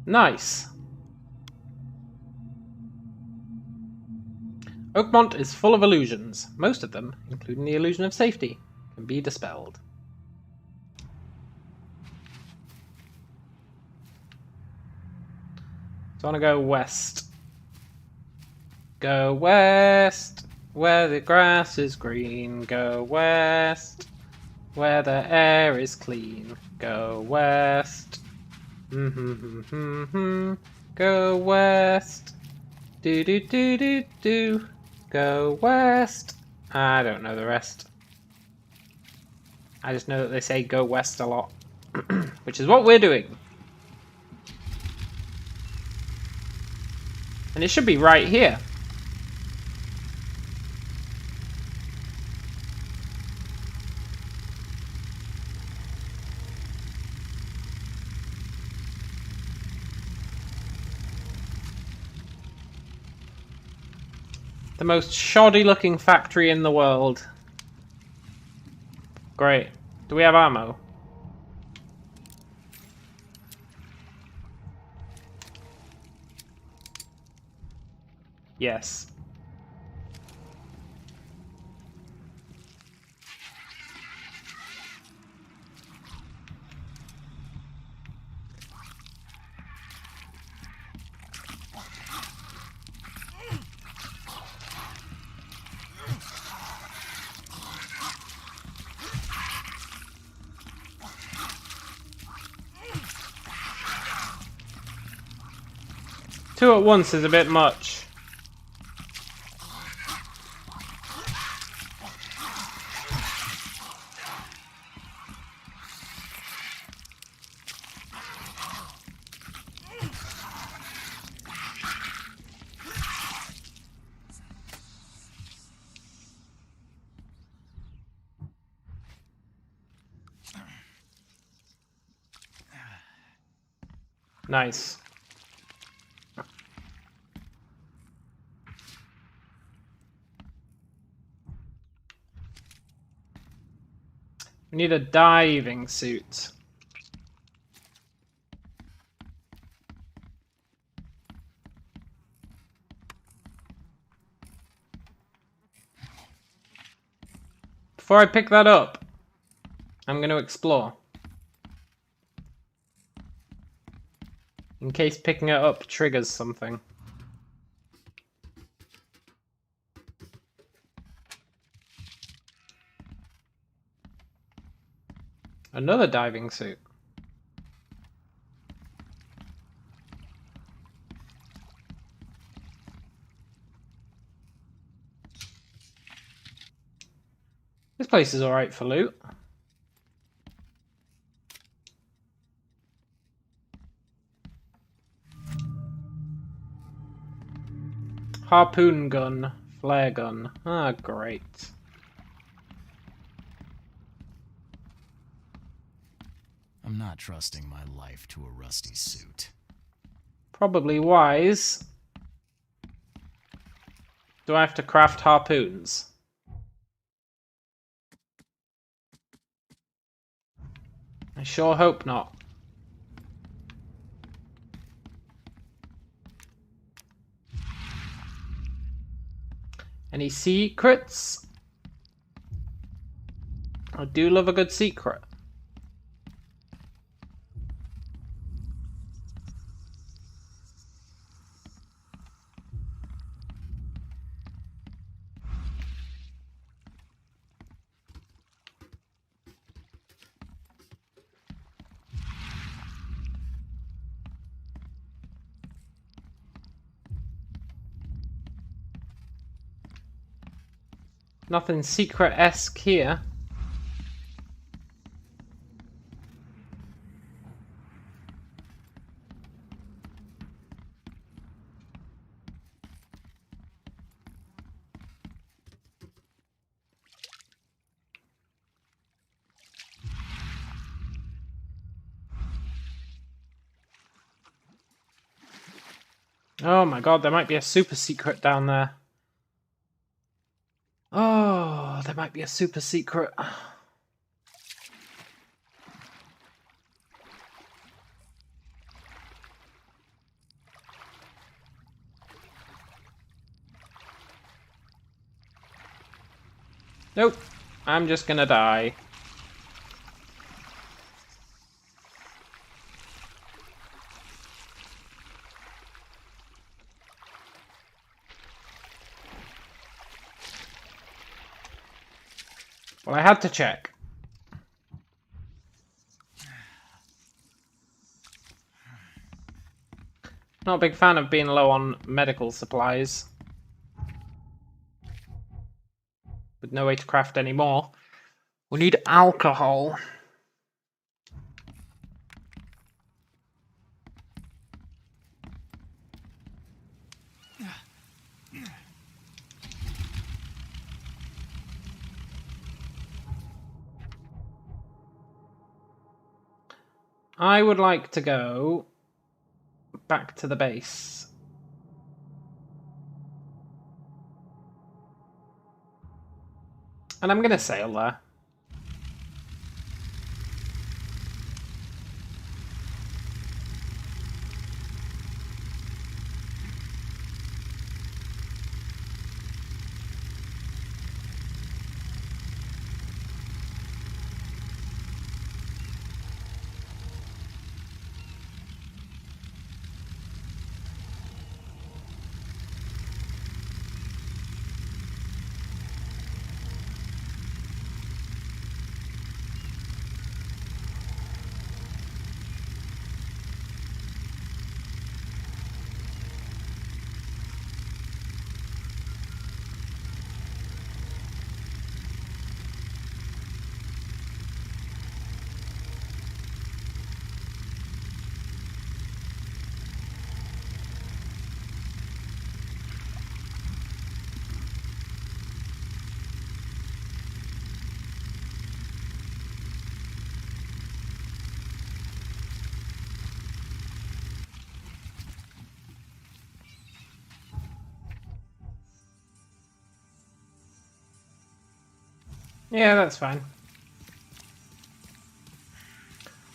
Nice. Oakmont is full of illusions. Most of them, including the illusion of safety, can be dispelled. So I want to go west. Go west, where the grass is green. Go west, where the air is clean. Go west. Go west. Do do do do do. Go west. I don't know the rest. I just know that they say go west a lot. Which is what we're doing. And it should be right here. The most shoddy looking factory in the world. Great. Do we have ammo? Yes. Two at once is a bit much. Nice. We need a diving suit. Before I pick that up, I'm going to explore. In case picking it up triggers something. Another diving suit. This place is alright for loot. Harpoon gun, flare gun. Ah, great. I'm not trusting my life to a rusty suit. Probably wise. Do I have to craft harpoons? I sure hope not. Any secrets? I do love a good secret. Nothing secret-esque here. Oh my god, there might be a super secret down there. Oh, there might be a super secret. Nope, I'm just gonna die. Well, I had to check. Not a big fan of being low on medical supplies. With no way to craft any more. We need alcohol. I would like to go back to the base. And I'm gonna sail there. Yeah, that's fine.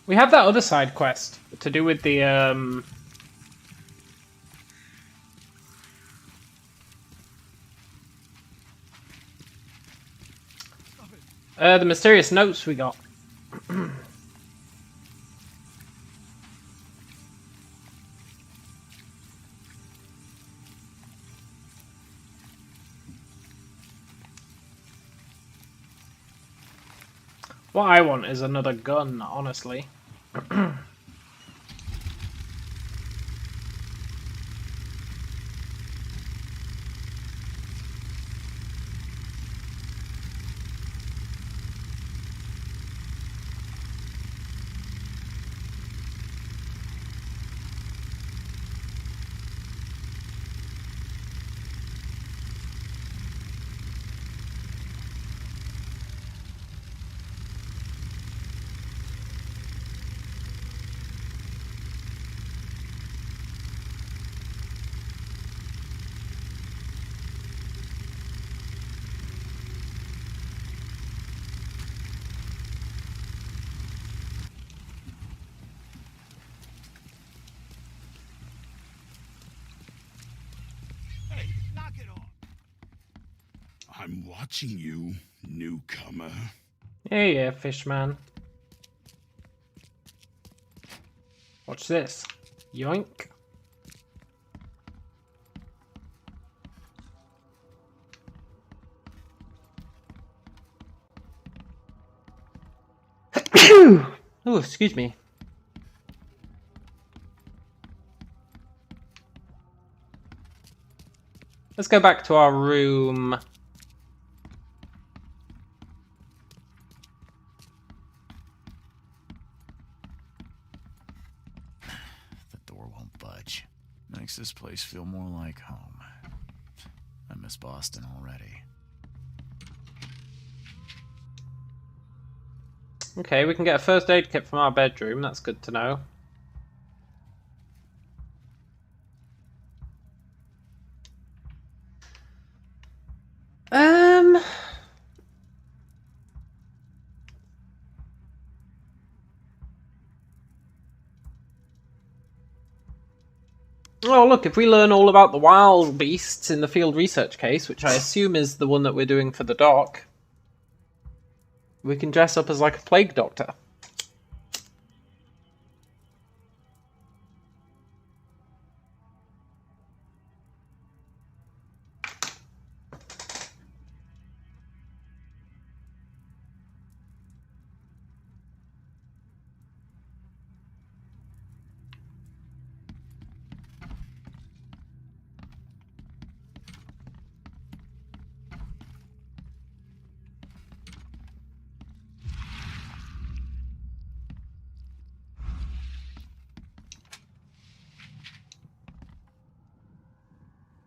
We have that other side quest to do with the mysterious notes we got. What I want is another gun, honestly. Hey, knock it off. I'm watching you, newcomer. Yeah, fishman. Watch this. Yoink. Oh, excuse me. Let's go back to our room. The door won't budge. Makes this place feel more like home. I miss Boston already. Okay, we can get a first aid kit from our bedroom. That's good to know. Oh, look, if we learn all about the wild beasts in the field research case, which I assume is the one that we're doing for the doc, we can dress up as like a plague doctor.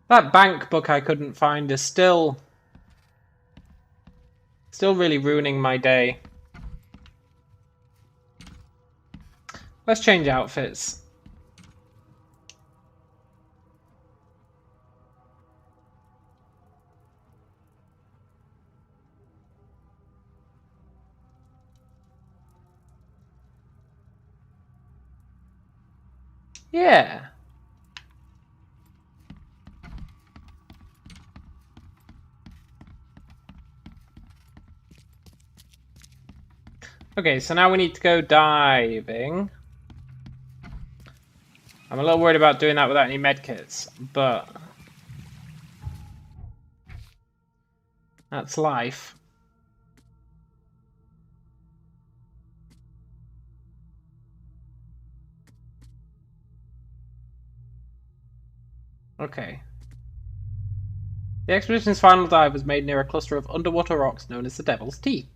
That bank book I couldn't find is still really ruining my day. Let's change outfits. Yeah. Okay, so now we need to go diving. I'm a little worried about doing that without any medkits, but that's life. Okay. The expedition's final dive was made near a cluster of underwater rocks known as the Devil's Teeth.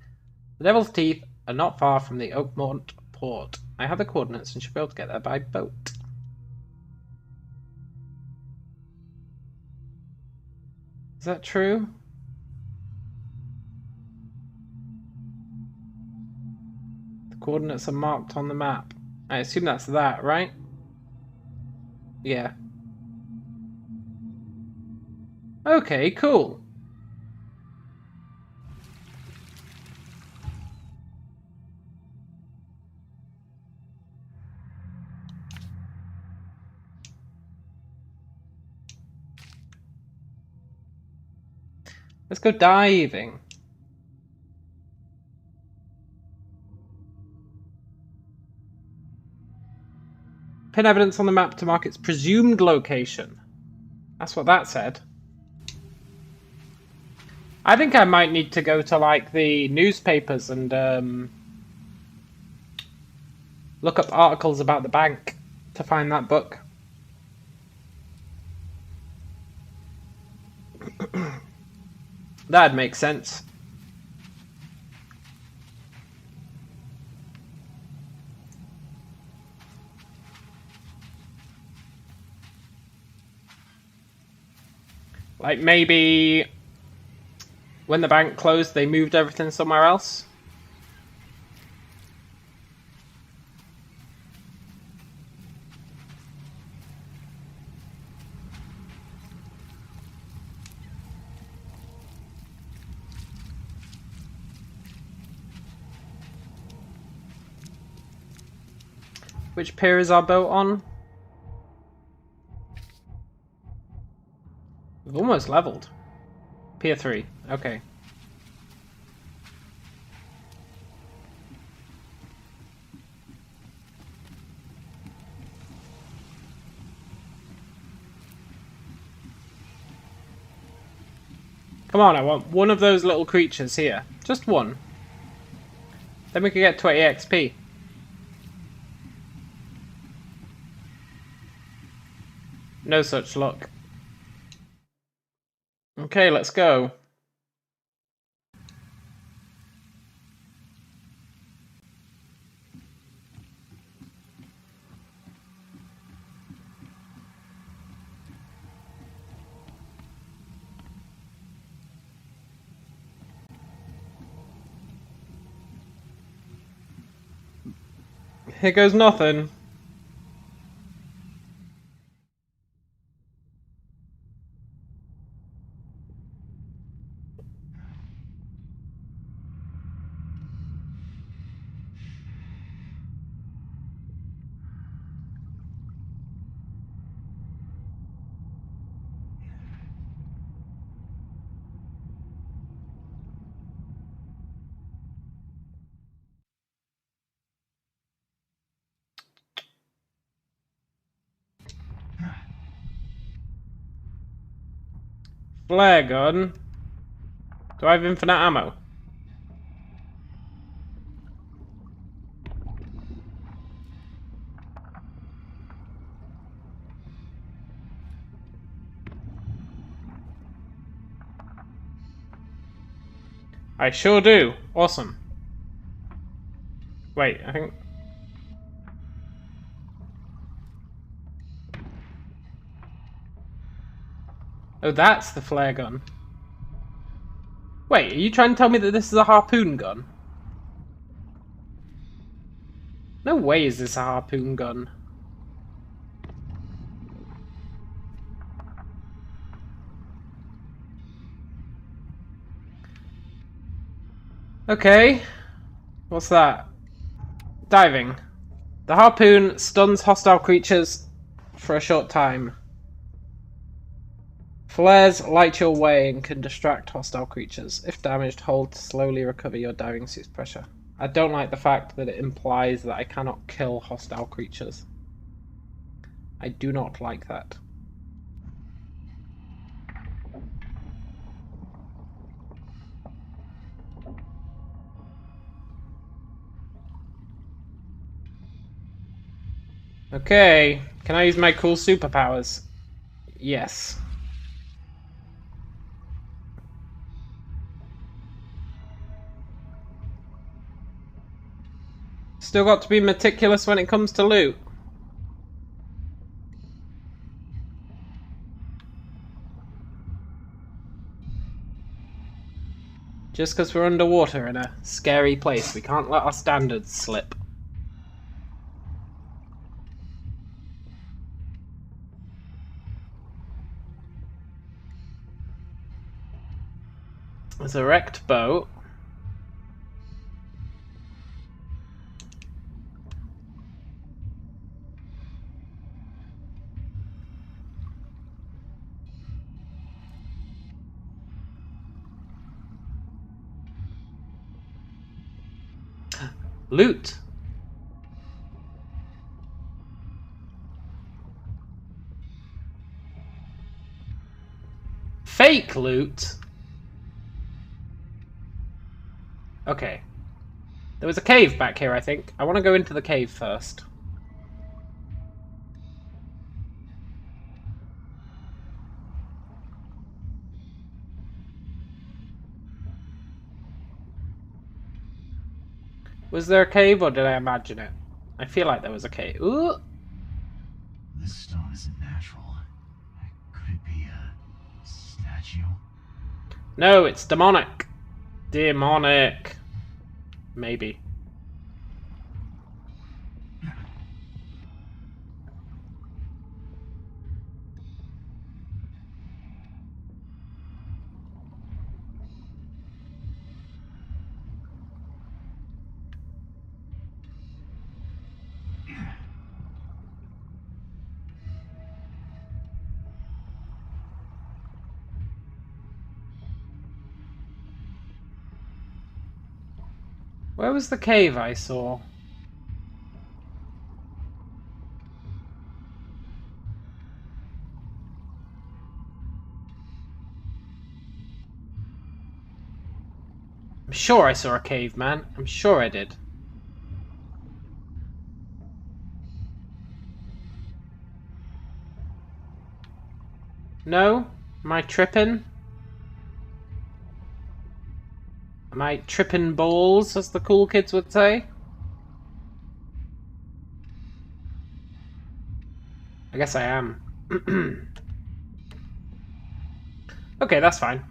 The Devil's Teeth are not far from the Oakmont port. I have the coordinates and should be able to get there by boat. Is that true? The coordinates are marked on the map. I assume that's that, right? Yeah. Okay, cool. Let's go diving. Pin evidence on the map to mark its presumed location. That's what that said. I think I might need to go to, like, the newspapers and look up articles about the bank to find that book. That'd make sense. Like, maybe when the bank closed, they moved everything somewhere else? Which pier is our boat on? We've almost leveled. Pier 3, okay. Come on, I want one of those little creatures here. Just one. Then we can get 20 XP. No such luck. Okay, let's go. Here goes nothing. Flare gun. Do I have infinite ammo? I sure do. Awesome. Wait, I think... Oh, that's the flare gun. Wait, are you trying to tell me that this is a harpoon gun? No way is this a harpoon gun. Okay. What's that? Diving. The harpoon stuns hostile creatures for a short time. Flares light your way and can distract hostile creatures. If damaged, hold to slowly recover your diving suit's pressure. I don't like the fact that it implies that I cannot kill hostile creatures. I do not like that. Okay, can I use my cool superpowers? Yes. Still got to be meticulous when it comes to loot. Just because we're underwater in a scary place, we can't let our standards slip. There's a wrecked boat. Loot. Fake loot? Okay. There was a cave back here, I think. I want to go into the cave first. Was there a cave, or did I imagine it? I feel like there was a cave. Ooh! This stone isn't natural. Could it be a statue? No, it's demonic. Demonic. Maybe. Where was the cave I saw? I'm sure I saw a cave, man. I'm sure I did. No? Am I tripping? Am I tripping balls, as the cool kids would say? I guess I am. Okay, that's fine.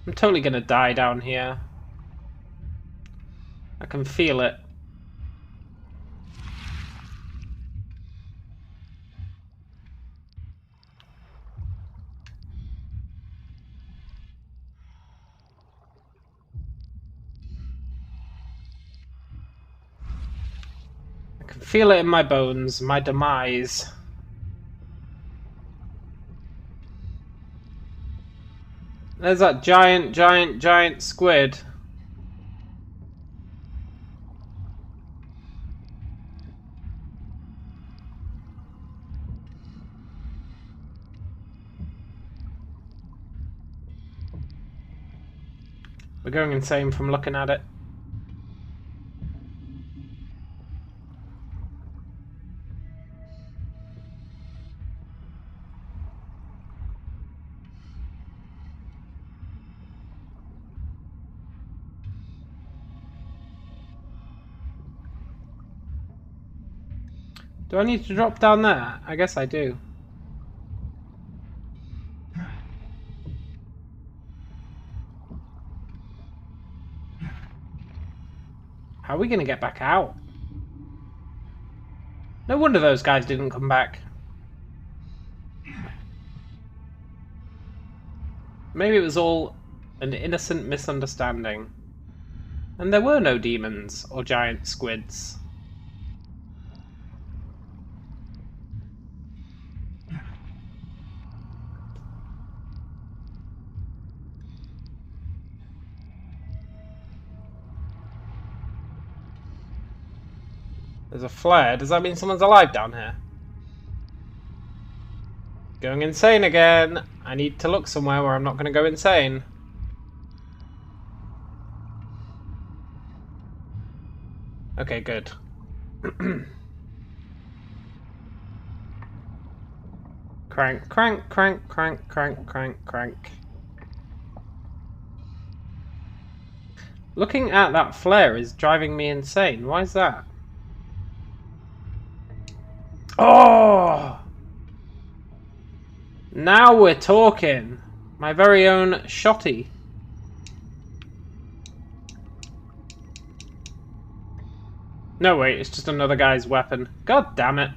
I'm totally gonna die down here. I can feel it. I can feel it in my bones, my demise. There's that giant squid. We're going insane from looking at it. Do I need to drop down there? I guess I do. How are we gonna get back out? No wonder those guys didn't come back. Maybe it was all an innocent misunderstanding. And there were no demons or giant squids. There's a flare. Does that mean someone's alive down here? Going insane again. I need to look somewhere where I'm not going to go insane. Okay, good. Crank, crank, crank, crank, crank, crank, crank. Looking at that flare is driving me insane. Why is that? Oh! Now we're talking. My very own shotty. No, wait, it's just another guy's weapon. God damn it.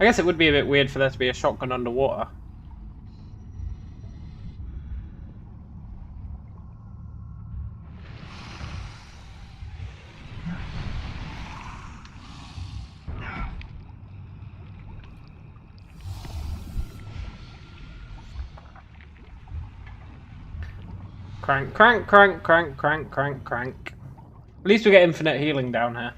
I guess it would be a bit weird for there to be a shotgun underwater. Crank, crank, crank, crank, crank, crank, crank. At least we get infinite healing down here.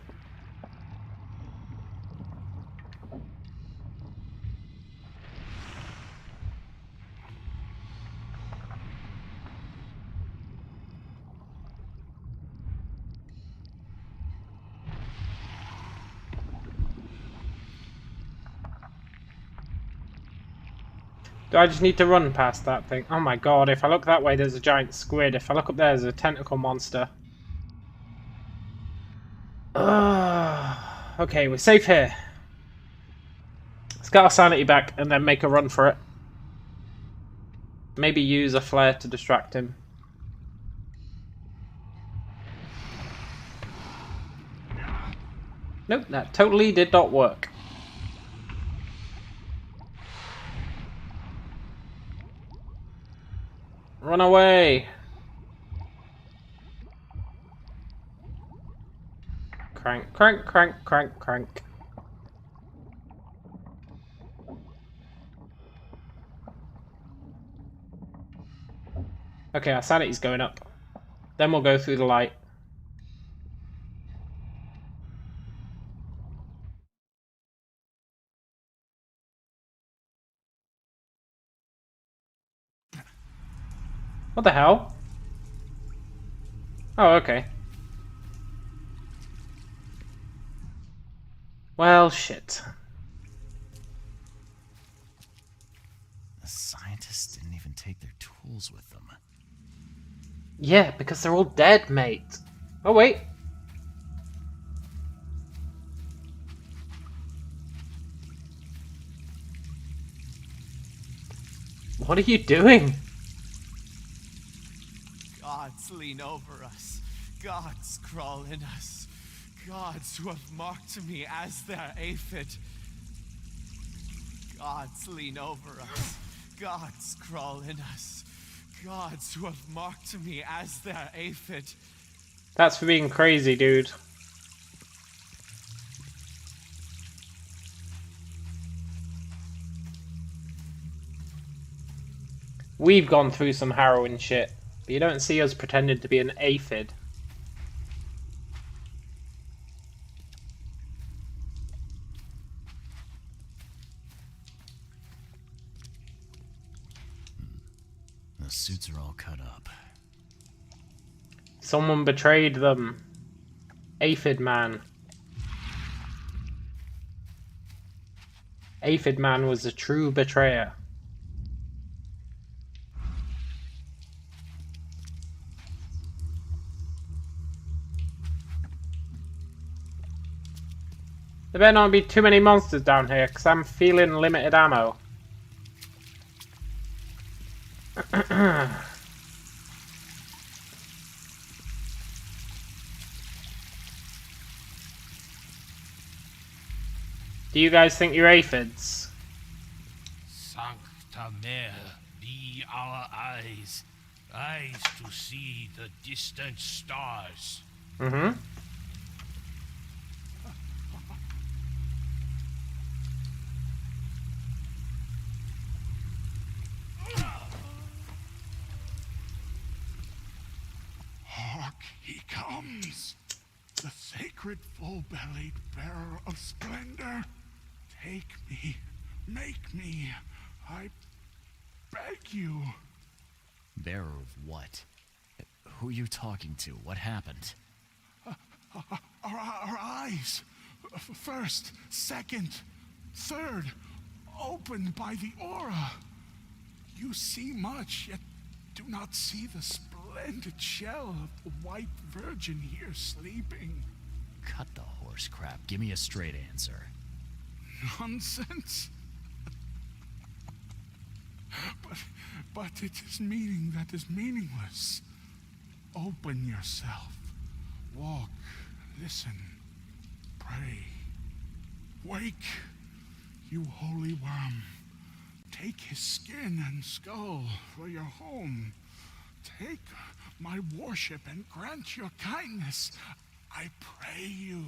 Do I just need to run past that thing? Oh my god, if I look that way there's a giant squid. If I look up there there's a tentacle monster. Okay, we're safe here. Let's get our sanity back and then make a run for it. Maybe use a flare to distract him. Nope, that totally did not work. Run away! Crank, crank, crank, crank, crank. Okay, our sanity's going up. Then we'll go through the light. What the hell? Oh, okay. Well, shit. The scientists didn't even take their tools with them. Yeah, because they're all dead, mate. Oh, wait. What are you doing? Gods lean over us. Gods crawl in us. Gods who have marked me as their aphid. Gods lean over us. Gods crawl in us. Gods who have marked me as their aphid. That's for being crazy, dude. We've gone through some harrowing shit, but you don't see us pretending to be an aphid. The suits are all cut up. Someone betrayed them. Aphid man. Aphid man was a true betrayer. There better not be too many monsters down here, because I'm feeling limited ammo. Do you guys think you're aphids? Sancta Mare, be our eyes. Eyes to see the distant stars. Mm-hmm. Hark, he comes. The sacred full-bellied bearer of splendor. Take me, make me, I beg you. Bearer of what? Who are you talking to? What happened? Our eyes. First, second, third, opened by the aura. You see much, yet do not see the splendid shell of the white virgin here sleeping. Cut the horse crap. Give me a straight answer. Nonsense. But it is meaning that is meaningless. Open yourself. Walk, listen, pray. Wake, you holy worm. Take his skin and skull for your home. Take my worship and grant your kindness. I pray you.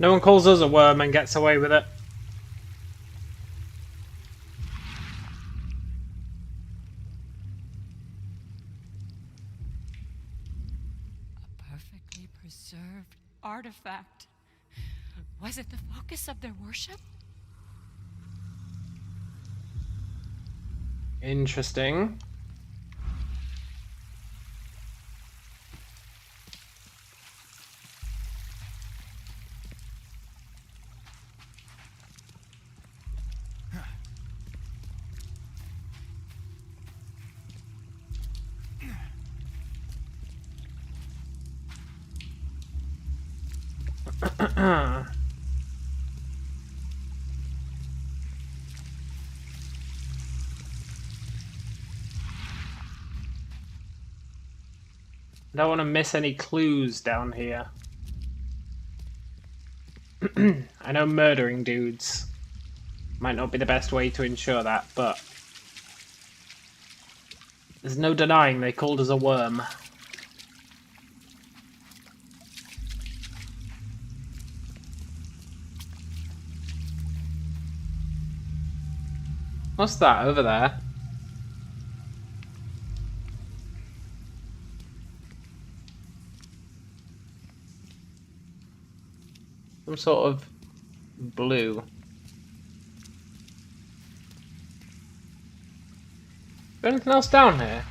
No one calls us a worm and gets away with it. A perfectly preserved artifact. Was it the focus of their worship? Interesting. I don't want to miss any clues down here. I know murdering dudes might not be the best way to ensure that, but there's no denying they called us a worm. What's that over there? Some sort of blue. Is there anything else down here?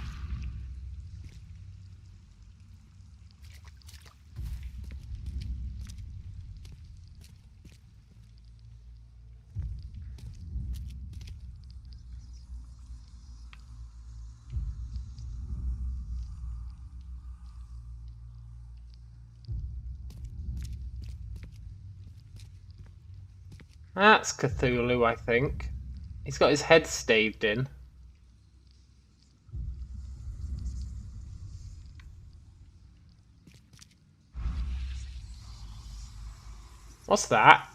That's Cthulhu, I think. He's got his head staved in. What's that?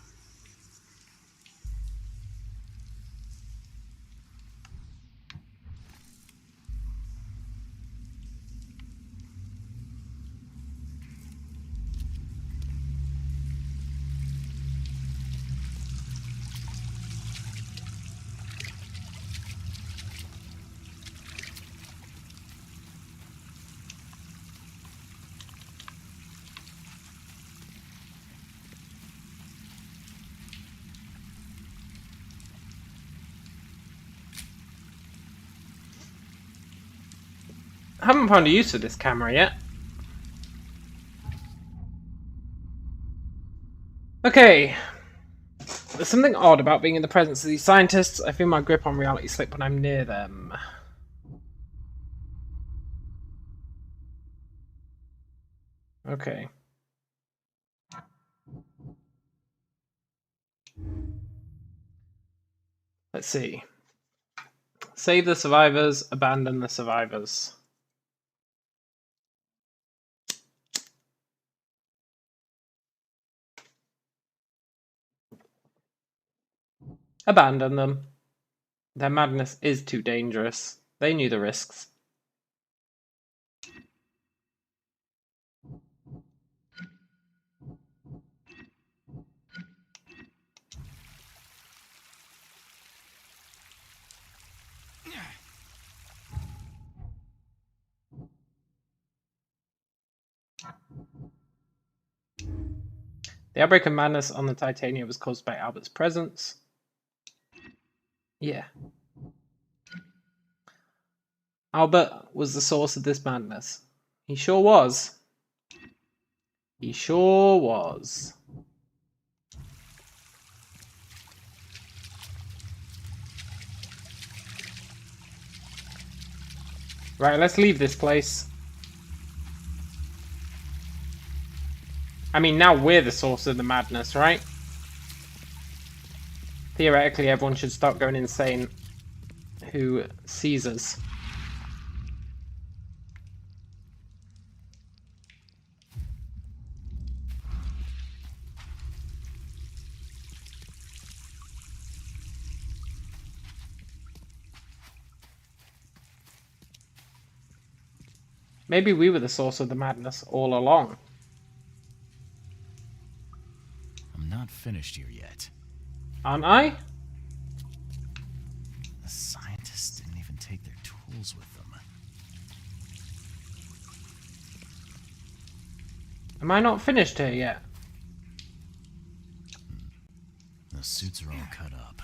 I haven't found a use for this camera yet. Okay. There's something odd about being in the presence of these scientists. I feel my grip on reality slip when I'm near them. Okay. Let's see. Save the survivors, abandon the survivors. Abandon them. Their madness is too dangerous. They knew the risks. The outbreak of madness on the Titania was caused by Albert's presence. Yeah. Albert was the source of this madness. He sure was. He sure was. Right, let's leave this place. I mean, now we're the source of the madness, right? Theoretically, everyone should start going insane who sees us. Maybe we were the source of the madness all along. I'm finished here yet. Aren't I? The scientists didn't even take their tools with them. Am I not finished here yet? The suits are all cut up.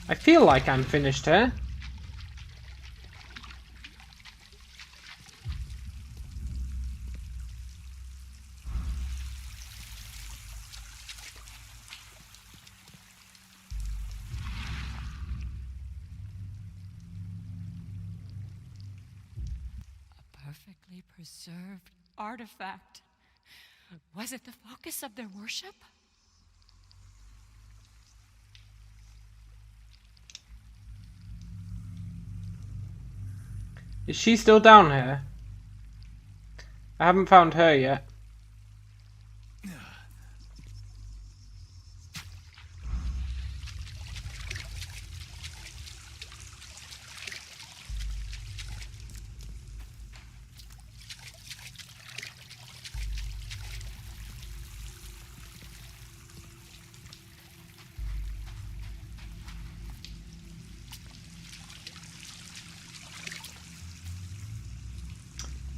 I feel like I'm finished here. Perfectly preserved artifact. Was it the focus of their worship? Is she still down here? I haven't found her yet.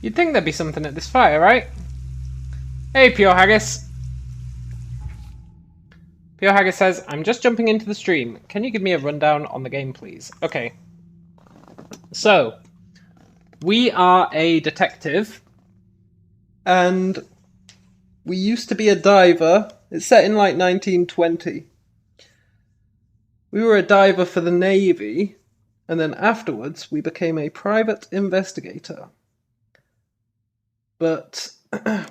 You'd think there'd be something at this fire, right? Hey, Pure Haggis. Pure Haggis says, I'm just jumping into the stream. Can you give me a rundown on the game, please? Okay. So, we are a detective. And we used to be a diver. It's set in like 1920. We were a diver for the Navy. And then afterwards, we became a private investigator. But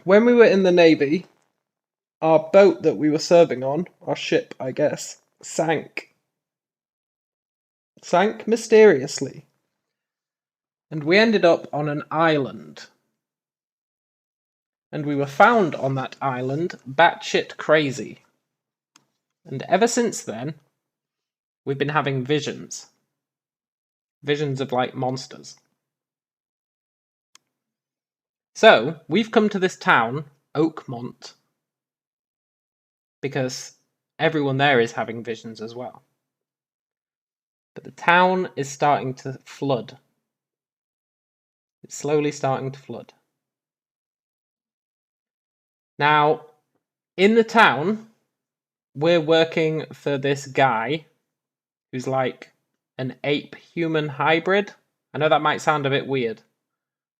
when we were in the Navy, our boat that we were serving on, our ship, I guess, sank. Sank mysteriously. And we ended up on an island. And we were found on that island batshit crazy. And ever since then, we've been having visions. Visions of, like, monsters. So, we've come to this town, Oakmont, because everyone there is having visions as well. But the town is starting to flood. It's slowly starting to flood. Now, in the town, we're working for this guy who's like an ape-human hybrid. I know that might sound a bit weird,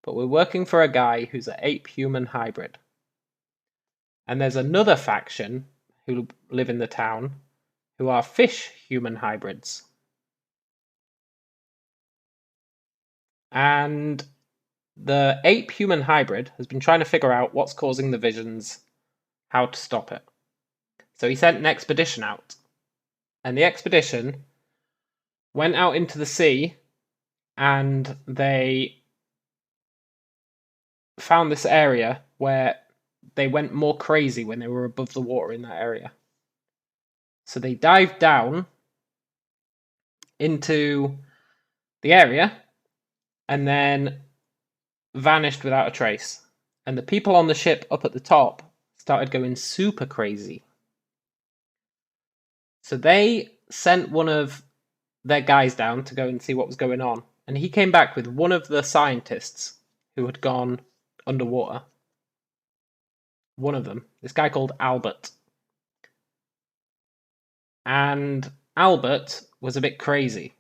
but we're working for a guy who's an ape-human hybrid. And there's another faction who live in the town who are fish-human hybrids. And the ape-human hybrid has been trying to figure out what's causing the visions, how to stop it. So he sent an expedition out. And the expedition went out into the sea and they found this area where they went more crazy when they were above the water in that area. So they dived down into the area and then vanished without a trace. And the people on the ship up at the top started going super crazy. So they sent one of their guys down to go and see what was going on. And he came back with one of the scientists who had gone underwater. One of them, this guy called Albert. And Albert was a bit crazy.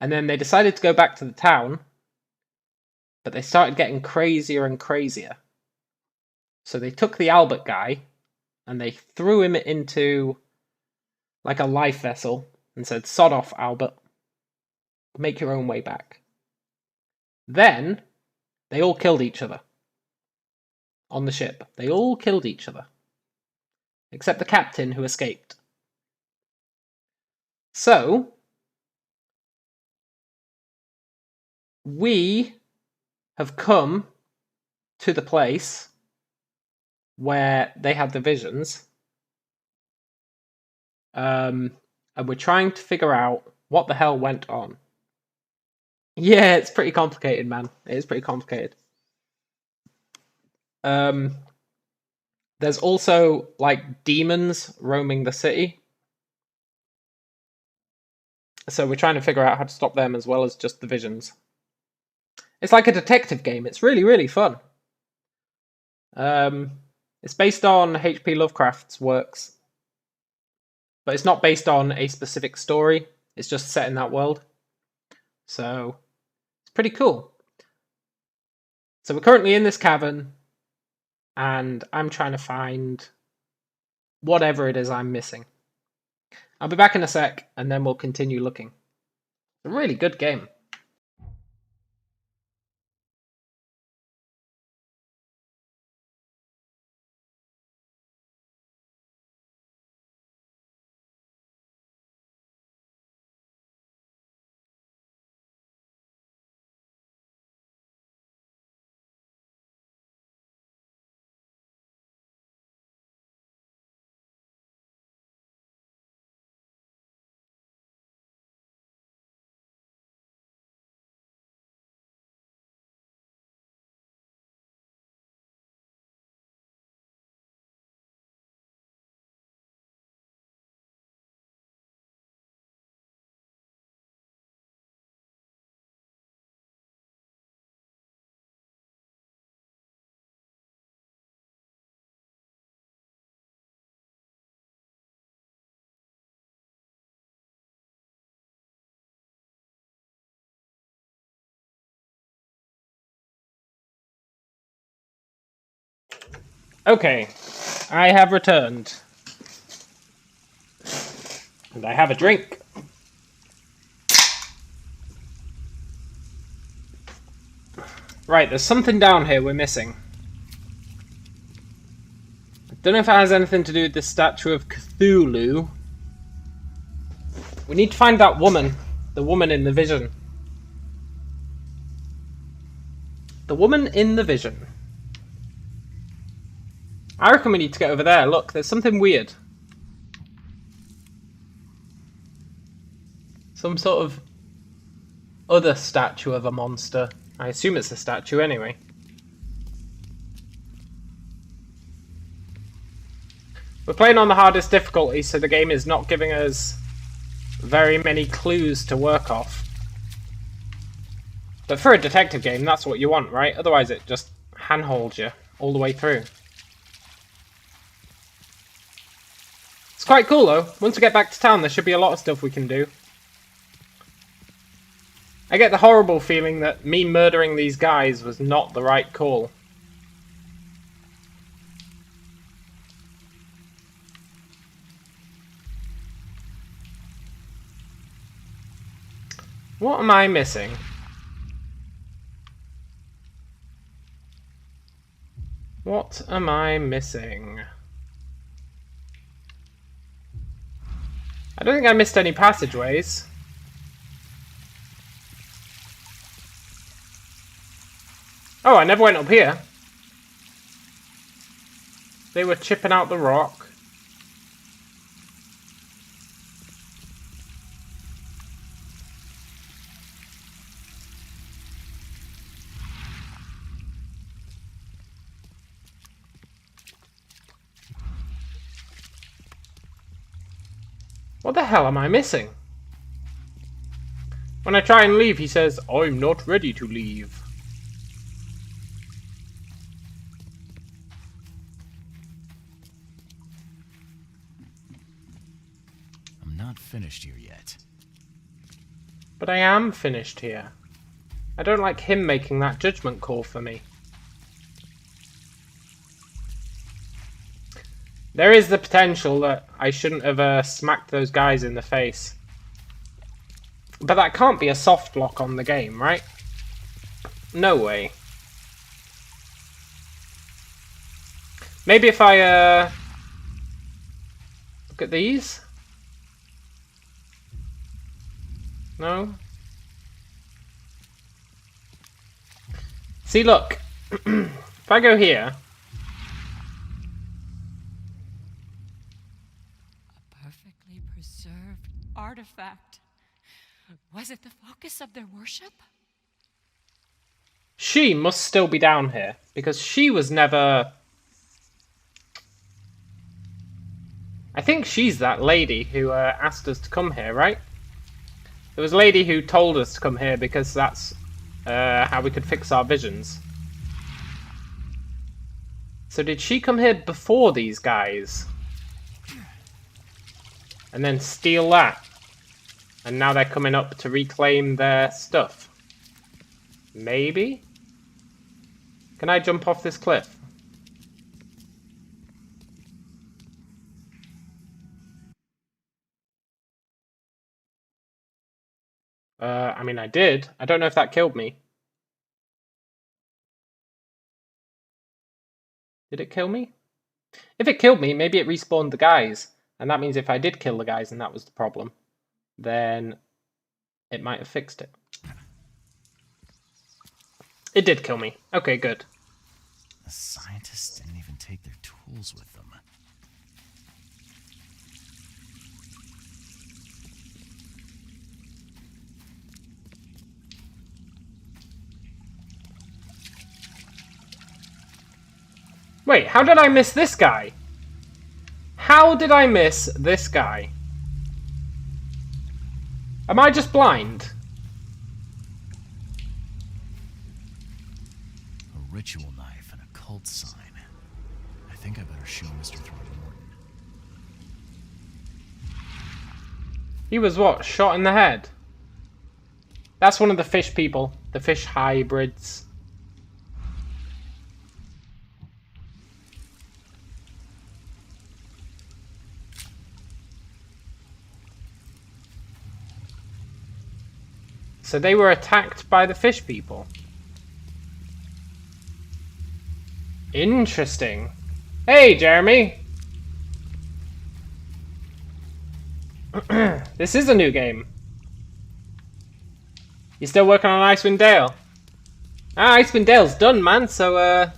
And then they decided to go back to the town, but they started getting crazier and crazier. So they took the Albert guy and they threw him into like a life vessel and said, "Sod off, Albert. Make your own way back." Then they all killed each other. On the ship. They all killed each other. Except the captain who escaped. So, we have come to the place where they had the visions. And we're trying to figure out what the hell went on. Yeah, it's pretty complicated, man. It is pretty complicated. There's also, like, demons roaming the city. So we're trying to figure out how to stop them as well as just the visions. It's like a detective game. It's really, really fun. It's based on H P Lovecraft's works. But it's not based on a specific story. It's just set in that world. So, it's pretty cool. So we're currently in this cavern. And I'm trying to find whatever it is I'm missing. I'll be back in a sec, and then we'll continue looking. It's a really good game. Okay, I have returned. And I have a drink. Right, there's something down here we're missing. I don't know if it has anything to do with the statue of Cthulhu. We need to find that woman. The woman in the vision. The woman in the vision. I reckon we need to get over there. Look, there's something weird. Some sort of other statue of a monster. I assume it's a statue anyway. We're playing on the hardest difficulty, so the game is not giving us very many clues to work off. But for a detective game, that's what you want, right? Otherwise it just handholds you all the way through. It's quite cool though. Once we get back to town, there should be a lot of stuff we can do. I get the horrible feeling that me murdering these guys was not the right call. What am I missing? What am I missing? I don't think I missed any passageways. Oh, I never went up here. They were chipping out the rock. What the hell am I missing? When I try and leave, he says, "I'm not ready to leave." I'm not finished here yet. But I am finished here. I don't like him making that judgment call for me. There is the potential that I shouldn't have smacked those guys in the face. But that can't be a soft lock on the game, right? No way. Maybe if I look at these? No? See, look. If I go here... Perfectly preserved artifact. Was it the focus of their worship? She must still be down here, because she was never I think she's that lady who asked us to come here, right? There was a lady who told us to come here because that's how we could fix our visions. So did she come here before these guys? And then steal that? And now they're coming up to reclaim their stuff? Maybe? Can I jump off this cliff? I mean, I did. I don't know if that killed me. Did it kill me? If it killed me, maybe it respawned the guys. And that means if I did kill the guys and that was the problem, then it might have fixed it. It did kill me. Okay, good. The scientists didn't even take their tools with them. Wait, how did I miss this guy? How did I miss this guy? Am I just blind? A ritual knife and a cult sign. I think I better show Mr. Throckmorton. He was what? Shot in the head? That's one of the fish people. The fish hybrids. So they were attacked by the fish people. Interesting. Hey, Jeremy! This is a new game. You still working on Icewind Dale? Ah, Icewind Dale's done, man, so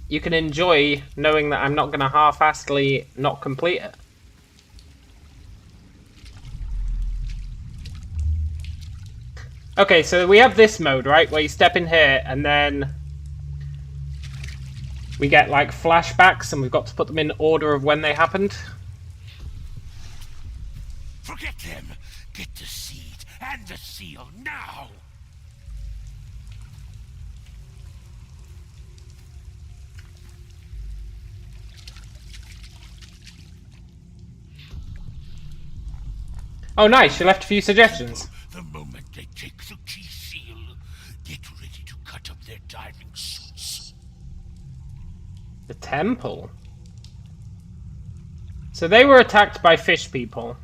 you can enjoy knowing that I'm not going to half-assedly not complete it. Okay, so we have this mode, right, where you step in here and then we get like flashbacks and we've got to put them in order of when they happened. Forget them. Get the seed and the seal now. Oh, nice. You left a few suggestions. The moment they take the key seal, get ready to cut up their diving suits. The temple? So they were attacked by fish people.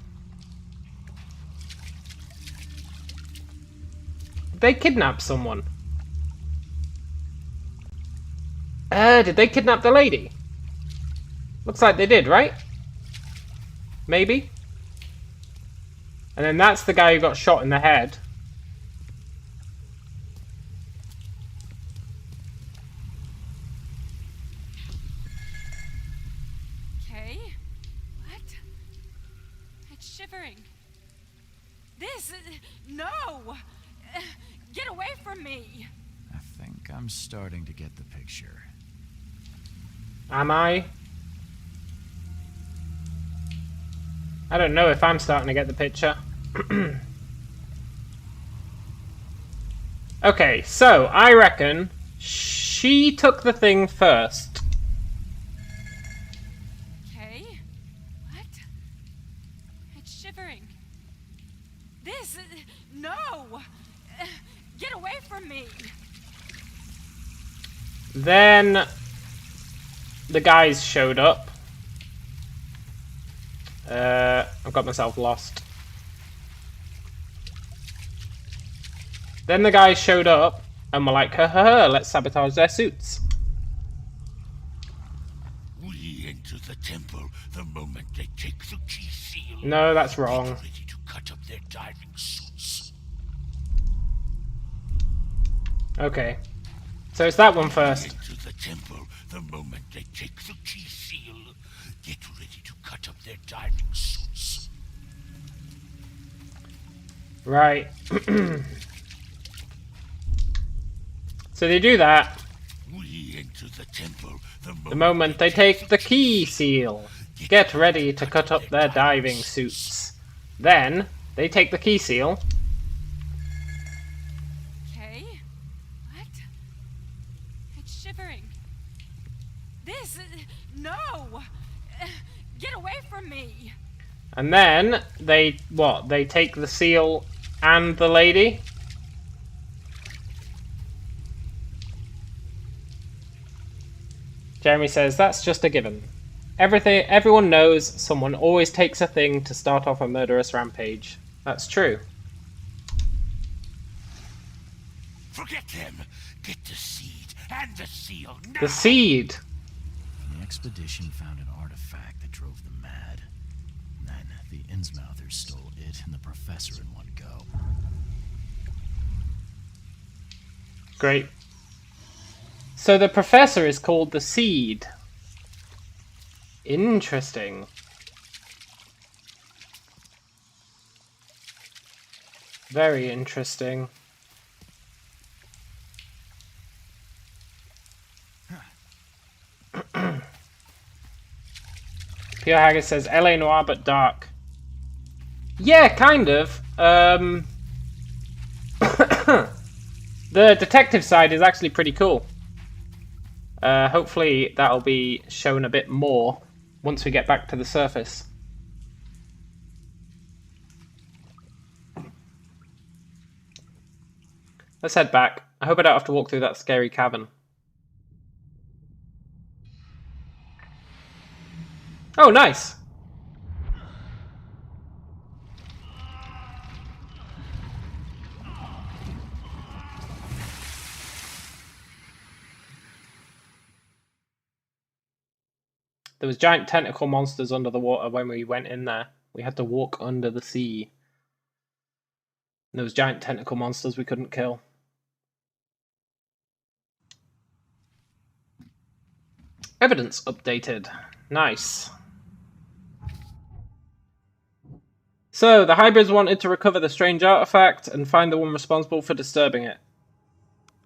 Did they kidnap someone? Did they kidnap the lady? Looks like they did, right? Maybe? And then that's the guy who got shot in the head. Okay. What? It's shivering. This... No! Get away from me! I think I'm starting to get the picture. Am I? I don't know if I'm starting to get the picture. Okay, so I reckon she took the thing first. Okay. What? It's shivering. This... No! Get away from me! Then the guys showed up. I've got myself lost. Then the guys showed up and were like, ha ha ha, let's sabotage their suits. We enter the temple the moment they take the key seal. No, that's wrong. Get ready to cut up their diving suits. Okay. So it's that one first. Enter the temple the moment they take the key seal. Get ready to cut up their diving suits. Right. So they do that. We enter the temple The moment they take the key seal. Get ready to cut up their diving suits. Then, they take the key seal. Okay. What? It's shivering. This... No! Get away from me! And then, they... what? They take the seal and the lady? Jeremy says, that's just a given. Everyone knows someone always takes a thing to start off a murderous rampage. That's true. Forget them. Get the seed and the seal now. The seed. The expedition found an artifact that drove them mad. Then the Innsmouthers stole it and the professor in one go. Great. So the professor is called the Seed. Interesting. Very interesting. Pure Haggis says LA Noir but dark. Yeah, kind of. The detective side is actually pretty cool. Hopefully that'll be shown a bit more once we get back to the surface. Let's head back. I hope I don't have to walk through that scary cavern. Oh, nice! There was giant tentacle monsters under the water when we went in there. We had to walk under the sea. And there was giant tentacle monsters we couldn't kill. Evidence updated. Nice. So, the hybrids wanted to recover the strange artifact and find the one responsible for disturbing it.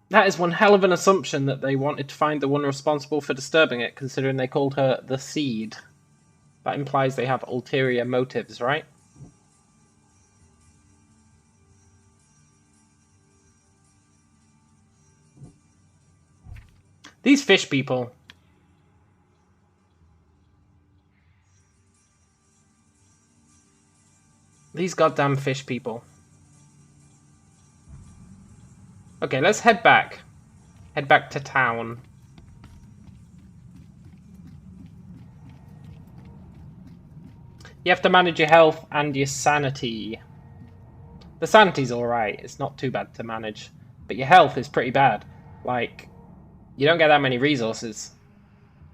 That is one hell of an assumption that they wanted to find the one responsible for disturbing it, considering they called her the Seed. That implies they have ulterior motives, right? These fish people. These goddamn fish people. Okay, let's head back. Head back to town. You have to manage your health and your sanity. The sanity's alright, it's not too bad to manage. But your health is pretty bad. Like, you don't get that many resources.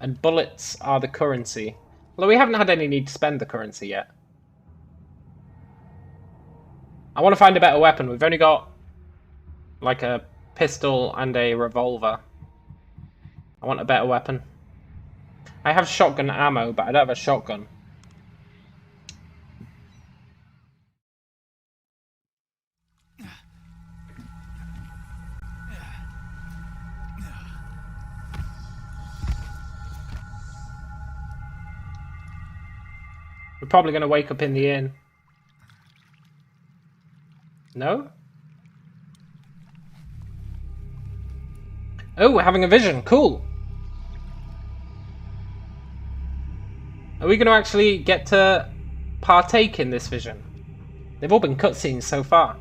And bullets are the currency. Although we haven't had any need to spend the currency yet. I want to find a better weapon. We've only got like a pistol and a revolver. I want a better weapon. I have shotgun ammo, but I don't have a shotgun. We're probably going to wake up in the inn. No? Oh, we're having a vision. Cool. Are we going to actually get to partake in this vision? They've all been cutscenes so far.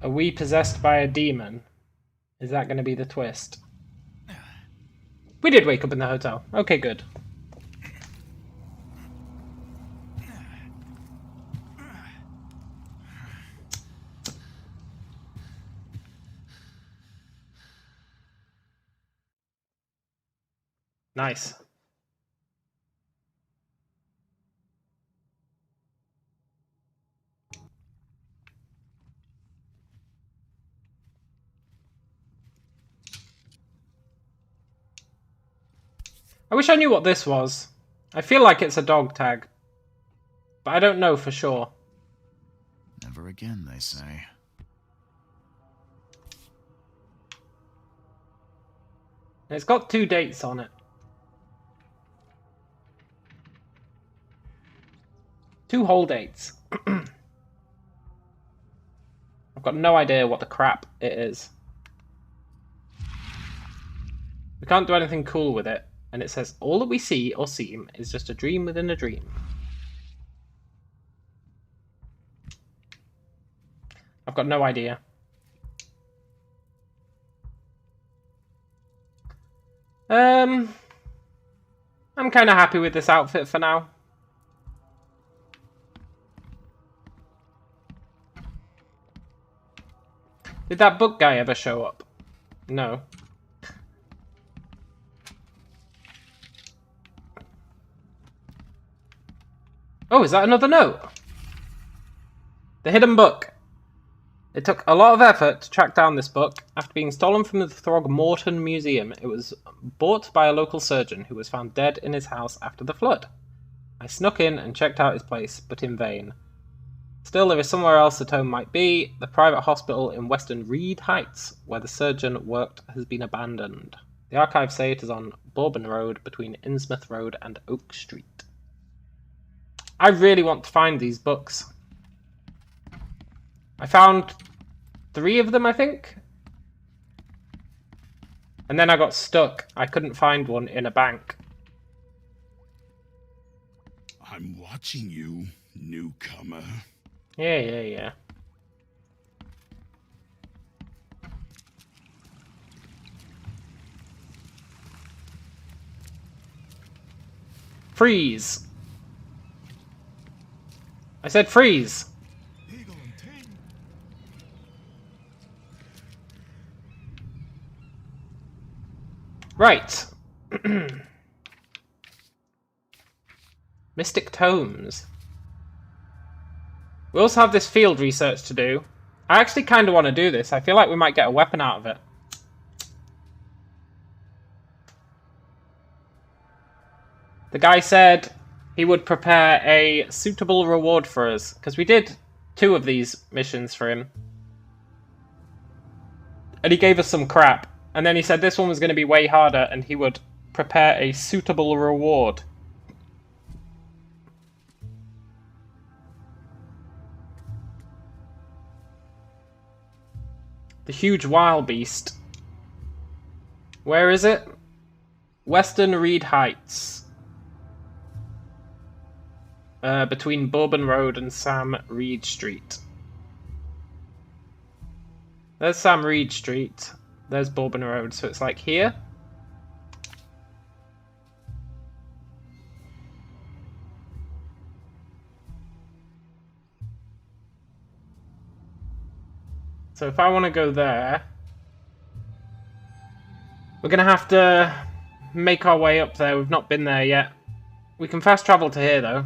Are we possessed by a demon? Is that going to be the twist? We did wake up in the hotel. Okay, good. Nice. I wish I knew what this was. I feel like it's a dog tag, but I don't know for sure. Never again, they say. It's got 2 dates on it. 2 whole dates. I've got no idea what the crap it is. We can't do anything cool with it, and it says all that we see or seem is just a dream within a dream. I've got no idea. I'm kind of happy with this outfit for now. Did that book guy ever show up? No. Oh, is that another note? The hidden book. It took a lot of effort to track down this book. After being stolen from the Throgmorton Museum, it was bought by a local surgeon who was found dead in his house after the flood. I snuck in and checked out his place, but in vain. Still, there is somewhere else the tome might be. The private hospital in Western Reed Heights, where the surgeon worked, has been abandoned. The archives say it is on Bourbon Road between Innsmouth Road and Oak Street. I really want to find these books. I found 3 of them, I think. And then I got stuck. I couldn't find one in a bank. I'm watching you, newcomer. Yeah. Freeze. I said freeze. Right. Mystic Tomes. We also have this field research to do. I actually kind of want to do this. I feel like we might get a weapon out of it. The guy said he would prepare a suitable reward for us, because we did 2 of these missions for him. And he gave us some crap. And then he said this one was going to be way harder, and he would prepare a suitable reward. The huge wild beast. Where is it? Western Reed Heights. Between Bourbon Road and Sam Reed Street. There's Sam Reed Street. There's Bourbon Road, so it's like here. So if I want to go there, we're going to have to make our way up there. We've not been there yet. We can fast travel to here, though.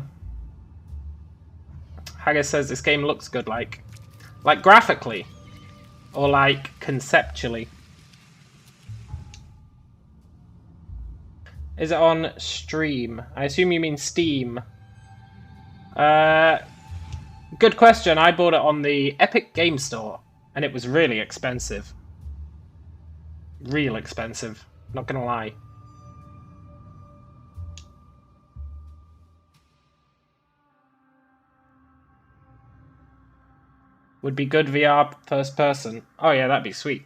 Haggis says this game looks good, like graphically, or like conceptually. Is it on stream? I assume you mean Steam. Good question. I bought it on the Epic Game Store, and it was really expensive. Real expensive. Not gonna lie. Would be good VR first person. Oh yeah, that'd be sweet.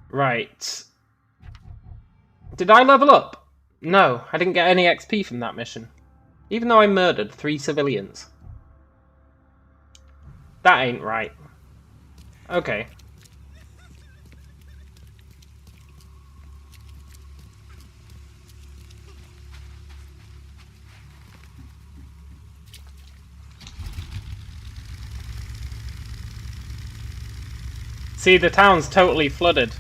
Right. Did I level up? No, I didn't get any XP from that mission. Even though I murdered 3 civilians. That ain't right. Okay. See, the town's totally flooded.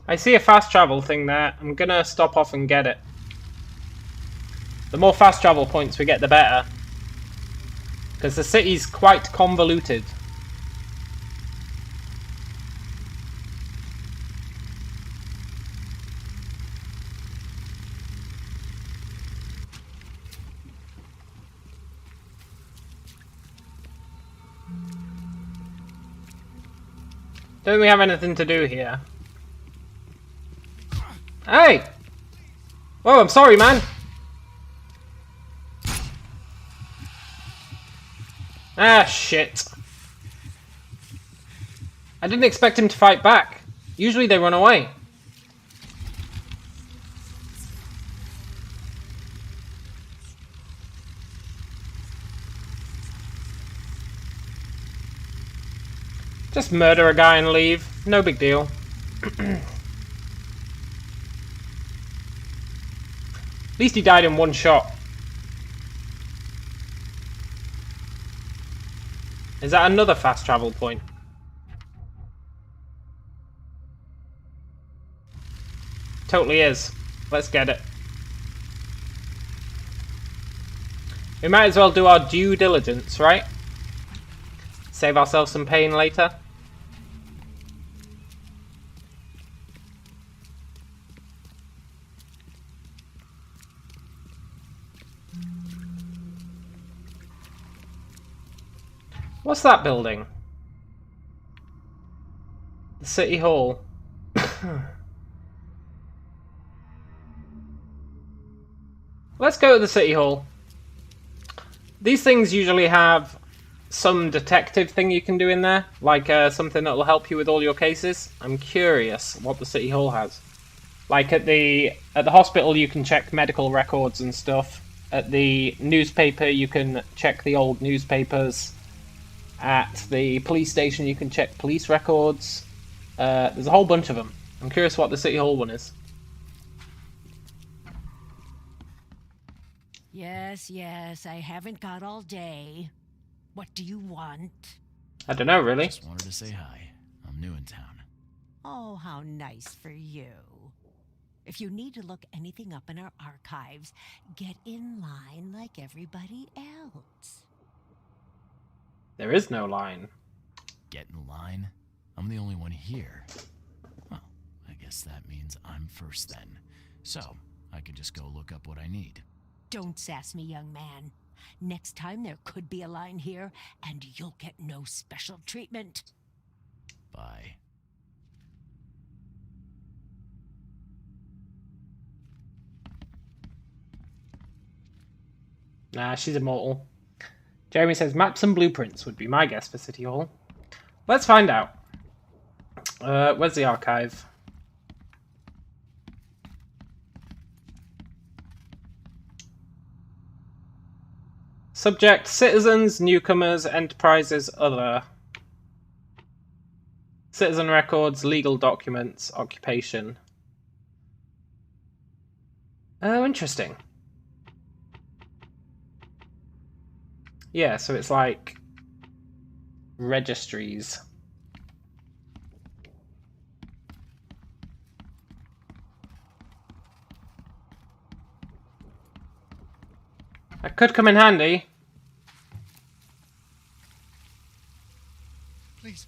I see a fast travel thing there. I'm gonna stop off and get it. The more fast travel points we get, the better. Because the city's quite convoluted. Don't we have anything to do here? Hey! Oh, I'm sorry, man. Ah, shit. I didn't expect him to fight back. Usually they run away. Just murder a guy and leave. No big deal. At least he died in one shot. Is that another fast travel point? Totally is. Let's get it. We might as well do our due diligence, right? Save ourselves some pain later. What's that building? The City Hall. Let's go to the City Hall. These things usually have some detective thing you can do in there, like something that will help you with all your cases. I'm curious what the City Hall has. Like at the hospital you can check medical records and stuff. At the newspaper you can check the old newspapers. At the police station you can check police records. There's a whole bunch of them. I'm curious what the City Hall one is. Yes, yes, I haven't got all day. What do you want? I don't know, really. Just wanted to say hi. I'm new in town. Oh, how nice for you. If you need to look anything up in our archives, get in line like everybody else. There is no line. Get in line? I'm the only one here. Well, I guess that means I'm first then. So, I can just go look up what I need. Don't sass me, young man. Next time there could be a line here, and you'll get no special treatment. Bye. Nah, she's immortal. Jeremy says maps and blueprints would be my guess for City Hall. Let's find out. Where's the archive? Subject, citizens, newcomers, enterprises, other. Citizen records, legal documents, occupation. Oh, interesting. Yeah, so it's like registries. That could come in handy. Please,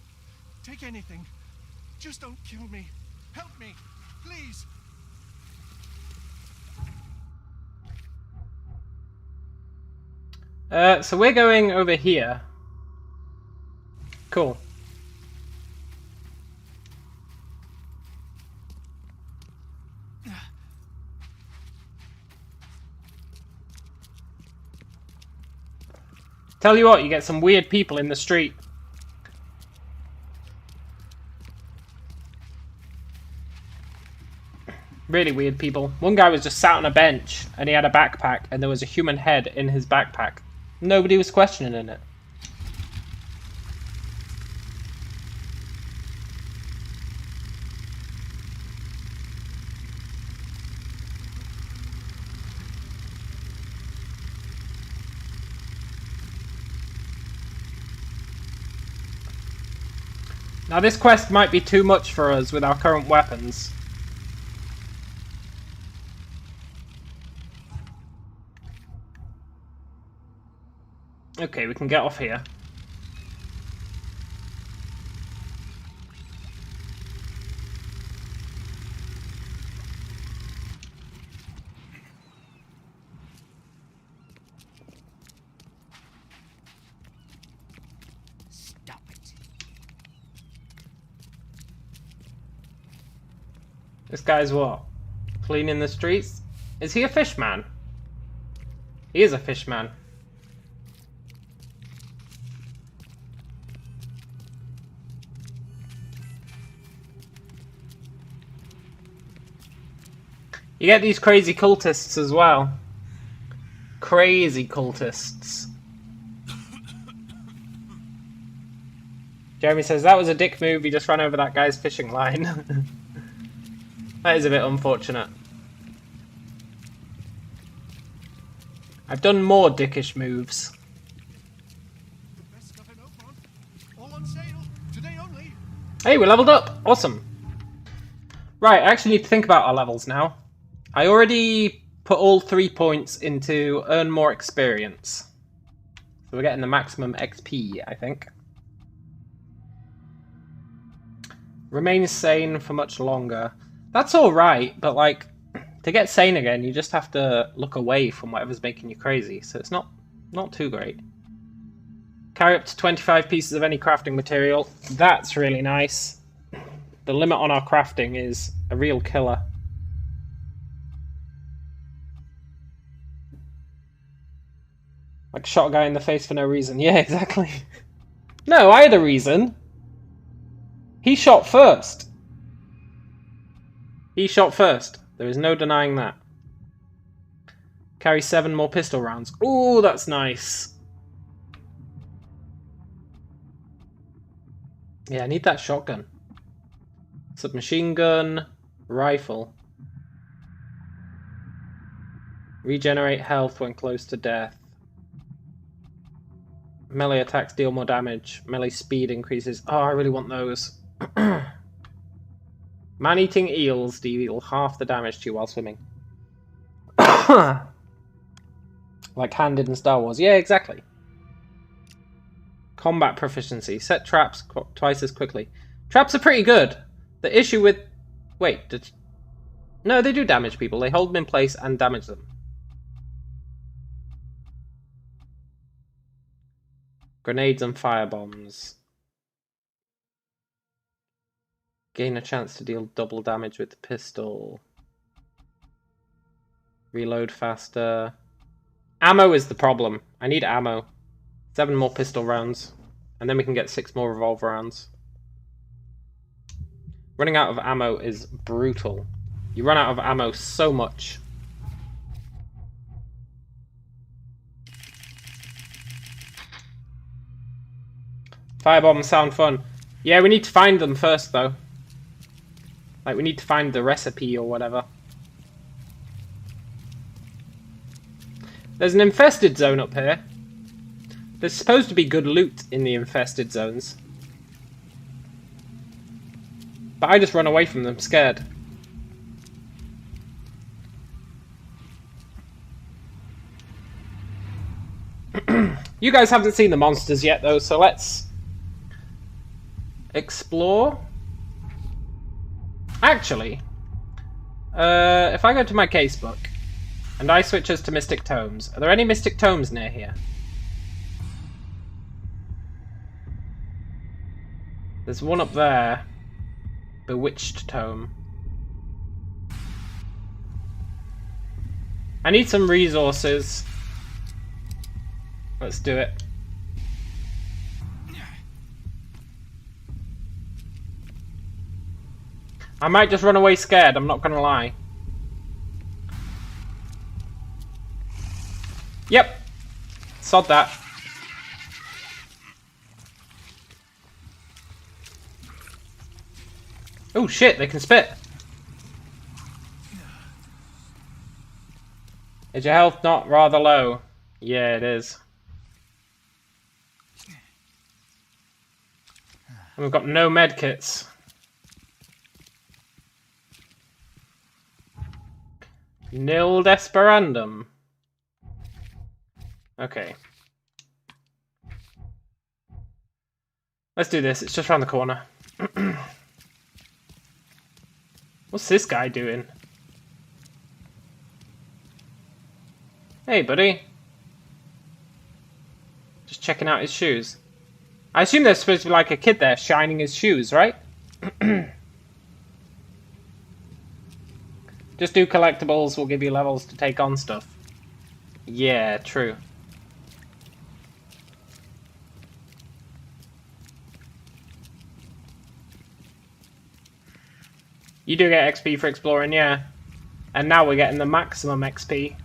take anything. Just don't kill me. Help me, please. So we're going over here. Cool. Tell you what, you get some weird people in the street. Really weird people. One guy was just sat on a bench and he had a backpack and there was a human head in his backpack. Nobody was questioning it. Now this quest might be too much for us with our current weapons. Okay, we can get off here. Stop it. This guy's what? Cleaning the streets? Is he a fishman? He is a fishman. You get these crazy cultists as well. Crazy cultists. Jeremy says, that was a dick move, he just ran over that guy's fishing line. That is a bit unfortunate. I've done more dickish moves. All on sale. Today only. Hey, we leveled up! Awesome. Right, I actually need to think about our levels now. I already put all 3 points into earn more experience. So we're getting the maximum XP, I think. Remain sane for much longer. That's alright, but like, to get sane again, you just have to look away from whatever's making you crazy, so it's not too great. Carry up to 25 pieces of any crafting material. That's really nice. The limit on our crafting is a real killer. Like, shot a guy in the face for no reason. Yeah, exactly. No, I had a reason. He shot first. He shot first. There is no denying that. Carry 7 more pistol rounds. Ooh, that's nice. Yeah, I need that shotgun. Submachine gun. Rifle. Regenerate health when close to death. Melee attacks deal more damage. Melee speed increases. Oh, I really want those. Man-eating eels deal half the damage to you while swimming. Like Han did in Star Wars. Yeah, exactly. Combat proficiency. Set traps twice as quickly. Traps are pretty good. The issue with... Wait, no, they do damage people. They hold them in place and damage them. Grenades and firebombs. Gain a chance to deal double damage with the pistol. Reload faster. Ammo is the problem. I need ammo. 7 more pistol rounds. And then we can get 6 more revolver rounds. Running out of ammo is brutal. You run out of ammo so much. Firebombs sound fun. Yeah, we need to find them first, though. Like, we need to find the recipe or whatever. There's an infested zone up here. There's supposed to be good loot in the infested zones. But I just run away from them, scared. You guys haven't seen the monsters yet, though, so let's... explore. Actually, if I go to my casebook and I switch us to Mystic Tomes, are there any Mystic Tomes near here? There's one up there. Bewitched Tome. I need some resources. Let's do it. I might just run away scared, I'm not gonna lie. Yep. Sod that. Oh shit, they can spit. Is your health not rather low? Yeah, it is. And we've got no medkits. Nil desperandum. Okay. Let's do this, it's just around the corner. What's this guy doing? Hey, buddy. Just checking out his shoes. I assume there's supposed to be like a kid there shining his shoes, right? Just do collectibles, we'll give you levels to take on stuff. Yeah, true. You do get XP for exploring, yeah. And now we're getting the maximum XP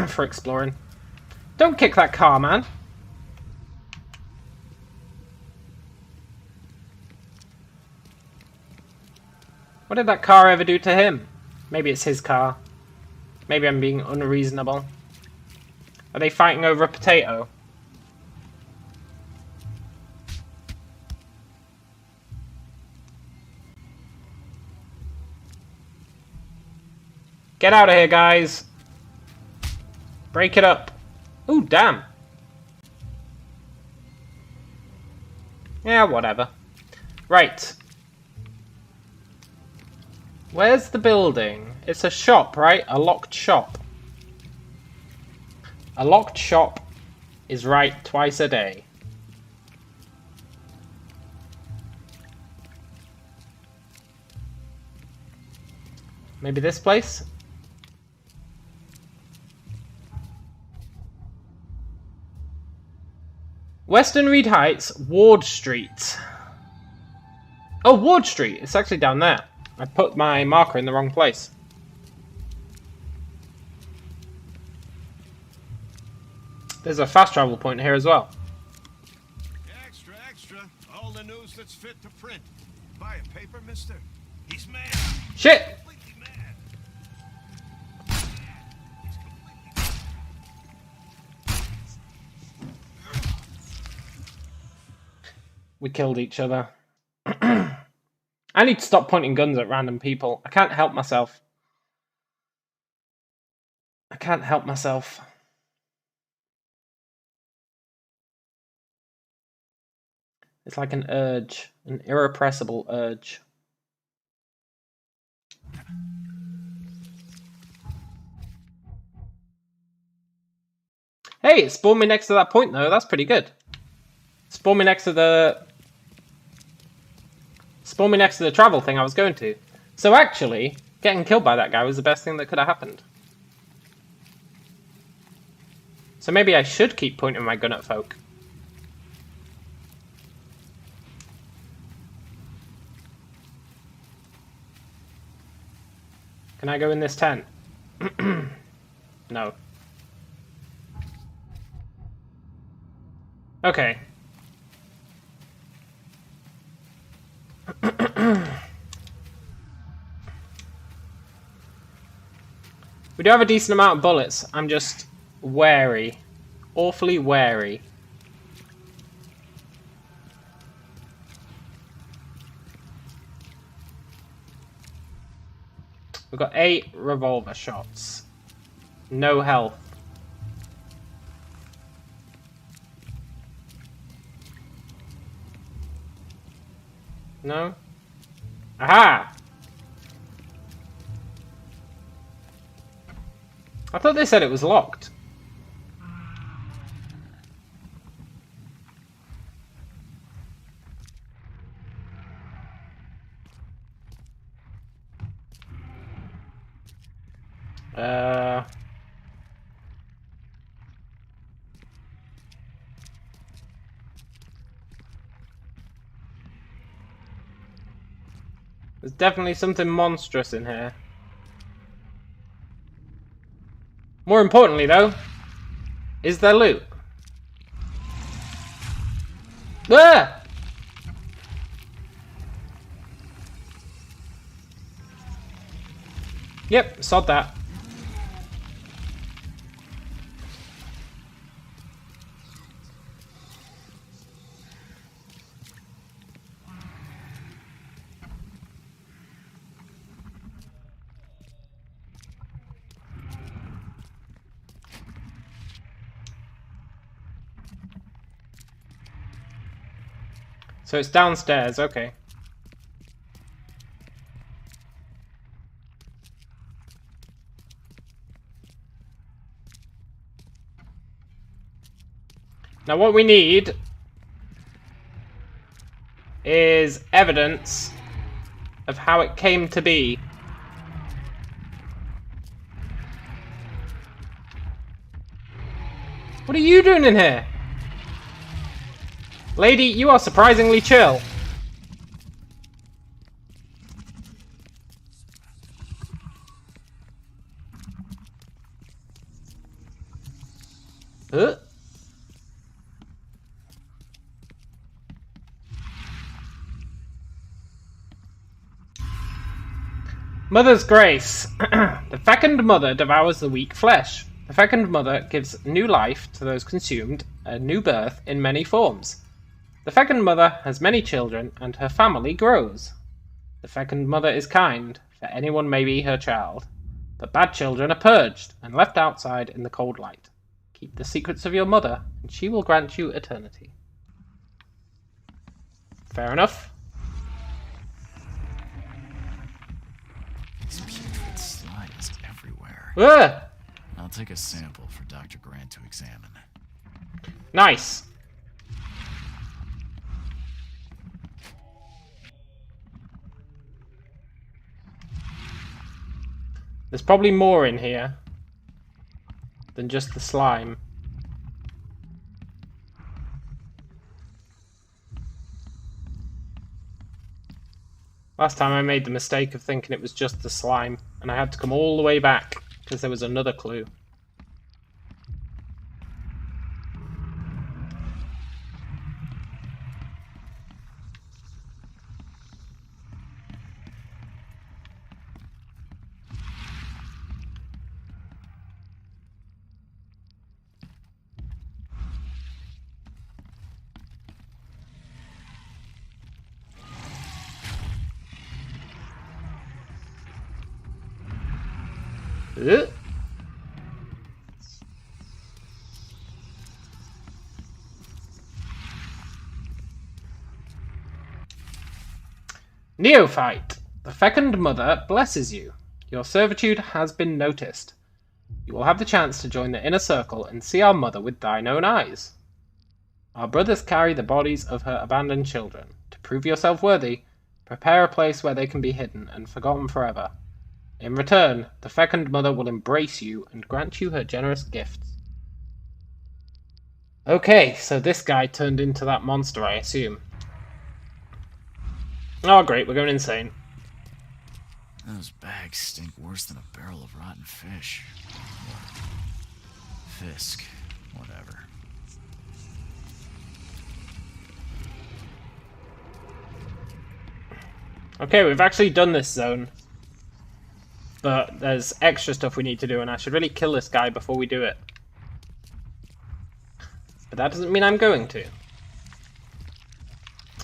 for exploring. Don't kick that car, man. What did that car ever do to him? Maybe it's his car. Maybe I'm being unreasonable. Are they fighting over a potato? Get out of here, guys. Break it up. Ooh, damn. Yeah, whatever. Right. Where's the building? It's a shop, right? A locked shop. A locked shop is right twice a day. Maybe this place? Western Reed Heights, Ward Street. Oh, Ward Street. It's actually down there. I put my marker in the wrong place. There's a fast travel point here as well. Extra, extra. All the news that's fit to print. Buy a paper, mister? He's mad. Shit! Completely mad. We killed each other. I need to stop pointing guns at random people. I can't help myself. I can't help myself. It's like an urge. An irrepressible urge. Hey, it spawned me next to that point though. That's pretty good. Spawn me next to the travel thing I was going to. So actually, getting killed by that guy was the best thing that could have happened. So maybe I should keep pointing my gun at folk. Can I go in this tent? No. Okay. We do have a decent amount of bullets. I'm just wary. Awfully wary. We've got 8 revolver shots. No health. No? Aha! I thought they said it was locked. There's definitely something monstrous in here. More importantly, though, is there loot? Ah! Yep, sod that. So it's downstairs, okay. Now what we need is evidence of how it came to be. What are you doing in here? Lady, you are surprisingly chill. Mother's Grace. The fecund mother devours the weak flesh. The fecund mother gives new life to those consumed, a new birth in many forms. The fecund mother has many children, and her family grows. The fecund mother is kind, for anyone may be her child. But bad children are purged, and left outside in the cold light. Keep the secrets of your mother, and she will grant you eternity. Fair enough. This putrid slime is everywhere. Ah! I'll take a sample for Dr. Grant to examine. Nice. There's probably more in here than just the slime. Last time I made the mistake of thinking it was just the slime, and I had to come all the way back because there was another clue. Neophyte, the fecund mother blesses you. Your servitude has been noticed. You will have the chance to join the inner circle and see our mother with thine own eyes. Our brothers carry the bodies of her abandoned children. To prove yourself worthy, prepare a place where they can be hidden and forgotten forever. In return, the fecund mother will embrace you and grant you her generous gifts. Okay, so this guy turned into that monster, I assume. Oh great, we're going insane. Those bags stink worse than a barrel of rotten fish. Fisk, whatever. Okay, we've actually done this zone. But there's extra stuff we need to do, and I should really kill this guy before we do it. But that doesn't mean I'm going to.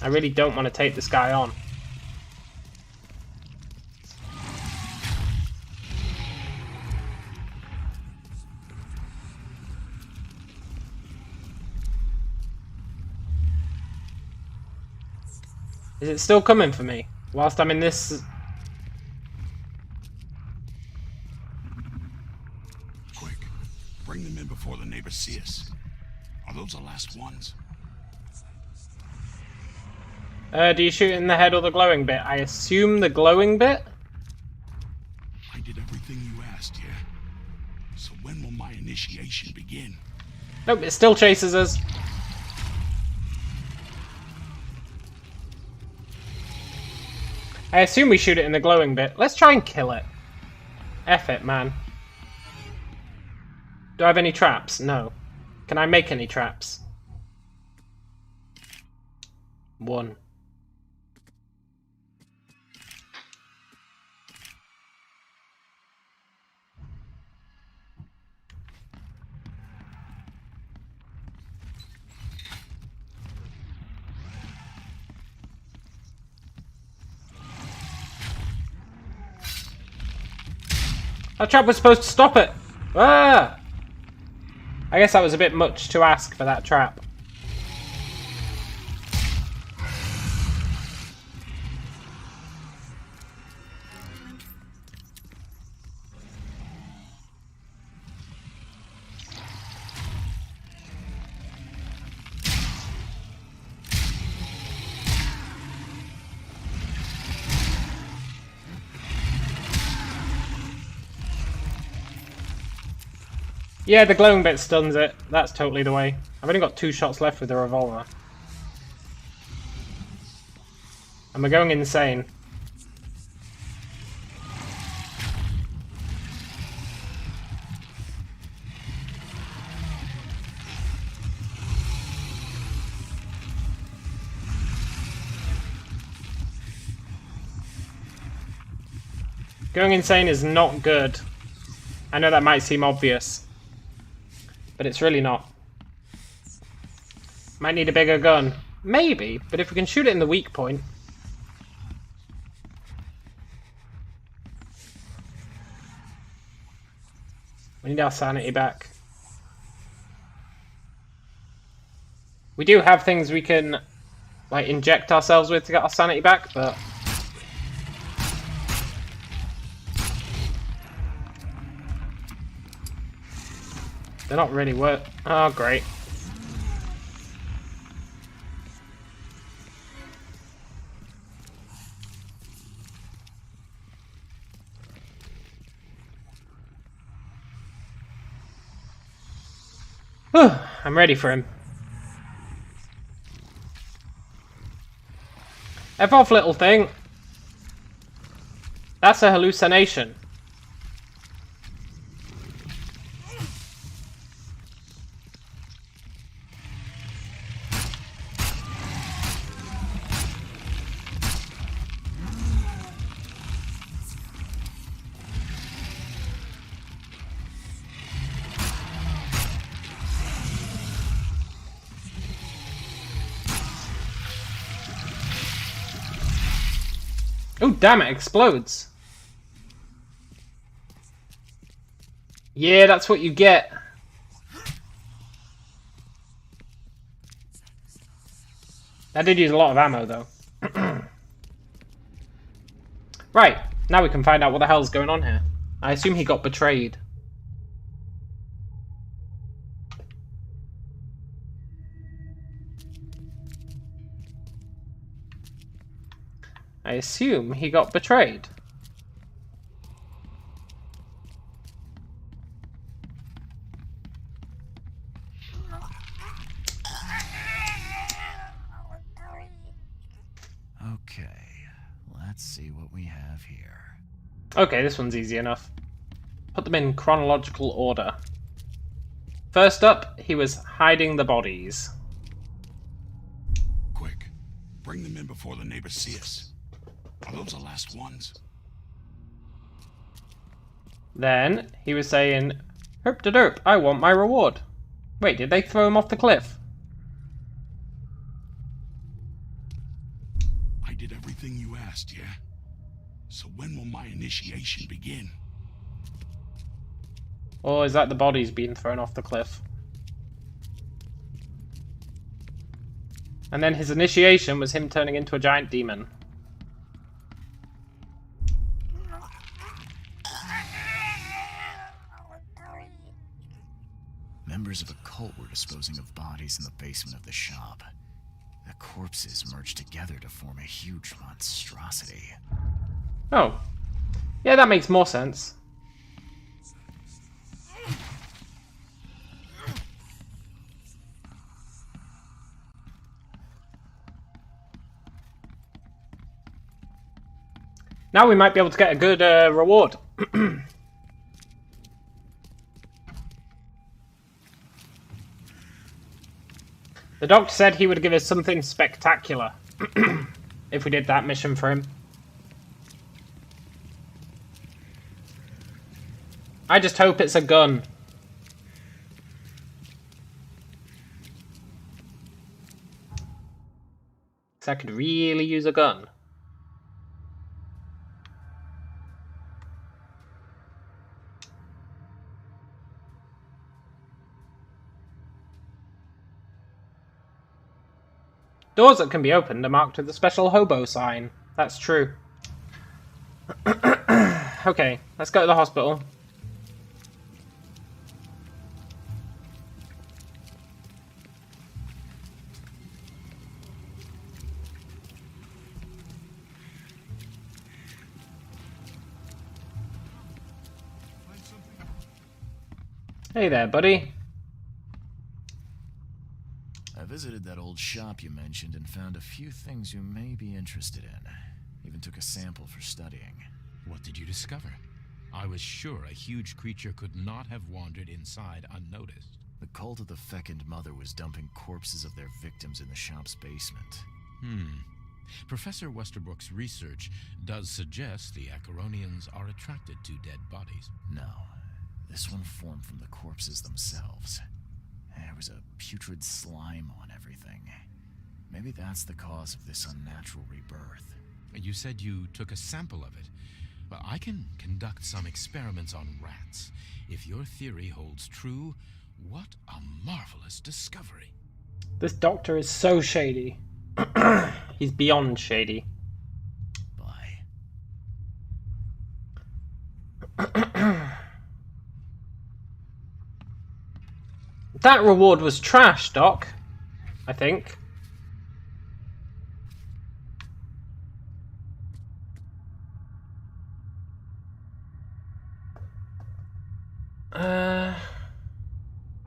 I really don't want to take this guy on. Is it still coming for me? Whilst I'm in this... Quick, bring them in before the neighbors see us. Are those the last ones? Do you shoot in the head or the glowing bit? I assume the glowing bit? I did everything you asked, yeah? So when will my initiation begin? Nope, it still chases us. I assume we shoot it in the glowing bit. Let's try and kill it. F it, man. Do I have any traps? No. Can I make any traps? 1. That trap was supposed to stop it! Ah! I guess that was a bit much to ask for that trap. Yeah, the glowing bit stuns it. That's totally the way. I've only got 2 shots left with the revolver. And we're going insane. Going insane is not good. I know that might seem obvious, but it's really not. Might need a bigger gun. Maybe, but if we can shoot it in the weak point. We need our sanity back. We do have things we can, like, inject ourselves with to get our sanity back, but... they're not really worth... oh, great. I'm ready for him. F off, little thing. That's a hallucination. Oh, damn, it explodes. Yeah, that's what you get. That did use a lot of ammo, though. Right, now we can find out what the hell's going on here. I assume he got betrayed. I assume he got betrayed. Okay, let's see what we have here. Okay, this one's easy enough. Put them in chronological order. First up, he was hiding the bodies. Quick, bring them in before the neighbors see us. Are those the last ones? Then, he was saying, herp de derp, I want my reward. Wait, did they throw him off the cliff? I did everything you asked, yeah? So when will my initiation begin? Or is that the bodies being thrown off the cliff? And then his initiation was him turning into a giant demon. Members of a cult were disposing of bodies in the basement of the shop. The corpses merged together to form a huge monstrosity. Oh. Yeah, that makes more sense. Now we might be able to get a good reward. The doctor said he would give us something spectacular if we did that mission for him. I just hope it's a gun. So I could really use a gun. Doors that can be opened are marked with a special hobo sign. That's true. Okay, let's go to the hospital. Hey there, buddy. I visited that old shop you mentioned and found a few things you may be interested in. Even took a sample for studying. What did you discover? I was sure a huge creature could not have wandered inside unnoticed. The cult of the Fecund Mother was dumping corpses of their victims in the shop's basement. Professor Westerbrook's research does suggest the Acheronians are attracted to dead bodies. No, this one formed from the corpses themselves. There was a putrid slime on everything. Maybe that's the cause of this unnatural rebirth. You said you took a sample of it. Well, I can conduct some experiments on rats. If your theory holds true, what a marvelous discovery. This doctor is so shady. He's beyond shady. Bye. That reward was trash, Doc. I think.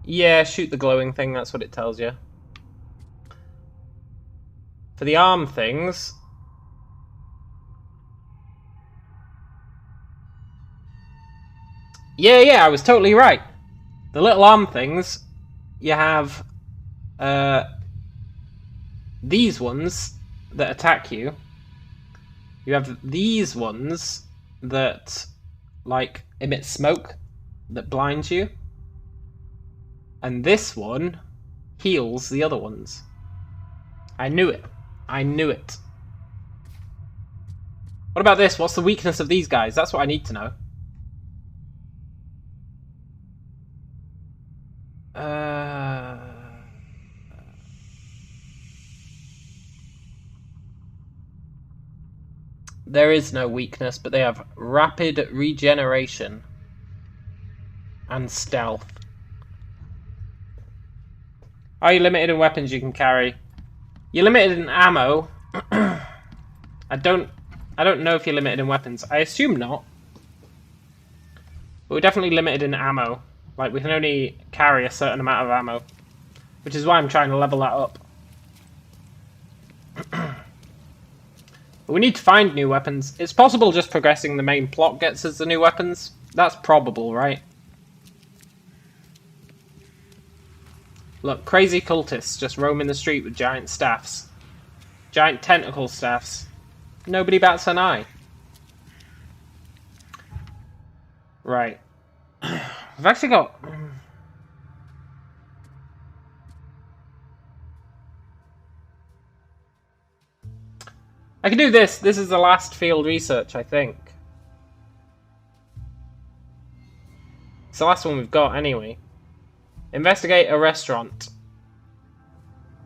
Yeah, shoot the glowing thing, that's what it tells you. For the arm things... Yeah, I was totally right. The little arm things, you have these ones that attack you. You have these ones that, like, emit smoke that blinds you. And this one heals the other ones. I knew it. I knew it. What about this? What's the weakness of these guys? That's what I need to know. There is no weakness, but they have rapid regeneration and stealth. Are you limited in weapons you can carry? You're limited in ammo. I don't know if you're limited in weapons. I assume not. But we're definitely limited in ammo. Like, we can only carry a certain amount of ammo. Which is why I'm trying to level that up. But we need to find new weapons. It's possible just progressing the main plot gets us the new weapons. That's probable, right? Look, crazy cultists just roaming the street with giant staffs. Giant tentacle staffs. Nobody bats an eye. Right. I've actually got... I can do this. This is the last field research, I think. It's the last one we've got, anyway. Investigate a restaurant.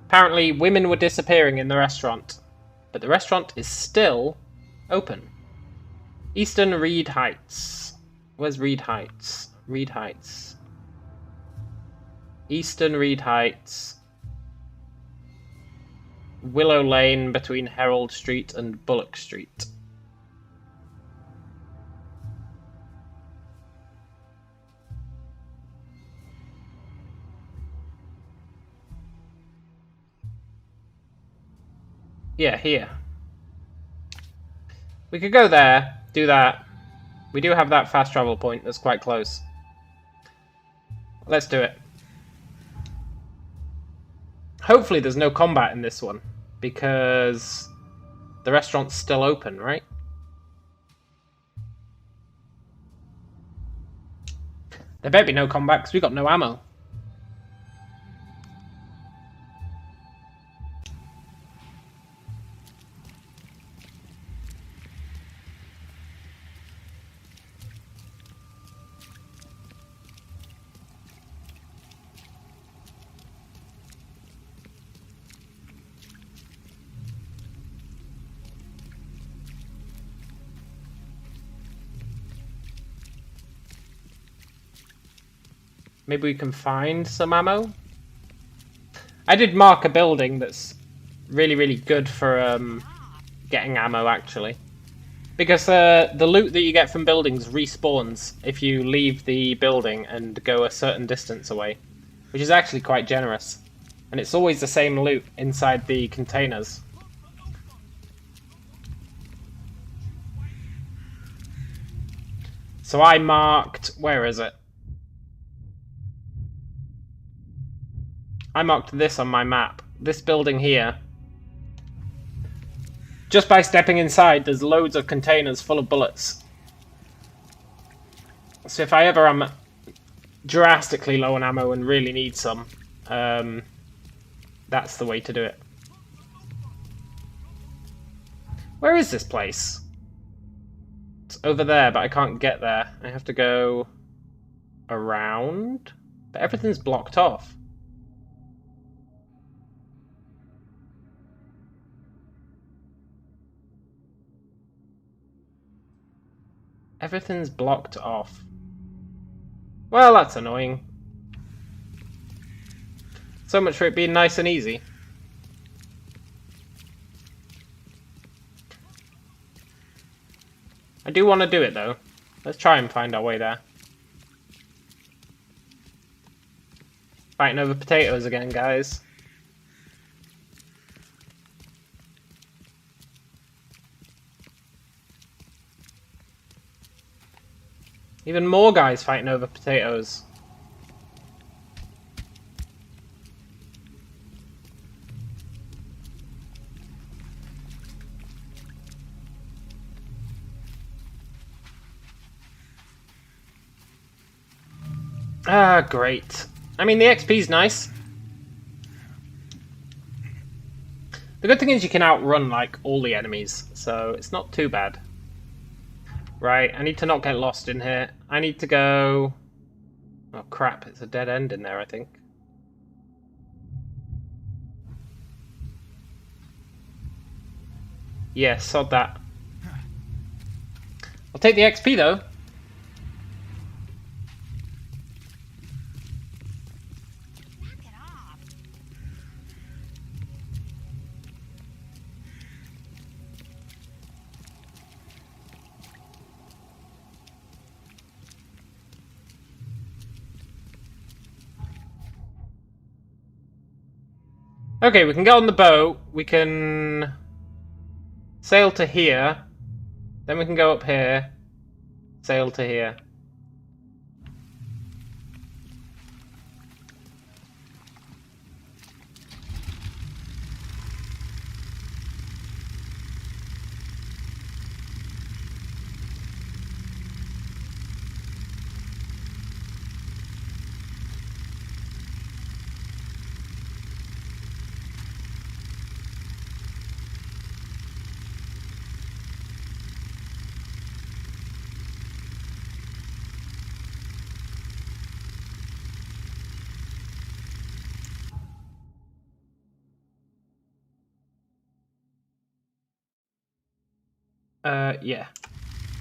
Apparently, women were disappearing in the restaurant. But the restaurant is still open. Eastern Reed Heights. Where's Reed Heights? Reed Heights. Eastern Reed Heights. Willow Lane between Herald Street and Bullock Street. Yeah, here. We could go there, do that. We do have that fast travel point that's quite close. Let's do it. Hopefully there's no combat in this one, because the restaurant's still open, right? There better be no combat, because we got no ammo. Maybe we can find some ammo? I did mark a building that's really, really good for getting ammo, actually. Because the loot that you get from buildings respawns if you leave the building and go a certain distance away. Which is actually quite generous. And it's always the same loot inside the containers. So I marked... where is it? I marked this on my map. This building here. Just by stepping inside, there's loads of containers full of bullets. So if I ever am drastically low on ammo and really need some, that's the way to do it. Where is this place? It's over there, but I can't get there. I have to go around, but everything's blocked off. Everything's blocked off. Well, that's annoying. So much for it being nice and easy. I do want to do it, though. Let's try and find our way there. Fighting over potatoes again, guys. Even more guys fighting over potatoes. Ah, great. I mean, the XP's nice. The good thing is you can outrun, like, all the enemies, so it's not too bad. Right, I need to not get lost in here. I need to go... oh crap, it's a dead end in there, I think. Yeah, sod that. I'll take the XP though. Okay, we can get on the boat, we can sail to here, then we can go up here, sail to here. Yeah.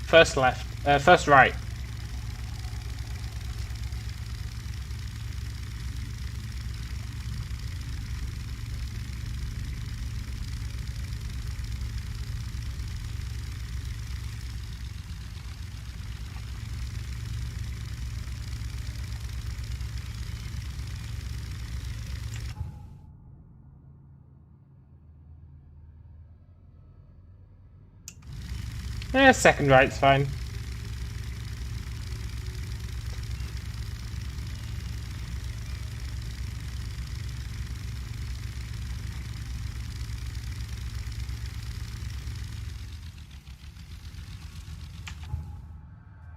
First left. First right. Second right's fine.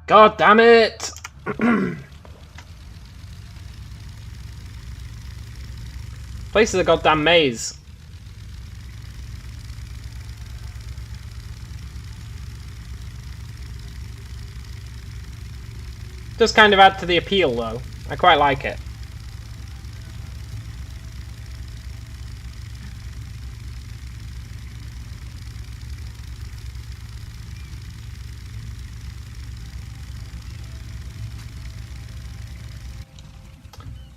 God damn it! Place is a goddamn maze. Does kind of add to the appeal though. I quite like it.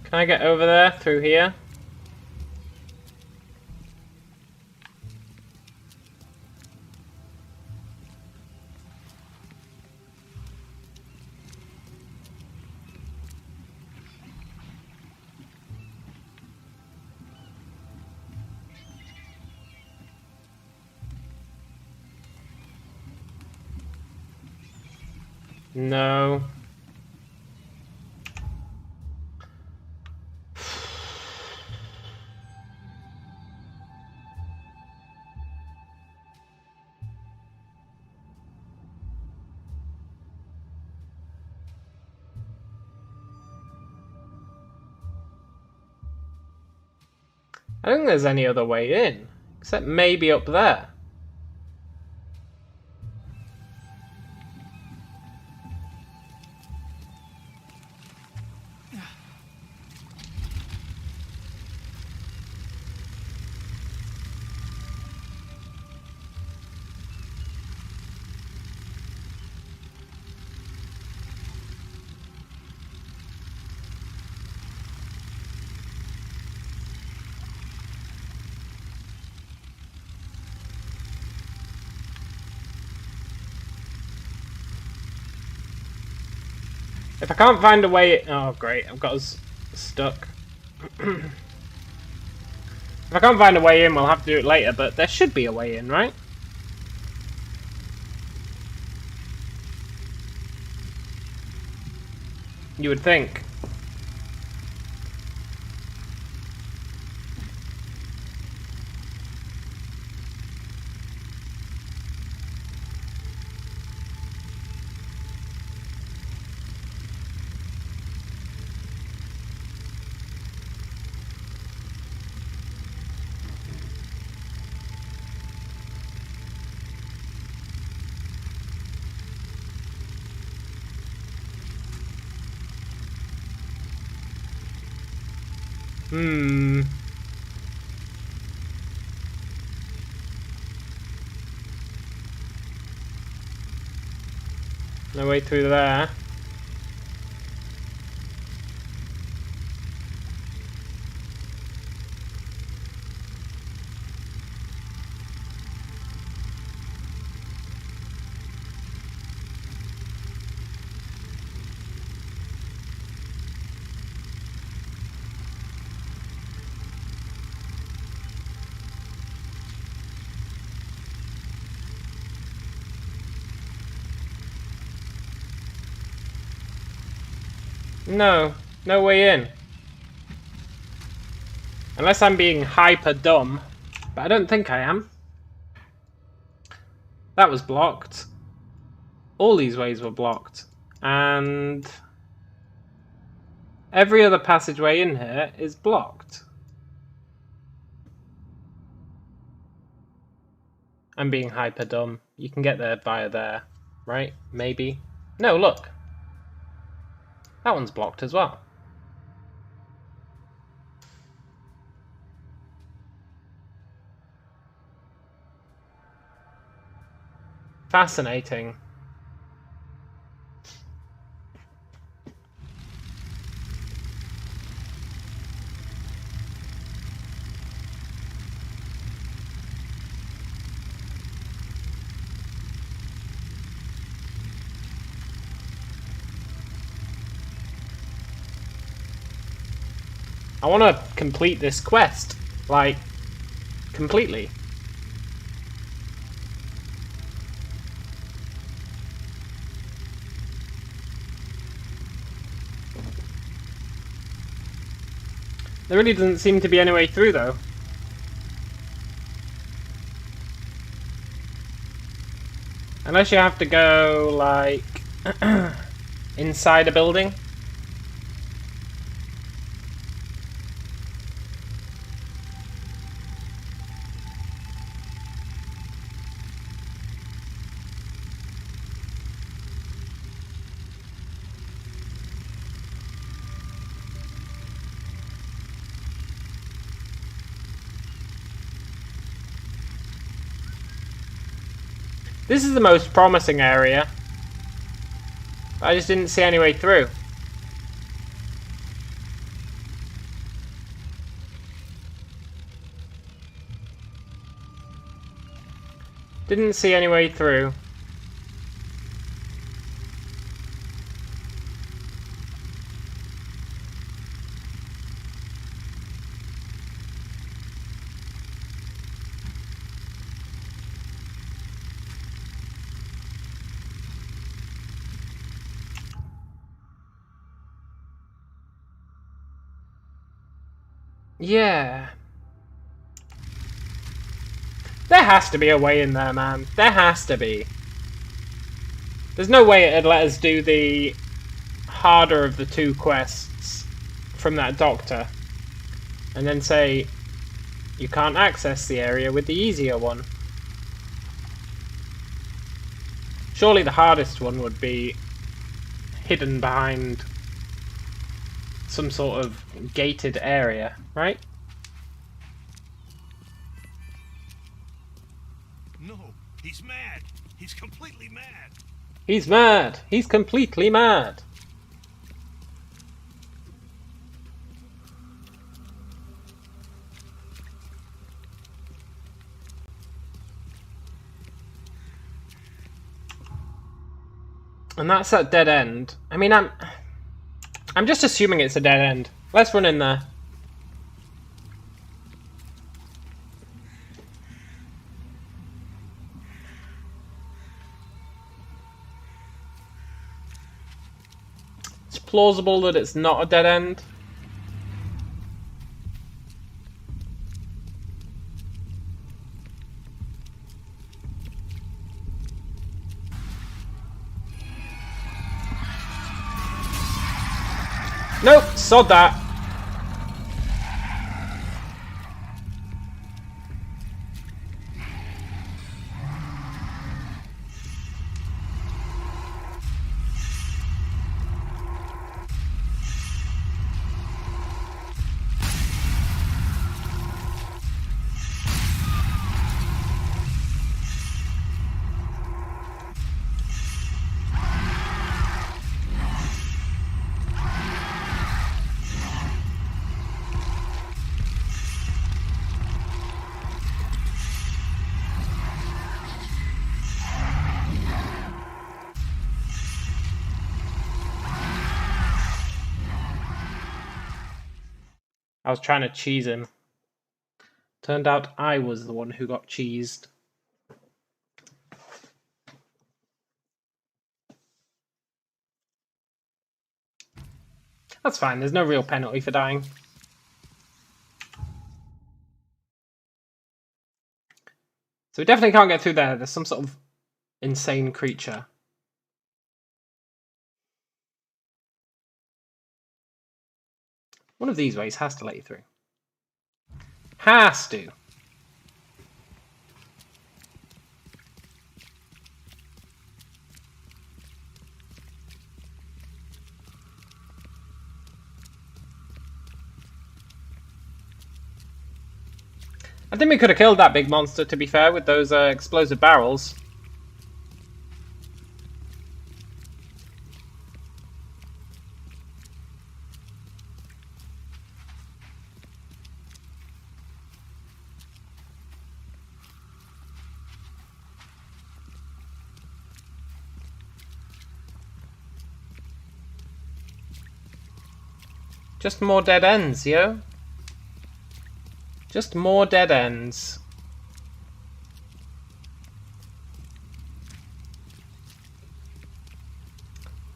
Can I get over there through here? No. I don't think there's any other way in, except maybe up there. If I can't find a way... Oh, great. I've got us stuck. If I can't find a way in, we'll have to do it later, but there should be a way in, right? You would think. No way through there. No, no way in. Unless I'm being hyper dumb, but I don't think I am. That was blocked. All these ways were blocked. And every other passageway in here is blocked. I'm being hyper dumb. You can get there via there, right? Maybe. No, look. That one's blocked as well. Fascinating. I want to complete this quest, like, completely. There really doesn't seem to be any way through, though. Unless you have to go, like, inside a building. This is the most promising area. I just didn't see any way through. Didn't see any way through. Yeah. There has to be a way in there, man. There has to be. There's no way it'd let us do the harder of the two quests from that doctor and then say you can't access the area with the easier one. Surely the hardest one would be hidden behind some sort of gated area, right? No, he's mad. He's completely mad. He's mad. He's completely mad. And that's that dead end. I mean, I'm just assuming it's a dead end. Let's run in there. It's plausible that it's not a dead end. Nope, sod that. I was trying to cheese him. Turned out I was the one who got cheesed. That's fine, there's no real penalty for dying. So we definitely can't get through there. There's some sort of insane creature. One of these ways has to let you through. Has to. I think we could have killed that big monster, to be fair, with those explosive barrels. Just more dead ends, yo. Just more dead ends.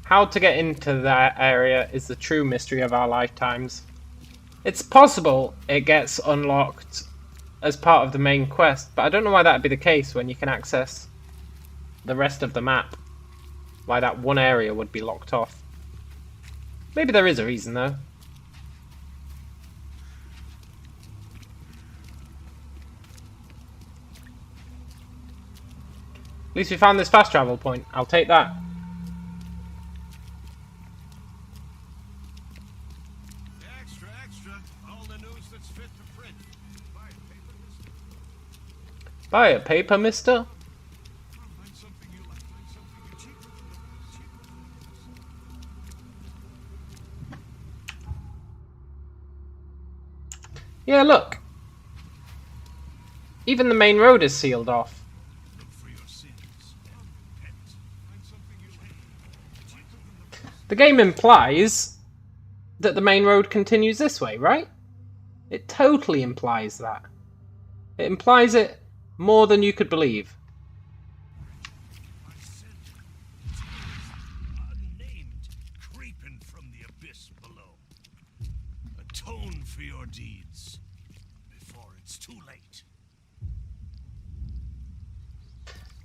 How to get into that area is the true mystery of our lifetimes. It's possible it gets unlocked as part of the main quest, but I don't know why that would be the case when you can access the rest of the map. Why that one area would be locked off. Maybe there is a reason though. At least we found this fast travel point. I'll take that. Extra, extra. All the news that's fit to print. Buy a paper, mister? Yeah, look. Even the main road is sealed off. The game implies that the main road continues this way, right? It totally implies that. It implies it more than you could believe. Unnamed, creeping from the abyss below. Atone for your deeds before it's too late.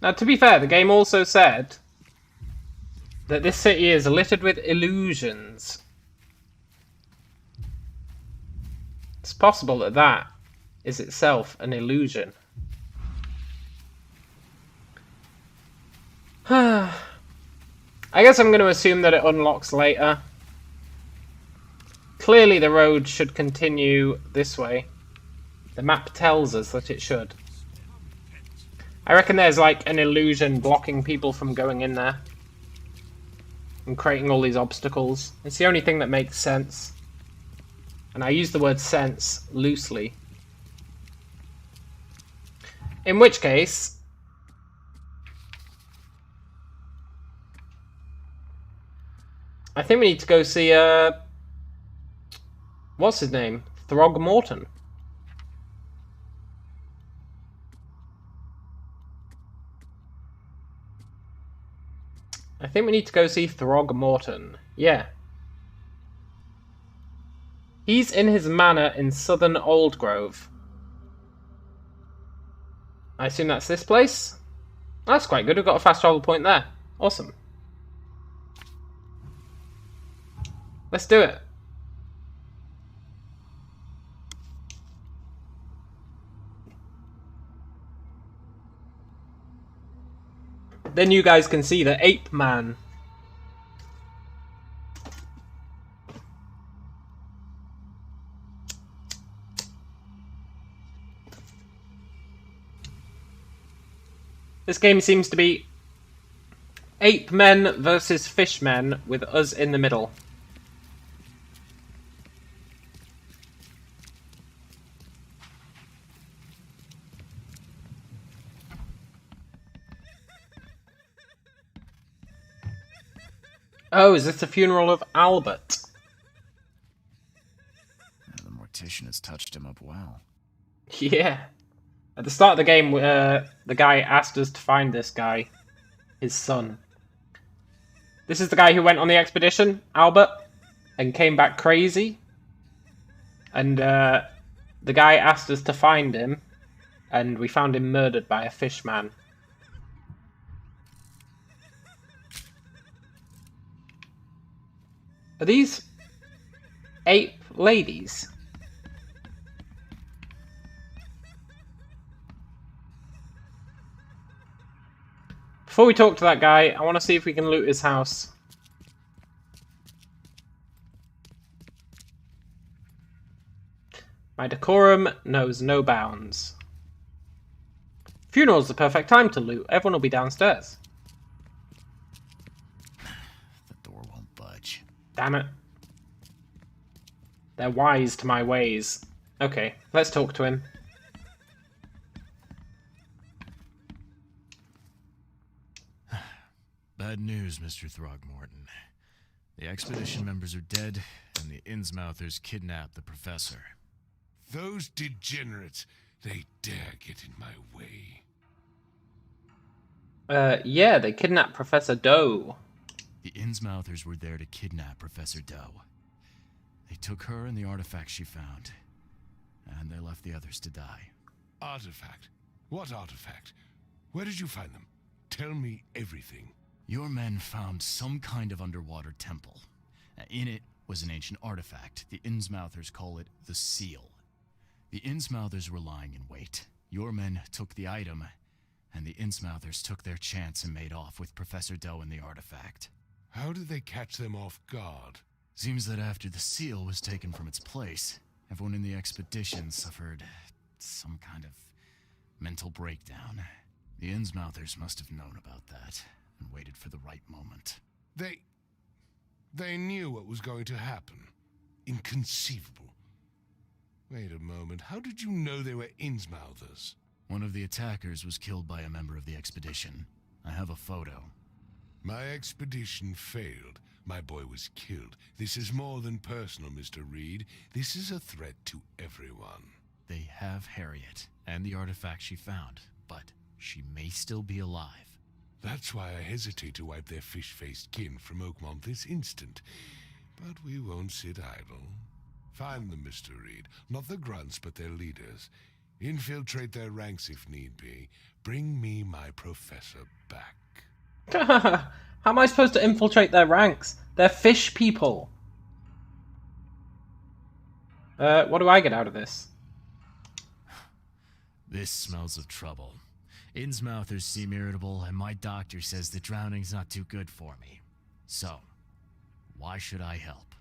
Now, to be fair, the game also said that this city is littered with illusions. It's possible that that is itself an illusion. I guess I'm going to assume that it unlocks later. Clearly the road should continue this way. The map tells us that it should. I reckon there's like an illusion blocking people from going in there and creating all these obstacles. It's the only thing that makes sense. And I use the word sense loosely. In which case, I think we need to go see, what's his name? Throgmorton. I think we need to go see Throgmorton. Yeah. He's in his manor in southern Oldgrove. I assume that's this place? That's quite good, we've got a fast travel point there. Awesome. Let's do it. Then you guys can see the ape man. This game seems to be ape men versus fish men with us in the middle. Oh, is this the funeral of Albert? The mortician has touched him up well. Yeah. At the start of the game, the guy asked us to find this guy, his son. This is the guy who went on the expedition, Albert, and came back crazy. And the guy asked us to find him, and we found him murdered by a fishman. Are these ape ladies? Before we talk to that guy, I want to see if we can loot his house. My decorum knows no bounds. Funeral's the perfect time to loot. Everyone will be downstairs. The door won't budge. Damn it. They're wise to my ways. Okay, let's talk to him. Bad news, Mr. Throgmorton. The expedition members are dead, and the Innsmouthers kidnapped the professor. Those degenerates, they dare get in my way. Yeah, they kidnapped Professor Doe. The Innsmouthers were there to kidnap Professor Doe. They took her and the artifact she found, and they left the others to die. Artifact? What artifact? Where did you find them? Tell me everything. Your men found some kind of underwater temple. In it was an ancient artifact. The Innsmouthers call it the Seal. The Innsmouthers were lying in wait. Your men took the item, and the Innsmouthers took their chance and made off with Professor Doe and the artifact. How did they catch them off guard? Seems that after the seal was taken from its place, everyone in the expedition suffered some kind of mental breakdown. The Innsmouthers must have known about that and waited for the right moment. They knew what was going to happen. Inconceivable. Wait a moment, how did you know they were Innsmouthers? One of the attackers was killed by a member of the expedition. I have a photo. My expedition failed. My boy was killed. This is more than personal, Mr. Reed. This is a threat to everyone. They have Harriet and the artifact she found, but she may still be alive. That's why I hesitate to wipe their fish-faced kin from Oakmont this instant. But we won't sit idle. Find them, Mr. Reed. Not the grunts, but their leaders. Infiltrate their ranks if need be. Bring me my professor back. How am I supposed to infiltrate their ranks? They're fish people. What do I get out of this? This smells of trouble. Innsmouthers seem irritable, and my doctor says that drowning's not too good for me. So, why should I help?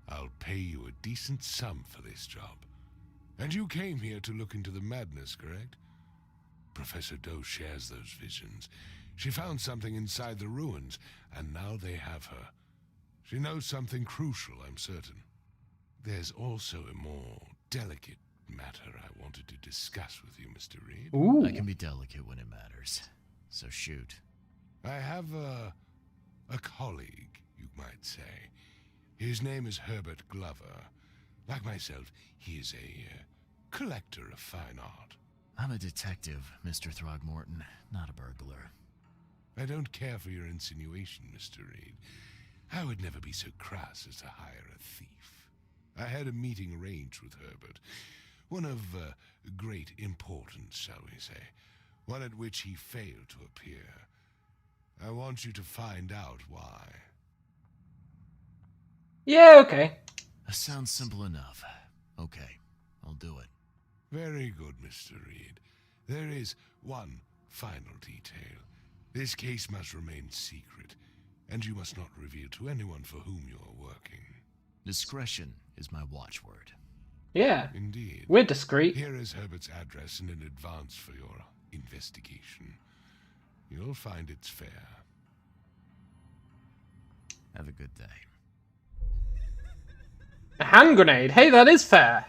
I'll pay you a decent sum for this job. And you came here to look into the madness, correct? Professor Doe shares those visions. She found something inside the ruins, and now they have her. She knows something crucial, I'm certain. There's also a more delicate matter I wanted to discuss with you, Mr. Reed. Ooh. I can be delicate when it matters, so shoot. I have a colleague, you might say. His name is Herbert Glover. Like myself, he is a collector of fine art. I'm a detective, Mr. Throgmorton, not a burglar. I don't care for your insinuation, Mr. Reed. I would never be so crass as to hire a thief. I had a meeting arranged with Herbert. One of great importance, shall we say. One at which he failed to appear. I want you to find out why. Yeah, okay. That sounds simple enough. Okay, I'll do it. Very good, Mr. Reed. There is one final detail. This case must remain secret, and you must not reveal to anyone for whom you are working. Discretion is my watchword. Yeah. Indeed. We're discreet. Here is Herbert's address and in advance for your investigation. You'll find it's fair. Have a good day. A hand grenade? Hey, that is fair.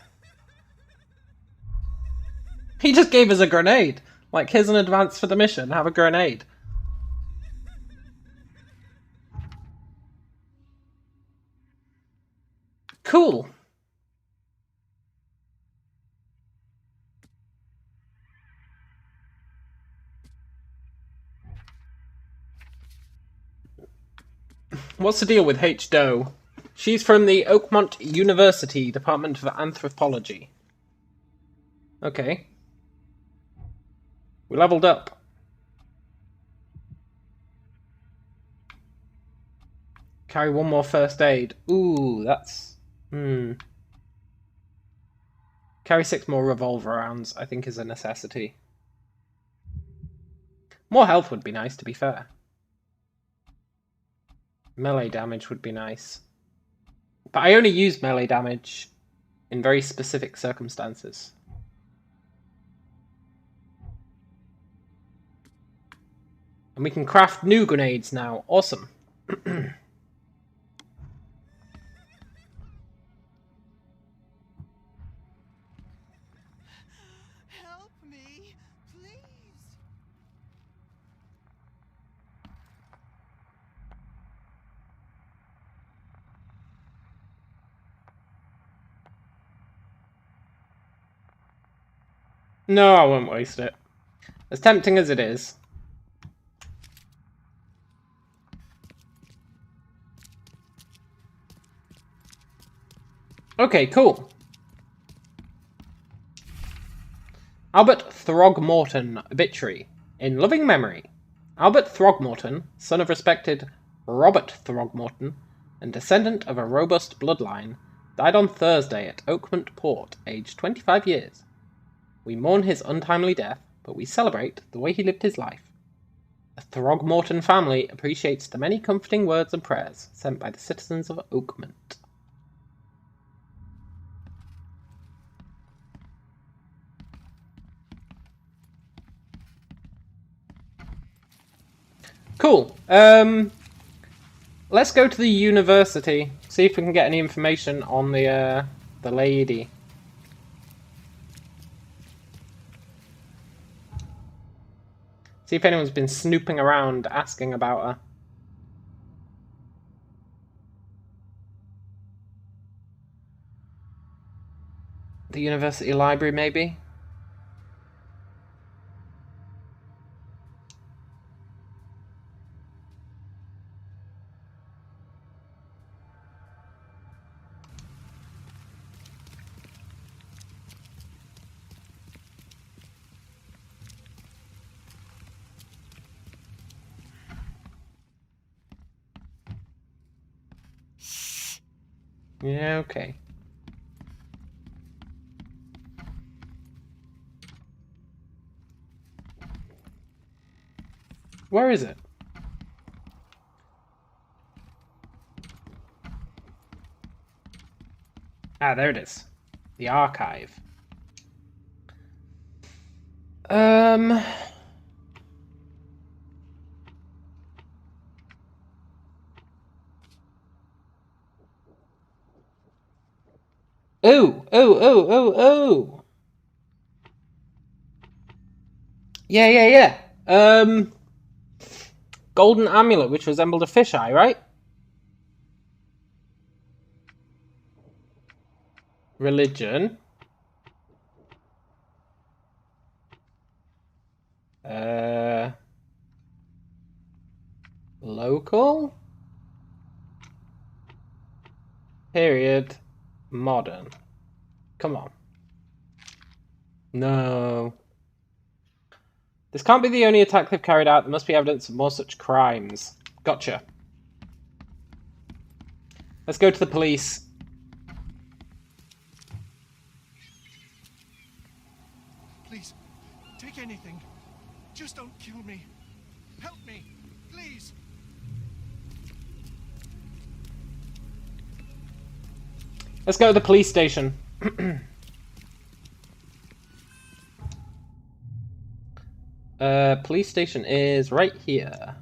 He just gave us a grenade. Like, here's an advance for the mission. Have a grenade. Cool. What's the deal with H. Doe? She's from the Oakmont University Department of Anthropology. Okay. We leveled up. Carry one more first aid. Ooh, that's... Carry 6 more revolver rounds, I think, is a necessity. More health would be nice, to be fair. Melee damage would be nice. But I only use melee damage in very specific circumstances. And we can craft new grenades now. Awesome. Help me, please. No, I won't waste it. As tempting as it is. Okay, cool. Albert Throgmorton, obituary. In loving memory, Albert Throgmorton, son of respected Robert Throgmorton, and descendant of a robust bloodline, died on Thursday at Oakmont Port, aged 25 years. We mourn his untimely death, but we celebrate the way he lived his life. The Throgmorton family appreciates the many comforting words and prayers sent by the citizens of Oakmont. Cool. Let's go to the university. See if we can get any information on the lady. See if anyone's been snooping around asking about her. The university library, maybe? Yeah, okay. Where is it? Ah, there it is. The archive. Oh. Yeah. Golden amulet, which resembled a fisheye, right? Religion. Local? Period. Modern. Come on. No. This can't be the only attack they've carried out. There must be evidence of more such crimes. Gotcha. Let's go to the police. Please, take anything. Just don't kill me. Help me, please. Let's go to the police station. Police station is right here.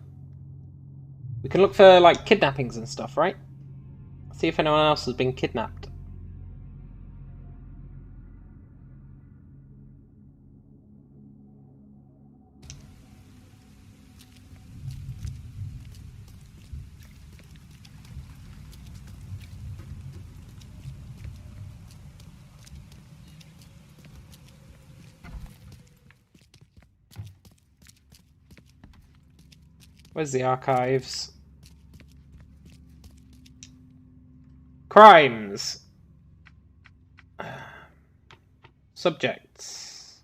We can look for, like, kidnappings and stuff, right? See if anyone else has been kidnapped. Where's the archives? Crimes. Subjects.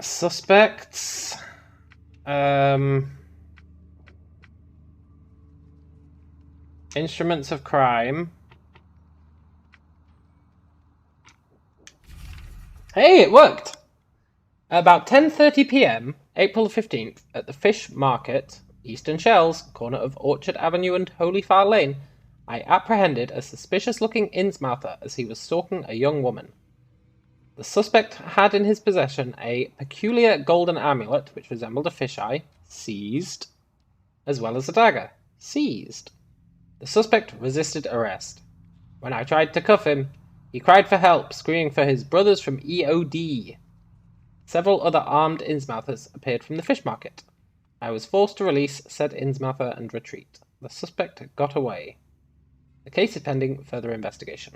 Suspects. Instruments of crime. Hey, it worked! About 10:30 p.m, April 15th, at the Fish Market, Eastern Shells, corner of Orchard Avenue and Holyfar Lane, I apprehended a suspicious-looking Innsmouther as he was stalking a young woman. The suspect had in his possession a peculiar golden amulet which resembled a fisheye, seized, as well as a dagger, seized. The suspect resisted arrest. When I tried to cuff him, he cried for help, screaming for his brothers from EOD. Several other armed Innsmouthers appeared from the fish market. I was forced to release said Innsmouther and retreat. The suspect got away. The case is pending further investigation.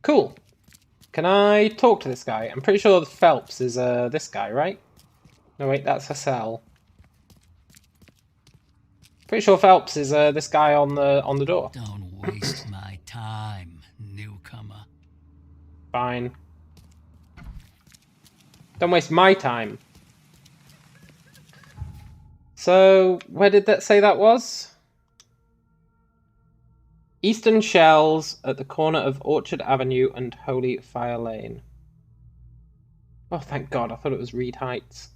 Cool. Can I talk to this guy? I'm pretty sure Phelps is this guy, right? No, wait, that's a cell. Pretty sure Phelps is this guy on the door. Don't waste my time, newcomer. Fine. Don't waste my time. So, where did that say that was? Eastern Shells at the corner of Orchard Avenue and Holy Fire Lane. Oh, thank God, I thought it was Reed Heights.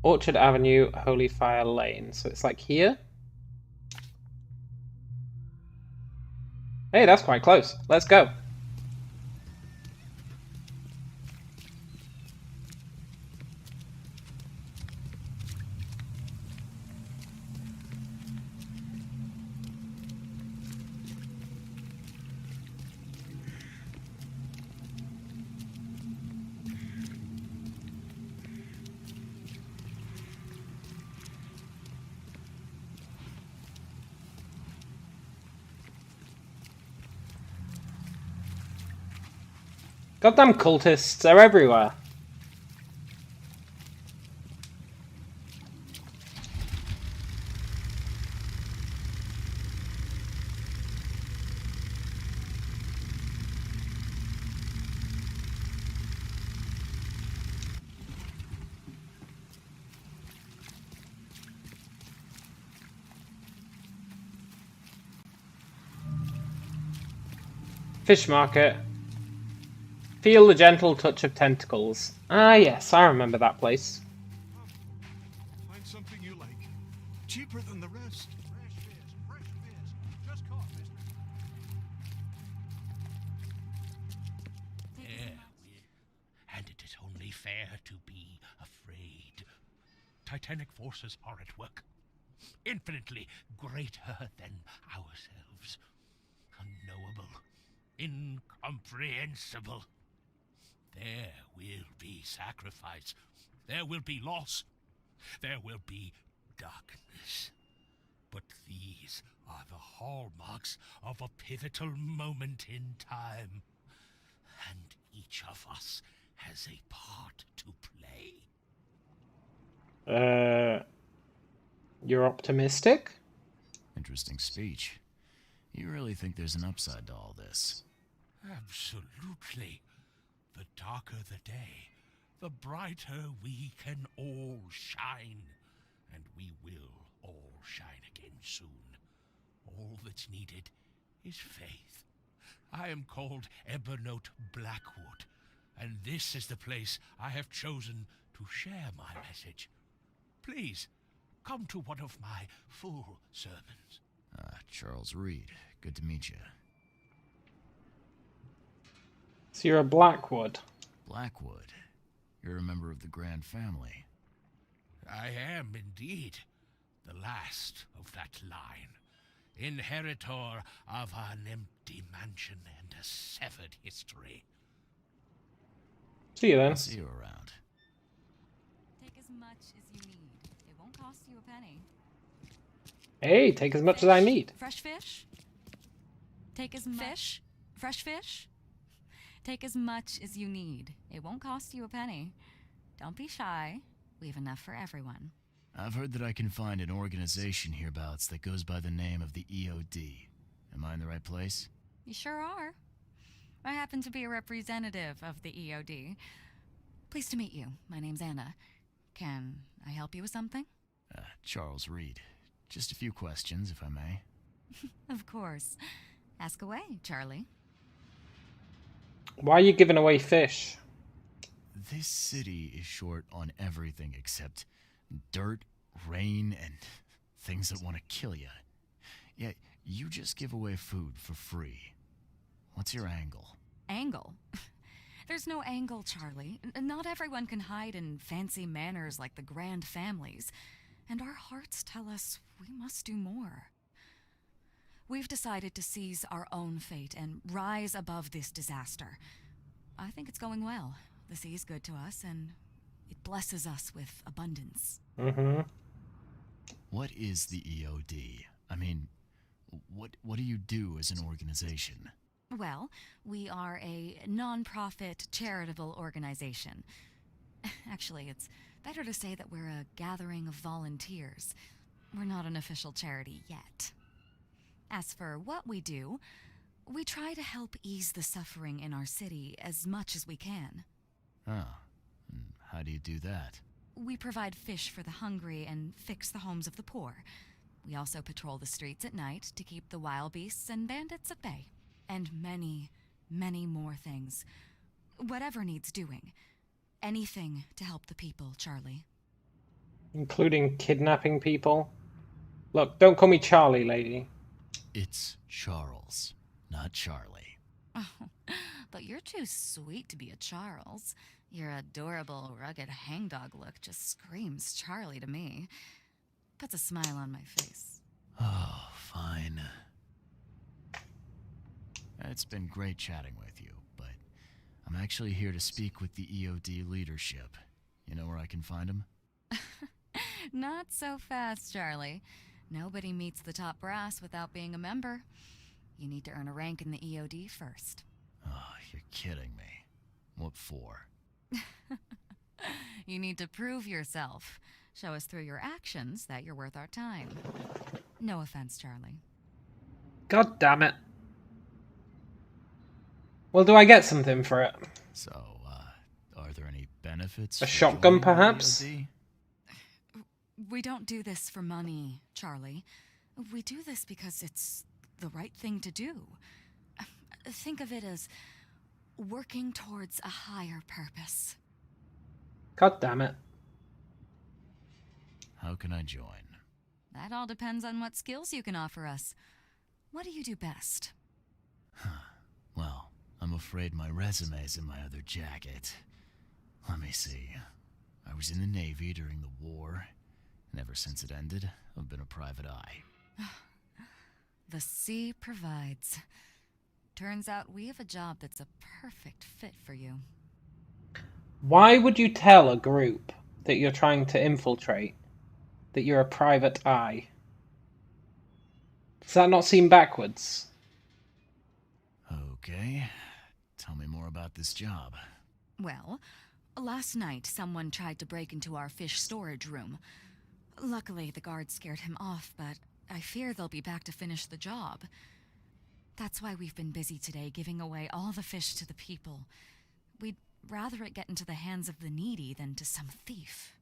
Orchard Avenue, Holy Fire Lane. So it's like here? Hey, that's quite close. Let's go. Goddamn cultists, they're everywhere. Fish market. Feel the gentle touch of tentacles. Ah, yes, I remember that place. Find something you like. Cheaper than the rest. Fresh fish. Just caught, mister. And it is only fair to be afraid. Titanic forces are at work, infinitely greater than ourselves. Unknowable, incomprehensible. There will be sacrifice. There will be loss. There will be darkness. But these are the hallmarks of a pivotal moment in time. And each of us has a part to play. You're optimistic? Interesting speech. You really think there's an upside to all this? Absolutely. The darker the day, the brighter we can all shine. And we will all shine again soon. All that's needed is faith. I am called Ebernote Blackwood, and this is the place I have chosen to share my message. Please, come to one of my full sermons. Charles Reed. Good to meet you. So you're a Blackwood. Blackwood? You're a member of the Grand family. I am indeed the last of that line. Inheritor of an empty mansion and a severed history. See you then. I'll see you around. Take as much as you need. It won't cost you a penny. Hey, take as much as I need. Fresh fish? Take as much. Fresh fish? Take as much as you need. It won't cost you a penny. Don't be shy. We have enough for everyone. I've heard that I can find an organization hereabouts that goes by the name of the EOD. Am I in the right place? You sure are. I happen to be a representative of the EOD. Pleased to meet you. My name's Anna. Can I help you with something? Charles Reed. Just a few questions, if I may. Of course. Ask away, Charlie. Why are you giving away fish? This city is short on everything except dirt, rain, and things that want to kill you. Yet, you just give away food for free. What's your angle? Angle? There's no angle, Charlie. Not everyone can hide in fancy manners like the Grand families. And our hearts tell us we must do more. We've decided to seize our own fate and rise above this disaster. I think it's going well. The sea is good to us, and it blesses us with abundance. Mm-hmm. What is the EOD? I mean, What do you do as an organization? Well, we are a non-profit charitable organization. Actually, it's better to say that we're a gathering of volunteers. We're not an official charity yet. As for what we do, we try to help ease the suffering in our city as much as we can. Oh, how do you do that? We provide fish for the hungry and fix the homes of the poor. We also patrol the streets at night to keep the wild beasts and bandits at bay. And many, many more things. Whatever needs doing. Anything to help the people, Charlie. Including kidnapping people? Look, don't call me Charlie, lady. It's Charles, not Charlie. Oh, but you're too sweet to be a Charles. Your adorable, rugged hangdog look just screams Charlie to me. Puts a smile on my face. Oh, fine. It's been great chatting with you, but I'm actually here to speak with the EOD leadership. You know where I can find them? Not so fast, Charlie. Nobody meets the top brass without being a member. You need to earn a rank in the EOD first. Oh, you're kidding me. What for? You need to prove yourself. Show us through your actions that you're worth our time. No offense, Charlie. God damn it. Well, do I get something for it? So, are there any benefits? A shotgun, perhaps? We don't do this for money, Charlie. We do this because it's the right thing to do. Think of it as working towards a higher purpose. God damn it. How can I join? That all depends on what skills you can offer us. What do you do best? Well, I'm afraid my resume's in my other jacket. Let me see. I was in the Navy during the war, and ever since it ended, I've been a private eye. The sea provides. Turns out we have a job that's a perfect fit for you. Why would you tell a group that you're trying to infiltrate that you're a private eye? Does that not seem backwards? Okay. Tell me more about this job. Well, last night someone tried to break into our fish storage room. Luckily, the guards scared him off, but I fear they'll be back to finish the job. That's why we've been busy today giving away all the fish to the people. We'd rather it get into the hands of the needy than to some thief.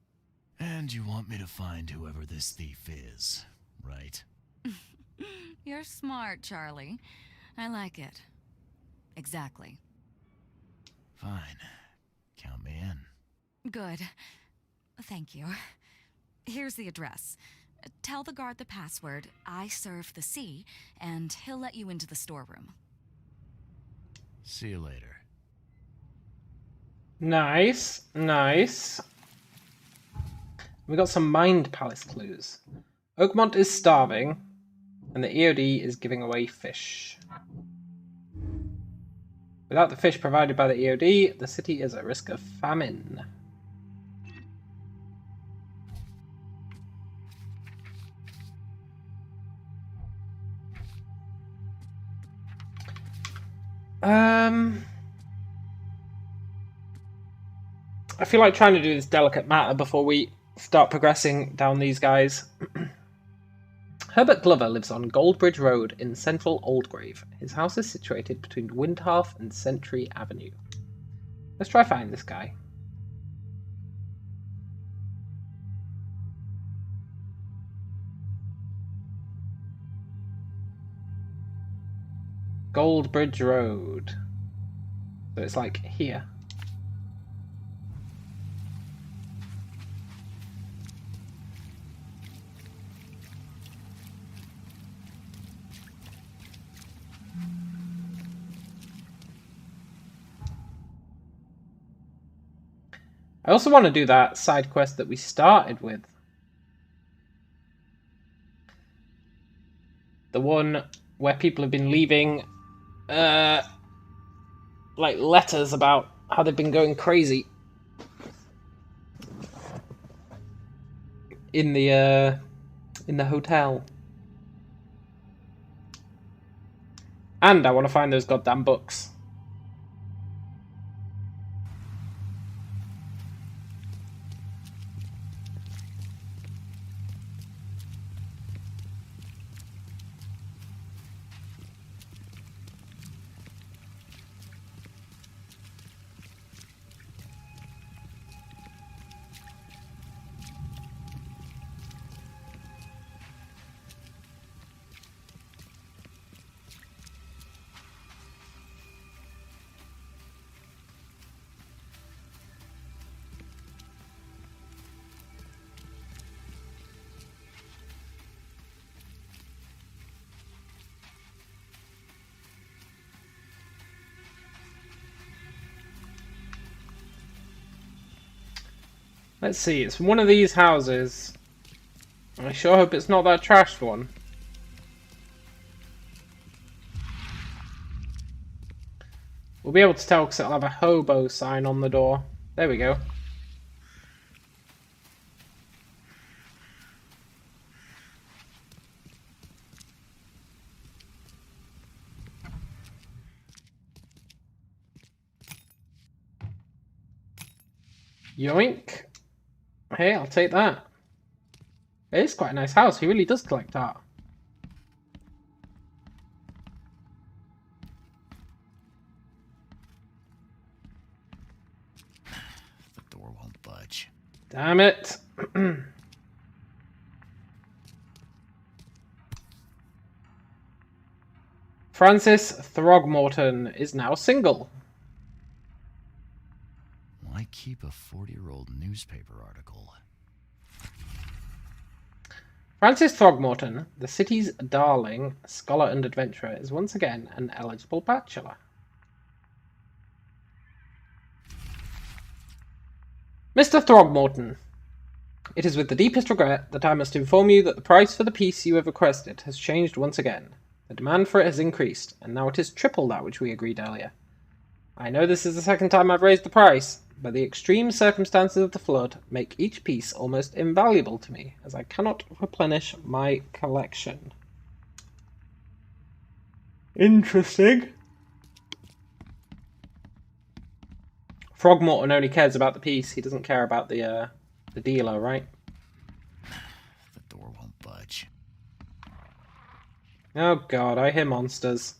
And you want me to find whoever this thief is, right? You're smart, Charlie. I like it. Exactly. Fine. Count me in. Good. Thank you. Here's the address. Tell the guard the password, I serve the sea, and he'll let you into the storeroom. See you later. Nice, nice. We got some Mind Palace clues. Oakmont is starving, and the EOD is giving away fish. Without the fish provided by the EOD, the city is at risk of famine. I feel like trying to do this delicate matter before we start progressing down these guys. Herbert Glover lives on Goldbridge Road in central Oldgrave. His house is situated between Windhalf and Century Avenue. Let's try find this guy. Goldbridge Road. So it's like here. I also want to do that side quest that we started with. The one where people have been leaving like letters about how they've been going crazy in the hotel. And I want to find those goddamn books. Let's see, it's one of these houses. I sure hope it's not that trashed one. We'll be able to tell because it'll have a hobo sign on the door. There we go. Yoink. Hey, I'll take that. It is quite a nice house. He really does collect art. The door won't budge. Damn it. Francis Throgmorton is now single. Why keep a 40-year-old newspaper article? Francis Throgmorton, the city's darling scholar and adventurer, is once again an eligible bachelor. Mr. Throgmorton, it is with the deepest regret that I must inform you that the price for the piece you have requested has changed once again. The demand for it has increased, and now it is triple that which we agreed earlier. I know this is the second time I've raised the price, but the extreme circumstances of the flood make each piece almost invaluable to me, as I cannot replenish my collection. Interesting. Throgmorton only cares about the piece, he doesn't care about the dealer, right? The door won't budge. Oh god, I hear monsters.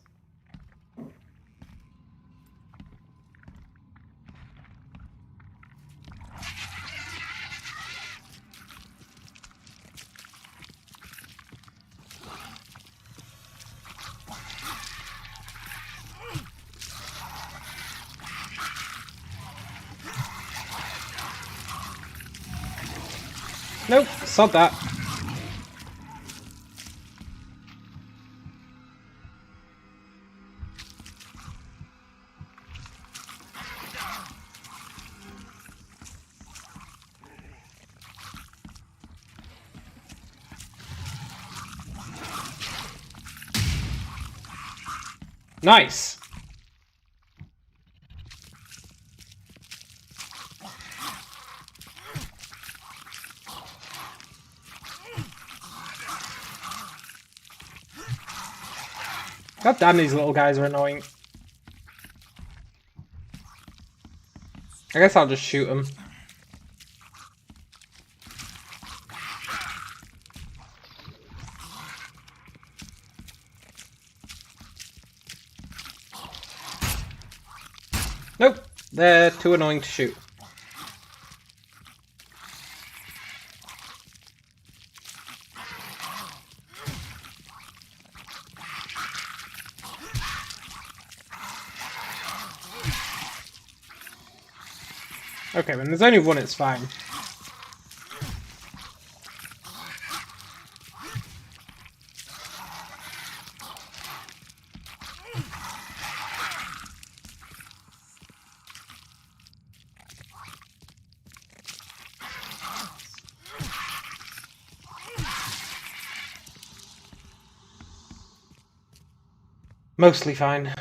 Nope, sod that. Nice. God damn, these little guys are annoying. I guess I'll just shoot them. Nope, they're too annoying to shoot. Okay, when there's only one, it's fine. Mostly fine.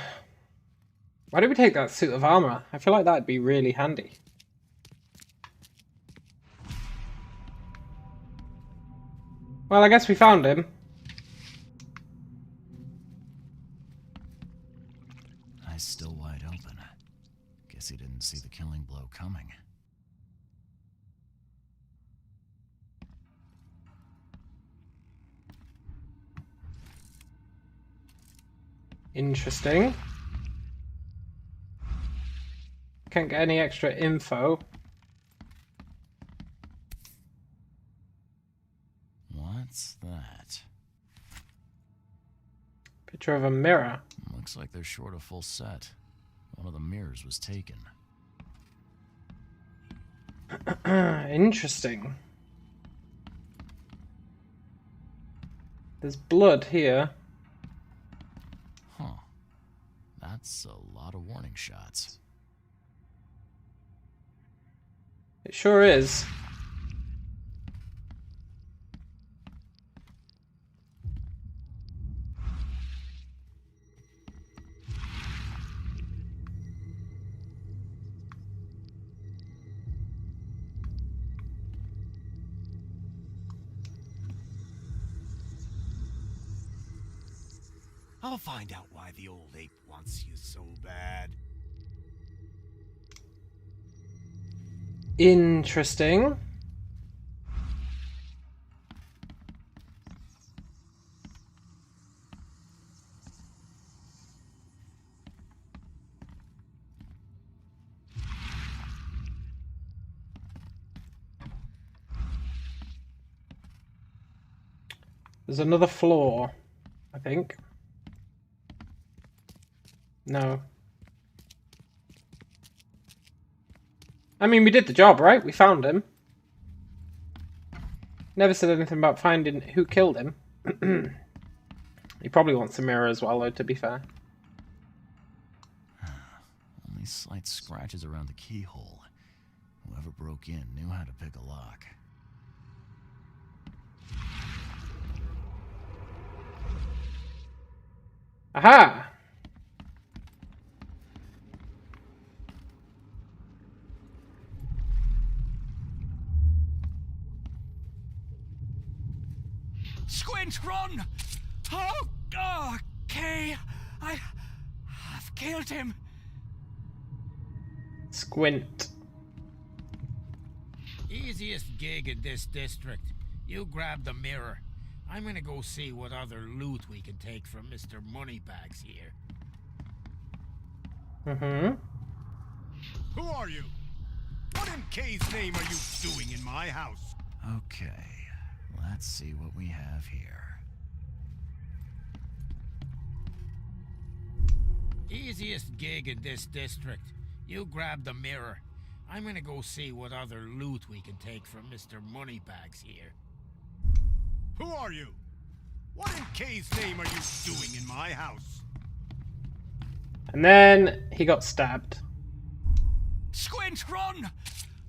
Why did we take that suit of armor? I feel like that'd be really handy. Well, I guess we found him. Guess he didn't see the killing blow coming. Interesting. Can't get any extra info. What's that? Picture of a mirror. Looks like they're short a full set. One of the mirrors was taken. Interesting. There's blood here. Huh. That's a lot of warning shots. It sure is. I'll find out why the old ape wants you so bad. Interesting. There's another floor, I think. No. I mean, we did the job, right? We found him. Never said anything about finding who killed him. He probably wants a mirror as well, though, to be fair. Only slight scratches around the keyhole. Whoever broke in knew how to pick a lock. Aha! Squint, run! Oh, okay. I've killed him. Squint. Easiest gig in this district. You grab the mirror. I'm gonna go see what other loot we can take from Mr. Moneybags here. Mm-hmm. Who are you? What in K's name are you doing in my house? Okay, let's see what we have here. Easiest gig in this district. You grab the mirror. I'm gonna go see what other loot we can take from Mr. Moneybags here. Who are you? What in K's name are you doing in my house? And then he got stabbed. Squint, run!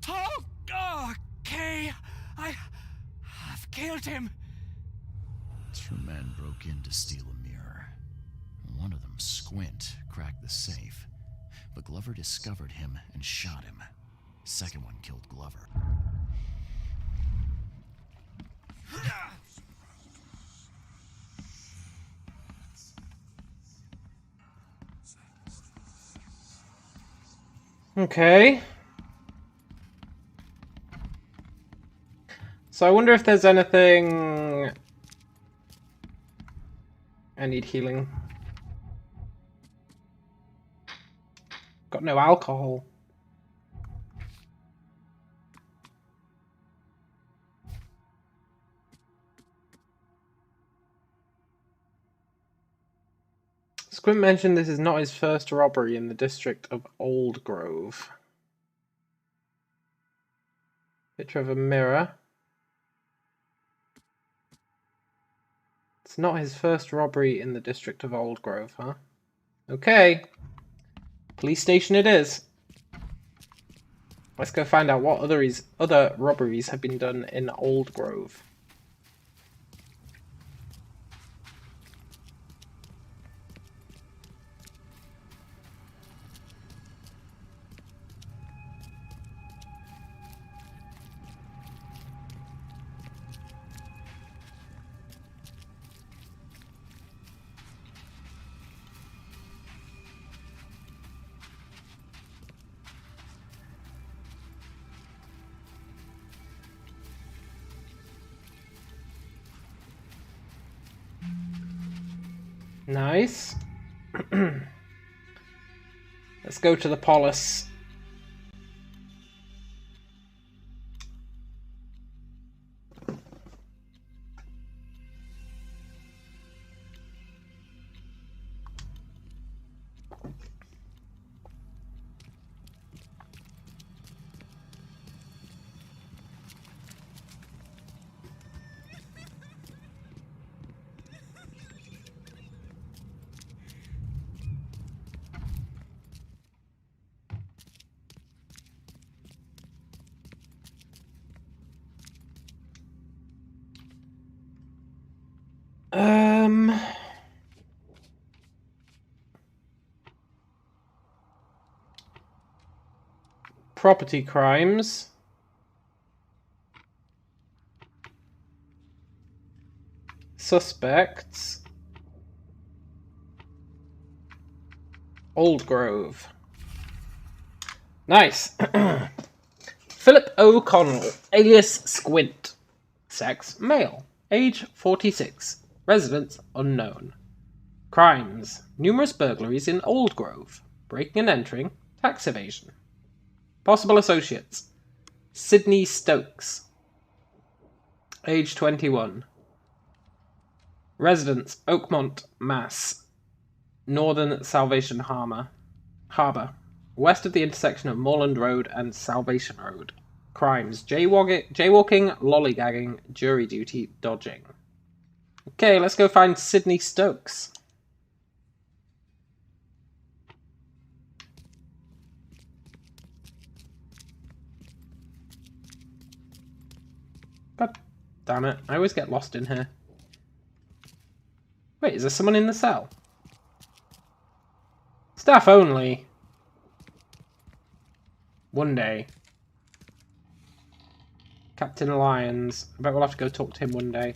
Oh, okay. I've killed him. 2 men broke in to steal a mirror. One of them, Squint, cracked the safe, but Glover discovered him and shot him. Second one killed Glover. Okay. So I wonder if there's anything... I need healing. Got no alcohol. Squint mentioned this is not his first robbery in the district of Old Grove. Picture of a mirror. It's not his first robbery in the district of Old Grove, huh? Okay. Police station it is. Let's go find out what other robberies have been done in Old Grove. Nice. Let's go to the polis. Property crimes. Suspects. Old Grove. Nice. Philip O'Connell, alias Squint. Sex, male. Age, 46. Residence, unknown. Crimes, numerous burglaries in Old Grove. Breaking and entering, tax evasion. Possible associates, Sydney Stokes. Age, 21. Residence, Oakmont, Mass. Northern Salvation Harbour. West of the intersection of Moreland Road and Salvation Road. Crimes, jaywalking, lollygagging, jury duty, dodging. Okay, let's go find Sydney Stokes. God damn it, I always get lost in here. Wait, is there someone in the cell? Staff only. One day. Captain Lyons. I bet we'll have to go talk to him one day.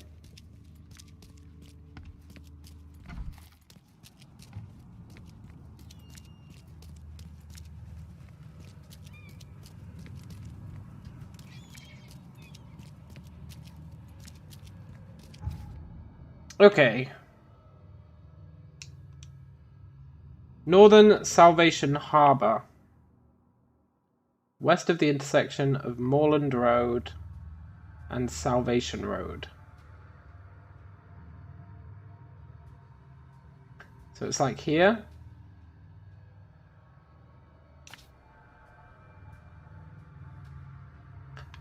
Okay. Northern Salvation Harbour. West of the intersection of Moreland Road and Salvation Road. So it's like here.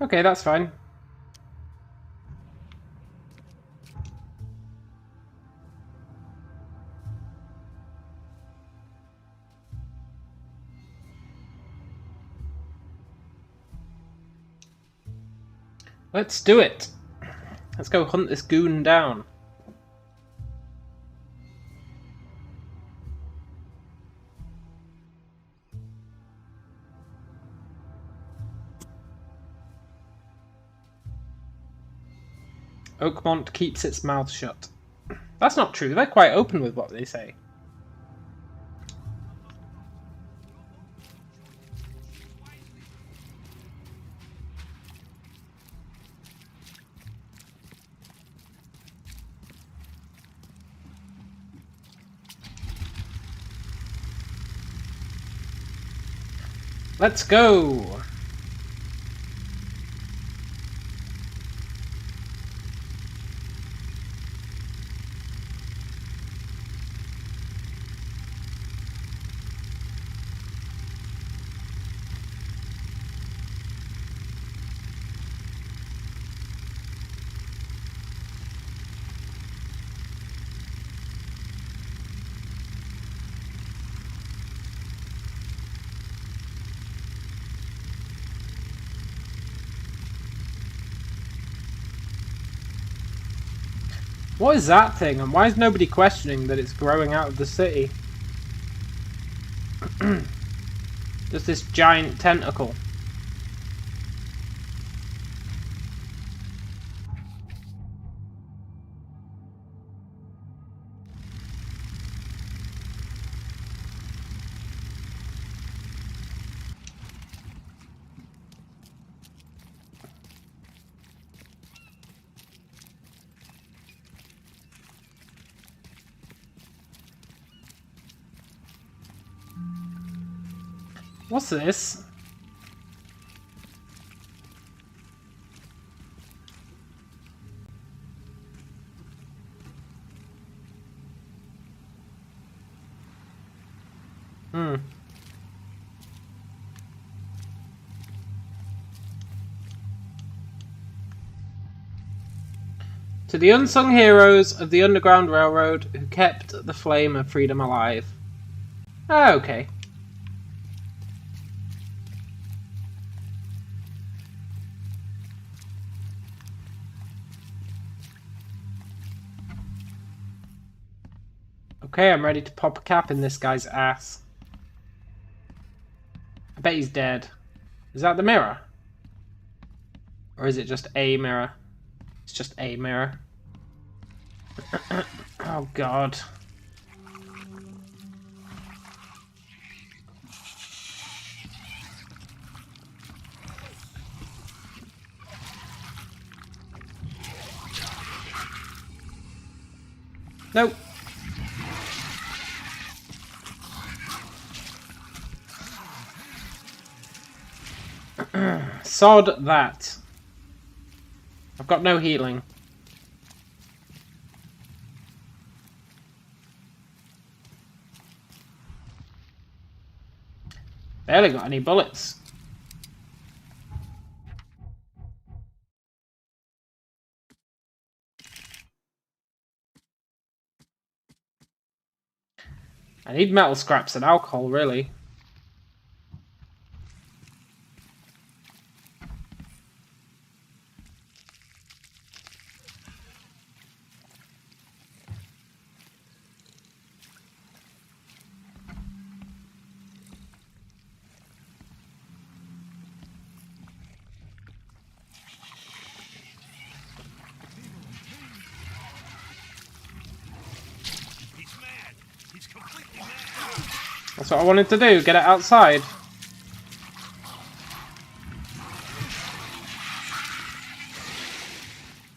Okay, that's fine. Let's do it. Let's go hunt this goon down. Oakmont keeps its mouth shut. That's not true. They're quite open with what they say. Let's go! What is that thing, and why is nobody questioning that it's growing out of the city? Just this giant tentacle. What's this? To the unsung heroes of the Underground Railroad who kept the flame of freedom alive. Ah, okay. Okay, I'm ready to pop a cap in this guy's ass. I bet he's dead. Is that the mirror? Or is it just a mirror? It's just a mirror. Oh god. Nope. Sod that. I've got no healing. Barely got any bullets. I need metal scraps and alcohol, really. That's what I wanted to do, get it outside.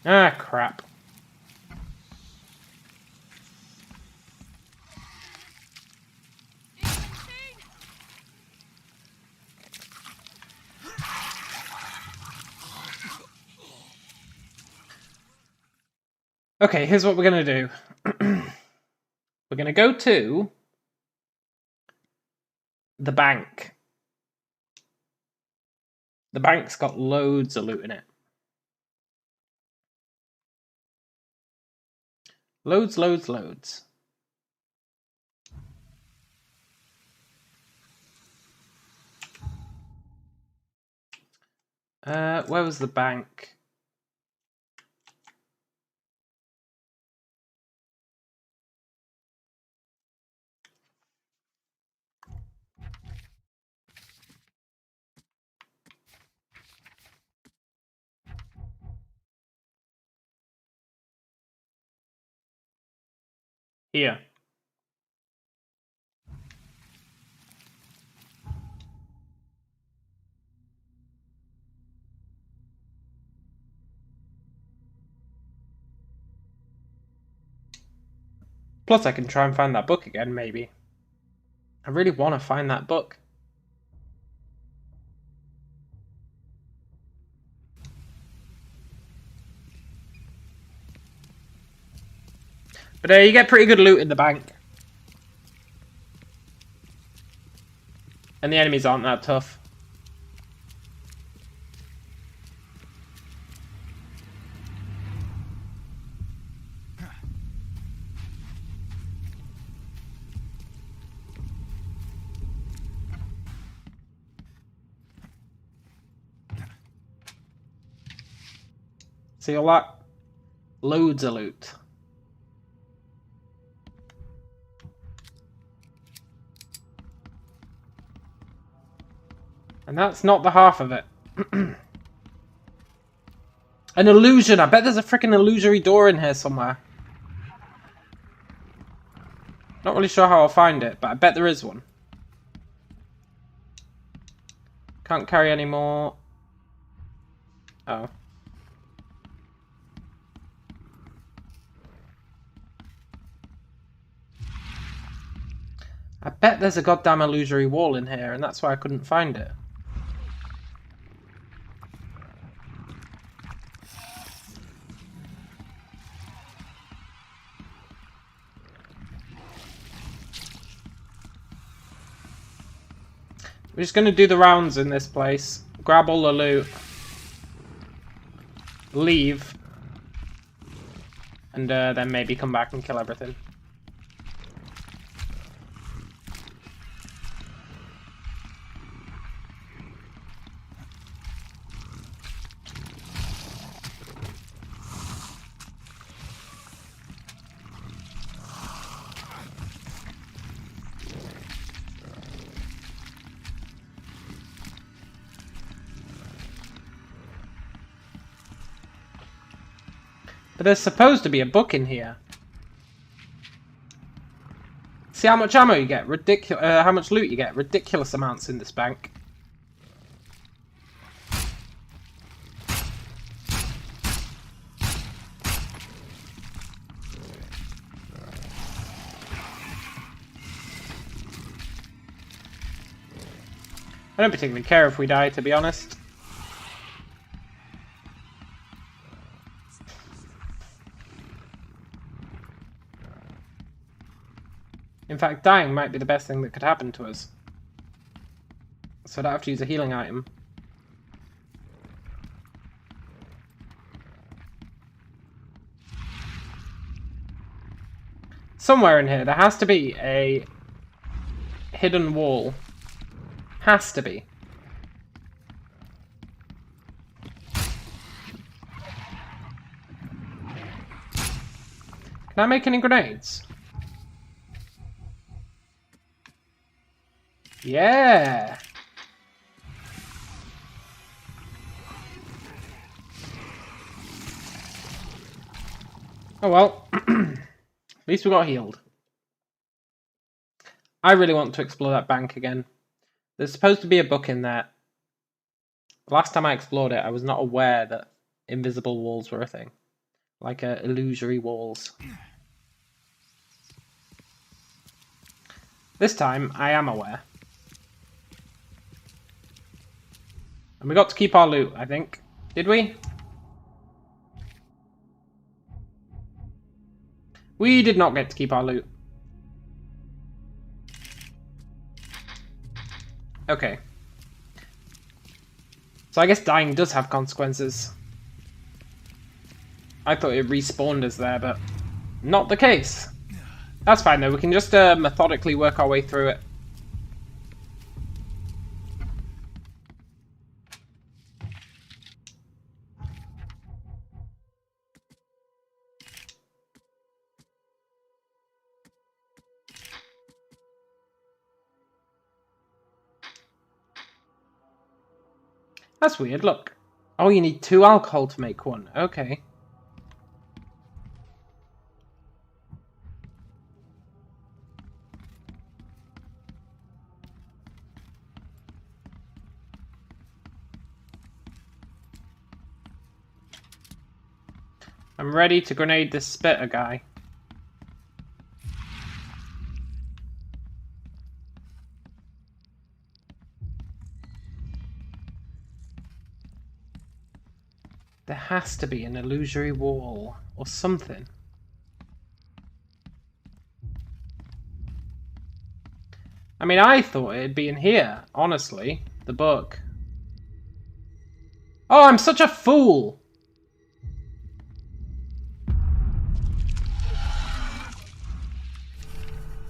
Ah, crap. Okay, here's what we're gonna do. We're gonna go to the bank. The bank's got loads of loot in it. Loads, loads, loads. Where was the bank? Here. Plus I can try and find that book again, maybe. I really want to find that book. But you get pretty good loot in the bank. And the enemies aren't that tough. See a lot? Loads of loot. And that's not the half of it. An illusion! I bet there's a freaking illusory door in here somewhere. Not really sure how I'll find it, but I bet there is one. Can't carry any more. Oh. I bet there's a goddamn illusory wall in here, and that's why I couldn't find it. We're just going to do the rounds in this place. Grab all the loot. Leave. And then maybe come back and kill everything. But there's supposed to be a book in here. See how much ammo you get? How much loot you get? Ridiculous amounts in this bank. I don't particularly care if we die, to be honest. In fact, dying might be the best thing that could happen to us. So I don't have to use a healing item. Somewhere in here, there has to be a hidden wall. Has to be. Can I make any grenades? Yeah! Oh well. At least we got healed. I really want to explore that bank again. There's supposed to be a book in there. Last time I explored it, I was not aware that invisible walls were a thing. Like illusory walls. This time, I am aware. And we got to keep our loot, I think. Did we? We did not get to keep our loot. Okay. So I guess dying does have consequences. I thought it respawned us there, but not the case. That's fine though, we can just methodically work our way through it. That's weird, look. Oh, you need 2 alcohol to make one. Okay. I'm ready to grenade this spitter guy. There has to be an illusory wall or something. I mean, I thought it'd be in here, honestly. The book. Oh, I'm such a fool!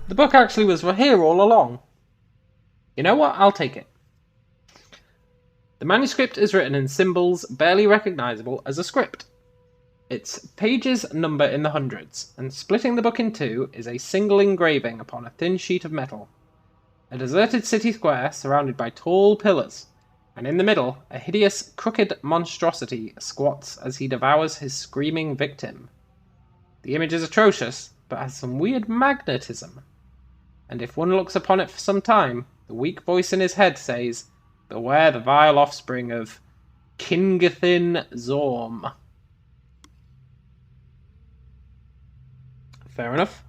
The book actually was here all along. You know what? I'll take it. The manuscript is written in symbols barely recognizable as a script. Its pages number in the hundreds, and splitting the book in two is a single engraving upon a thin sheet of metal. A deserted city square surrounded by tall pillars, and in the middle, a hideous, crooked monstrosity squats as he devours his screaming victim. The image is atrocious, but has some weird magnetism. And if one looks upon it for some time, the weak voice in his head says, "Beware the vile offspring of Kingathin Zorm." Fair enough.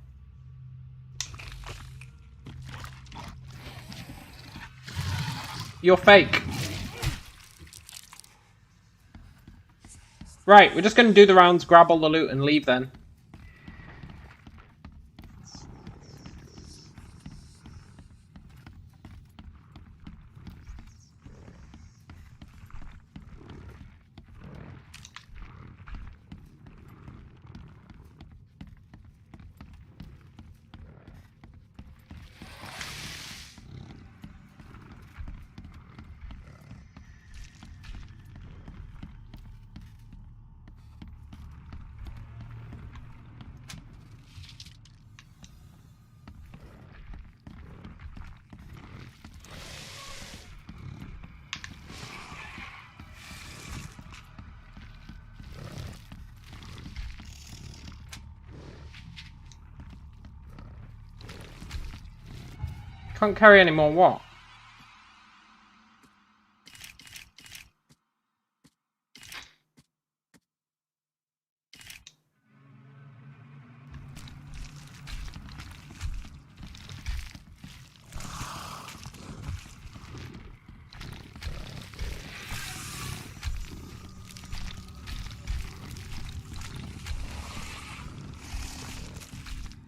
You're fake. Right, we're just going to do the rounds, grab all the loot, and leave then. Can't carry any more what?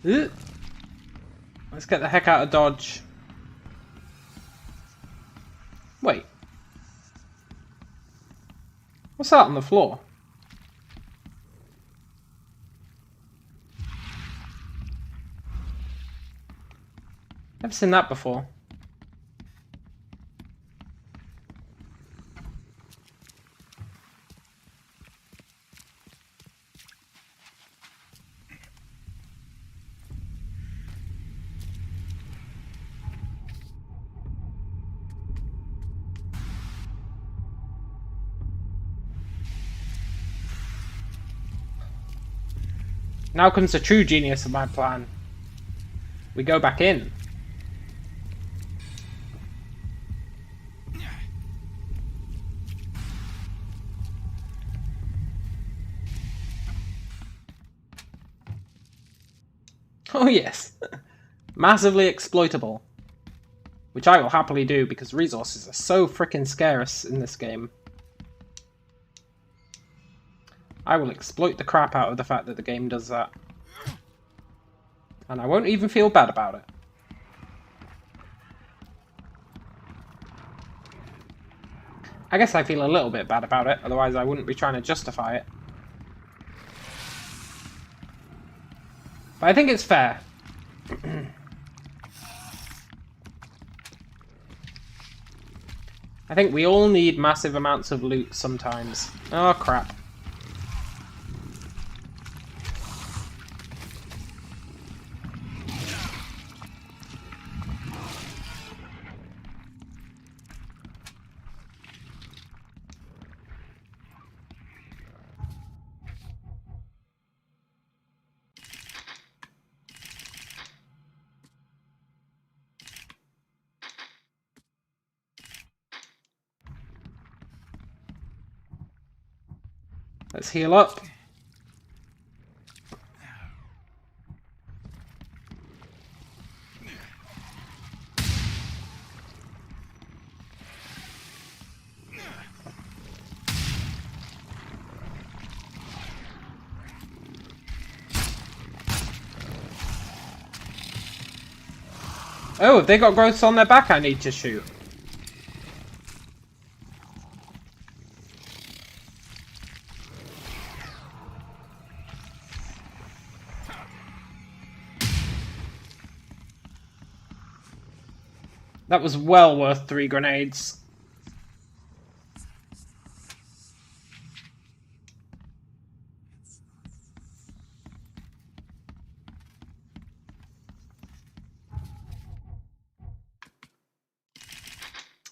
Ugh. Let's get the heck out of Dodge. Wait. What's that on the floor? Never seen that before. Now comes the true genius of my plan. We go back in. Oh yes. Massively exploitable. Which I will happily do because resources are so frickin' scarce in this game. I will exploit the crap out of the fact that the game does that. And I won't even feel bad about it. I guess I feel a little bit bad about it, otherwise I wouldn't be trying to justify it. But I think it's fair. I think we all need massive amounts of loot sometimes. Oh crap. Let's heal up. Oh, they got growths on their back I need to shoot. That was well worth 3 grenades.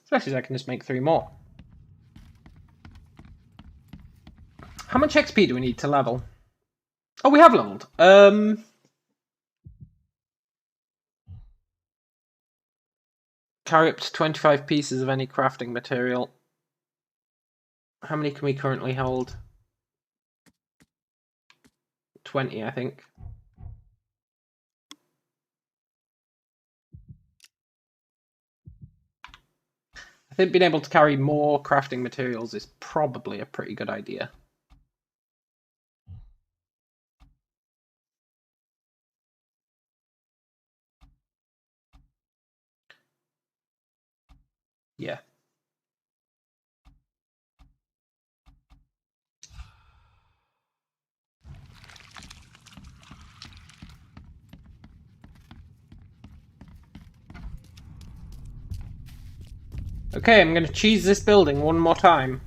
Especially as I can just make 3 more. How much XP do we need to level? Oh, we have leveled. Carry up to 25 pieces of any crafting material. How many can we currently hold? 20, I think. I I think being able to carry more crafting materials is probably a pretty good idea. Yeah. Okay, I'm going to cheese this building one more time.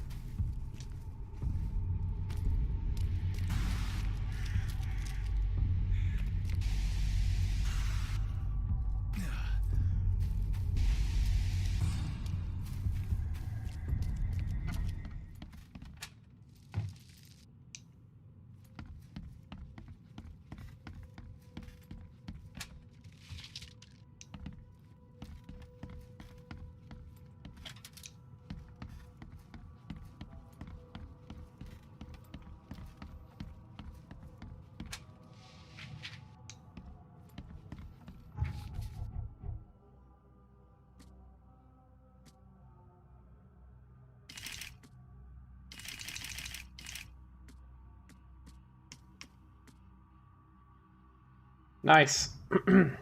Nice. Not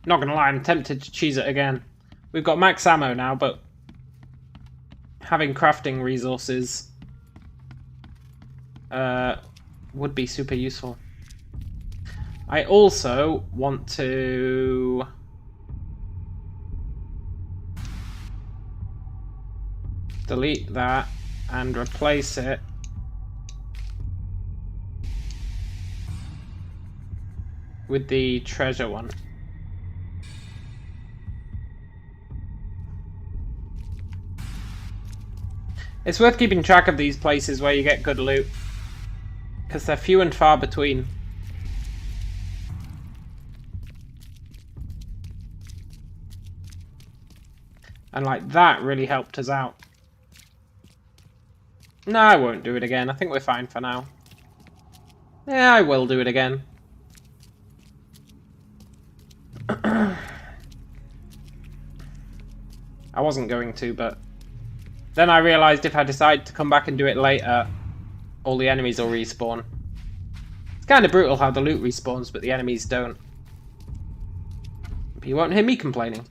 gonna lie, I'm tempted to cheese it again. We've got max ammo now, but having crafting resources would be super useful. I also want to delete that and replace it with the treasure one. It's worth keeping track of these places where you get good loot, because they're few and far between. And like that really helped us out. No, I won't do it again. I think we're fine for now. Yeah, I will do it again. I wasn't going to, but then I realised if I decide to come back and do it later, all the enemies will respawn. It's kind of brutal how the loot respawns, but the enemies don't. But you won't hear me complaining.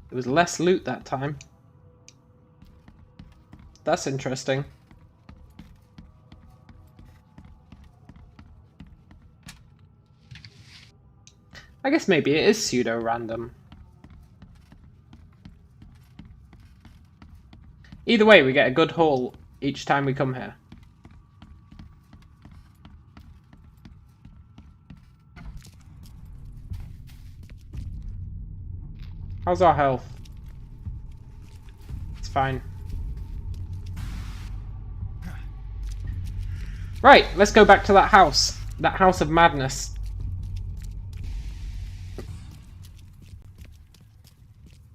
There was less loot that time. That's interesting. I guess maybe it is pseudo-random. Either way, we get a good haul each time we come here. How's our health? It's fine. Right, let's go back to that house. That house of madness.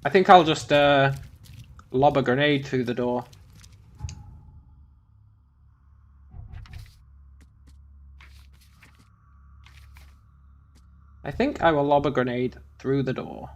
I think I'll just lob a grenade through the door. I think I will lob a grenade through the door.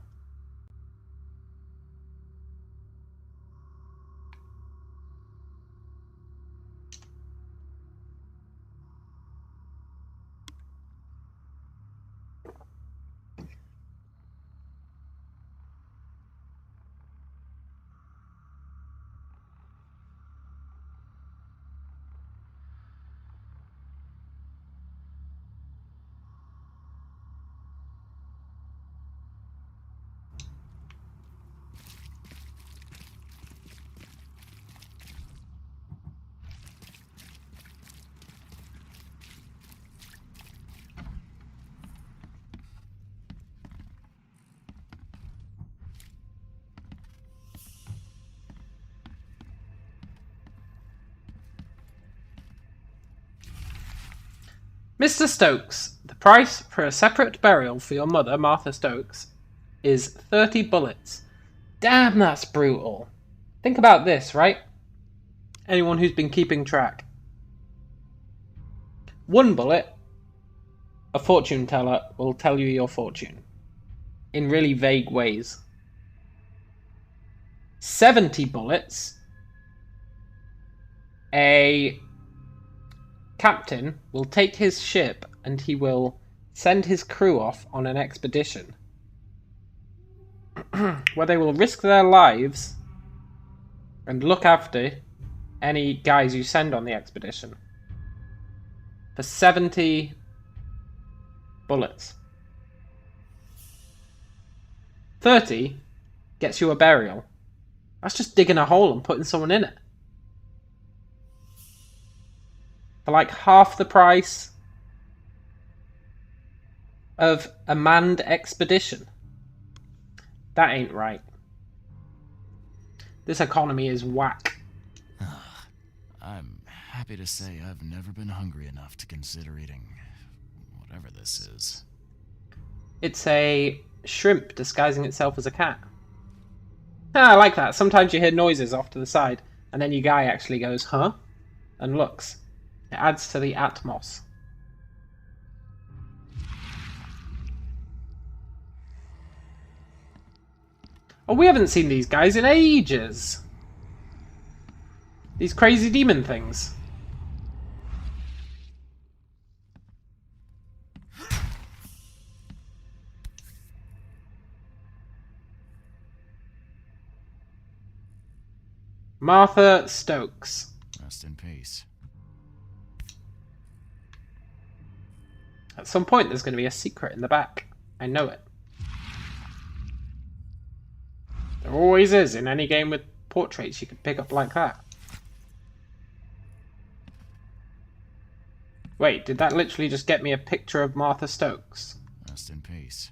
Mr. Stokes, the price for a separate burial for your mother, Martha Stokes, is 30 bullets. Damn, that's brutal. Think about this, right? Anyone who's been keeping track. 1 bullet, a fortune teller will tell you your fortune in really vague ways. 70 bullets, a captain will take his ship and he will send his crew off on an expedition where they will risk their lives and look after any guys you send on the expedition for 70 bullets. 30 gets you a burial. That's just digging a hole and putting someone in it. For like half the price of a manned expedition. That ain't right. This economy is whack. I'm happy to say I've never been hungry enough to consider eating whatever this is. It's a shrimp disguising itself as a cat. I like that. Sometimes you hear noises off to the side, and then your guy actually goes, huh? And looks. It adds to the atmos. Oh, we haven't seen these guys in ages. These crazy demon things. Martha Stokes. Rest in peace. At some point there's going to be a secret in the back. I know it. There always is in any game with portraits you could pick up like that. Wait, did that literally just get me a picture of Martha Stokes? Rest in peace.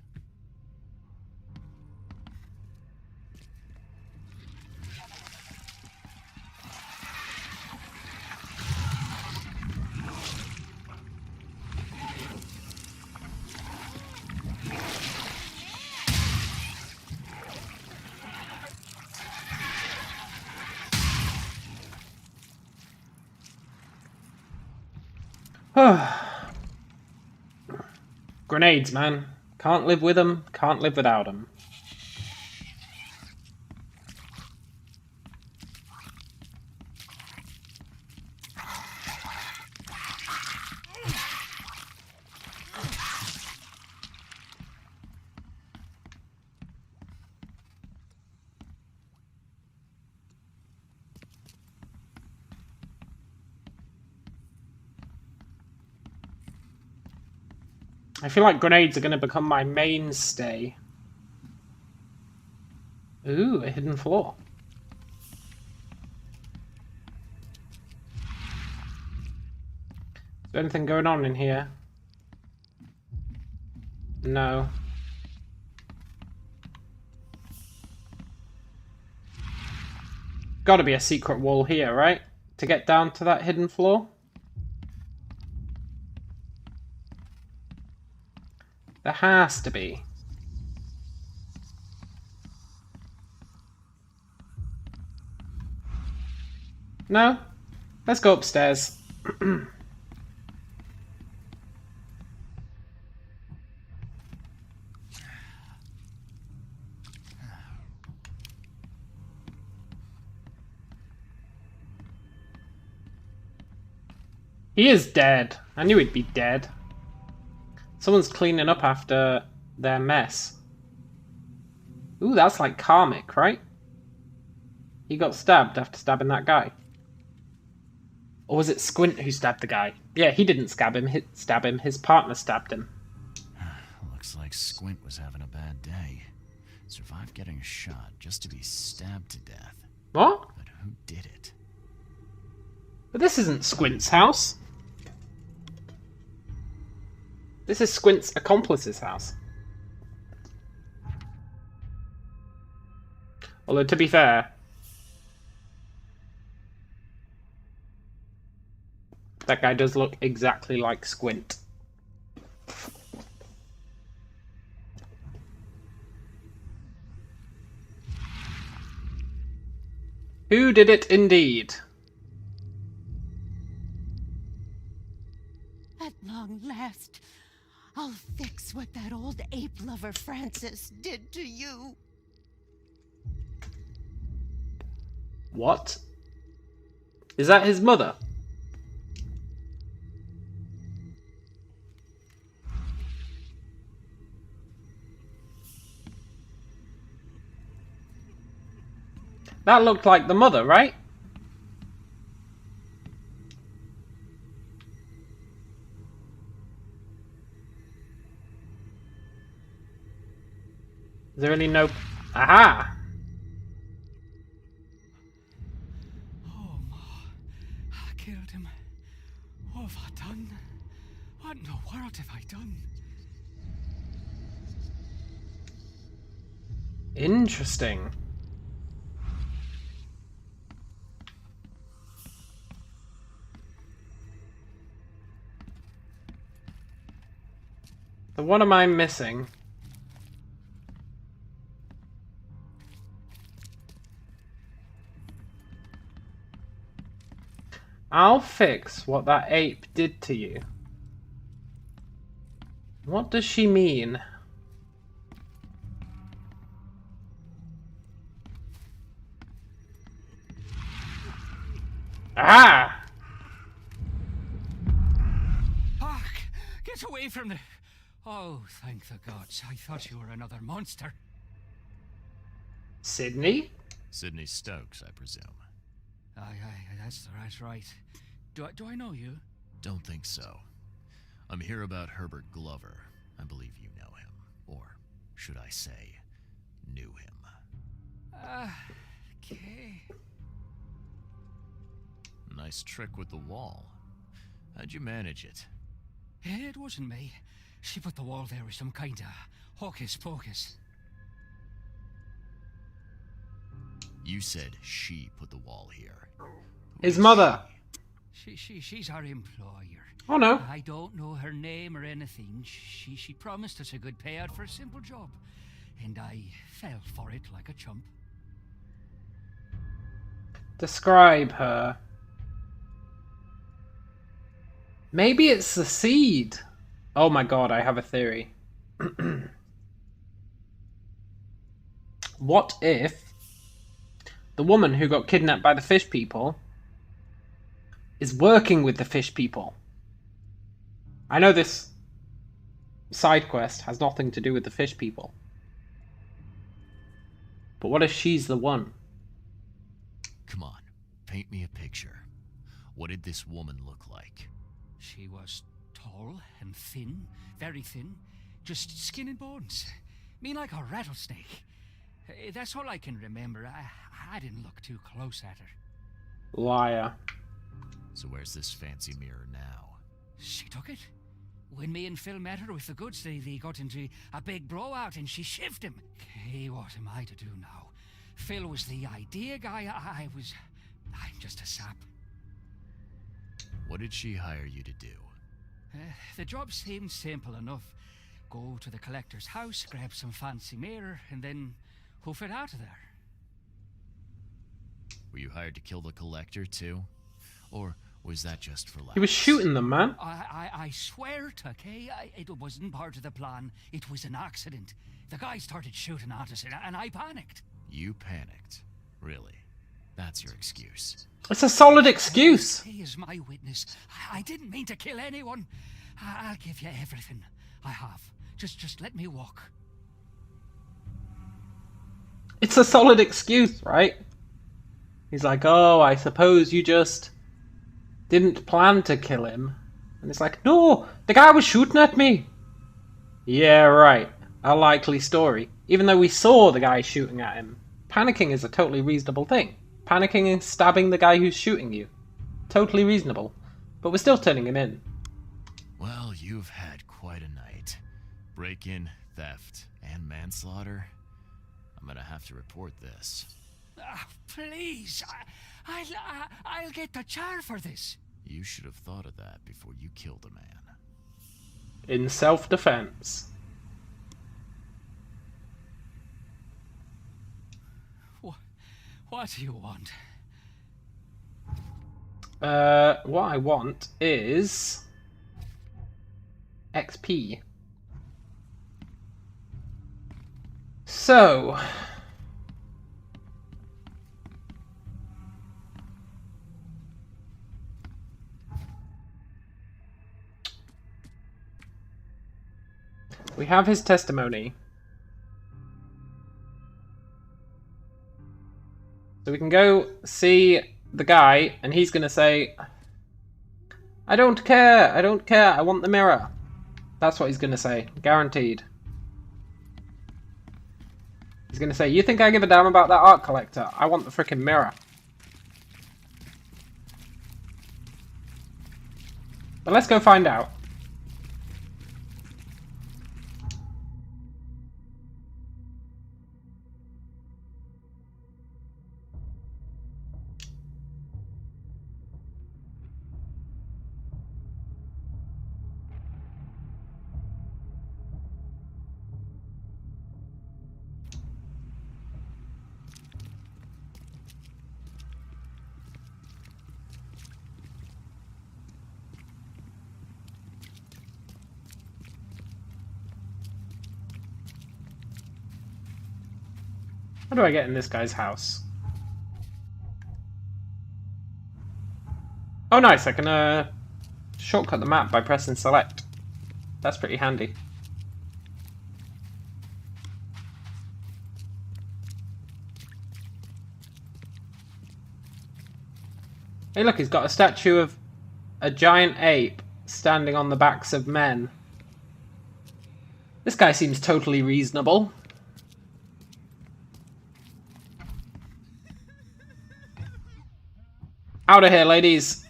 Grenades, man. Can't live with them, can't live without them. I feel like grenades are going to become my mainstay. Ooh, a hidden floor. Is there anything going on in here? No. Gotta be a secret wall here, right? To get down to that hidden floor? There has to be. No? Let's go upstairs. He is dead. I knew he'd be dead. Someone's cleaning up after their mess. Ooh, that's like karmic, right? He got stabbed after stabbing that guy. Or was it Squint who stabbed the guy? Yeah, he didn't stab him. His partner stabbed him. Looks like Squint was having a bad day. Survived getting shot just to be stabbed to death. What? But who did it? But this isn't Squint's house. This is Squint's accomplice's house. Although, to be fair, that guy does look exactly like Squint. Who did it indeed? At long last, I'll fix what that old ape lover Francis did to you. What? Is that his mother? That looked like the mother, right? Is there any no... Aha! Oh, Ma. I killed him. What have I done? What in the world have I done? Interesting. So what am I missing? I'll fix what that ape did to you. What does she mean? Ah! Hark! Get away from the... Oh, thank the gods. I thought you were another monster. Sydney? Sydney Stokes, I presume. Aye, that's right. Do I know you? Don't think so. I'm here about Herbert Glover. I believe you know him. Or, should I say, knew him. Okay. Nice trick with the wall. How'd you manage it? It wasn't me. She put the wall there with some kind of hocus pocus. You said she put the wall here. His mother. She's our employer. Oh no. I don't know her name or anything. She promised us a good payout for a simple job. And I fell for it like a chump. Describe her. Maybe it's the seed. Oh my god, I have a theory. What if the woman who got kidnapped by the fish people is working with the fish people? I know this side quest has nothing to do with the fish people. But what if she's the one? Come on, paint me a picture. What did this woman look like? She was tall and thin, very thin, just skin and bones. Mean like a rattlesnake. That's all I can remember. I didn't look too close at her. Liar. So where's this fancy mirror now? She took it. When me and Phil met her with the goods, they got into a big blowout and she shivved him. Okay, what am I to do now? Phil was the idea guy. I'm just a sap. What did she hire you to do? The job seemed simple enough. Go to the collector's house, grab some fancy mirror, and then hoof it out of there. Were you hired to kill the collector too? Or was that just for laughs? He was shooting them, man. I swear to Kay, it wasn't part of the plan. It was an accident. The guy started shooting at us, and I panicked. You panicked? Really? That's your excuse? It's a solid excuse. He is my witness. I didn't mean to kill anyone. I'll give you everything. I have. Just let me walk. It's a solid excuse, right? He's like, oh, I suppose you just didn't plan to kill him. And it's like, no, the guy was shooting at me. Yeah, right. A likely story. Even though we saw the guy shooting at him. Panicking is a totally reasonable thing. Panicking and stabbing the guy who's shooting you. Totally reasonable. But we're still turning him in. Well, you've had quite a night. Break-in, theft, and manslaughter. I'm gonna have to report this. Please, I'll get the char for this. You should have thought of that before you killed a man. In self-defense. What do you want? What I want is XP. So... we have his testimony. So we can go see the guy, and he's going to say, I don't care, I want the mirror. That's what he's going to say, guaranteed. He's going to say, you think I give a damn about that art collector? I want the frickin' mirror. But let's go find out. How do I get in this guy's house? Oh nice, I can shortcut the map by pressing select. That's pretty handy. Hey look, he's got a statue of a giant ape standing on the backs of men. This guy seems totally reasonable. Out of here, ladies.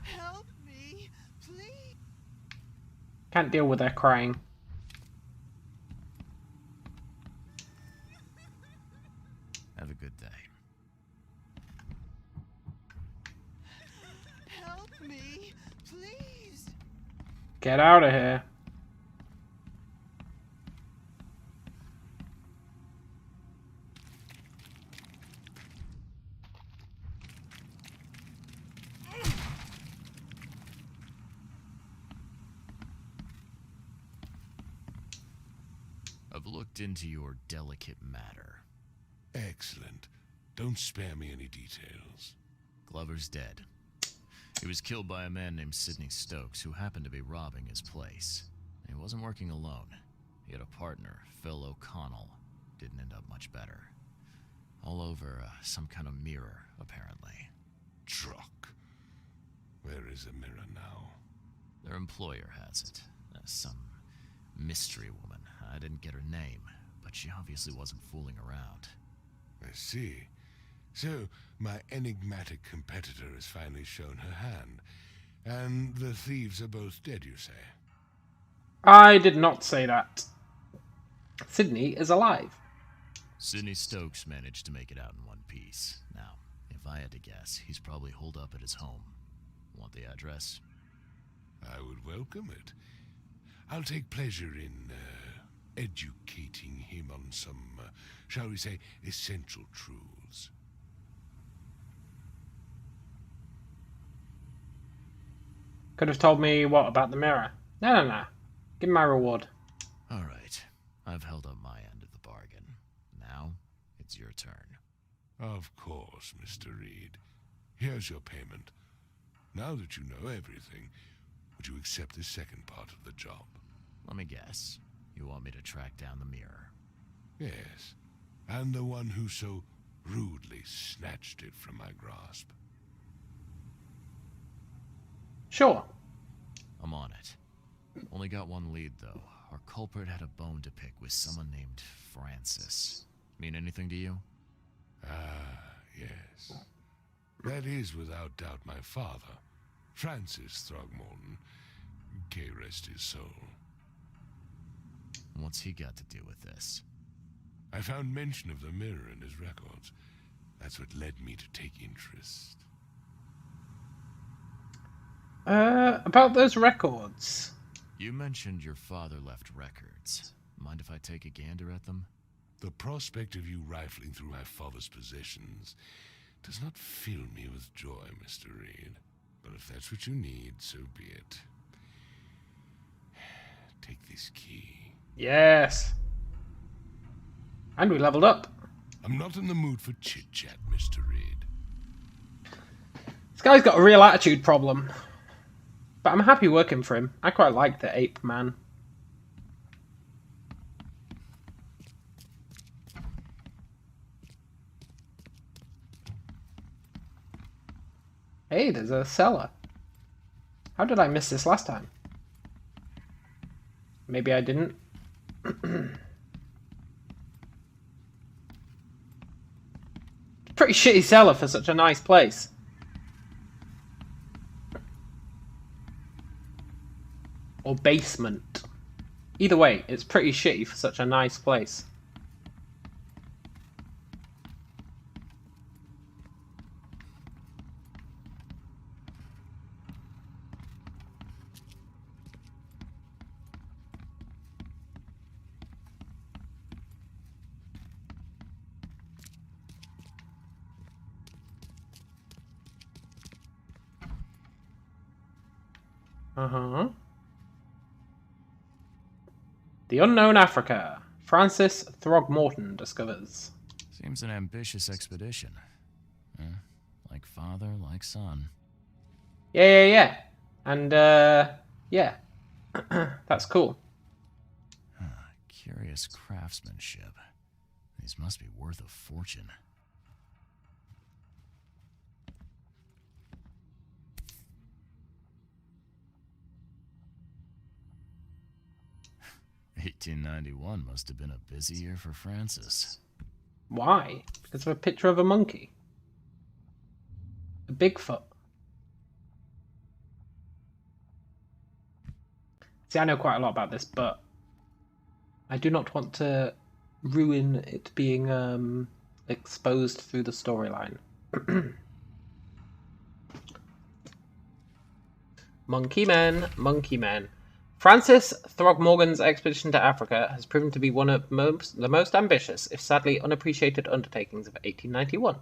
Help me, please. Can't deal with their crying. Have a good day. Help me, please. Get out of here. I've looked into your delicate matter. Excellent. Don't spare me any details. Glover's dead. He was killed by a man named Sidney Stokes, who happened to be robbing his place. And he wasn't working alone. He had a partner, Phil O'Connell. Didn't end up much better. All over some kind of mirror, apparently. Truck. Where is the mirror now? Their employer has it. Some mystery woman. I didn't get her name, but she obviously wasn't fooling around. I see. So, my enigmatic competitor has finally shown her hand. And the thieves are both dead, you say? I did not say that. Sidney is alive. Sidney Stokes managed to make it out in one piece. Now, if I had to guess, he's probably holed up at his home. Want the address? I would welcome it. I'll take pleasure in educating him on some, shall we say, essential truths. Could have told me, what, about the mirror? No. Give me my reward. Alright, I've held up my end of the bargain. Now, it's your turn. Of course, Mr. Reed. Here's your payment. Now that you know everything, would you accept the second part of the job? Let me guess. You want me to track down the mirror? Yes, and the one who so rudely snatched it from my grasp. Sure. I'm on it. Only got one lead, though. Our culprit had a bone to pick with someone named Francis. Mean anything to you? Ah, yes. That is without doubt my father, Francis Throgmorton. May rest his soul. What's he got to do with this? I found mention of the mirror in his records. That's what led me to take interest. About those records. You mentioned your father left records. Mind if I take a gander at them? The prospect of you rifling through my father's possessions does not fill me with joy, Mr. Reed. But if that's what you need, so be it. Nice key. Yes. And we leveled up. I'm not in the mood for chit-chat, Mr. Reed. This guy's got a real attitude problem. But I'm happy working for him. I quite like the ape man. Hey, there's a cellar. How did I miss this last time? Maybe I didn't. Pretty shitty cellar for such a nice place. Or basement. Either way, it's pretty shitty for such a nice place. Uh-huh. The Unknown Africa. Francis Throgmorton discovers. Seems an ambitious expedition. Like father, like son. Yeah. And, yeah. That's cool. Curious craftsmanship. These must be worth a fortune. $1891 must have been a busy year for Francis. Why? Because of a picture of a monkey. A Bigfoot. See, I know quite a lot about this, but I do not want to ruin it being exposed through the storyline. Monkey Men. Francis Throgmorton's expedition to Africa has proven to be one of the most ambitious, if sadly unappreciated, undertakings of 1891.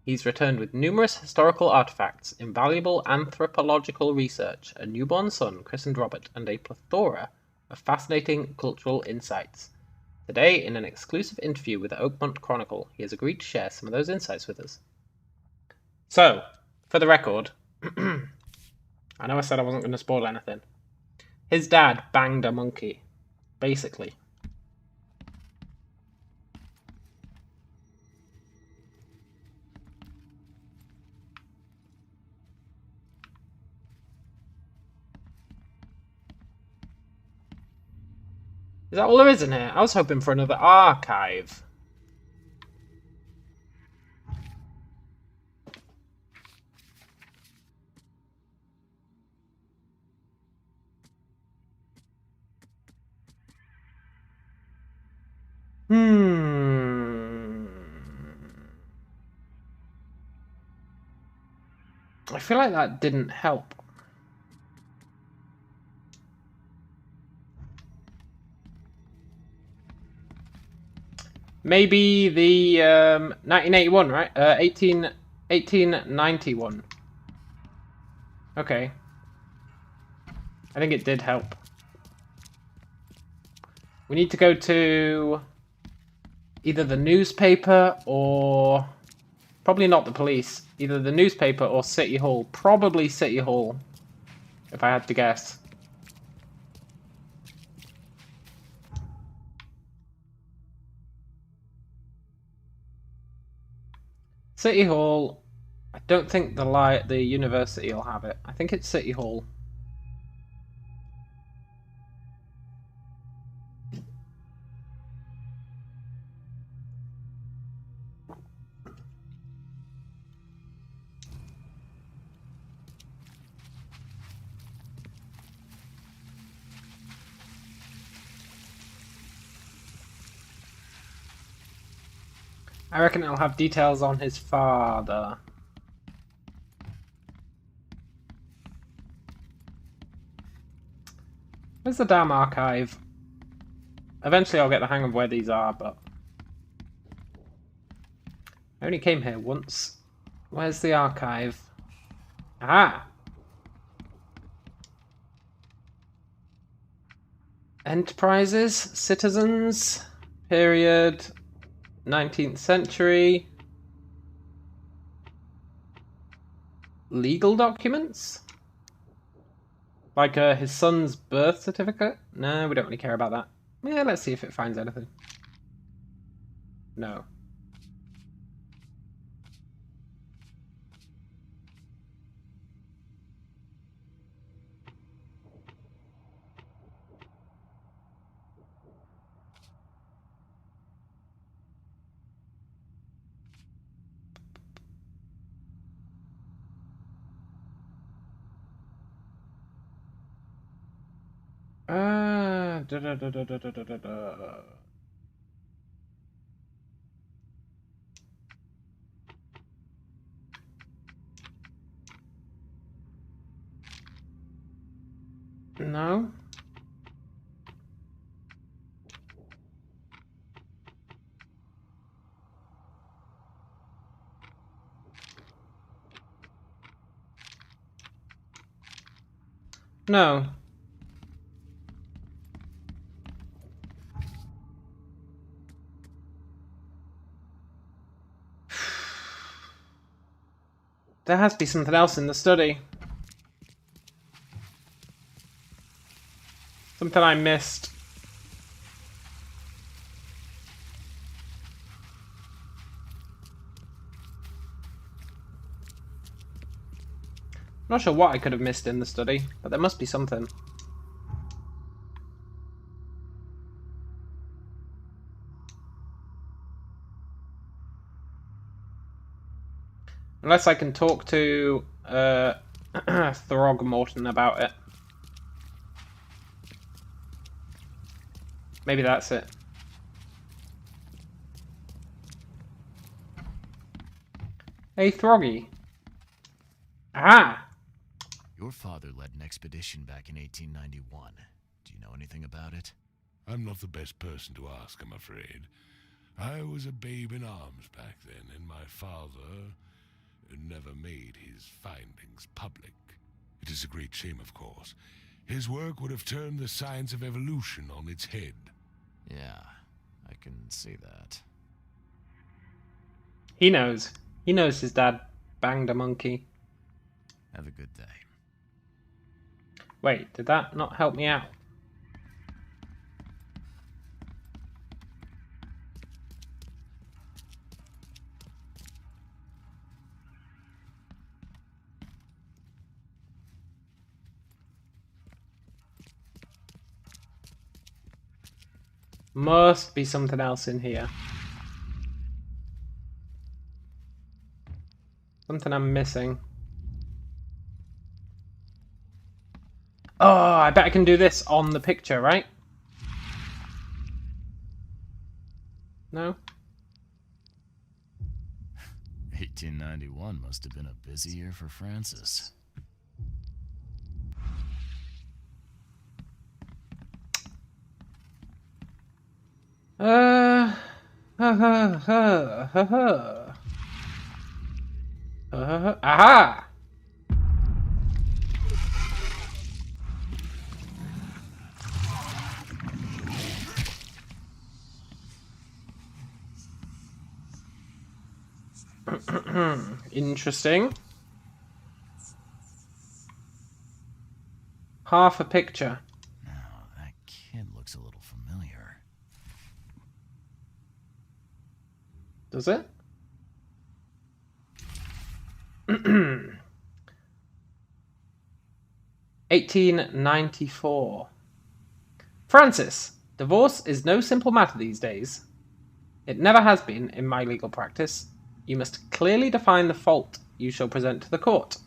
He's returned with numerous historical artifacts, invaluable anthropological research, a newborn son christened Robert, and a plethora of fascinating cultural insights. Today, in an exclusive interview with the Oakmont Chronicle, he has agreed to share some of those insights with us. So, for the record, I know I said I wasn't going to spoil anything. His dad banged a monkey, basically. Is that all there is in here? I was hoping for another archive. I feel like that didn't help. Maybe the 1981, right? 1891. Okay. I think it did help. We need to go to either the newspaper or... Probably not the police. Either the newspaper or City Hall. Probably City Hall, if I had to guess. City Hall. I don't think the university will have it. I think it's City Hall. I reckon it'll have details on his father. Where's the damn archive? Eventually I'll get the hang of where these are, but... I only came here once. Where's the archive? Ah! Enterprises, citizens, period, 19th century. Legal documents? Like his son's birth certificate? No, we don't really care about that. Yeah, let's see if it finds anything. No. Da, da, da, da, da, da, da, da. No. No. There has to be something else in the study. Something I missed. I'm not sure what I could have missed in the study, but there must be something. Unless I can talk to Throgmorton about it. Maybe that's it. Hey, Throggy. Ah! Your father led an expedition back in 1891. Do you know anything about it? I'm not the best person to ask, I'm afraid. I was a babe in arms back then, and my father never made his findings public. It is a great shame, of course. His work would have turned the science of evolution on its head. Yeah, I can see that. He knows. He knows his dad banged a monkey. Have a good day. Wait, did that not help me out? Must be something else in here. Something I'm missing. Oh, I bet I can do this on the picture, right? No? 1891 must have been a busy year for Francis. Aha! Interesting. Half a picture. Now, that kid looks a little familiar. Does it? 1894. Francis, divorce is no simple matter these days. It never has been in my legal practice. You must clearly define the fault you shall present to the court,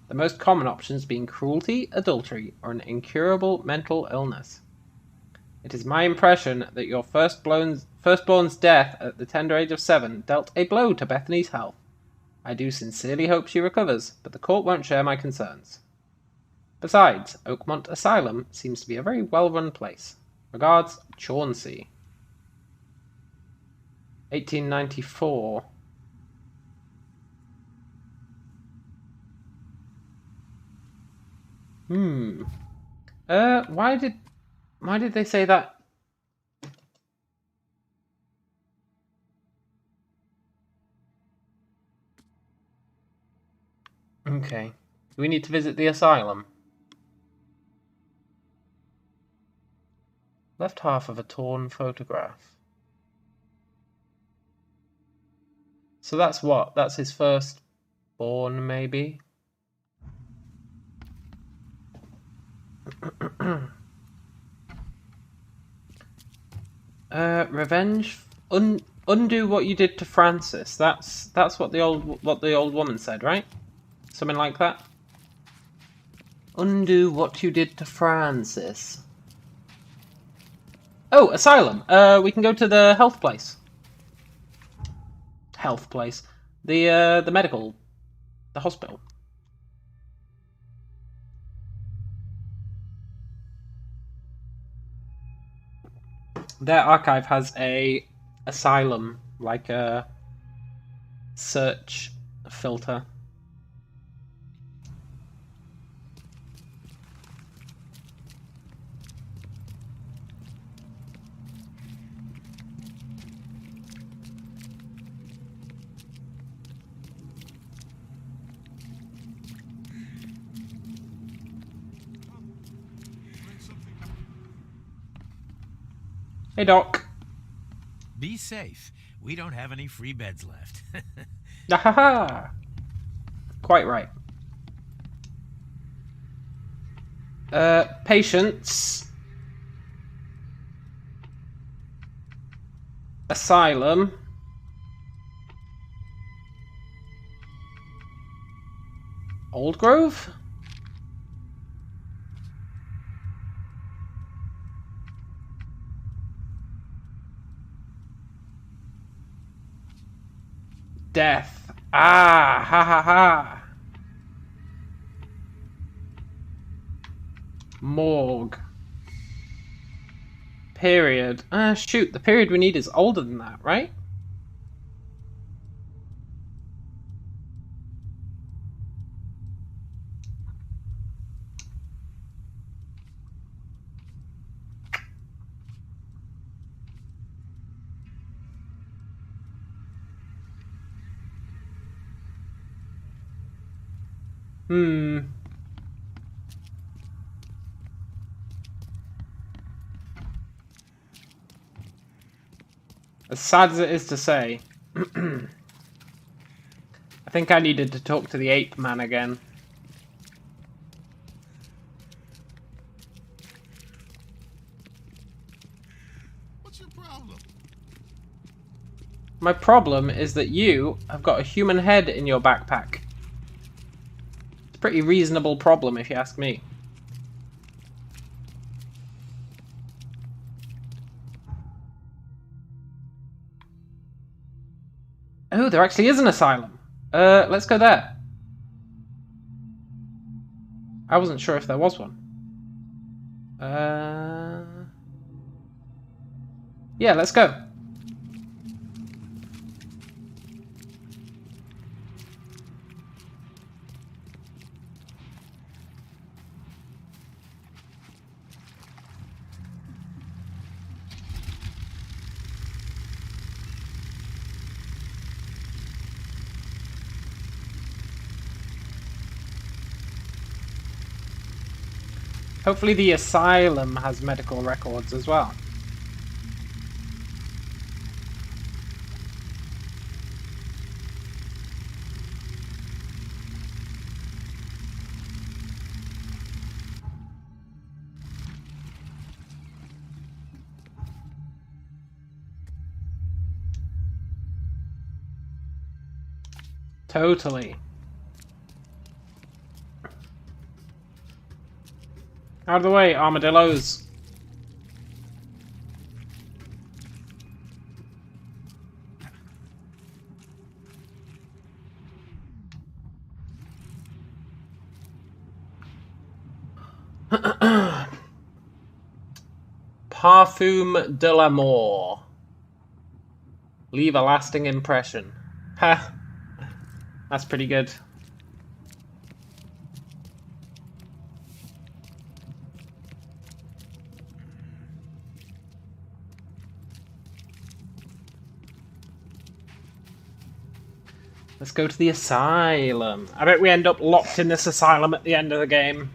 the most common options being cruelty, adultery, or an incurable mental illness. It is my impression that your firstborn's death at the tender age of 7 dealt a blow to Bethany's health. I do sincerely hope she recovers, but the court won't share my concerns. Besides, Oakmont Asylum seems to be a very well-run place. Regards, Chauncey. 1894. Why did... Why did they say that? Okay. Do we need to visit the asylum? Left half of a torn photograph. So that's what? That's his first born, maybe? Revenge? Undo what you did to Francis. That's what the old woman said, right? Something like that. Undo what you did to Francis. Oh, asylum. We can go to the health place. Health place. The medical, the hospital. Their archive has a asylum, like a search filter. Hey, Doc. Be safe. We don't have any free beds left. Ahaha! Quite right. Patients. Asylum. Old Grove? Death. Ah, ha ha ha. Morgue. Period. Shoot, the period we need is older than that, right? As sad as it is to say, I think I needed to talk to the ape man again. What's your problem? My problem is that you have got a human head in your backpack. It's a pretty reasonable problem if you ask me. Oh, there actually is an asylum. Let's go there. I wasn't sure if there was one. Yeah, let's go. Hopefully the asylum has medical records as well. Totally. Out of the way, armadillos. Parfum de l'amour. Leave a lasting impression. Ha! That's pretty good. Let's go to the asylum. I bet we end up locked in this asylum at the end of the game.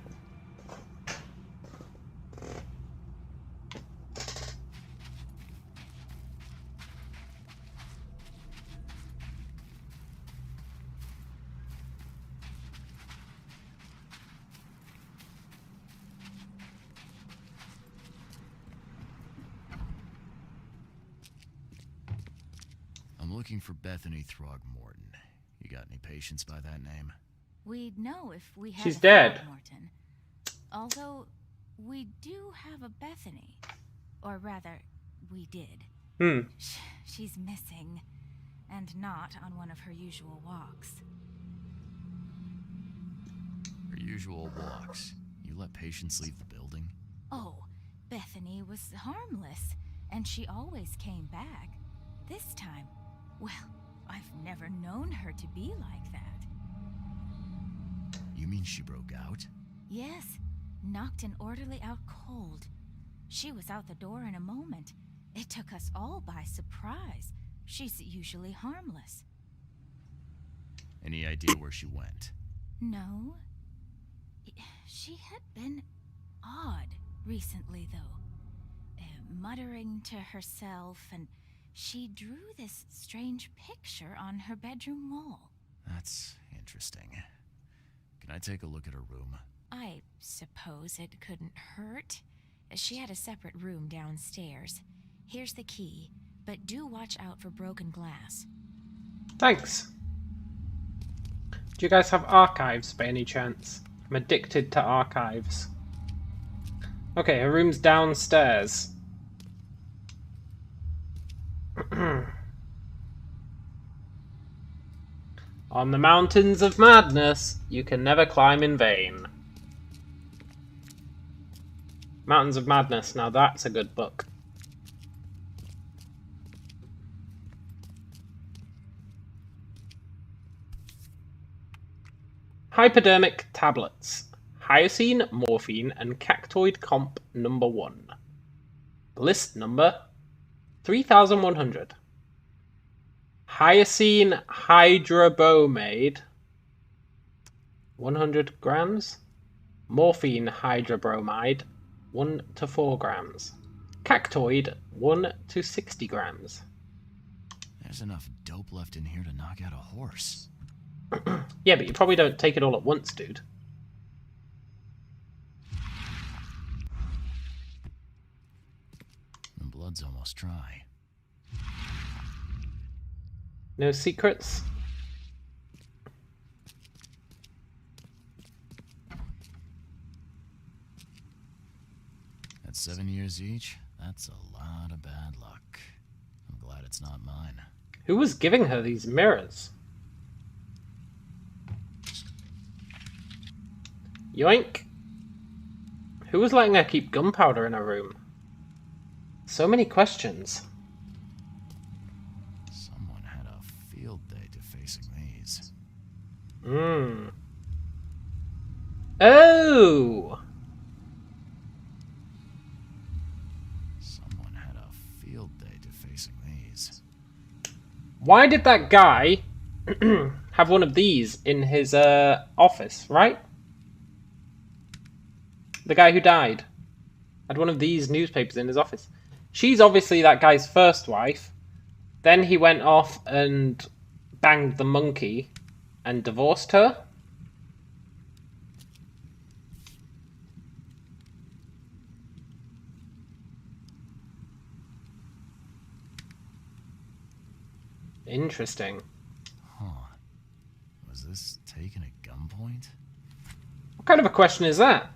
I'm looking for Bethany Throgmorton. You got any patients by that name? We'd know if we had She's a dead. Throckmorton. Although, we do have a Bethany. Or rather, we did. She's missing. And not on one of her usual walks. Her usual walks? You let patients leave the building? Oh, Bethany was harmless. And she always came back. This time, well, I've never known her to be like that. You mean she broke out? Yes, knocked an orderly out cold. She was out the door in a moment. It took us all by surprise. She's usually harmless. Any idea where she went? No. She had been odd recently, though. Muttering to herself, and she drew this strange picture on her bedroom wall. That's interesting. Can I take a look at her room? I suppose it couldn't hurt. She had a separate room downstairs. Here's the key, but do watch out for broken glass. Thanks. Do you guys have archives by any chance? I'm addicted to archives. Okay, her room's downstairs. On the mountains of madness, you can never climb in vain. Mountains of Madness, now that's a good book. Hypodermic tablets. Hyoscine, morphine, and cactoid comp number 1. List number 3100. Hyoscine hydrobomide, 100 grams. Morphine hydrobromide, 1 to 4 grams. Cactoid, 1 to 60 grams. There's enough dope left in here to knock out a horse. Yeah, but you probably don't take it all at once, dude. The blood's almost dry. No secrets? At 7 years each, that's a lot of bad luck. I'm glad it's not mine. Who was giving her these mirrors? Yoink! Who was letting her keep gunpowder in her room? So many questions. Someone had a field day defacing these. Oh! Someone had a field day defacing these. Why did that guy have one of these in his office, right? The guy who died had one of these newspapers in his office. She's obviously that guy's first wife. Then he went off and banged the monkey and divorced her. Interesting. Huh. Was this taken at gunpoint? What kind of a question is that?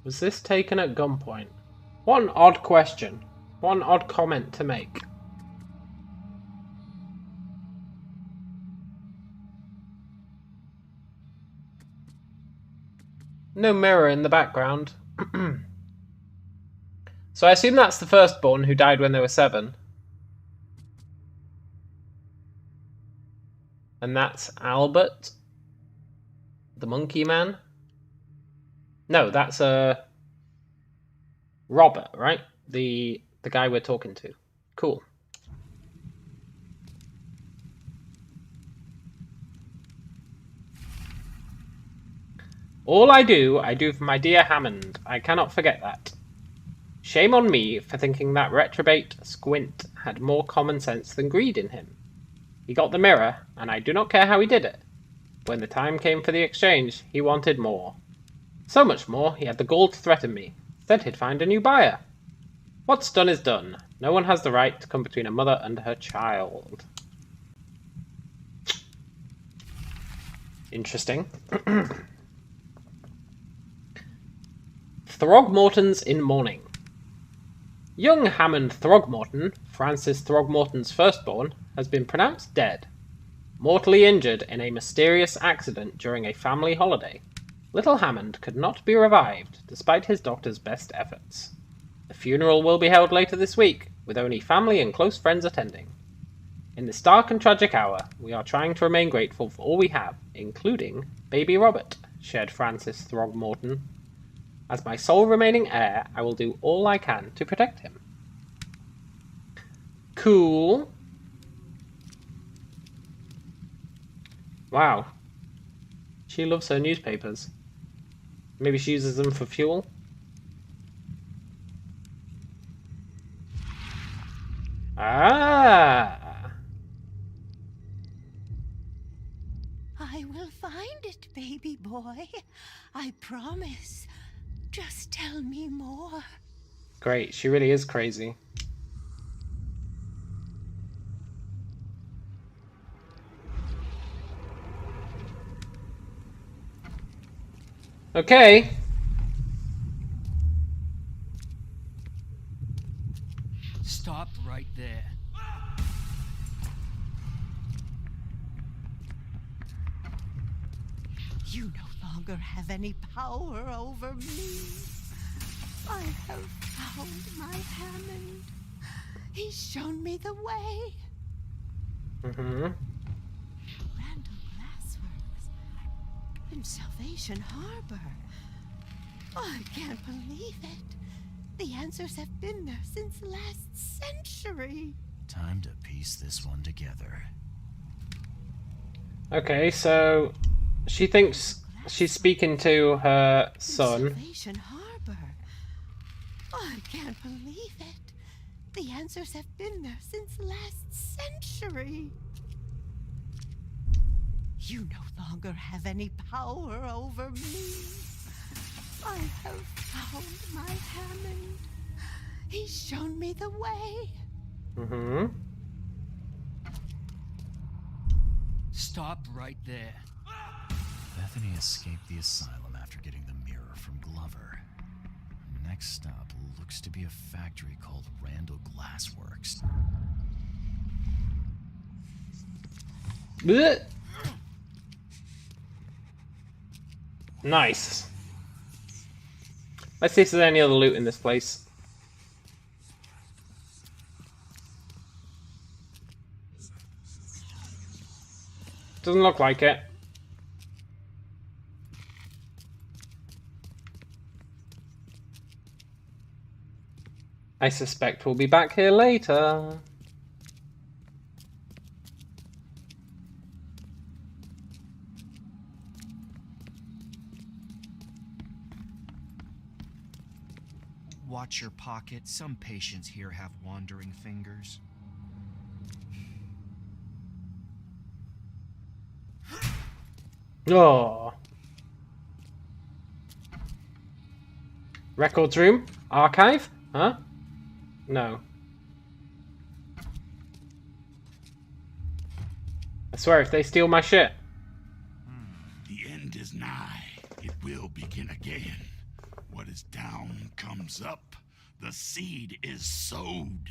Was this taken at gunpoint? What an odd question. What an odd comment to make. No mirror in the background. So I assume that's the firstborn who died when they were 7. And that's Albert, the monkey man. No, that's Robert, right? The guy we're talking to. Cool. All I do for my dear Hammond. I cannot forget that. Shame on me for thinking that reprobate Squint had more common sense than greed in him. He got the mirror, and I do not care how he did it. When the time came for the exchange, he wanted more. So much more, he had the gall to threaten me. Said he'd find a new buyer. What's done is done. No one has the right to come between a mother and her child. Interesting. Throgmorton's in mourning. Young Hammond Throgmorton, Francis Throgmorton's firstborn, has been pronounced dead. Mortally injured in a mysterious accident during a family holiday. Little Hammond could not be revived, despite his doctor's best efforts. The funeral will be held later this week, with only family and close friends attending. In this dark and tragic hour, we are trying to remain grateful for all we have, including baby Robert, shared Francis Throgmorton. As my sole remaining heir, I will do all I can to protect him. Cool. Wow. She loves her newspapers. Maybe she uses them for fuel? Ah! I will find it, baby boy. I promise. Just tell me more. Great, she really is crazy. Okay. Stop right there. You no longer have any power over me. I have found my Hammond. He's shown me the way. Mm-hmm. Randall Glassworks in Salvation Harbor. I can't believe it. The answers have been there since last century. Time to piece this one together. Okay, so she thinks she's speaking to her son. Salvation Harbor. I can't believe it. The answers have been there since last century. You no longer have any power over me. I have found my Hammond. He's shown me the way. Mm-hmm. Stop right there. Bethany escaped the asylum after getting the mirror from Glover. Next stop looks to be a factory called Randall Glassworks. Blech. Nice. Let's see if there's any other loot in this place. Doesn't look like it. I suspect we'll be back here later. Watch your pocket. Some patients here have wandering fingers. Oh. Records room? Archive? Huh? No. I swear, if they steal my shit. The end is nigh. It will begin again. What is down comes up. The seed is sowed.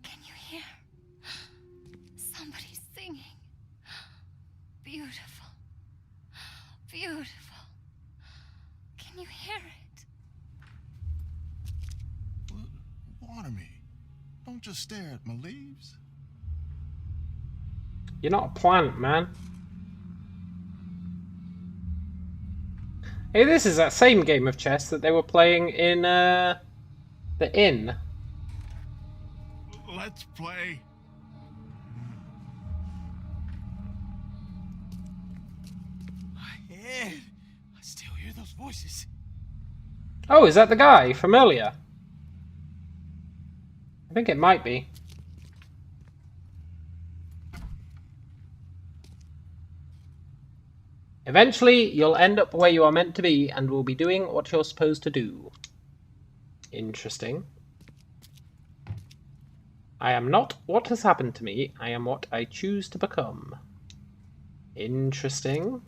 Can you hear? Somebody's singing. Beautiful. Beautiful. Can you hear it? Water me. Don't just stare at my leaves. You're not a plant, man. Hey, this is that same game of chess that they were playing in the inn. Let's play. Ed, I still hear those voices. Oh, is that the guy from earlier? I think it might be. Eventually, you'll end up where you are meant to be and will be doing what you're supposed to do. Interesting. I am not what has happened to me, I am what I choose to become. Interesting.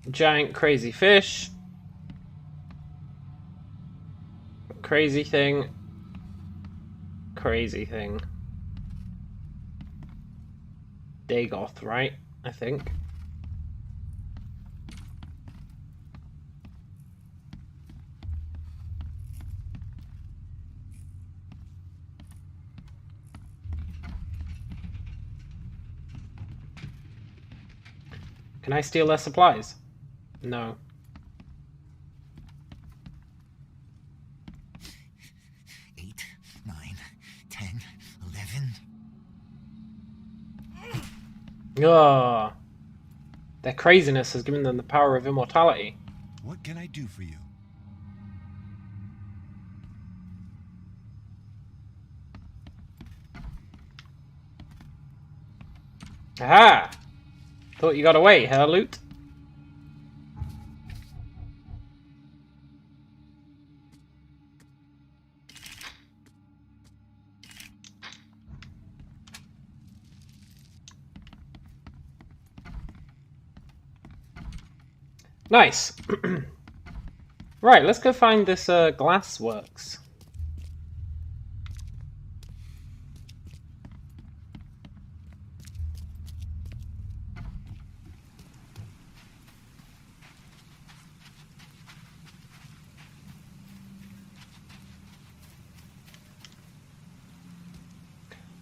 Giant crazy fish. Crazy thing. Crazy thing. Dagoth, right? I think. Can I steal their supplies? No. Eight, 9, 10, 11. Ugh. Their craziness has given them the power of immortality. What can I do for you? Aha! Thought you got away, huh, Loot? Nice. Right, let's go find this glass works.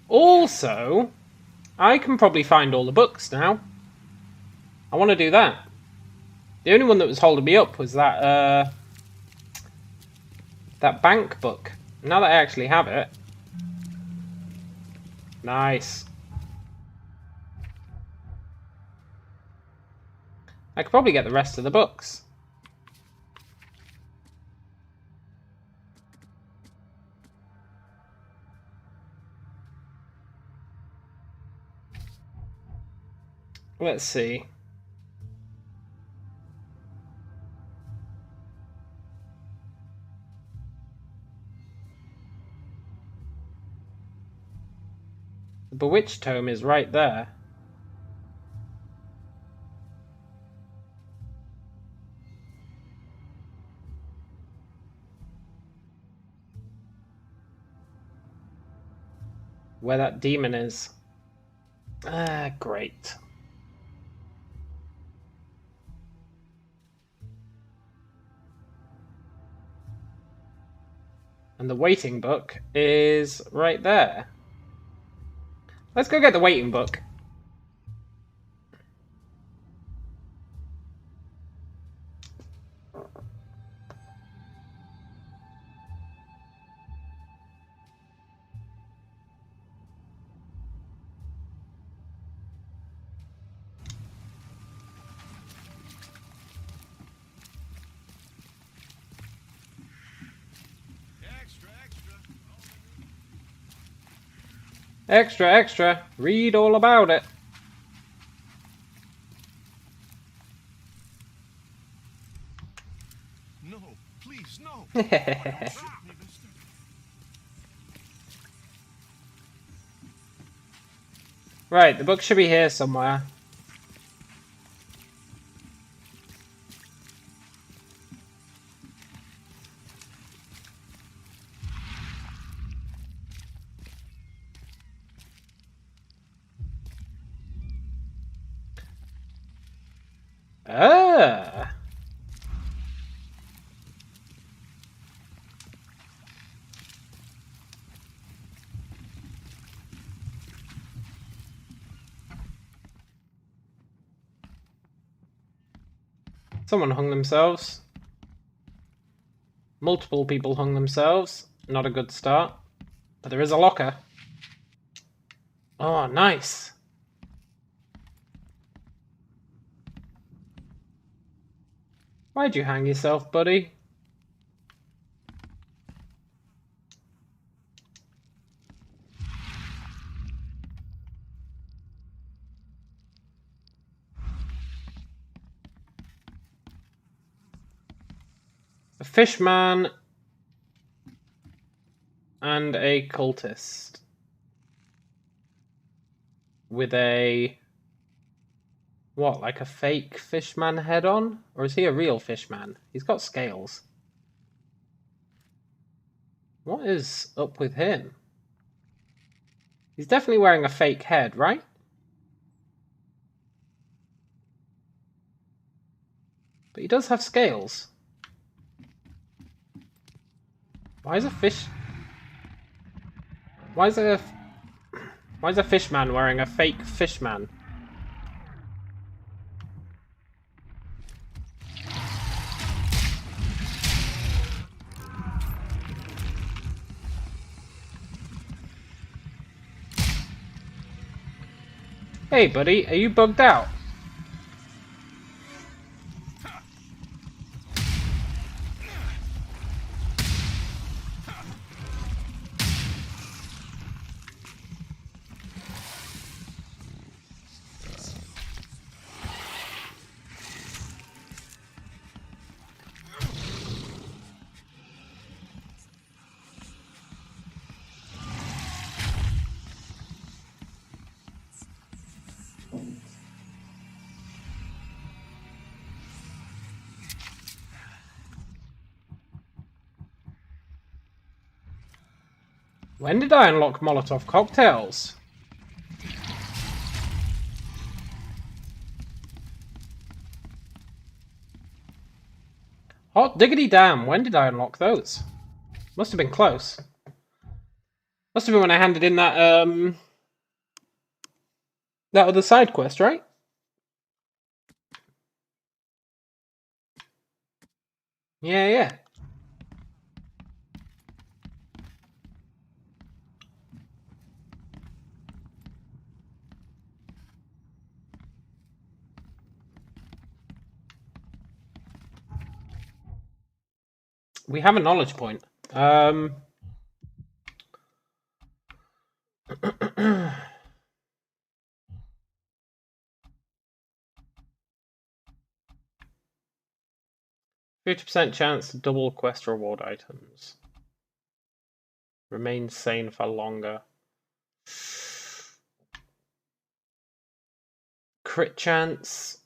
Also, I can probably find all the books now. I want to do that. The only one that was holding me up was that that bank book. Now that I actually have it. Nice. I could probably get the rest of the books. Let's see. The Bewitched tome is right there. Where that demon is. Ah, great. And the waiting book is right there. Let's go get the waiting book. Extra, extra. Read all about it. No, please, no. Right, the book should be here somewhere. Ah. Someone hung themselves. Multiple people hung themselves. Not a good start. But there is a locker. Oh, nice. Why'd you hang yourself, buddy? A fishman and a cultist with a what, like a fake fishman head on? Or is he a real fishman? He's got scales. What is up with him? He's definitely wearing a fake head, right? But he does have scales. Why is a fishman wearing a fake fishman? Hey buddy, are you bugged out? When did I unlock Molotov cocktails? Hot diggity damn, when did I unlock those? Must have been close. Must have been when I handed in that that other side quest, right? Yeah. We have a knowledge point. 50% chance to double quest reward items. Remain sane for longer. Crit chance.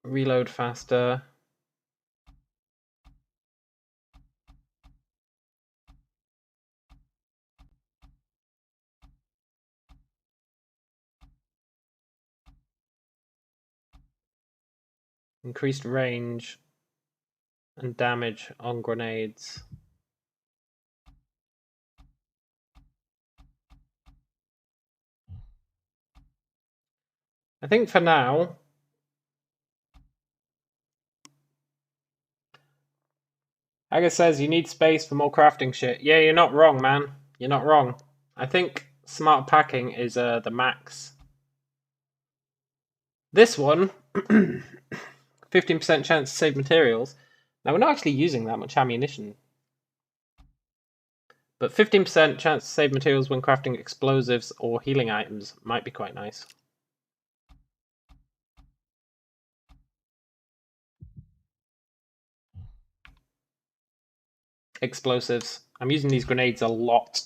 Reload faster. Increased range and damage on grenades. I think for now, Aga says you need space for more crafting shit. Yeah, you're not wrong, man. You're not wrong. I think smart packing is the max. This one, 15% chance to save materials. Now, we're not actually using that much ammunition. But 15% chance to save materials when crafting explosives or healing items might be quite nice. Explosives. I'm using these grenades a lot.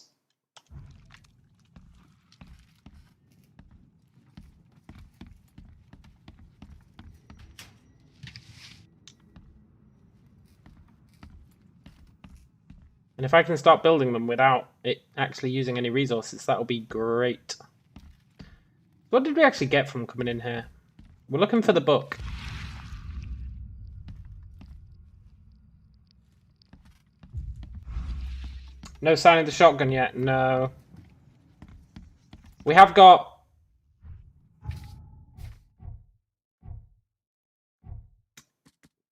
And if I can start building them without it actually using any resources, that'll be great. What did we actually get from coming in here? We're looking for the book. No sign of the shotgun yet, no. We have got...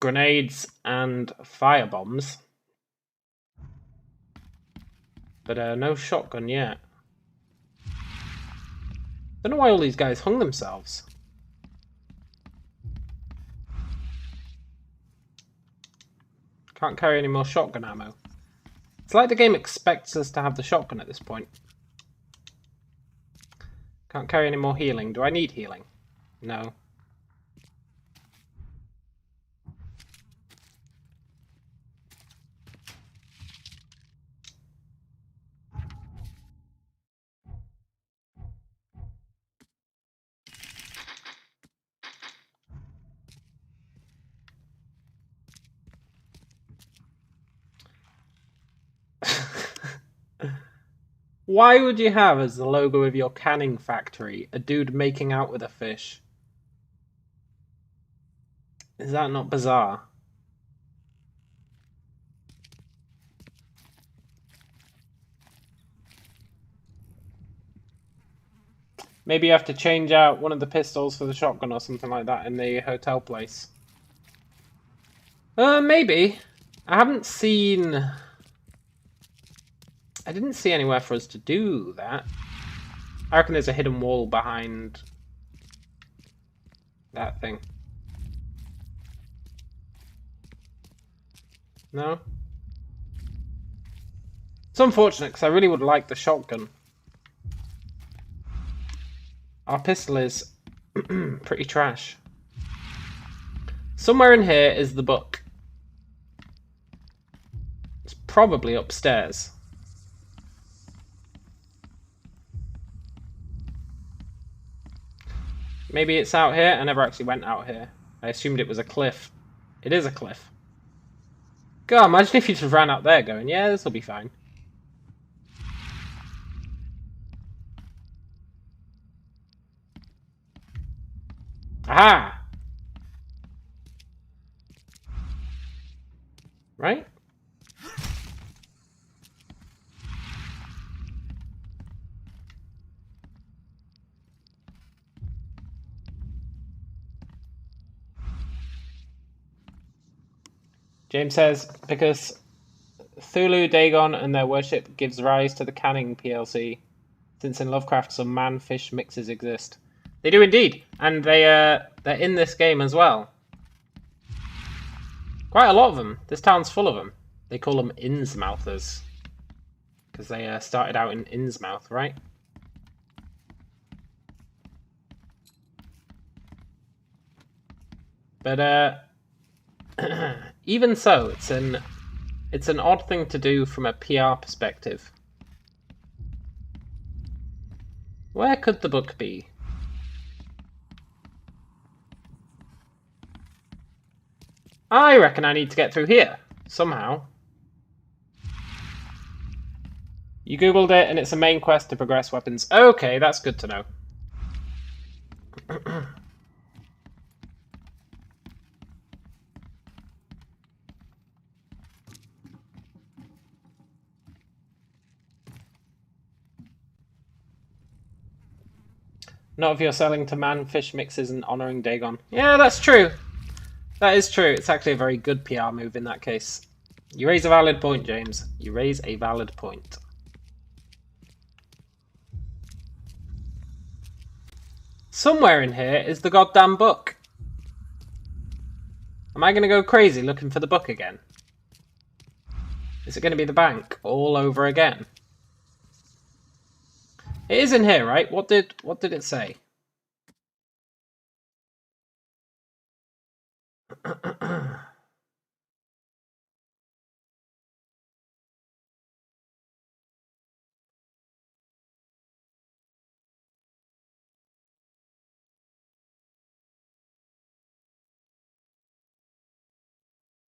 grenades and fire bombs. But no shotgun yet. Don't know why all these guys hung themselves. Can't carry any more shotgun ammo. It's like the game expects us to have the shotgun at this point. Can't carry any more healing. Do I need healing? No. Why would you have as the logo of your canning factory a dude making out with a fish? Is that not bizarre? Maybe you have to change out one of the pistols for the shotgun or something like that in the hotel place. Maybe. I haven't seen... I didn't see anywhere for us to do that. I reckon there's a hidden wall behind that thing. No? It's unfortunate because I really would like the shotgun. Our pistol is pretty trash. Somewhere in here is the book. It's probably upstairs. Maybe it's out here. I never actually went out here. I assumed it was a cliff. It is a cliff. God, imagine if you just ran out there going, yeah, this will be fine. Aha! Right? James says, because Cthulhu, Dagon, and their worship gives rise to the Canning PLC, since in Lovecraft some man-fish mixes exist. They do indeed, and they're in this game as well. Quite a lot of them. This town's full of them. They call them Innsmouthers, because they started out in Innsmouth, right? But even so, it's an odd thing to do from a PR perspective. Where could the book be? I reckon I need to get through here, somehow. You googled it and it's a main quest to progress weapons. Okay, that's good to know. Not if you're selling to man-fish mixes and honouring Dagon. Yeah, that's true. That is true. It's actually a very good PR move in that case. You raise a valid point, James. You raise a valid point. Somewhere in here is the goddamn book. Am I going to go crazy looking for the book again? Is it going to be the bank all over again? It is in here, right? What did it say?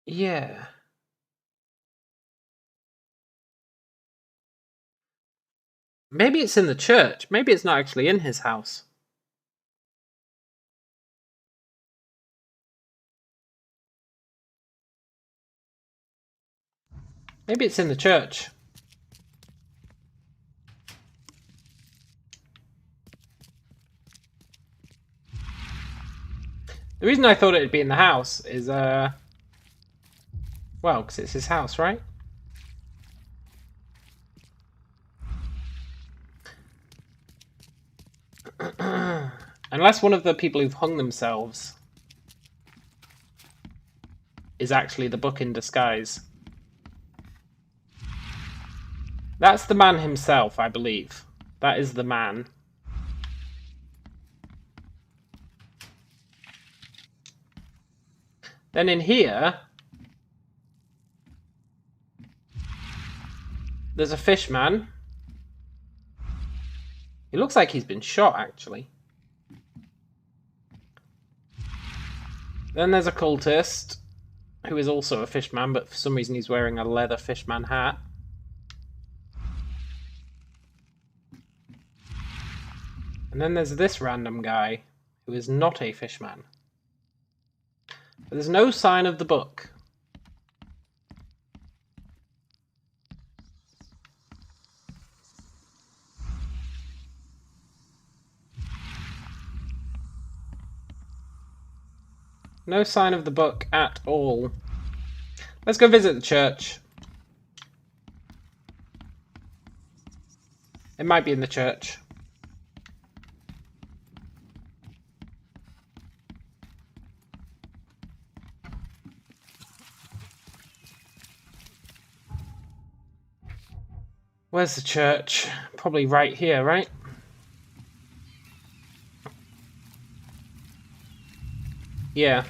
Yeah. Maybe it's in the church. Maybe it's not actually in his house. Maybe it's in the church. The reason I thought it'd be in the house is, Well, because it's his house, right? Unless one of the people who've hung themselves is actually the book in disguise. That's the man himself, I believe. That is the man. Then in here, there's a fish man. He looks like he's been shot, actually. Then there's a cultist, who is also a fishman, but for some reason he's wearing a leather fishman hat. And then there's this random guy, who is not a fishman. But there's no sign of the book. No sign of the book at all. Let's go visit the church. It might be in the church. Where's the church? Probably right here, right? Yeah.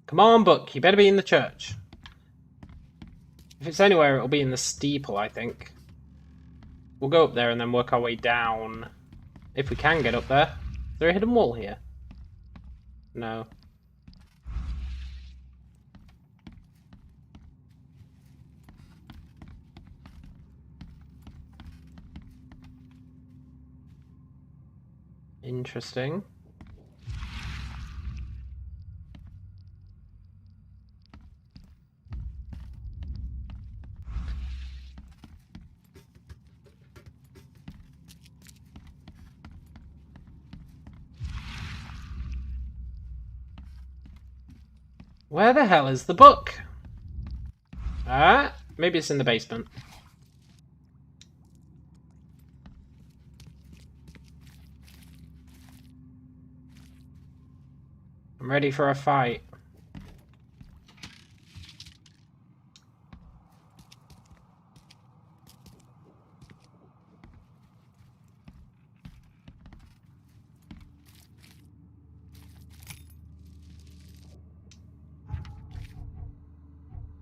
Come on, book. You better be in the church. If it's anywhere, it'll be in the steeple, I think. We'll go up there and then work our way down. If we can get up there. Is there a hidden wall here? No. Interesting. Where the hell is the book? Ah, maybe it's in the basement. I'm ready for a fight.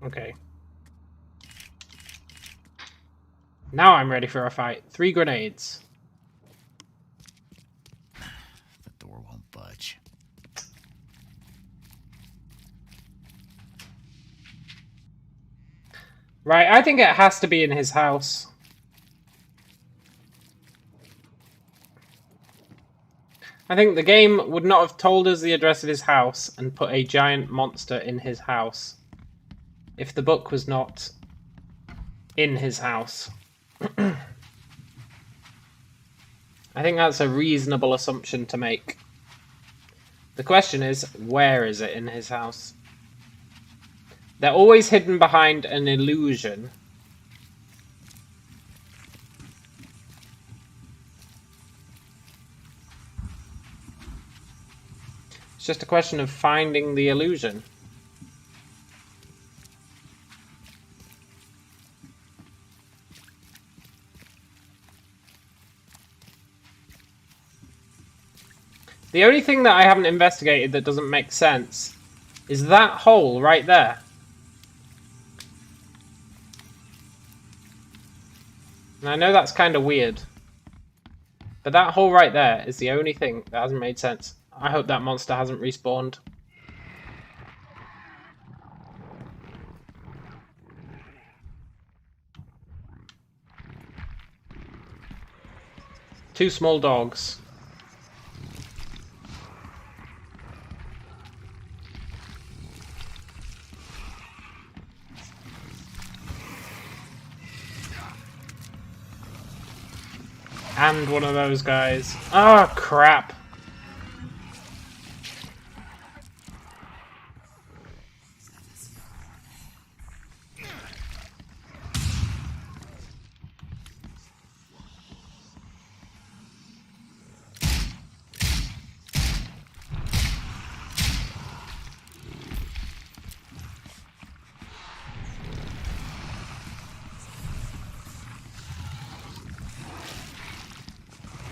Okay. Now I'm ready for a fight. 3 grenades. The door won't budge. Right, I think it has to be in his house. I think the game would not have told us the address of his house and put a giant monster in his house if the book was not in his house. I think that's a reasonable assumption to make. The question is, where is it in his house? They're always hidden behind an illusion. It's just a question of finding the illusion. The only thing that I haven't investigated that doesn't make sense is that hole right there. And I know that's kind of weird, but that hole right there is the only thing that hasn't made sense. I hope that monster hasn't respawned. 2 small dogs. And one of those guys. Oh, crap.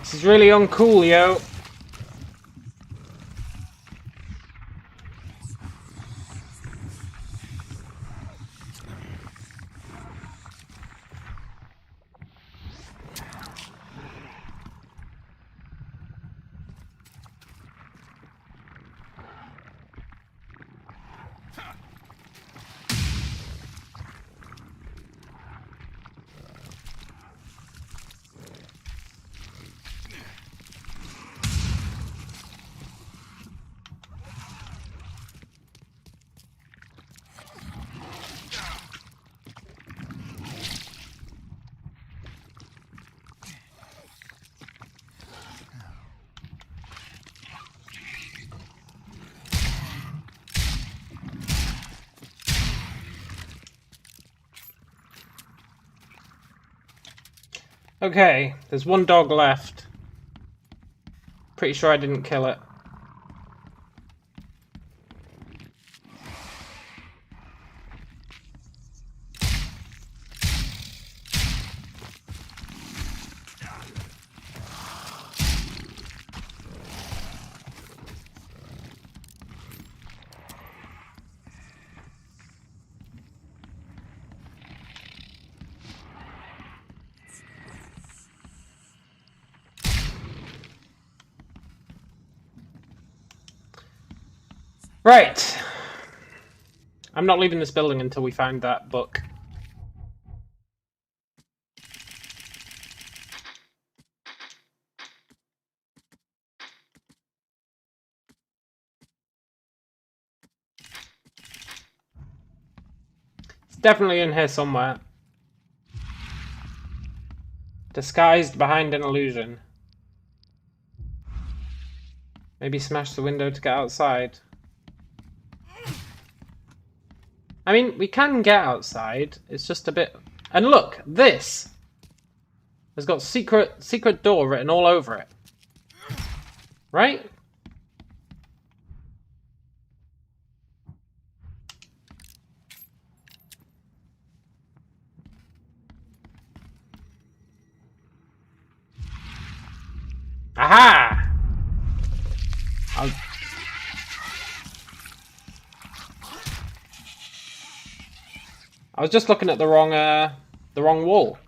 This is really uncool, yo. Okay, there's 1 dog left. Pretty sure I didn't kill it. Right. I'm not leaving this building until we find that book. It's definitely in here somewhere. Disguised behind an illusion. Maybe smash the window to get outside. I mean, we can get outside. It's just a bit... And look, this has got secret door written all over it. Right? Aha! I was just looking at the wrong wall.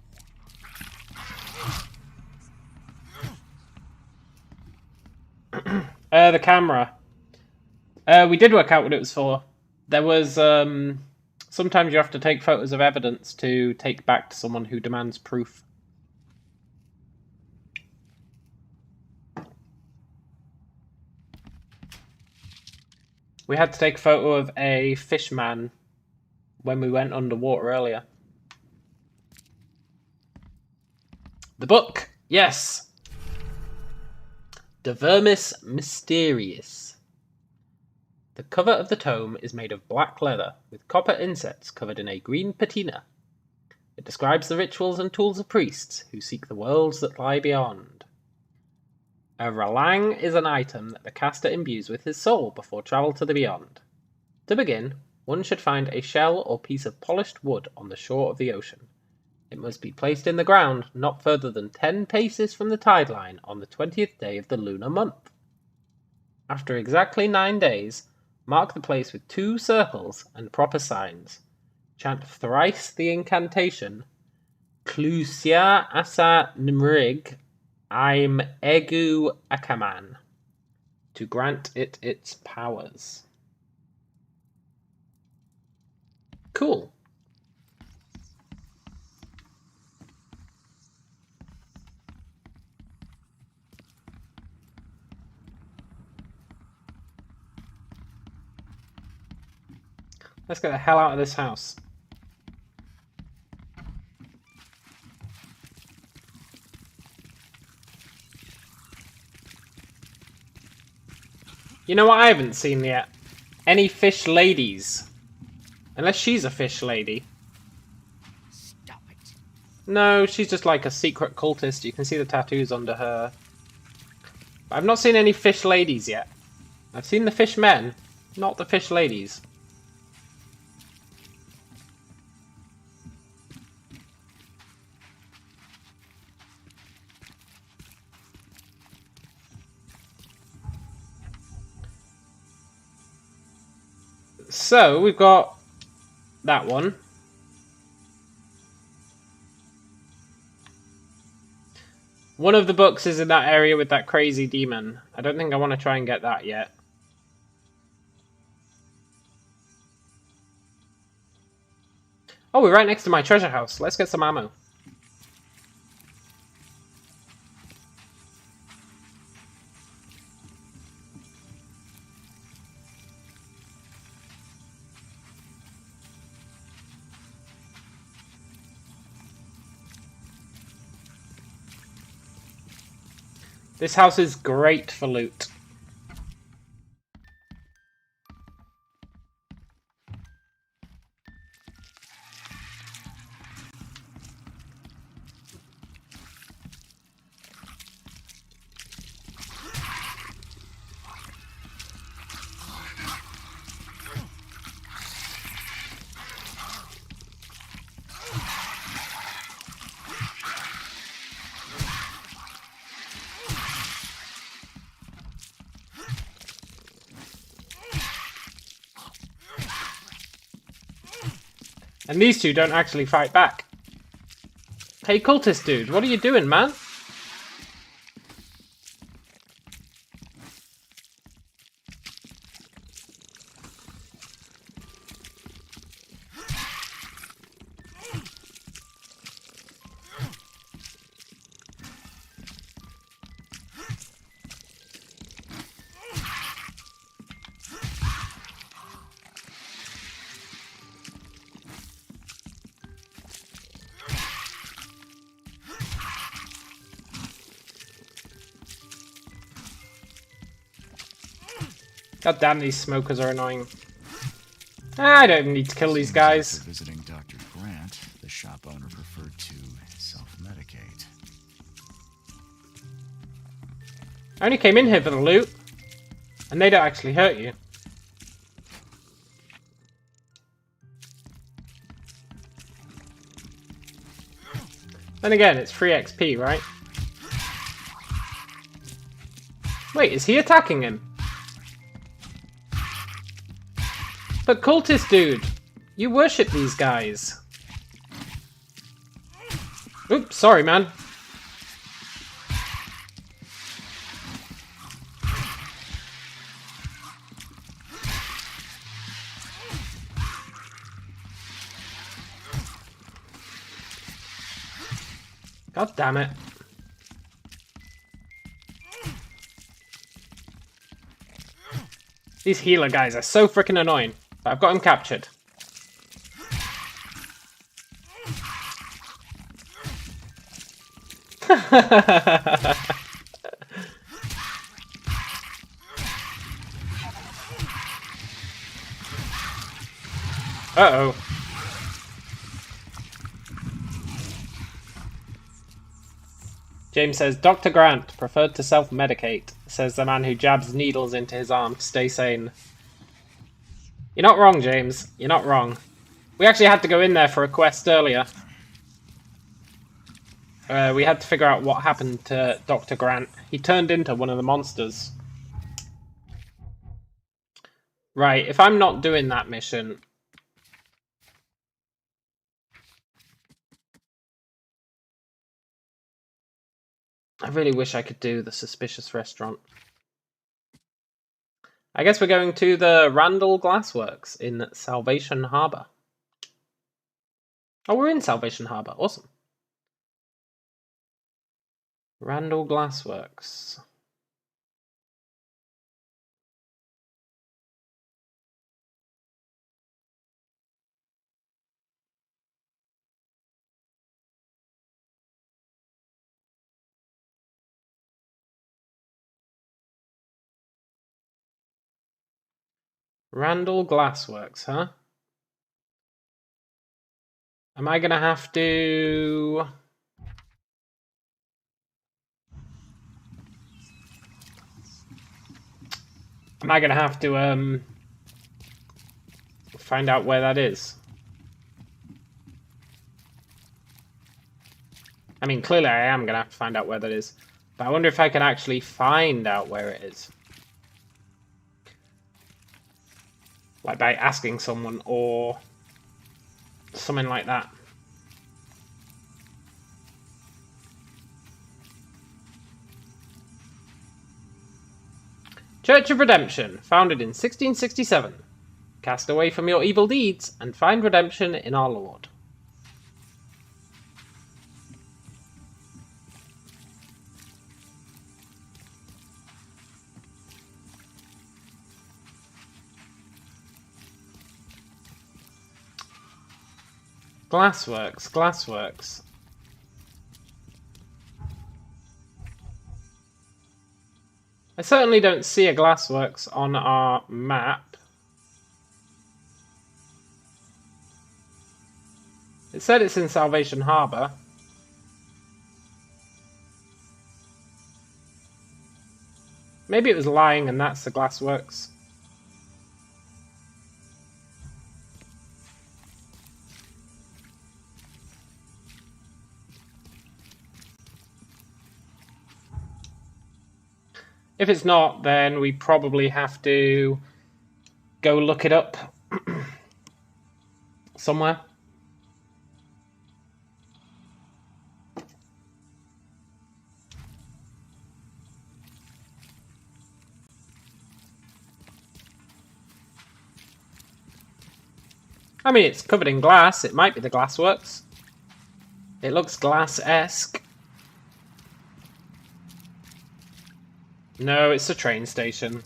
The camera. We did work out what it was for. There was sometimes you have to take photos of evidence to take back to someone who demands proof. We had to take a photo of a fishman when we went underwater earlier. The book, yes. De Vermis Mysterious. The cover of the tome is made of black leather with copper insets covered in a green patina. It describes the rituals and tools of priests who seek the worlds that lie beyond. A ralang is an item that the caster imbues with his soul before travel to the beyond. To begin, one should find a shell or piece of polished wood on the shore of the ocean. It must be placed in the ground not further than 10 paces from the tide line on the 20th day of the lunar month. After exactly 9 days, mark the place with 2 circles and proper signs. Chant thrice the incantation, Clusia Asa Nimrig I'm Egu Akaman, to grant it its powers. Cool. Let's get the hell out of this house. You know what I haven't seen yet? Any fish ladies. Unless she's a fish lady. Stop it. No, she's just like a secret cultist. You can see the tattoos under her. But I've not seen any fish ladies yet. I've seen the fish men, not the fish ladies. So, we've got that one. One of the books is in that area with that crazy demon. I don't think I want to try and get that yet. Oh, we're right next to my treasure house. Let's get some ammo. This house is great for loot. And these two don't actually fight back. Hey, cultist dude, what are you doing, man? God damn, these smokers are annoying. I don't need to kill these guys. After visiting Dr. Grant, the shop owner preferred to self-medicate. I only came in here for the loot. And they don't actually hurt you. Then again, it's free XP, right? Wait, is he attacking him? But cultist dude, you worship these guys. Oops, sorry man. God damn it. These healer guys are so freaking annoying. But I've got him captured. Uh-oh. James says, Dr. Grant preferred to self-medicate, says the man who jabs needles into his arm to stay sane. You're not wrong, James. You're not wrong. We actually had to go in there for a quest earlier. We had to figure out what happened to Dr. Grant. He turned into one of the monsters. Right, if I'm not doing that mission... I really wish I could do the suspicious restaurant. I guess we're going to the Randall Glassworks in Salvation Harbor. Oh, we're in Salvation Harbor. Awesome. Randall Glassworks. Randall Glassworks, huh? Am I gonna have to... find out where that is? I mean, clearly I am gonna have to find out where that is. But I wonder if I can actually find out where it is. Like by asking someone or something like that. Church of Redemption, founded in 1667. Cast away from your evil deeds and find redemption in our Lord. Glassworks, Glassworks. I certainly don't see a Glassworks on our map. It said it's in Salvation Harbour. Maybe it was lying and that's the Glassworks. If it's not, then we probably have to go look it up somewhere. I mean, it's covered in glass. It might be the Glassworks. It looks glass-esque. No, it's a train station.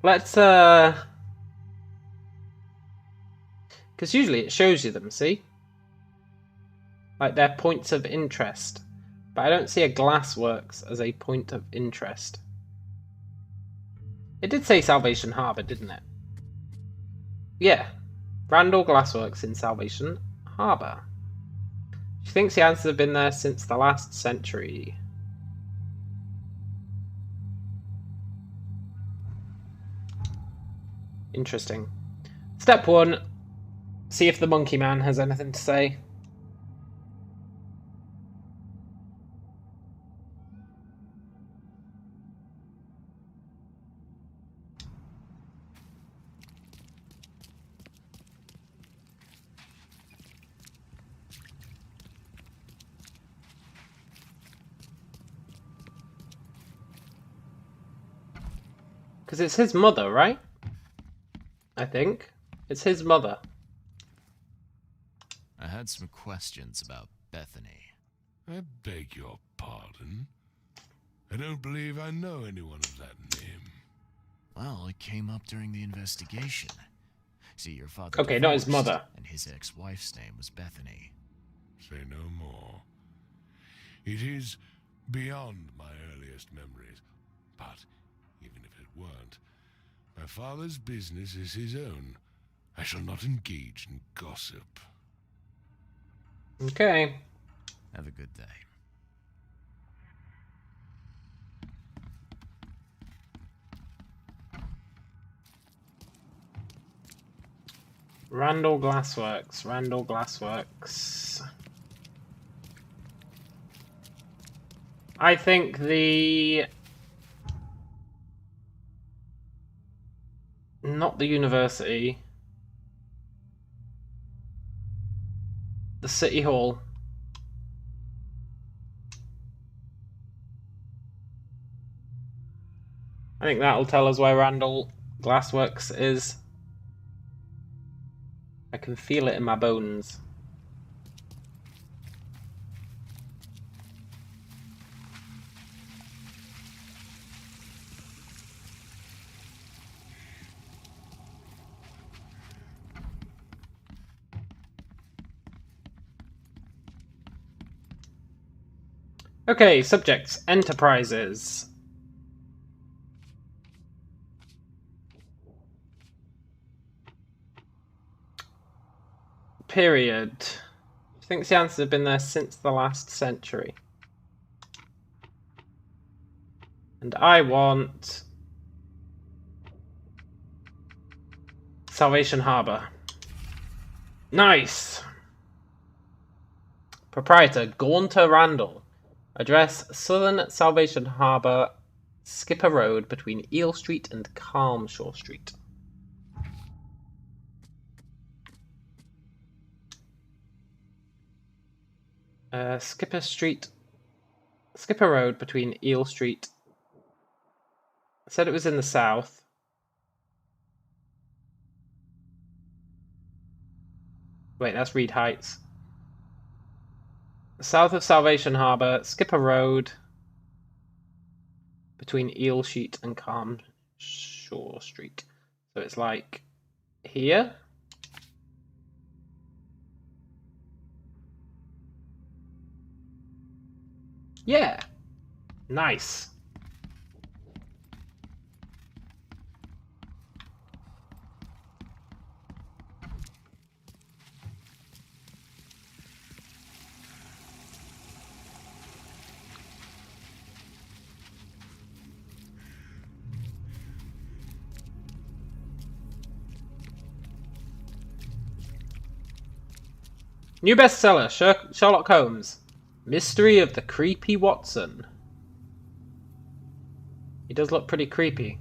Let's, because usually it shows you them, see? Like they're points of interest. But I don't see a Glassworks as a point of interest. It did say Salvation Harbour, didn't it? Yeah. Randall Glassworks in Salvation Harbour. She thinks the answers have been there since the last century. Interesting. Step 1. See if the Monkey Man has anything to say. Because it's his mother, right? I think. It's his mother. I had some questions about Bethany. I beg your pardon. I don't believe I know anyone of that name. Well, it came up during the investigation. See, your father Okay, not his divorced, mother. And his ex-wife's name was Bethany. Say no more. It is beyond my earliest memories, but even if it weren't, my father's business is his own. I shall not engage in gossip. Okay. Have a good day. Randall Glassworks. Randall Glassworks. I think the... Not the university. The City Hall. I think that'll tell us where Randall Glassworks is. I can feel it in my bones. Okay, subjects, enterprises. Period. Thinks the answers have been there since the last century. And I want Salvation Harbor. Nice! Proprietor, Gaunter Randall. Address, Southern Salvation Harbor, Skipper Road between Eel Street and Calmshore Street. Skipper Road between Eel Street. I said it was in the south. Wait, that's Reed Heights. South of Salvation Harbor, Skipper Road between Eel Street and Calmshore Street. So it's like here. Yeah. Nice. New bestseller, Sherlock Holmes. Mystery of the Creepy Watson. He does look pretty creepy.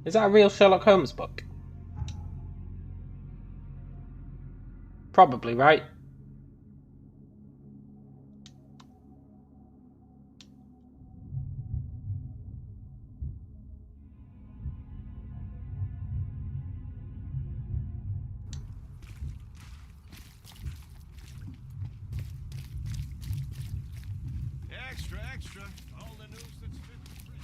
Is that a real Sherlock Holmes book? Probably, right? Extra, extra. All the news that's fit for print.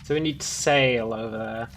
So we need to sail over there.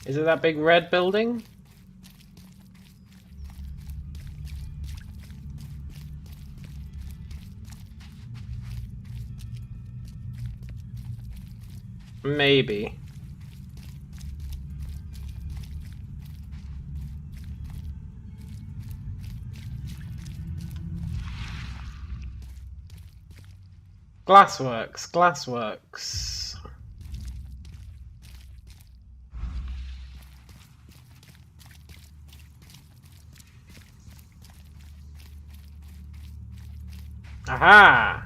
Is it that big red building? Maybe. Glassworks, glassworks. Aha!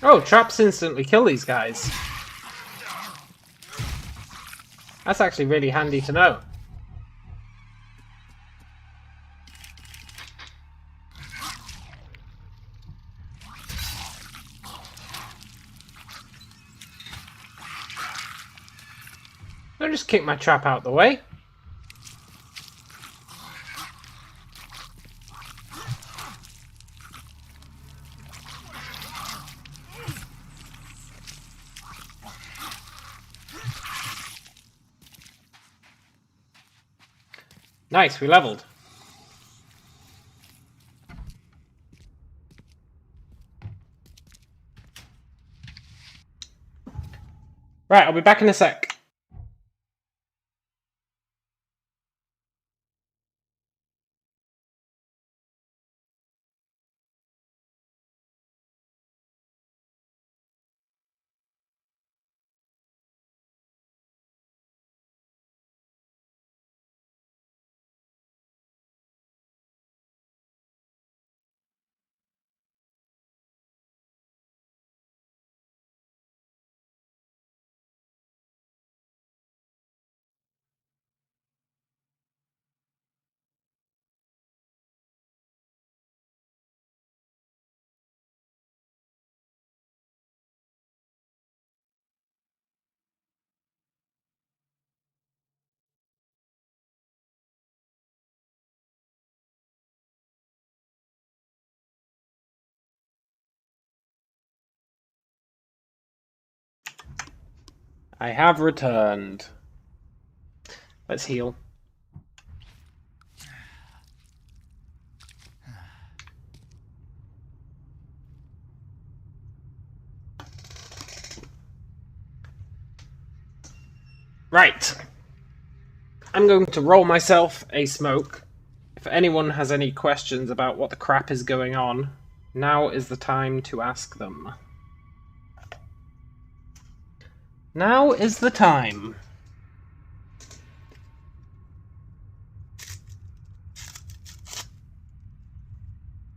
Oh, traps instantly kill these guys. That's actually really handy to know. I'll just kick my trap out the way. Nice, we leveled. Right, I'll be back in a sec. I have returned. Let's heal. Right. I'm going to roll myself a smoke. If anyone has any questions about what the crap is going on, now is the time to ask them. Now is the time.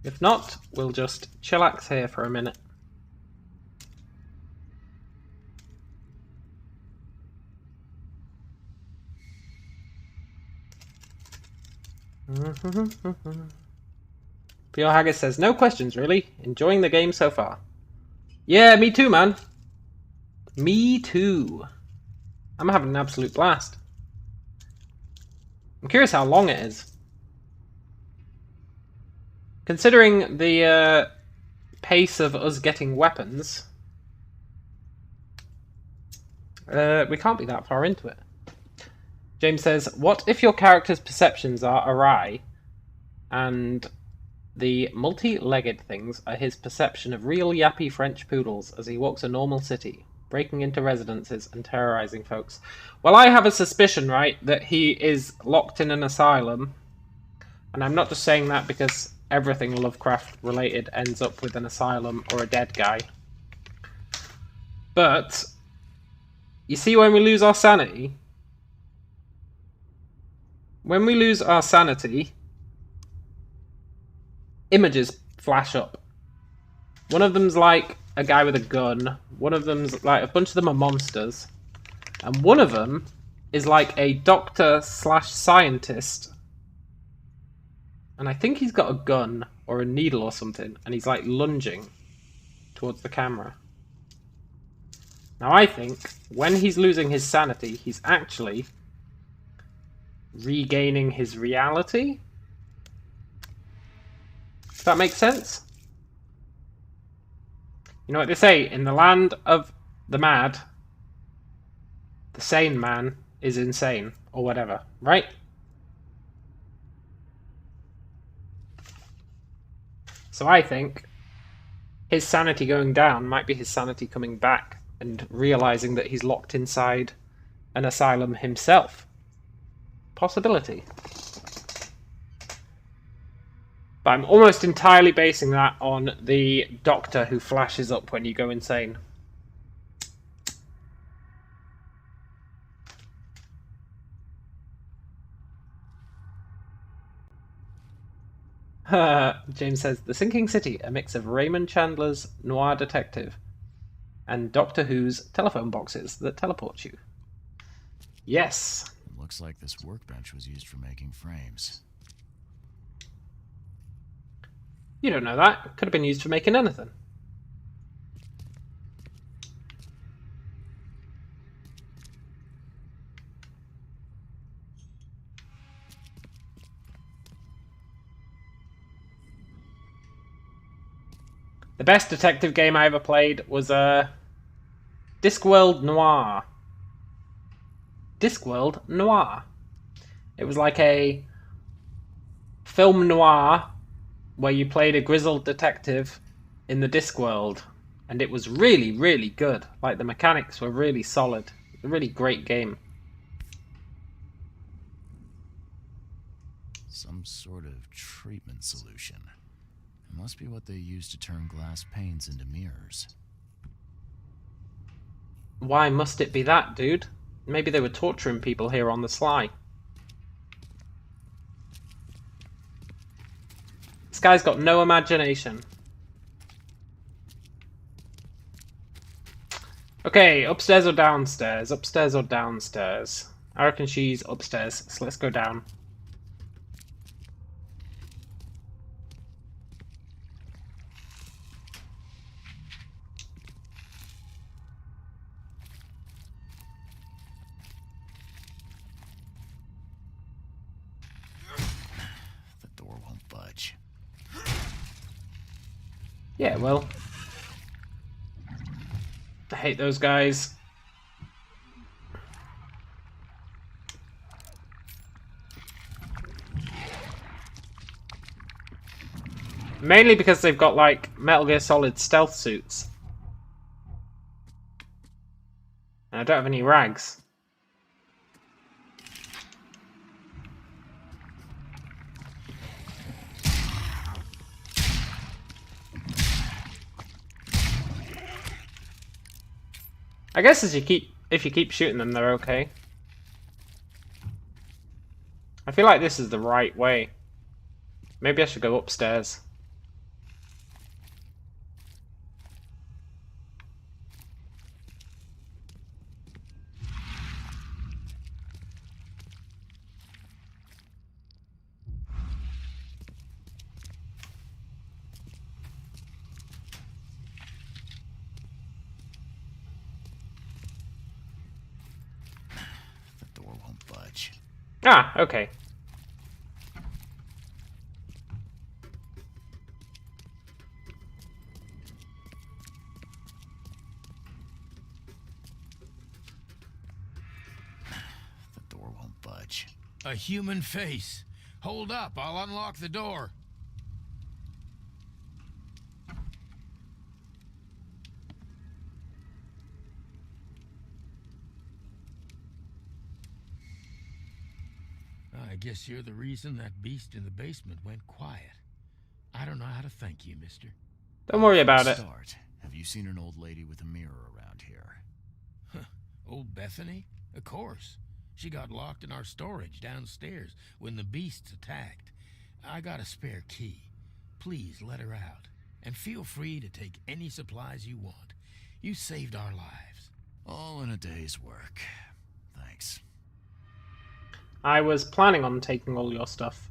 If not, we'll just chillax here for a minute. Pure Haggis says, no questions really. Enjoying the game so far. Yeah, me too, man. Me too. I'm having an absolute blast. I'm curious how long it is. Considering the pace of us getting weapons, we can't be that far into it. James says, what if your character's perceptions are awry and the multi-legged things are his perception of real yappy French poodles as he walks a normal city, breaking into residences and terrorizing folks? Well, I have a suspicion, right, that he is locked in an asylum. And I'm not just saying that because everything Lovecraft related ends up with an asylum or a dead guy. But you see, when we lose our sanity, images flash up. One of them's like a guy with a gun. One of them's like, a bunch of them are monsters. And one of them is like a doctor/scientist. And I think he's got a gun or a needle or something. And he's like lunging towards the camera. Now I think when he's losing his sanity, he's actually regaining his reality. Does that make sense? You know what they say, in the land of the mad, the sane man is insane, or whatever, right? So I think his sanity going down might be his sanity coming back and realizing that he's locked inside an asylum himself. Possibility. But I'm almost entirely basing that on the doctor who flashes up when you go insane. James says, The Sinking City, a mix of Raymond Chandler's Noir Detective and Doctor Who's telephone boxes that teleport you. Yes. It looks like this workbench was used for making frames. You don't know that. It could have been used for making anything. The best detective game I ever played was Discworld Noir. Discworld Noir. It was like a film noir where you played a grizzled detective in the Discworld, and it was really, really good. Like, the mechanics were really solid. A really great game. Some sort of treatment solution. It must be what they use to turn glass panes into mirrors. Why must it be that, dude? Maybe they were torturing people here on the sly. This guy's got no imagination. Okay, upstairs or downstairs? Upstairs or downstairs? I reckon she's upstairs, so let's go down. The door won't budge. Yeah, well, I hate those guys. Mainly because they've got, like, Metal Gear Solid stealth suits. And I don't have any rags. I guess if you keep shooting them, they're okay. I feel like this is the right way. Maybe I should go upstairs. The door won't budge. Ah, okay. The door won't budge. A human face. Hold up, I'll unlock the door. I guess you're the reason that beast in the basement went quiet. I don't know how to thank you, mister. Don't worry about it. Start. Have you seen an old lady with a mirror around here? Huh. Old Bethany? Of course. She got locked in our storage downstairs when the beasts attacked. I got a spare key. Please let her out. And feel free to take any supplies you want. You saved our lives. All in a day's work. Thanks. I was planning on taking all your stuff.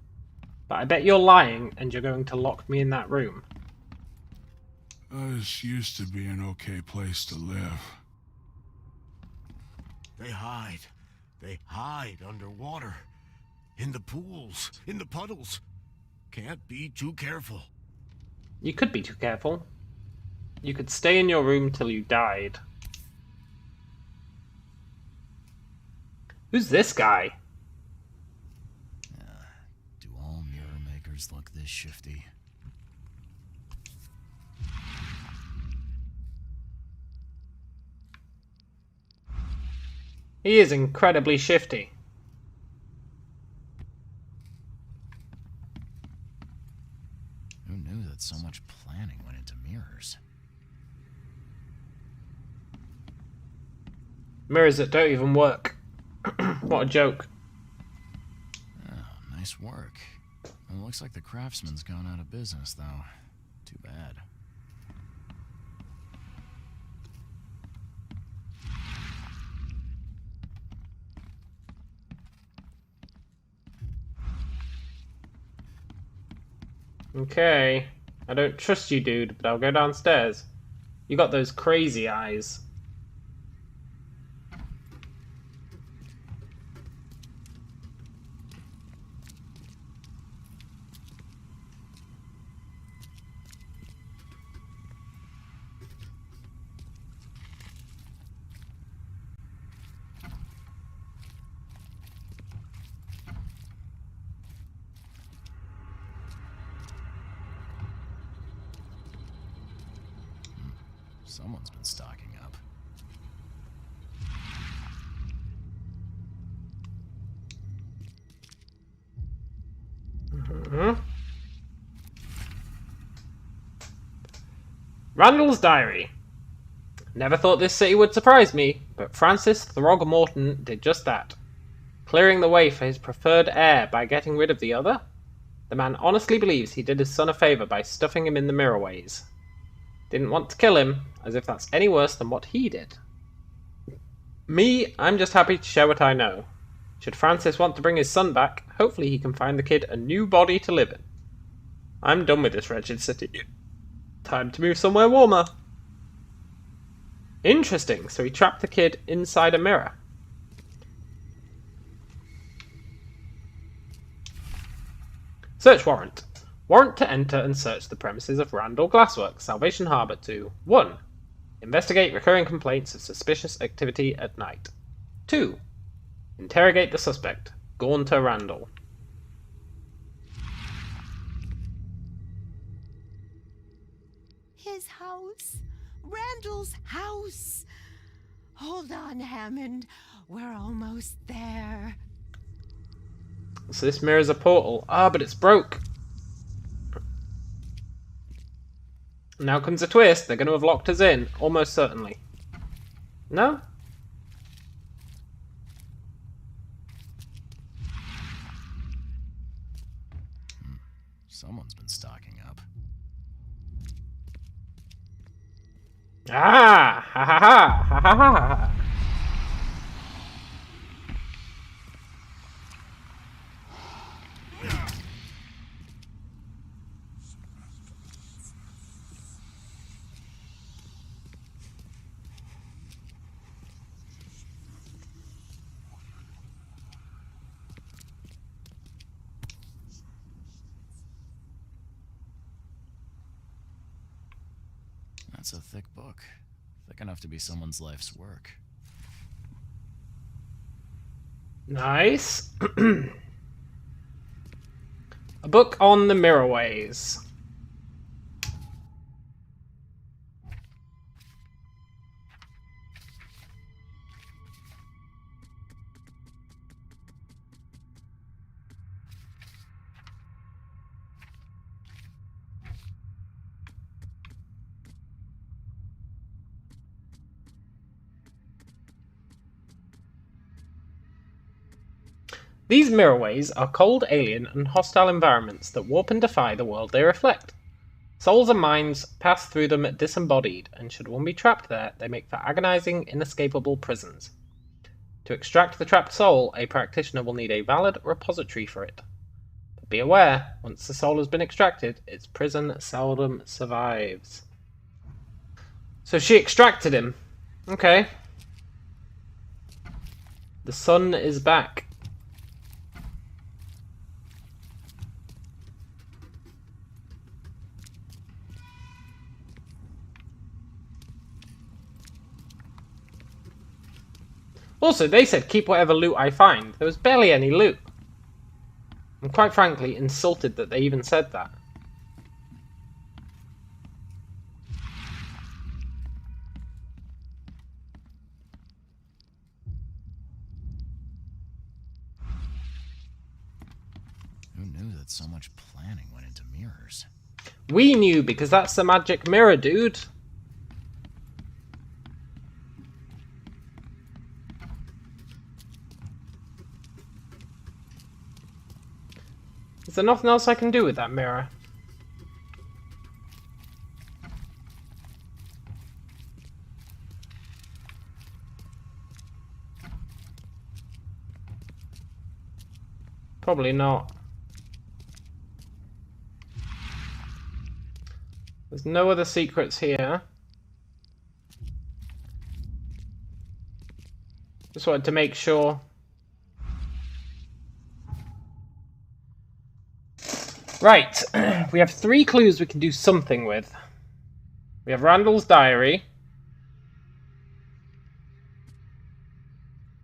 But I bet you're lying and you're going to lock me in that room. This used to be an okay place to live. They hide. They hide underwater. In the pools. In the puddles. Can't be too careful. You could be too careful. You could stay in your room till you died. Who's this guy? Do all mirror makers look this shifty? He is incredibly shifty. Who knew that so much planning went into mirrors? Mirrors that don't even work. What a joke. Oh, nice work. It looks like the craftsman's gone out of business, though. Too bad. Okay. I don't trust you, dude, but I'll go downstairs. You got those crazy eyes. Someone's been stocking up. Randall's diary. Never thought this city would surprise me, but Francis Throgmorton did just that. Clearing the way for his preferred heir by getting rid of the other? The man honestly believes he did his son a favour by stuffing him in the Mirrorways. Didn't want to kill him, as if that's any worse than what he did. Me, I'm just happy to share what I know. Should Francis want to bring his son back, hopefully he can find the kid a new body to live in. I'm done with this wretched city. Time to move somewhere warmer. Interesting, so he trapped the kid inside a mirror. Search warrant. Warrant to enter and search the premises of Randall Glassworks, Salvation Harbour to 1. Investigate recurring complaints of suspicious activity at night. 2. Interrogate the suspect, Gaunter Randall. His house. Randall's house. Hold on, Hammond. We're almost there. So this mirror's a portal. Ah, but it's broke. Now comes a twist. They're going to have locked us in, almost certainly. No? Someone's been stocking up. Ah! Ha ha ha! Ha ha ha! That's a thick book. Thick enough to be someone's life's work. Nice. A book on the Mirrorways. These Mirrorways are cold, alien, and hostile environments that warp and defy the world they reflect. Souls and minds pass through them disembodied, and should one be trapped there, they make for agonizing, inescapable prisons. To extract the trapped soul, a practitioner will need a valid repository for it. But be aware, once the soul has been extracted, its prison seldom survives. So she extracted him. Okay. The sun is back. Also, they said keep whatever loot I find. There was barely any loot. I'm quite frankly insulted that they even said that. Who knew that so much planning went into mirrors? We knew, because that's the magic mirror, dude. Is there nothing else I can do with that mirror? Probably not. There's no other secrets here. Just wanted to make sure. Right, we have 3 clues we can do something with. We have Randall's diary,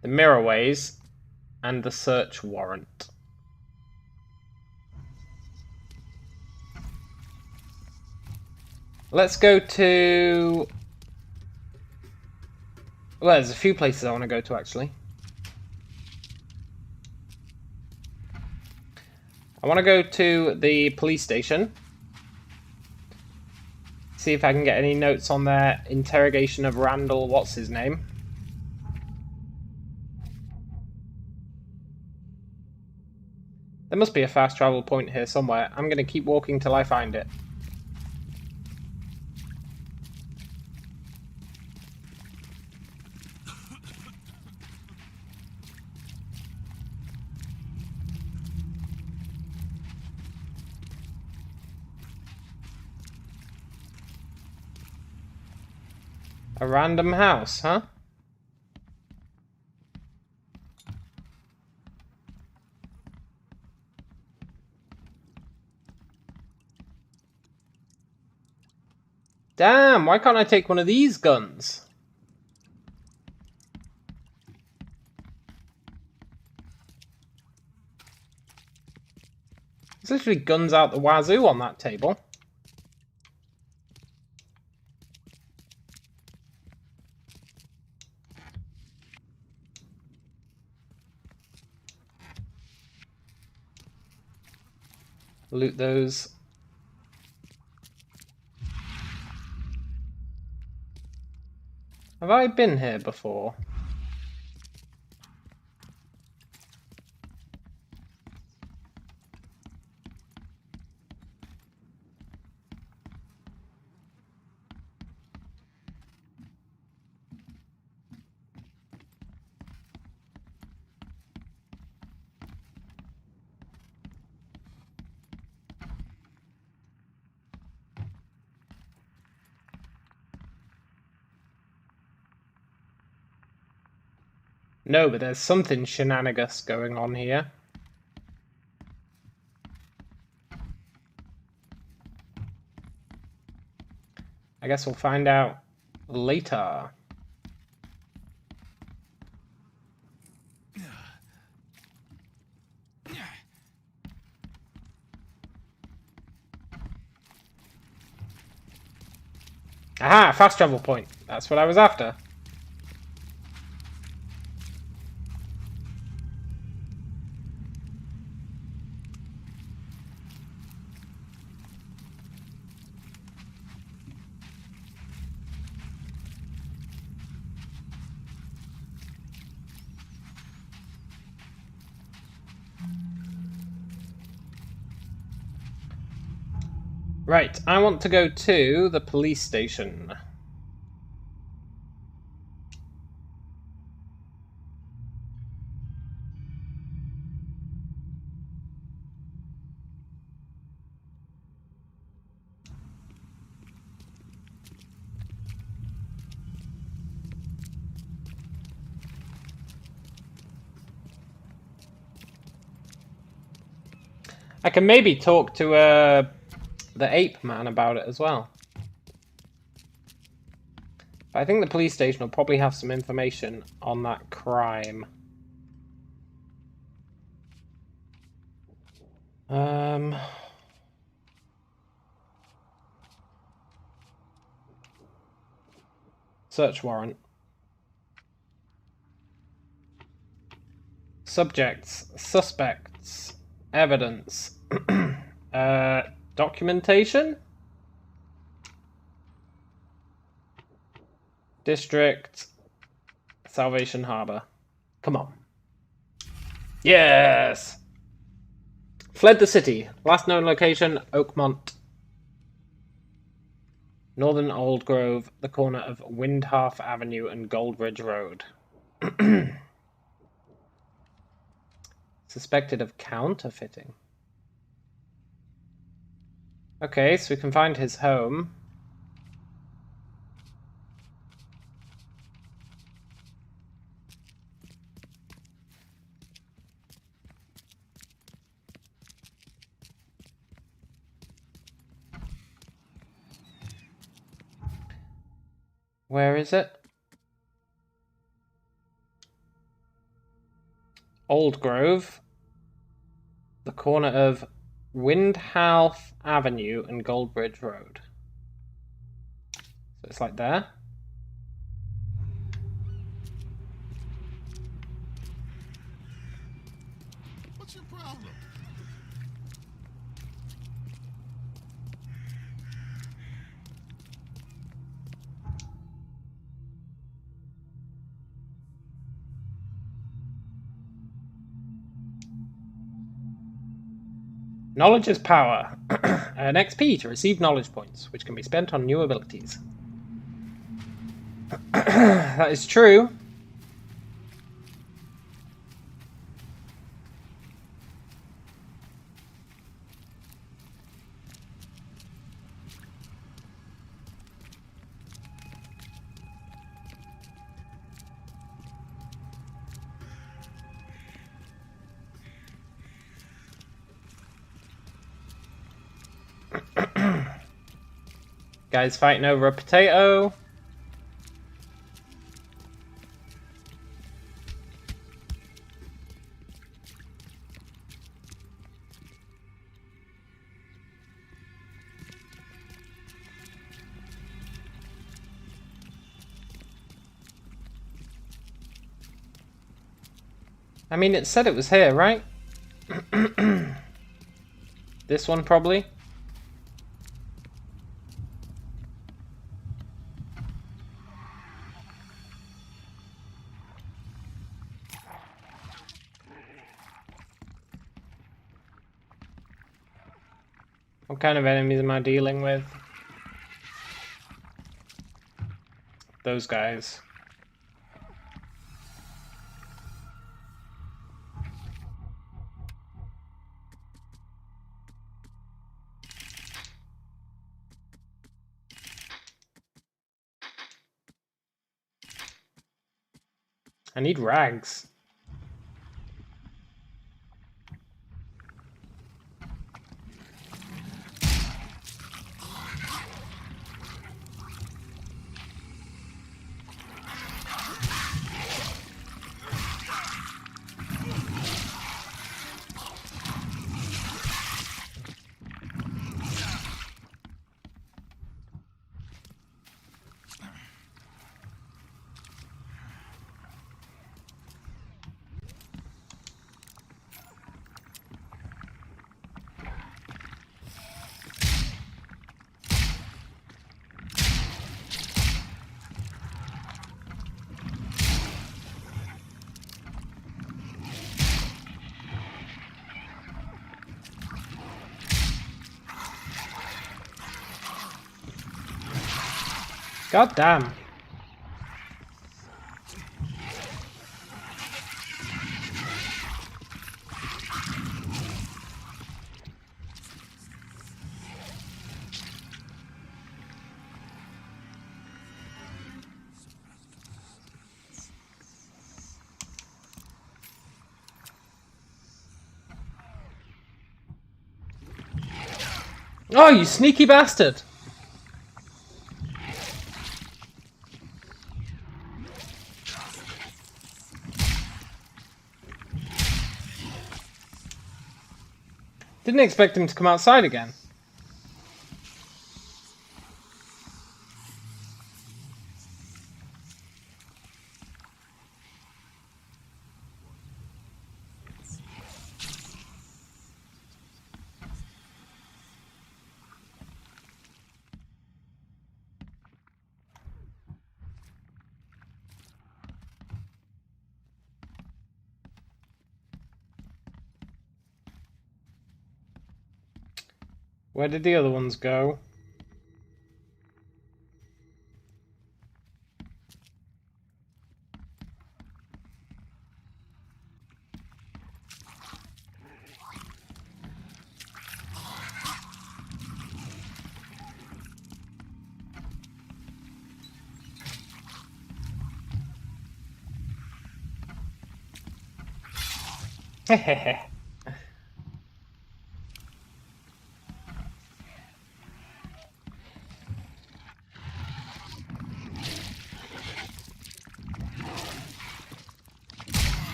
the Mirrorways, and the search warrant. Let's go to Well, there's a few places I want to go to, actually. I want to go to the police station. See if I can get any notes on their interrogation of Randall, what's his name. There must be a fast travel point here somewhere. I'm going to keep walking till I find it. A random house, huh? Damn, why can't I take one of these guns? There's literally guns out the wazoo on that table. Loot those. Have I been here before? No, but there's something shenanigans going on here. I guess we'll find out later. Aha, fast travel point. That's what I was after. Right, I want to go to the police station. I can maybe talk to the ape man about it as well. But I think the police station will probably have some information on that crime. Search warrant. Subjects, suspects, evidence, documentation? District, Salvation Harbor. Come on. Yes! Fled the city. Last known location, Oakmont. Northern Old Grove, the corner of Windhalf Avenue and Goldridge Road. Suspected of counterfeiting. Okay, so we can find his home. Where is it? Old Grove. The corner of Windhalf Avenue and Goldbridge Road. So it's like there. Knowledge is power. Earn XP to receive knowledge points, which can be spent on new abilities. That is true. Guys fighting over a potato. I mean, it said it was here, right? This one, probably. What kind of enemies am I dealing with? Those guys. I need rags. God damn. Oh, you sneaky bastard! Didn't expect him to come outside again. Where did the other ones go? Hehehe.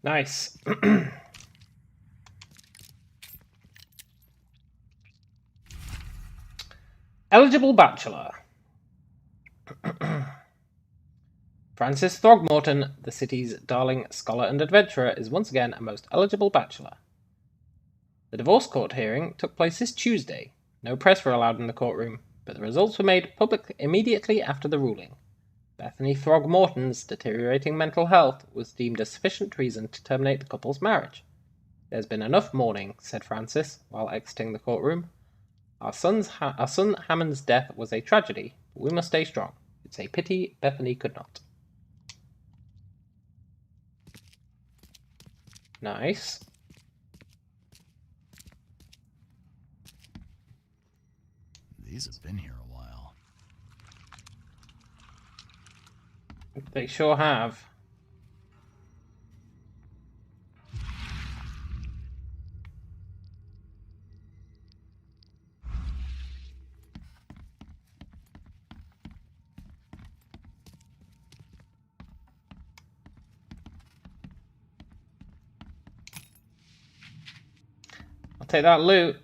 Nice. Eligible bachelor. Francis Throgmorton, the city's darling scholar and adventurer, is once again a most eligible bachelor. The divorce court hearing took place this Tuesday. No press were allowed in the courtroom, but the results were made public immediately after the ruling. Bethany Throgmorton's deteriorating mental health was deemed a sufficient reason to terminate the couple's marriage. There's been enough mourning, said Francis, while exiting the courtroom. Our son Hammond's death was a tragedy, but we must stay strong. It's a pity Bethany could not. Nice. These have been here a while. They sure have. I'll take that loot.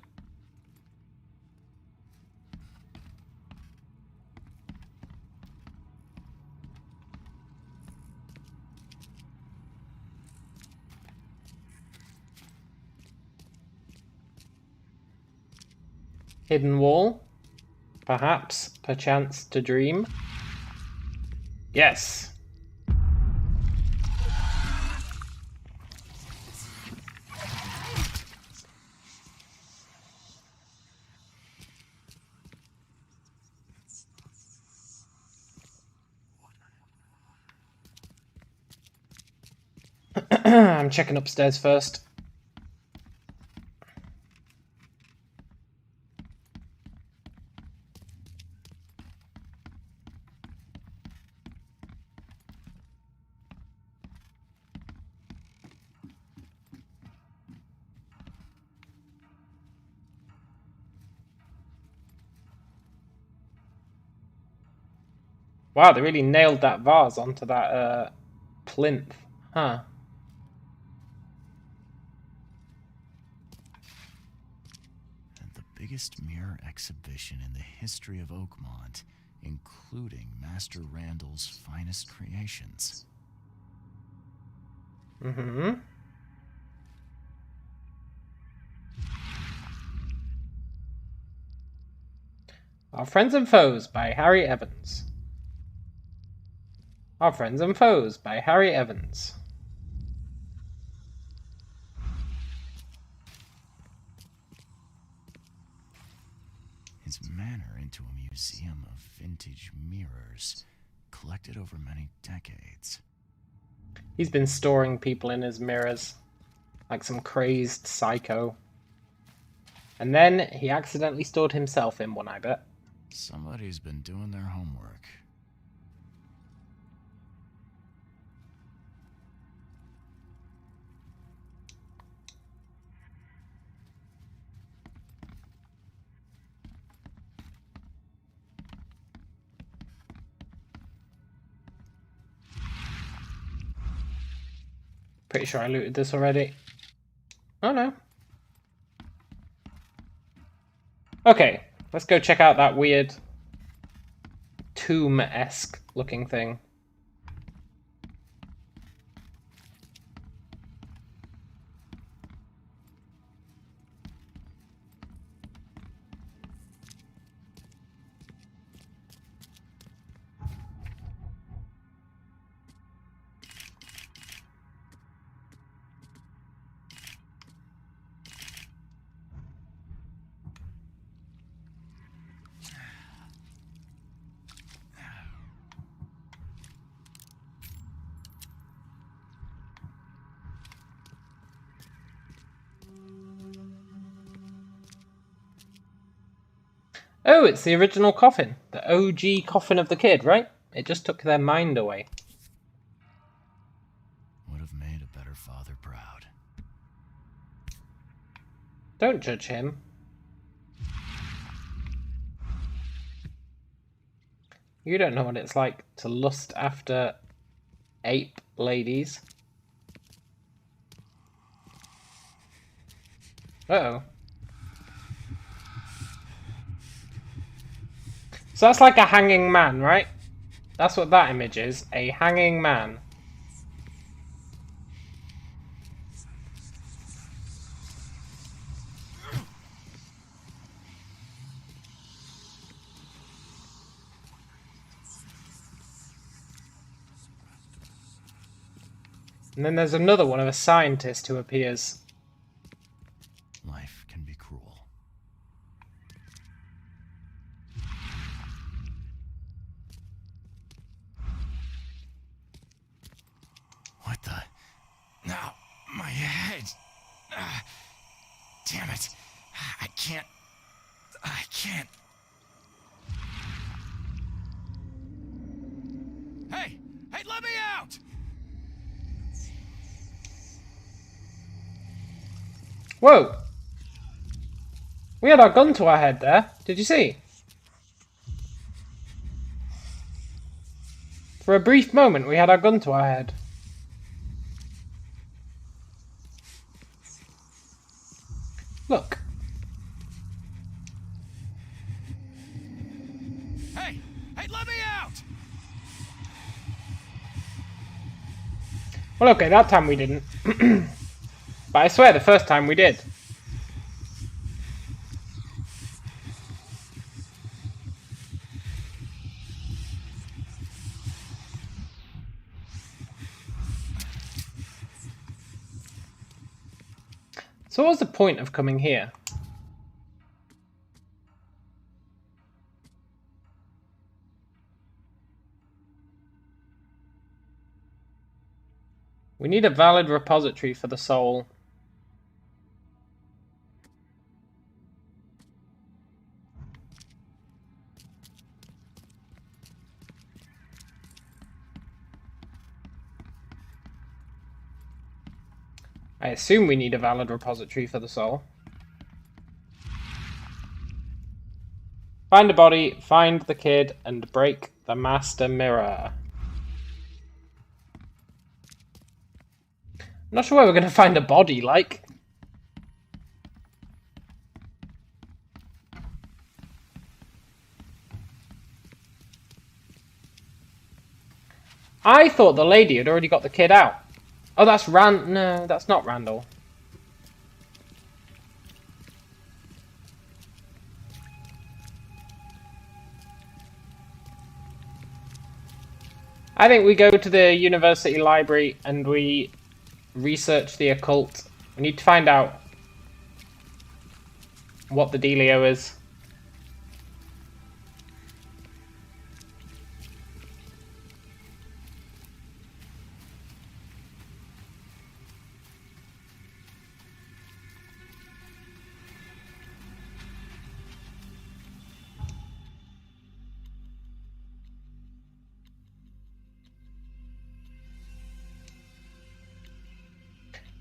Hidden wall. Perhaps, perchance to dream. Yes. I'm checking upstairs first. Wow, they really nailed that vase onto that plinth, huh? The biggest mirror exhibition in the history of Oakmont, including Master Randall's finest creations. Mm-hmm. Our Friends and Foes by Harry Evans. Our Friends and Foes by Harry Evans. His manor into a museum of vintage mirrors, collected over many decades. He's been storing people in his mirrors, like some crazed psycho. And then he accidentally stored himself in one, I bet. Somebody's been doing their homework. Pretty sure I looted this already. Oh no. Okay, let's go check out that weird tomb-esque looking thing. Oh, it's the original coffin. The OG coffin of the kid, right? It just took their mind away. Would have made a better father proud. Don't judge him. You don't know what it's like to lust after ape ladies. Uh-oh. So that's like a hanging man, right? That's what that image is. A hanging man. And then there's another one of a scientist who appears. Life can be cruel. What the? Now, my head. Damn it. I can't. Hey! Hey, let me out! Whoa! We had our gun to our head there. Did you see? For a brief moment, we had our gun to our head. Look. Hey! Hey, let me out! Well, okay, that time we didn't. But I swear the first time we did. So what was the point of coming here? We need a valid repository for the soul. I assume we need a valid repository for the soul. Find a body, find the kid, and break the master mirror. I'm not sure where we're going to find a body, like. I thought the lady had already got the kid out. Oh, that's no, that's not Randall. I think we go to the university library and we research the occult. We need to find out what the dealio is.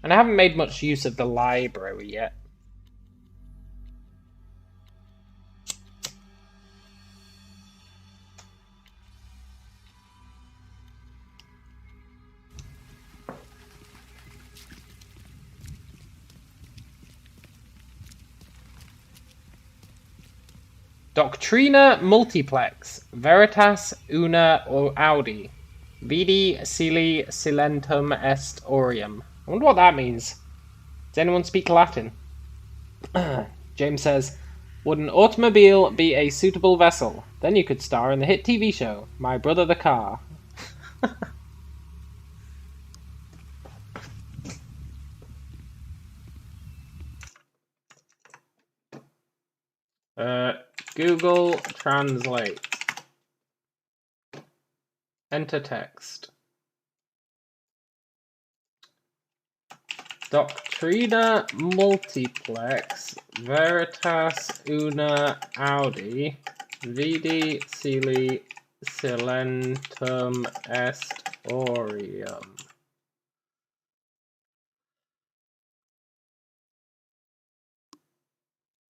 And I haven't made much use of the library yet. Doctrina multiplex, veritas una or audi, vidi sili silentum est aureum. I wonder what that means. Does anyone speak Latin? James says, would an automobile be a suitable vessel? Then you could star in the hit TV show, My Brother the Car. Google Translate. Enter text. Doctrina multiplex, veritas una audi, vidi sili silentum est aureum.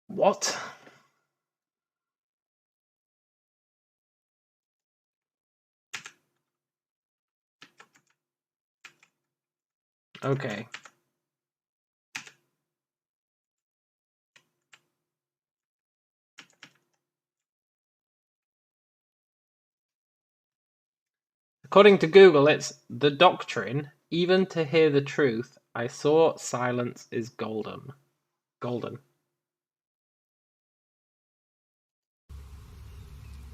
What? Okay. According to Google, it's the doctrine, even to hear the truth, I saw silence is golden. Golden.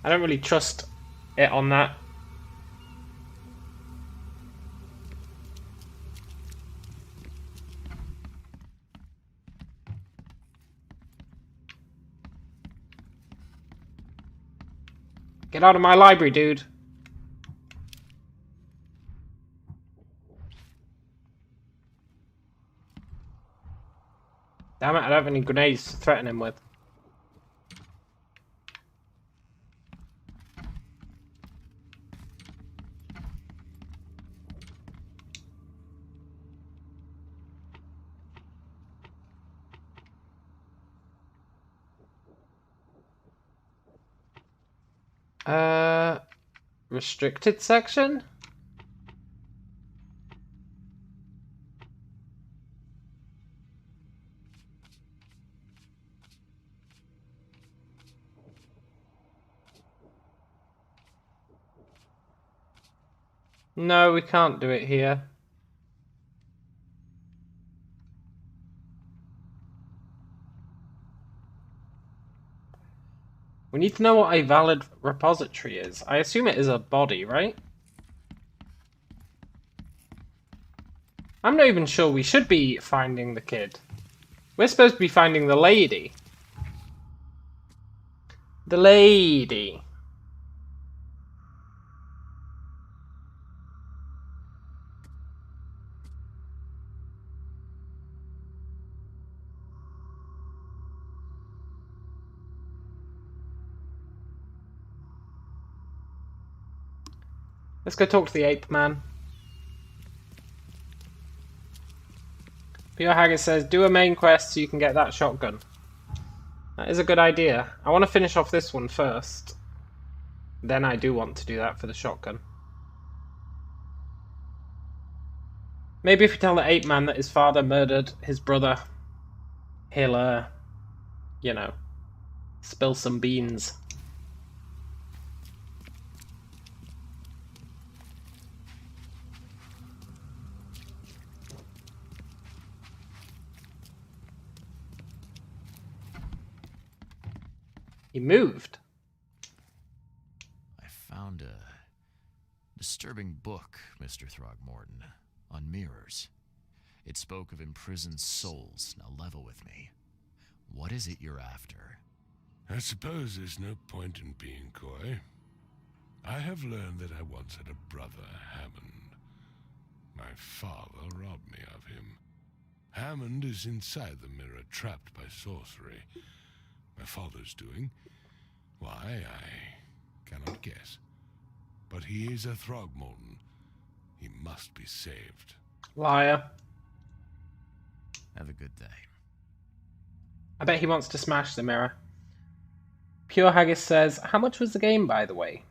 I don't really trust it on that. Get out of my library, dude. Damn it, I don't have any grenades to threaten him with. Restricted section? No, we can't do it here. We need to know what a valid repository is. I assume it is a body, right? I'm not even sure we should be finding the kid. We're supposed to be finding the lady. The lady. Let's go talk to the ape man. Pure Haggis says, do a main quest so you can get that shotgun. That is a good idea. I want to finish off this one first. Then I do want to do that for the shotgun. Maybe if we tell the ape man that his father murdered his brother, he'll, you know, spill some beans. He moved. I found a disturbing book, Mr. Throgmorton, on mirrors. It spoke of imprisoned souls. Now level with me. What is it you're after? I suppose there's no point in being coy. I have learned that I once had a brother, Hammond. My father robbed me of him. Hammond is inside the mirror, trapped by sorcery. My father's doing? Why, I cannot guess. But he is a Throgmorton. He must be saved. Liar. Have a good day. I bet he wants to smash the mirror. Pure Haggis says, how much was the game, by the way?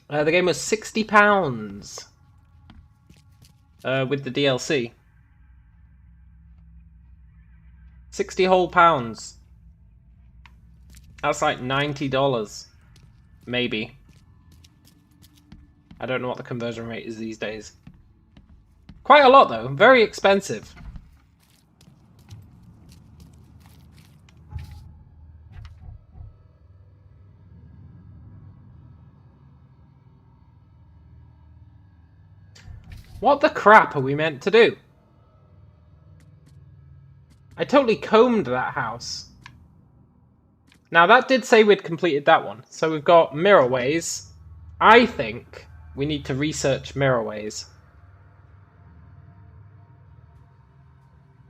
The game was £60 with the DLC. 60 whole pounds. That's like $90. Maybe. I don't know what the conversion rate is these days. Quite a lot though. Very expensive. What the crap are we meant to do? I totally combed that house. Now that did say we'd completed that one. So we've got Mirrorways. I think we need to research Mirrorways.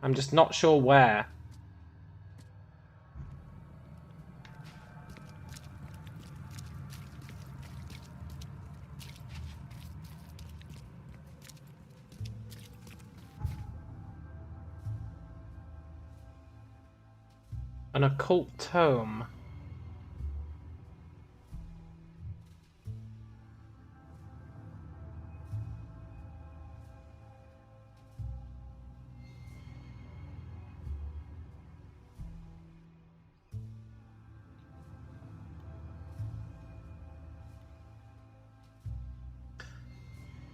I'm just not sure where. An occult tome.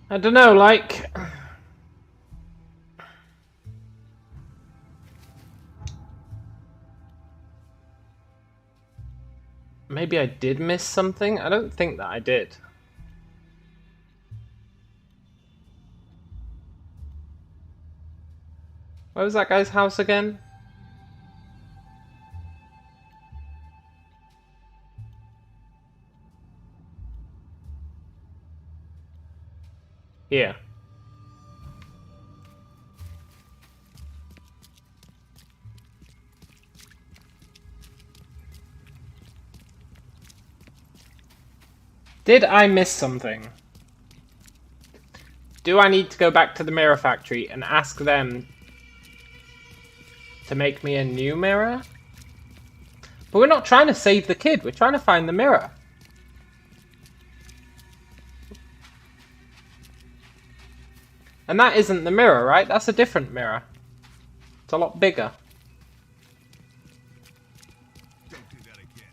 I don't know, like... Maybe I did miss something? I don't think that I did. Where was that guy's house again? Here. Did I miss something? Do I need to go back to the mirror factory and ask them to make me a new mirror? But we're not trying to save the kid, we're trying to find the mirror. And that isn't the mirror, right? That's a different mirror. It's a lot bigger. Don't do that again.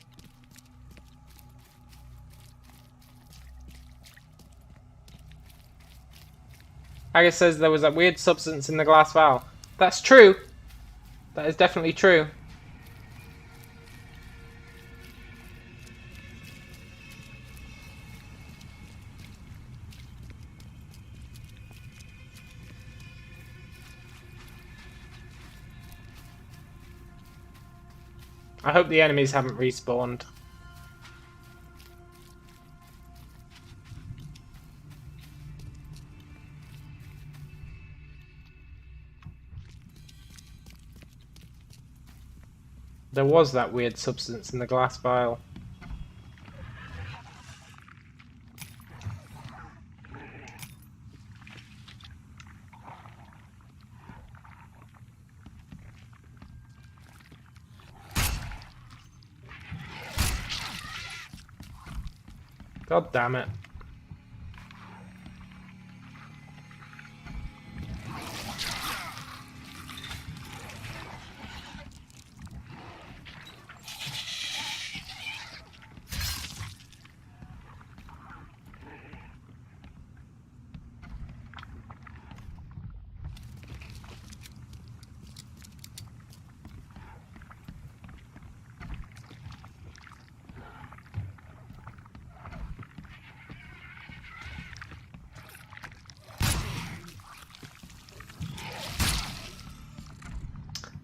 Haggis says there was a weird substance in the glass vial. That's true. That is definitely true. I hope the enemies haven't respawned. There was that weird substance in the glass vial. God damn it.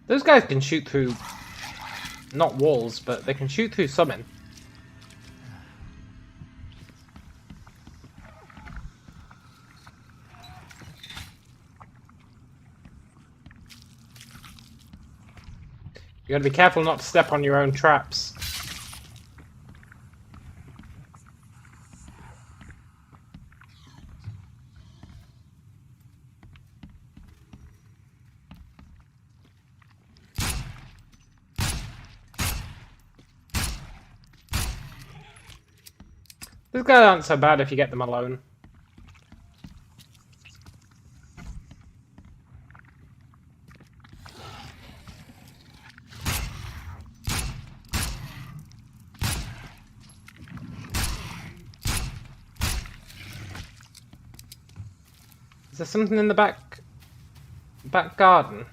Those guys can shoot through, not walls, but they can shoot through something. You gotta be careful not to step on your own traps. These guys aren't so bad if you get them alone. Is there something in the back garden?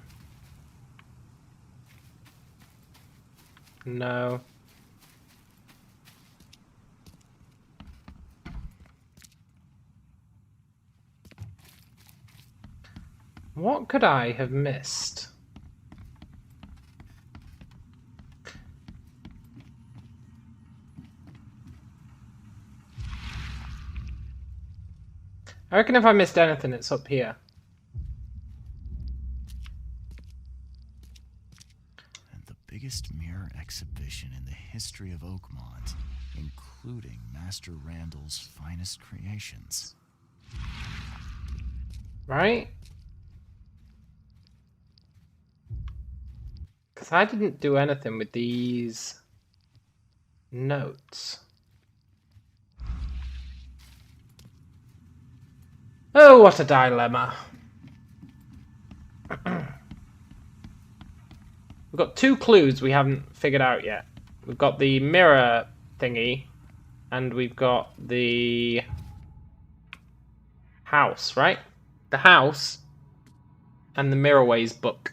No. What could I have missed? I reckon if I missed anything, it's up here. And the biggest mirror exhibition in the history of Oakmont, including Master Randall's finest creations. Right? Because I didn't do anything with these notes. Oh, what a dilemma. We've got two clues we haven't figured out yet. We've got the mirror thingy, and we've got the house, right? The house and the Mirrorways book.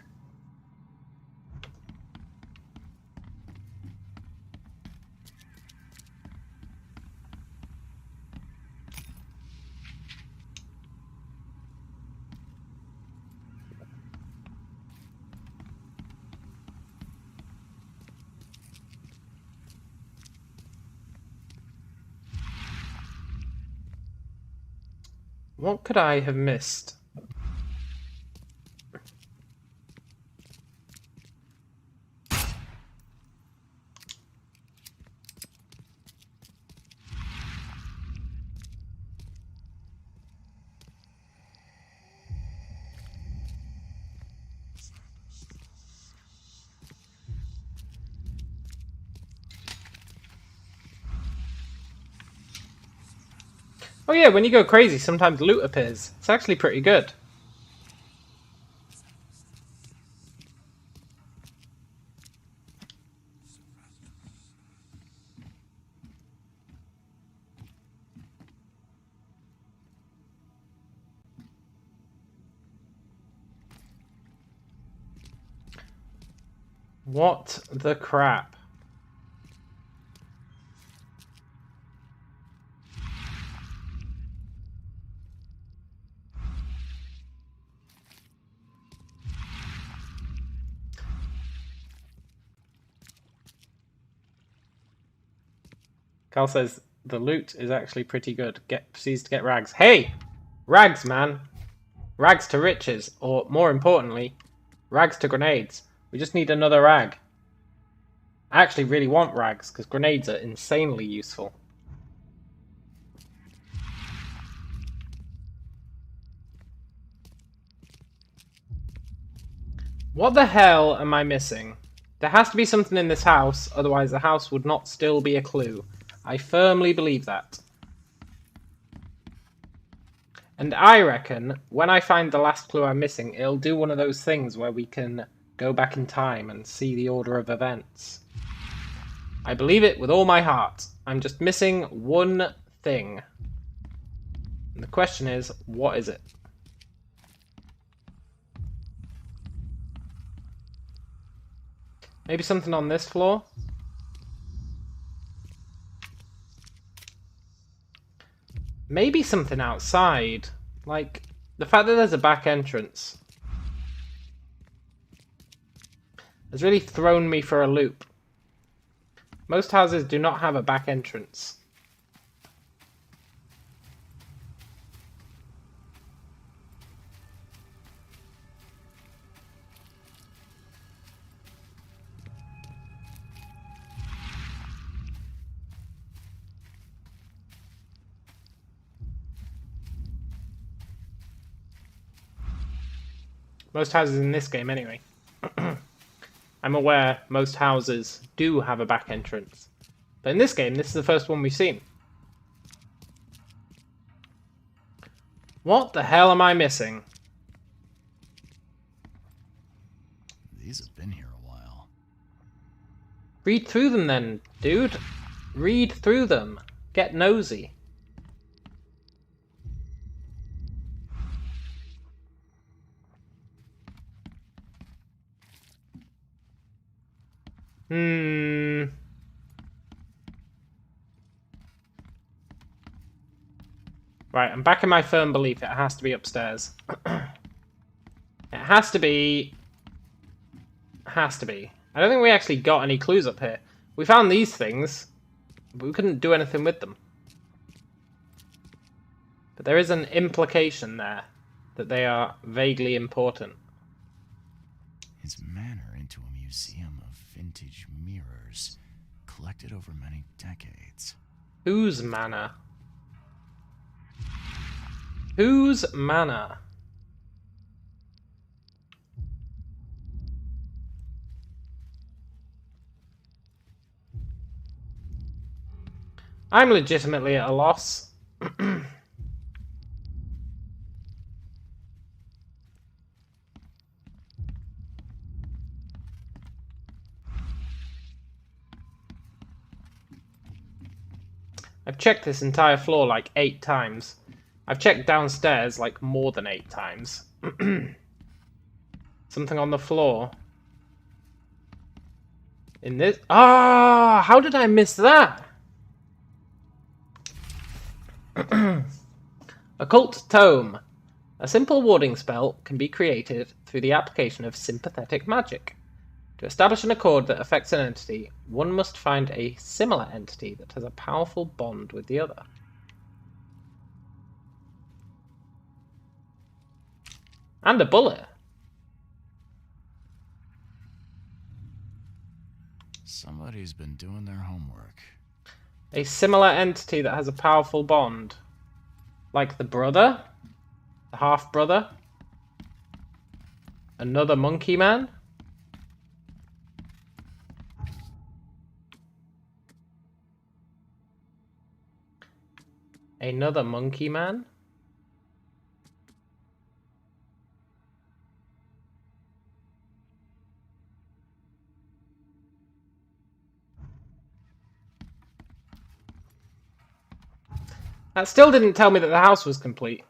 What could I have missed? Oh yeah, when you go crazy, sometimes loot appears. It's actually pretty good. What the crap? Cal says the loot is actually pretty good. Proceeds to get rags. Hey! Rags, man! Rags to riches, or more importantly, rags to grenades. We just need another rag. I actually really want rags, because grenades are insanely useful. What the hell am I missing? There has to be something in this house, otherwise the house would not still be a clue. I firmly believe that. And I reckon, when I find the last clue I'm missing, it'll do one of those things where we can go back in time and see the order of events. I believe it with all my heart. I'm just missing one thing. And the question is, what is it? Maybe something on this floor? Maybe something outside. Like, the fact that there's a back entrance has really thrown me for a loop. Most houses do not have a back entrance. Most houses in this game, anyway. I'm aware most houses do have a back entrance. But in this game, this is the first one we've seen. What the hell am I missing? These have been here a while. Read through them then, dude. Read through them. Get nosy. Right, I'm back in my firm belief it has to be upstairs. It has to be. Has to be. I don't think we actually got any clues up here. We found these things, but we couldn't do anything with them. But there is an implication there that they are vaguely important. His manor into a museum of vintage mirrors, collected over many decades. Whose manor? Whose manor? I'm legitimately at a loss. I've checked this entire floor like 8 times. I've checked downstairs like more than 8 times. Something on the floor. In this... Ah! How did I miss that? Occult Tome. A simple warding spell can be created through the application of sympathetic magic. To establish an accord that affects an entity, one must find a similar entity that has a powerful bond with the other. And a bullet. Somebody's been doing their homework. A similar entity that has a powerful bond. Like the brother? The half-brother? Another monkey man? Another monkey man? That still didn't tell me that the house was complete.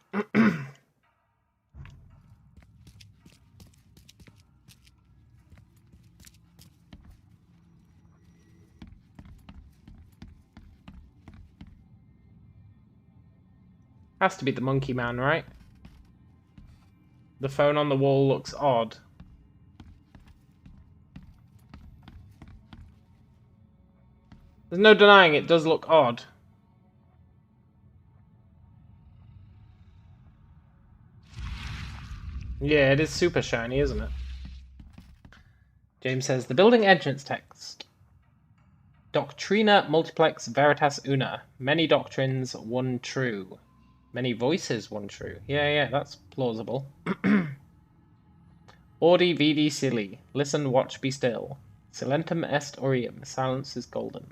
Has to be the monkey man, right? The phone on the wall looks odd. There's no denying it does look odd. Yeah, it is super shiny, isn't it? James says, the building entrance text. Doctrina multiplex veritas una. Many doctrines, one true. Many voices, one true. Yeah, that's plausible. Audi vidi silly. Listen, watch, be still. Silentum est aureum. Silence is golden.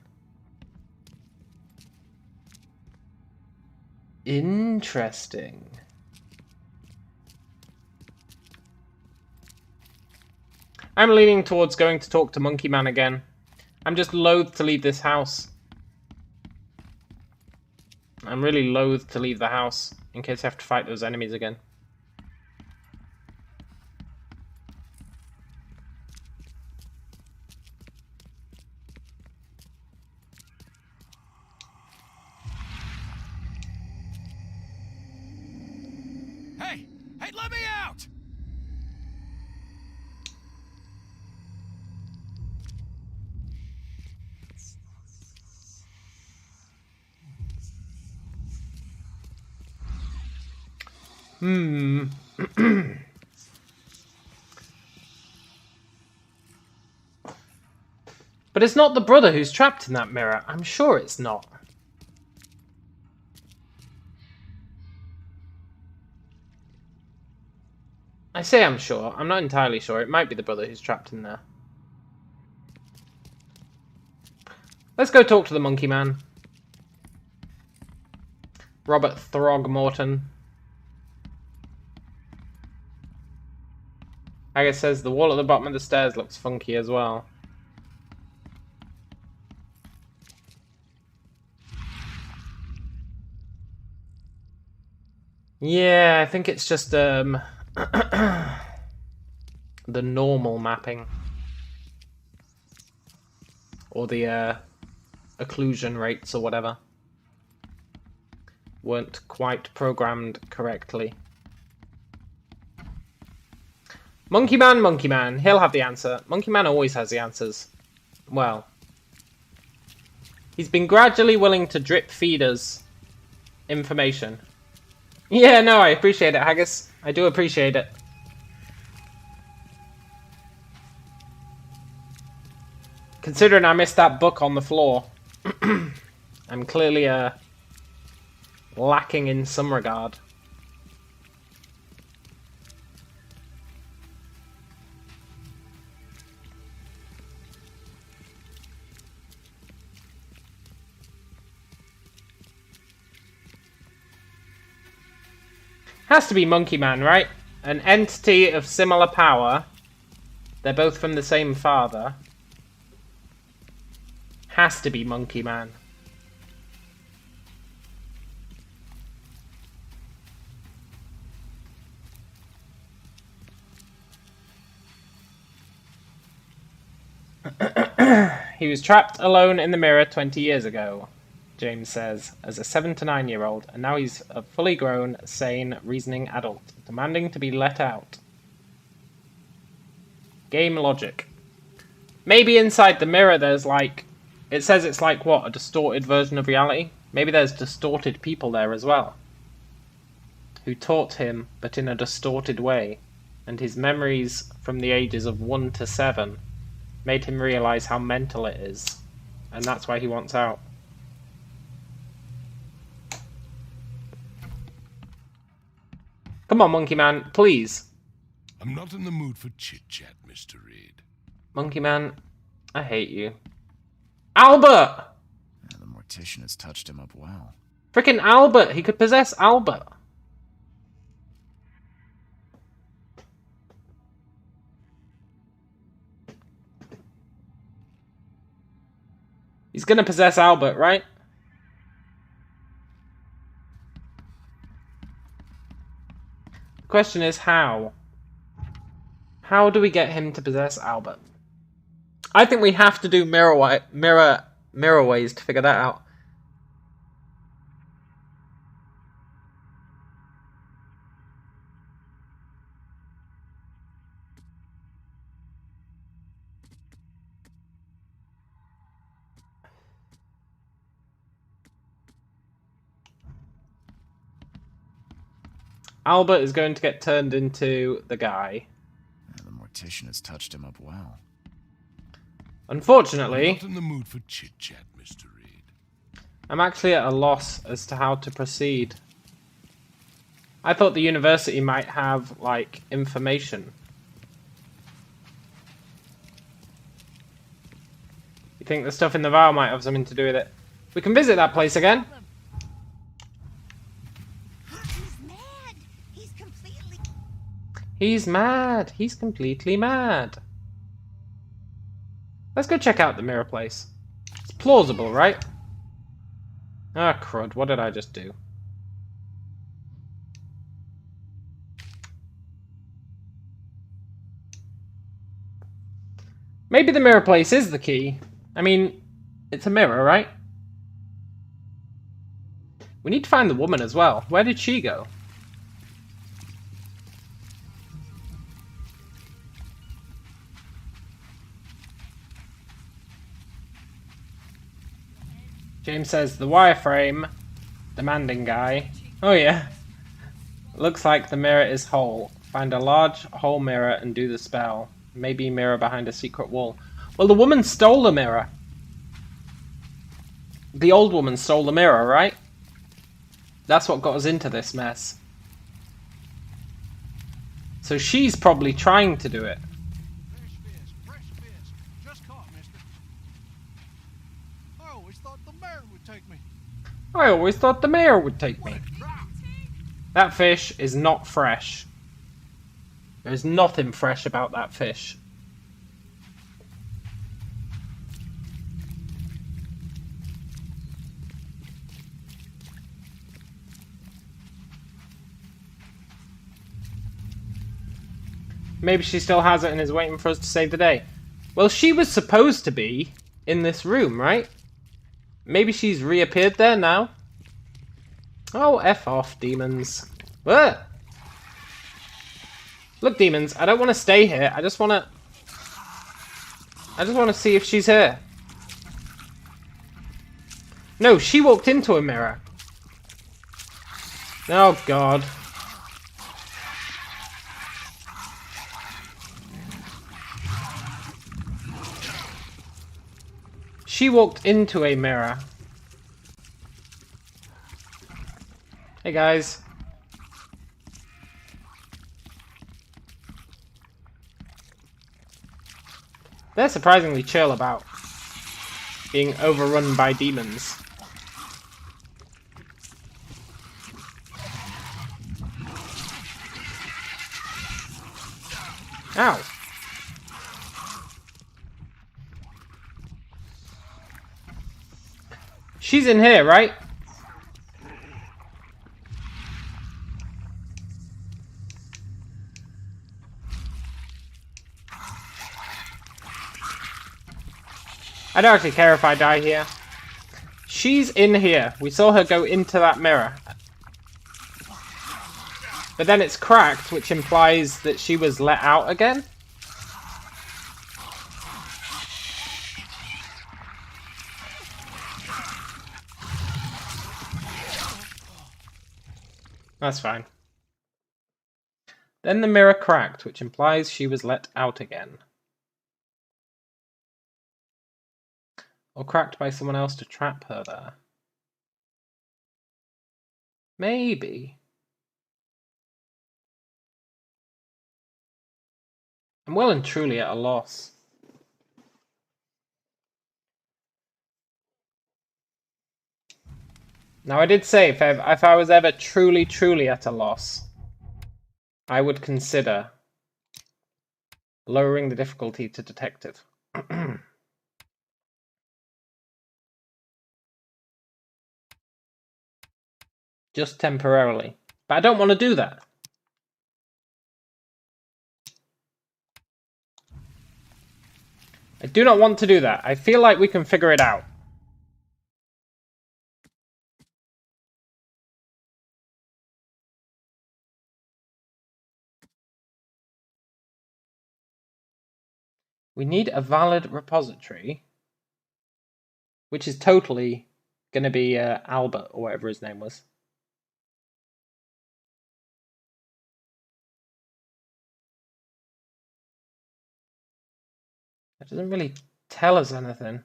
Interesting. I'm leaning towards going to talk to Monkey Man again. I'm just loath to leave this house. I'm really loath to leave the house in case I have to fight those enemies again. Hey, let me out! But it's not the brother who's trapped in that mirror. I'm sure it's not. I say I'm sure. I'm not entirely sure. It might be the brother who's trapped in there. Let's go talk to the monkey man. Robert Throgmorton. Aga says the wall at the bottom of the stairs looks funky as well. Yeah, I think it's just the normal mapping. Or the occlusion rates or whatever. Weren't quite programmed correctly. Monkey Man, he'll have the answer. Monkey Man always has the answers. Well, he's been gradually willing to drip feed us information. Yeah, no, I appreciate it, Haggis. I do appreciate it. Considering I missed that book on the floor, I'm clearly lacking in some regard. Has to be Monkey Man, right? An entity of similar power. They're both from the same father. Has to be Monkey Man. He was trapped alone in the mirror 20 years ago, James says, as a 7 to 9 year old, and now he's a fully grown, sane, reasoning adult, demanding to be let out. Game logic. Maybe inside the mirror there's like... It says it's like, what, a distorted version of reality? Maybe there's distorted people there as well. Who taught him, but in a distorted way. and his memories from the ages of 1 to 7 made him realise how mental it is, and that's why he wants out. Come on, Monkey Man, please. I'm not in the mood for chit-chat, Mr. Reed. Monkey Man, I hate you. Albert! Yeah, the mortician has touched him up well. Frickin' Albert! He could possess Albert. He's gonna possess Albert, right? The question is how? How do we get him to possess Albert? I think we have to do mirror ways to figure that out. Albert is going to get turned into the guy. Yeah, the mortician has touched him up well. Unfortunately, I'm not in the mood for chit-chat, Mr. Reed. I'm actually at a loss as to how to proceed. I thought the university might have, like, information. You think the stuff in the vial might have something to do with it? We can visit that place again. He's mad. He's completely mad. Let's go check out the mirror place. It's plausible, right? Ah, crud. What did I just do? Maybe the mirror place is the key. I mean, it's a mirror, right? We need to find the woman as well. Where did she go? James says, the wireframe. Demanding guy. Oh yeah. Looks like the mirror is whole. Find a large whole mirror and do the spell. Maybe mirror behind a secret wall. Well, the woman stole the mirror. The old woman stole the mirror, right? That's what got us into this mess. So she's probably trying to do it. Fresh fish. Just caught, mister. I always thought the mayor would take me. I always thought the mayor would take me. That fish is not fresh. There's nothing fresh about that fish. Maybe she still has it and is waiting for us to save the day. Well, she was supposed to be in this room, right? Maybe she's reappeared there now? Oh, F off, demons. Ugh. Look, demons, I don't want to stay here. I just want to see if she's here. No, she walked into a mirror. Oh, God. She walked into a mirror. Hey, guys. They're surprisingly chill about being overrun by demons. Ow. She's in here, right? I don't actually care if I die here. She's in here. We saw her go into that mirror. But then it's cracked, which implies that she was let out again. That's fine. Then the mirror cracked, which implies she was let out again. Or cracked by someone else to trap her there. Maybe. I'm well and truly at a loss. Now, I did say if I was ever truly at a loss, I would consider lowering the difficulty to detective. Just temporarily. But I don't want to do that. I do not want to do that. I feel like we can figure it out. We need a valid repository, which is totally going to be Albert, or whatever his name was. That doesn't really tell us anything.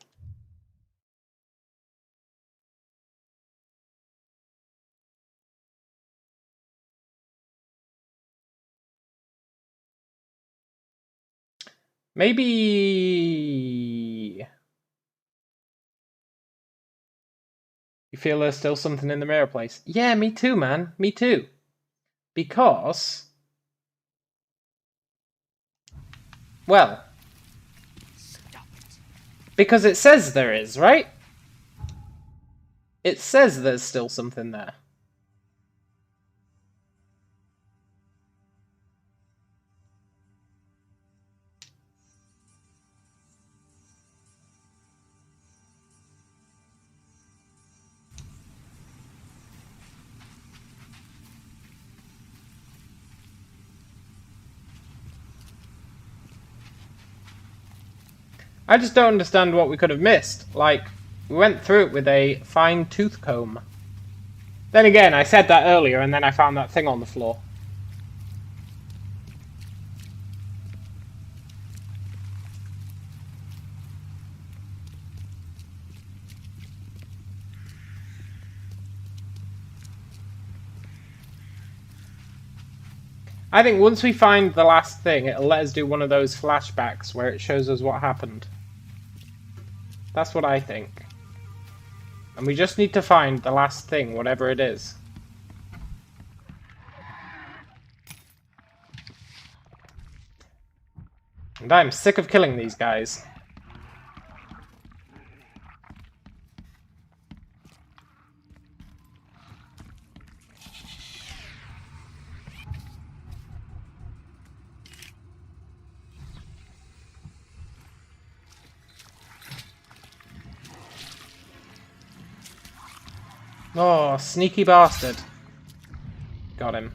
Maybe... You feel there's still something in the mirror place? Yeah, me too, man. Me too. Because... Well... Because it says there is, right? It says there's still something there. I just don't understand what we could have missed. Like, we went through it with a fine tooth comb. Then again, I said that earlier, and then I found that thing on the floor. I think once we find the last thing, it'll let us do one of those flashbacks where it shows us what happened. That's what I think. And we just need to find the last thing, whatever it is. And I'm sick of killing these guys. Oh, sneaky bastard. Got him.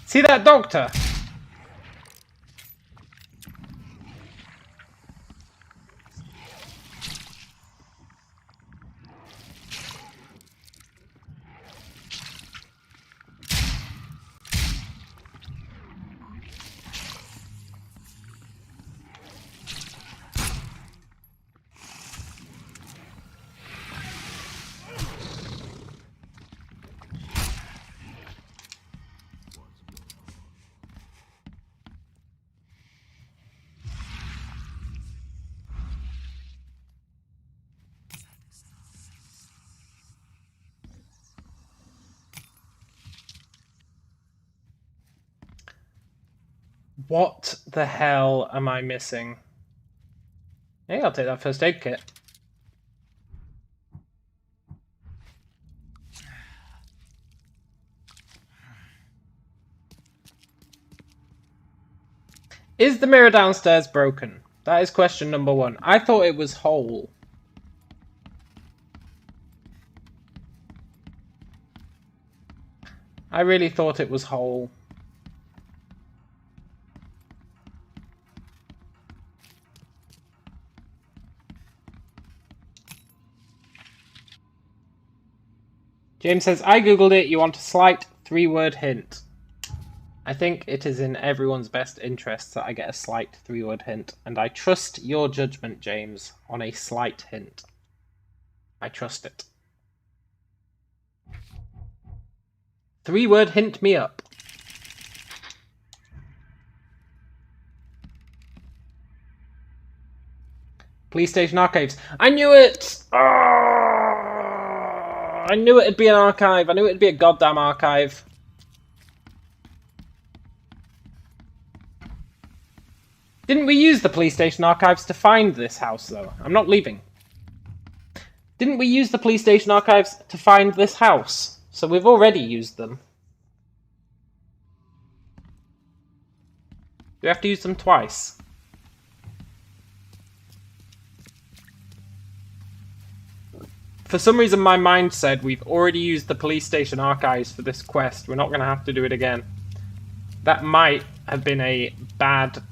See that doctor? What the hell am I missing? Hey, I'll take that first aid kit. Is the mirror downstairs broken? That is question number 1. I thought it was whole. I really thought it was whole. James says, I googled it, you want a slight 3-word hint. I think it is in everyone's best interest that I get a slight 3-word hint, and I trust your judgment, James, on a slight hint. I trust it. 3-word hint me up. Police Station Archives. I knew it! I knew it'd be an archive. I knew it'd be a goddamn archive. Didn't we use the police station archives to find this house, though? I'm not leaving. Didn't we use the police station archives to find this house? So we've already used them. Do we have to use them twice? For some reason my mind said we've already used the police station archives for this quest. We're not going to have to do it again. That might have been a bad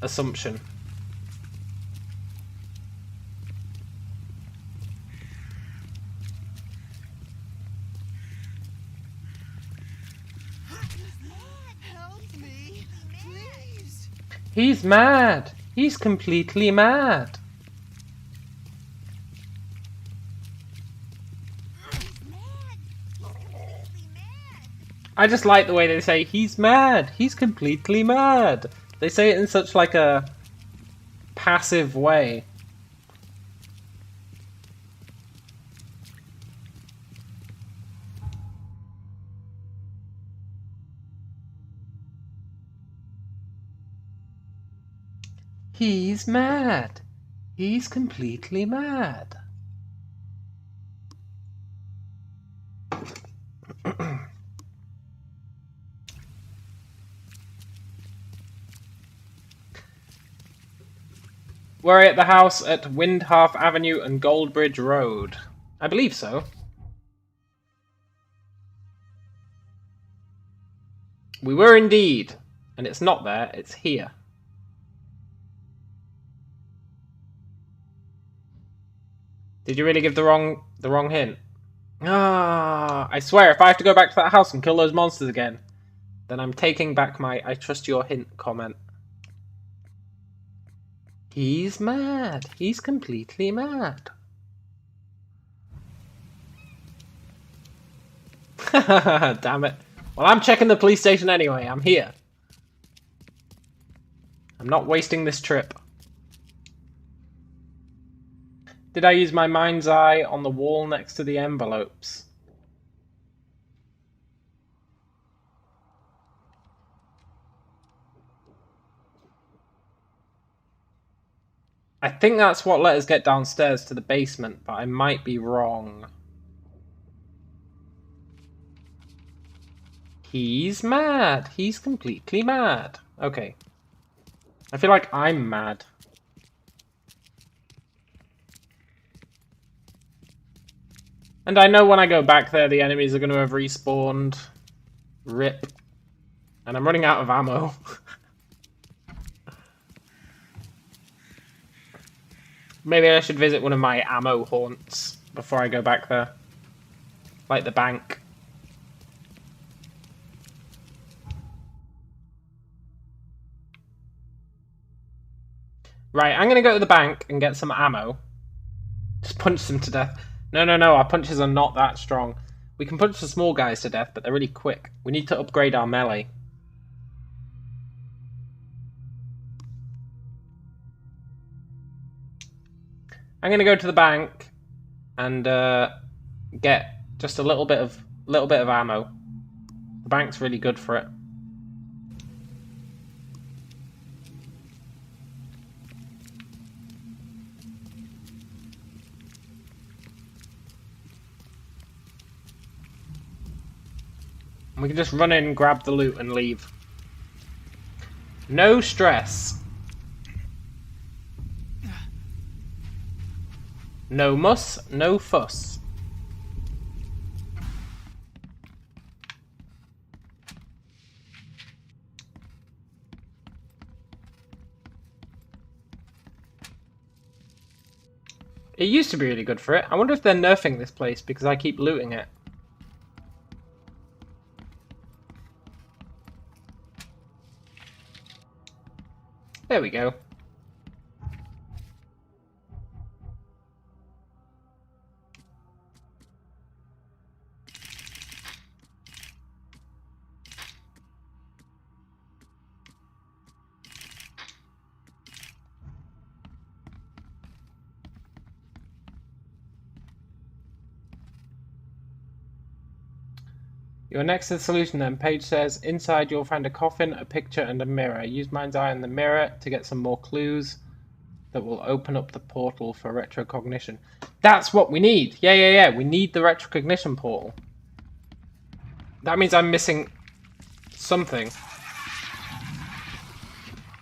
assumption. Help me, please. He's mad. He's completely mad. I just like the way they say, he's mad. He's completely mad. They say it in such like a passive way. He's mad. He's completely mad. We're at the house at Windhalf Avenue and Goldbridge Road. I believe so. We were indeed. And it's not there, it's here. Did you really give the wrong hint? Ah, I swear, if I have to go back to that house and kill those monsters again, then I'm taking back my I trust your hint comment. He's mad. He's completely mad. Damn it. Well, I'm checking the police station anyway. I'm here. I'm not wasting this trip. Did I use my mind's eye on the wall next to the envelopes? I think that's what let us get downstairs to the basement, but I might be wrong. He's mad. He's completely mad. Okay. I feel like I'm mad. And I know when I go back there, the enemies are going to have respawned. RIP. And I'm running out of ammo. Maybe I should visit one of my ammo haunts before I go back there. Like the bank. Right, I'm going to go to the bank and get some ammo. Just punch them to death. No, our punches are not that strong. We can punch the small guys to death, but they're really quick. We need to upgrade our melee. I'm gonna go to the bank and get just a little bit of ammo. The bank's really good for it. And we can just run in, grab the loot, and leave. No stress. No muss, no fuss. It used to be really good for it. I wonder if they're nerfing this place because I keep looting it. There we go. You're next to the solution then. Page says, inside you'll find a coffin, a picture, and a mirror. Use mind's eye on the mirror to get some more clues that will open up the portal for retrocognition. That's what we need! Yeah. We need the retrocognition portal. That means I'm missing something.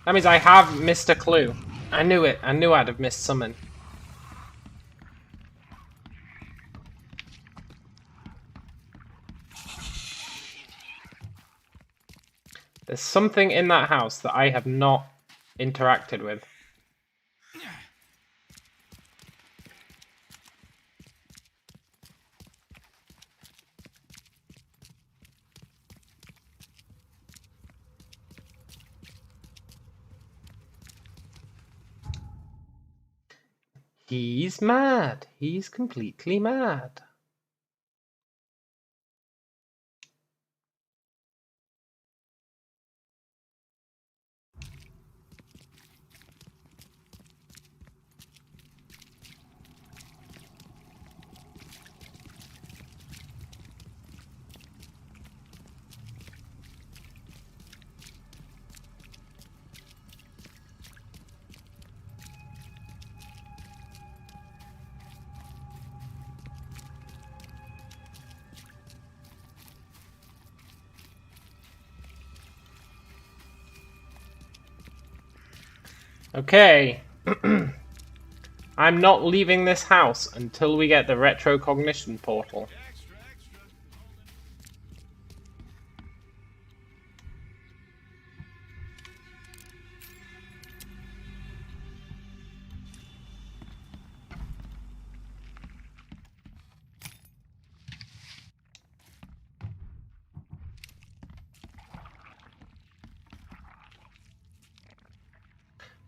That means I have missed a clue. I knew it. I knew I'd have missed something. There's something in that house that I have not interacted with. He's mad. He's completely mad. Okay. I'm not leaving this house until we get the retrocognition portal.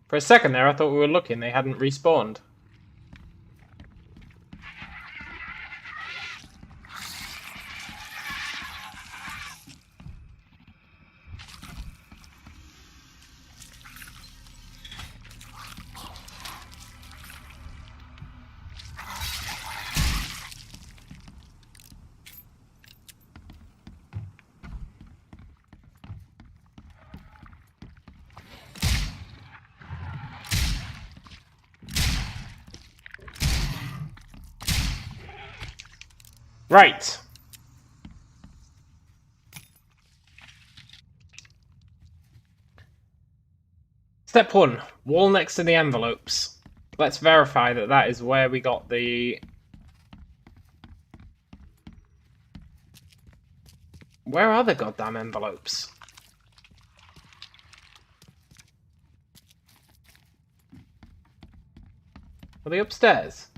For a second there, I thought we were looking. They hadn't respawned. Right. Step 1. Wall next to the envelopes. Let's verify that that is where we got the... Where are the goddamn envelopes? Are they upstairs?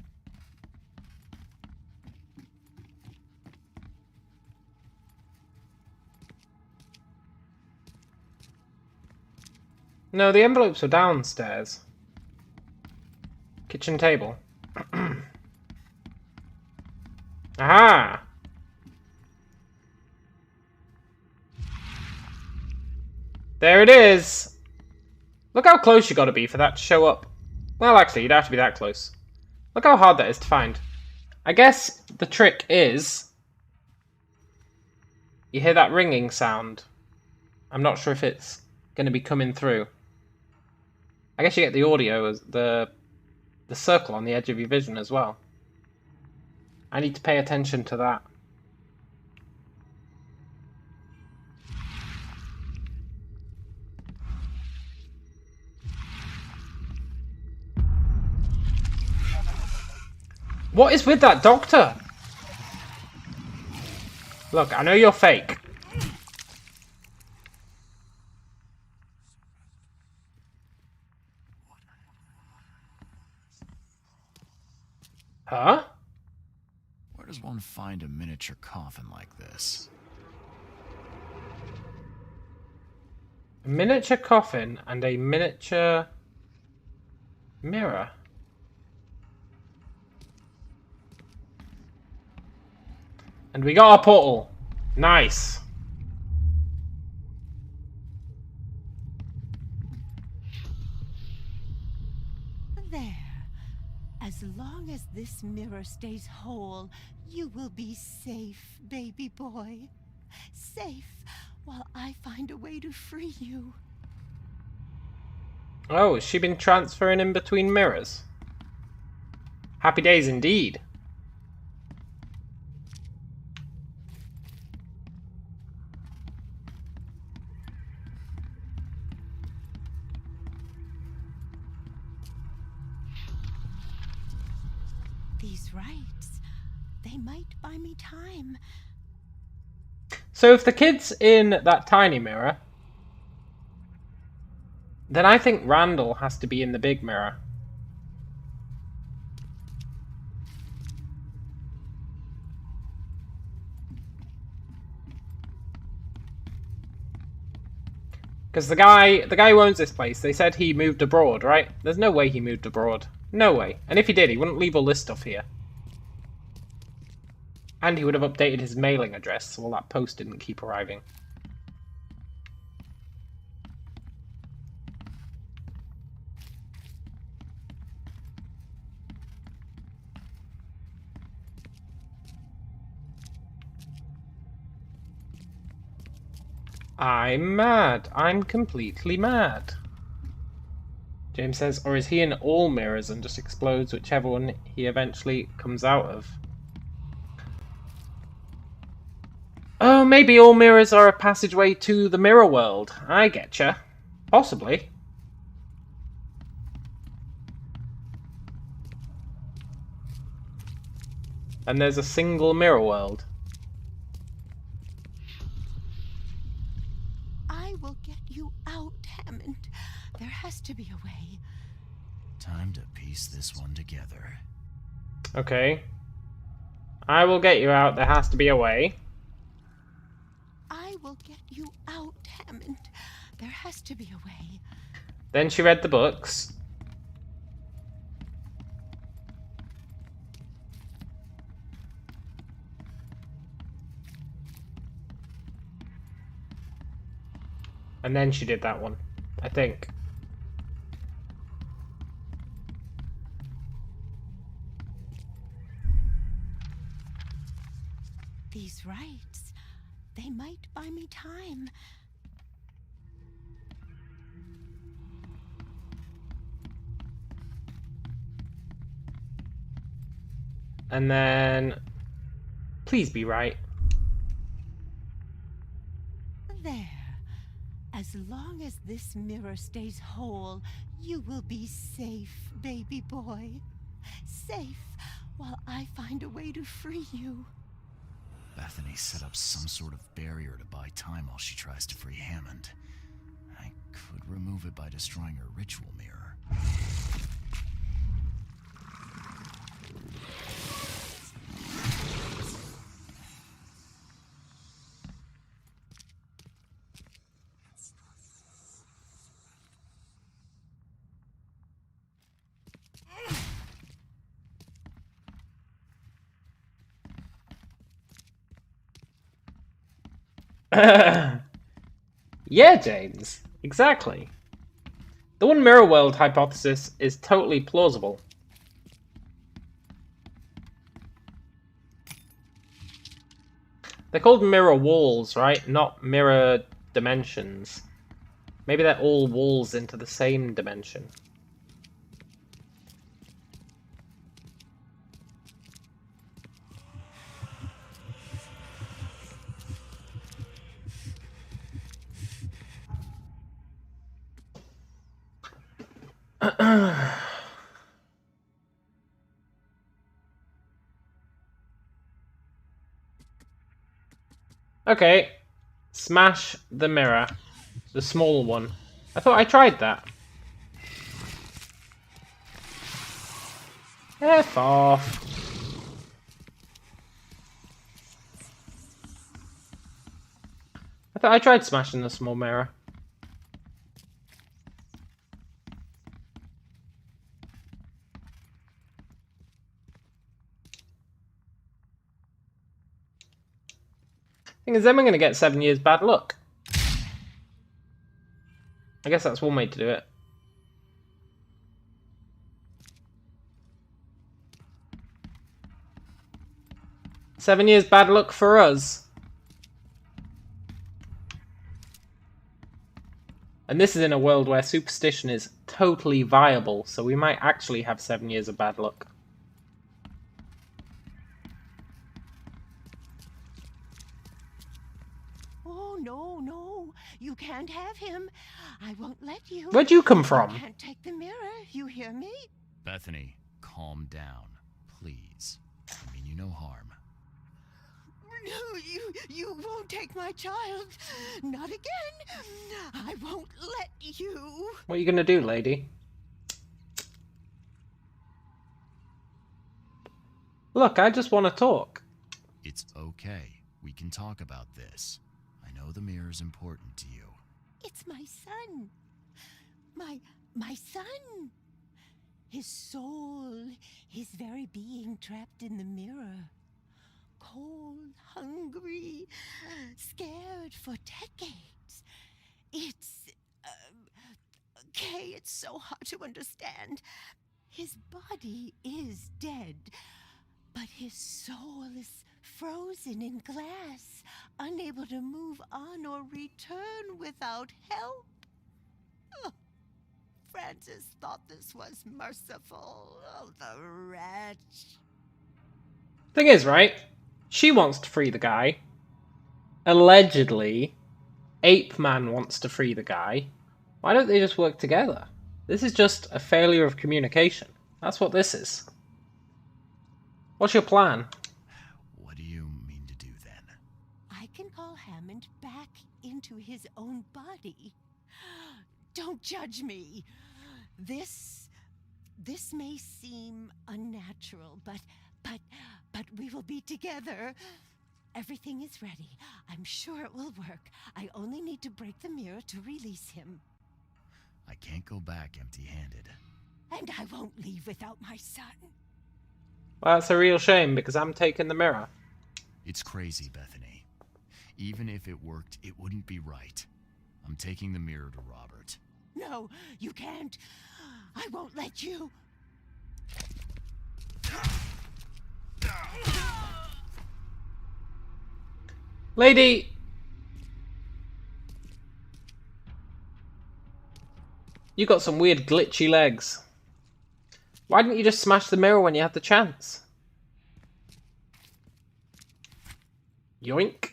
No, the envelopes are downstairs. Kitchen table. Aha! There it is! Look how close you gotta be for that to show up. Well, actually, you'd have to be that close. Look how hard that is to find. I guess the trick is... You hear that ringing sound. I'm not sure if it's going to be coming through. I guess you get the audio as the circle on the edge of your vision as well. I need to pay attention to that. What is with that doctor? Look, I know you're fake. Huh? Where does one find a miniature coffin like this? A miniature coffin and a miniature mirror. And we got our portal. Nice. There. As long as this mirror stays whole, you will be safe, baby boy. Safe while I find a way to free you. Oh, has she been transferring in between mirrors? Happy days indeed. These rites, they might buy me time. So if the kid's in that tiny mirror, then I think Randall has to be in the big mirror. Because the guy who owns this place, they said he moved abroad, right? There's no way he moved abroad. No way. And if he did, he wouldn't leave all this stuff here. And he would have updated his mailing address, so all that post didn't keep arriving. I'm mad. I'm completely mad. James says, or is he in all mirrors and just explodes whichever one he eventually comes out of? Oh, maybe all mirrors are a passageway to the mirror world. I getcha. Possibly. And there's a single mirror world. I will get you out, Hammond. There has to be a way. Time to piece this one together. Okay. I will get you out. There has to be a way. I will get you out, Hammond. There has to be a way. Then she read the books. And then she did that one, I think. These rites, they might buy me time. And then... Please be right. There. As long as this mirror stays whole, you will be safe, baby boy. Safe while I find a way to free you. Bethany set up some sort of barrier to buy time while she tries to free Hammond. I could remove it by destroying her ritual mirror. Yeah, James. Exactly. The one mirror world hypothesis is totally plausible. They're called mirror walls, right? Not mirror dimensions. Maybe they're all walls into the same dimension. Okay. Smash the mirror. The small one. I thought I tried that. F off. I thought I tried smashing the small mirror. Thing is, then we're going to get 7 years bad luck. I guess that's one way to do it. Seven years bad luck for us. And this is in a world where superstition is totally viable, so we might actually have 7 years of bad luck. Oh, no, no. You can't have him. I won't let you. Where'd you come from? You can't take the mirror. You hear me? Bethany, calm down, please. I mean you no harm. No, you won't take my child. Not again. I won't let you. What are you gonna do, lady? Look, I just want to talk. It's okay. We can talk about this. I know the mirror's important to you. It's my son. My son. His soul, his very being trapped in the mirror. Cold, hungry, scared for decades. It's... okay, it's so hard to understand. His body is dead, but his soul is frozen in glass, unable to move on or return without help. Oh, Francis thought this was merciful. Oh, the wretch. Thing is, right? She wants to free the guy. Allegedly, Ape Man wants to free the guy. Why don't they just work together? This is just a failure of communication. That's what this is. What's your plan? What do you mean to do then? I can call Hammond back into his own body. Don't judge me. This may seem unnatural, but we will be together. Everything is ready. I'm sure it will work. I only need to break the mirror to release him. I can't go back empty-handed. And I won't leave without my son. Well, that's a real shame, because I'm taking the mirror. It's crazy, Bethany. Even if it worked, it wouldn't be right. I'm taking the mirror to Robert. No, you can't. I won't let you. Lady! You got some weird glitchy legs. Why didn't you just smash the mirror when you had the chance? Yoink.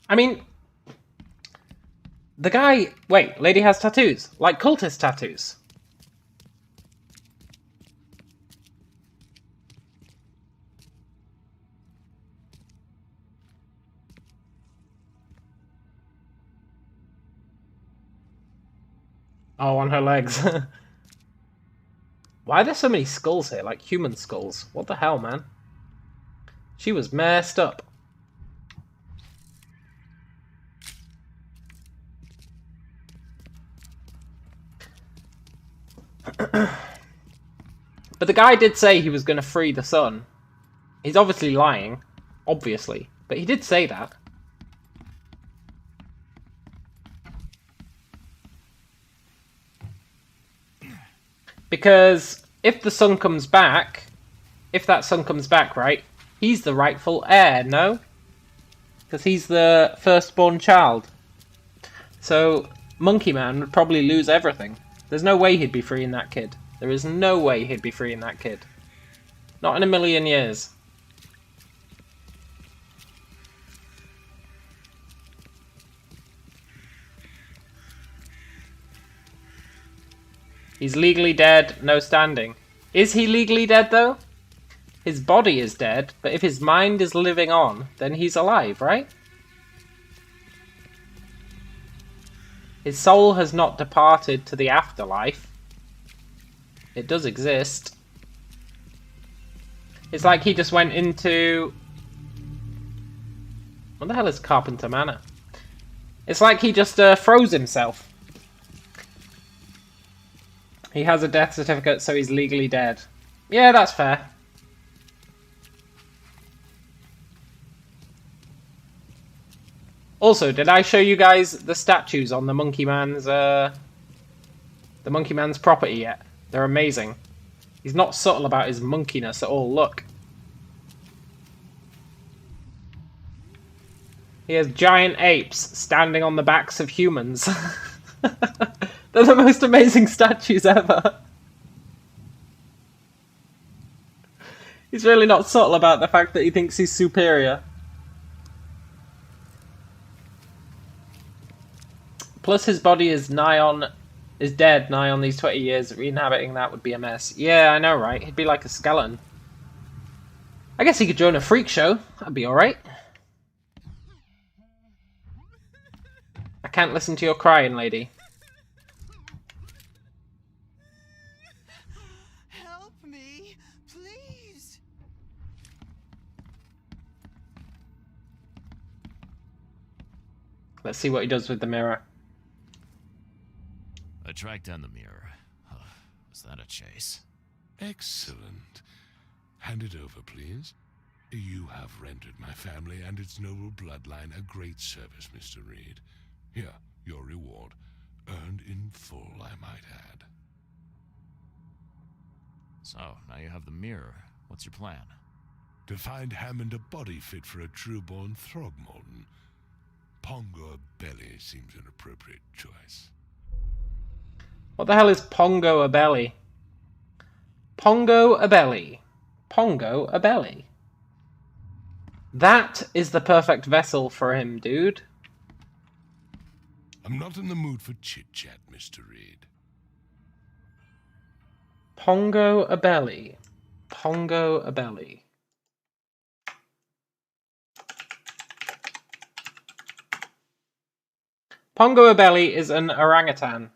I mean, the guy... Wait, lady has tattoos. Like cultist tattoos. Oh, on her legs. Why are there so many skulls here? Like human skulls. What the hell, man? She was messed up. But the guy did say he was going to free the son. He's obviously lying. Obviously. But he did say that. Because if the son comes back, if that son comes back, right, he's the rightful heir, no? Because he's the firstborn child. So Monkey Man would probably lose everything. There's no way he'd be freeing that kid. There is no way he'd be freeing that kid. Not in a million years. He's legally dead, no standing. Is he legally dead, though? His body is dead, but if his mind is living on, then he's alive, right? His soul has not departed to the afterlife. It does exist. It's like he just went into... What the hell is Carpenter Manor? It's like he just froze himself. He has a death certificate, so he's legally dead. Yeah, that's fair. Also, did I show you guys the statues on the Monkey Man's property yet? They're amazing. He's not subtle about his monkeyness at all. Look. He has giant apes standing on the backs of humans. They're the most amazing statues ever. He's really not subtle about the fact that he thinks he's superior. Plus his body is dead nigh on these 20 years. Re-inhabiting that would be a mess. Yeah, I know, right? He'd be like a skeleton. I guess he could join a freak show. That'd be alright. I can't listen to your crying, lady. Help me, please. Let's see what he does with the mirror. I tracked down the mirror. Was that a chase? Excellent. Hand it over, please. You have rendered my family and its noble bloodline a great service, Mr. Reed. Here, your reward. Earned in full, I might add. So, now you have the mirror. What's your plan? To find Hammond a body fit for a true-born Throgmorton. Pongo Belly seems an appropriate choice. What the hell is Pongo a belly? Pongo a belly. Pongo a belly. That is the perfect vessel for him, dude. I'm not in the mood for chit-chat, Mr. Reed. Pongo a belly. Pongo a belly. Pongo a belly is an orangutan.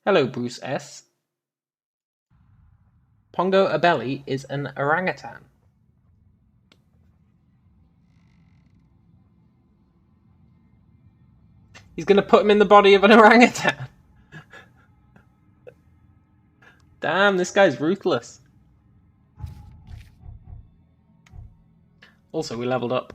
Hello, Bruce S. Pongo a belly is an orangutan. He's gonna put him in the body of an orangutan. Damn, this guy's ruthless. Also, we leveled up.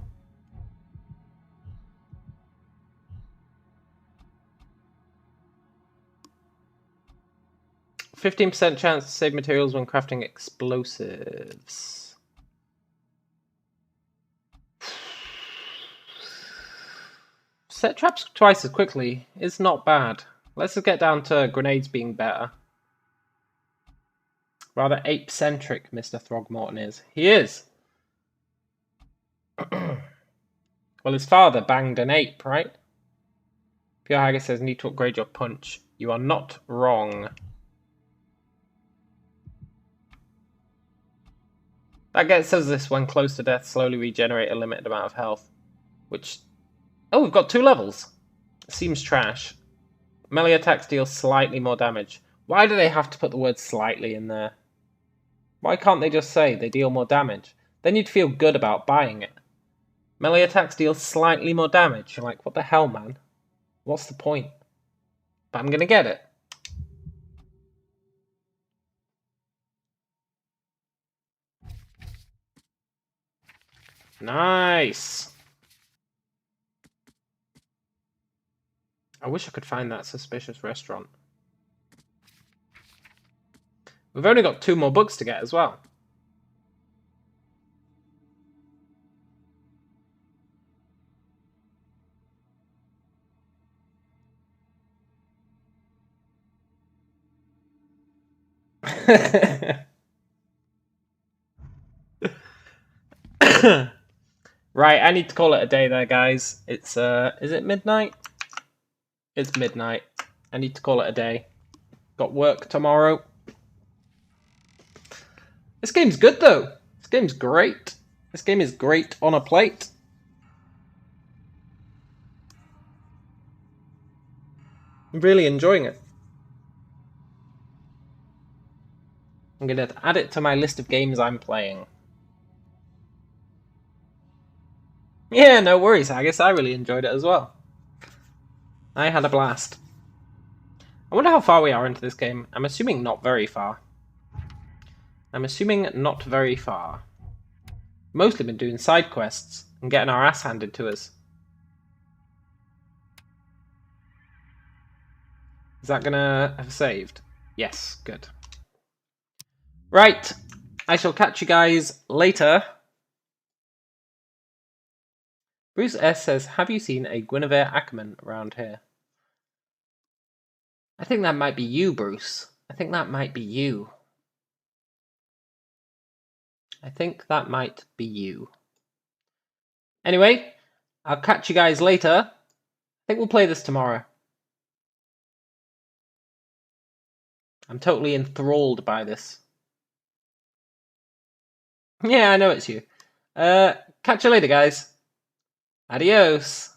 15% chance to save materials when crafting explosives. Set traps twice as quickly is not bad. Let's just get down to grenades being better. Rather ape-centric Mr. Throgmorton is. He is! Well, his father banged an ape, right? Pure Haggis says, need to upgrade your punch. You are not wrong. That gets us this: when close to death, slowly regenerate a limited amount of health. Which... Oh, we've got 2 levels. Seems trash. Melee attacks deal slightly more damage. Why do they have to put the word slightly in there? Why can't they just say they deal more damage? Then you'd feel good about buying it. Melee attacks deal slightly more damage. You're like, what the hell, man? What's the point? But I'm gonna get it. Nice! I wish I could find that suspicious restaurant. We've only got 2 more books to get as well. Right, I need to call it a day there, guys. It's, is it midnight? It's midnight. I need to call it a day. Got work tomorrow. This game's good though. This game's great. This game is great on a plate. I'm really enjoying it. I'm going to add it to my list of games I'm playing. Yeah, no worries, Haggis. I really enjoyed it as well. I had a blast. I wonder how far we are into this game. I'm assuming not very far. I'm assuming not very far. Mostly been doing side quests and getting our ass handed to us. Is that gonna have saved? Yes, good. Right, I shall catch you guys later. Bruce S says, have you seen a Guinevere Ackerman around here? I think that might be you, Bruce. I think that might be you. I think that might be you. Anyway, I'll catch you guys later. I think we'll play this tomorrow. I'm totally enthralled by this. Yeah, I know it's you. Catch you later, guys. Adios.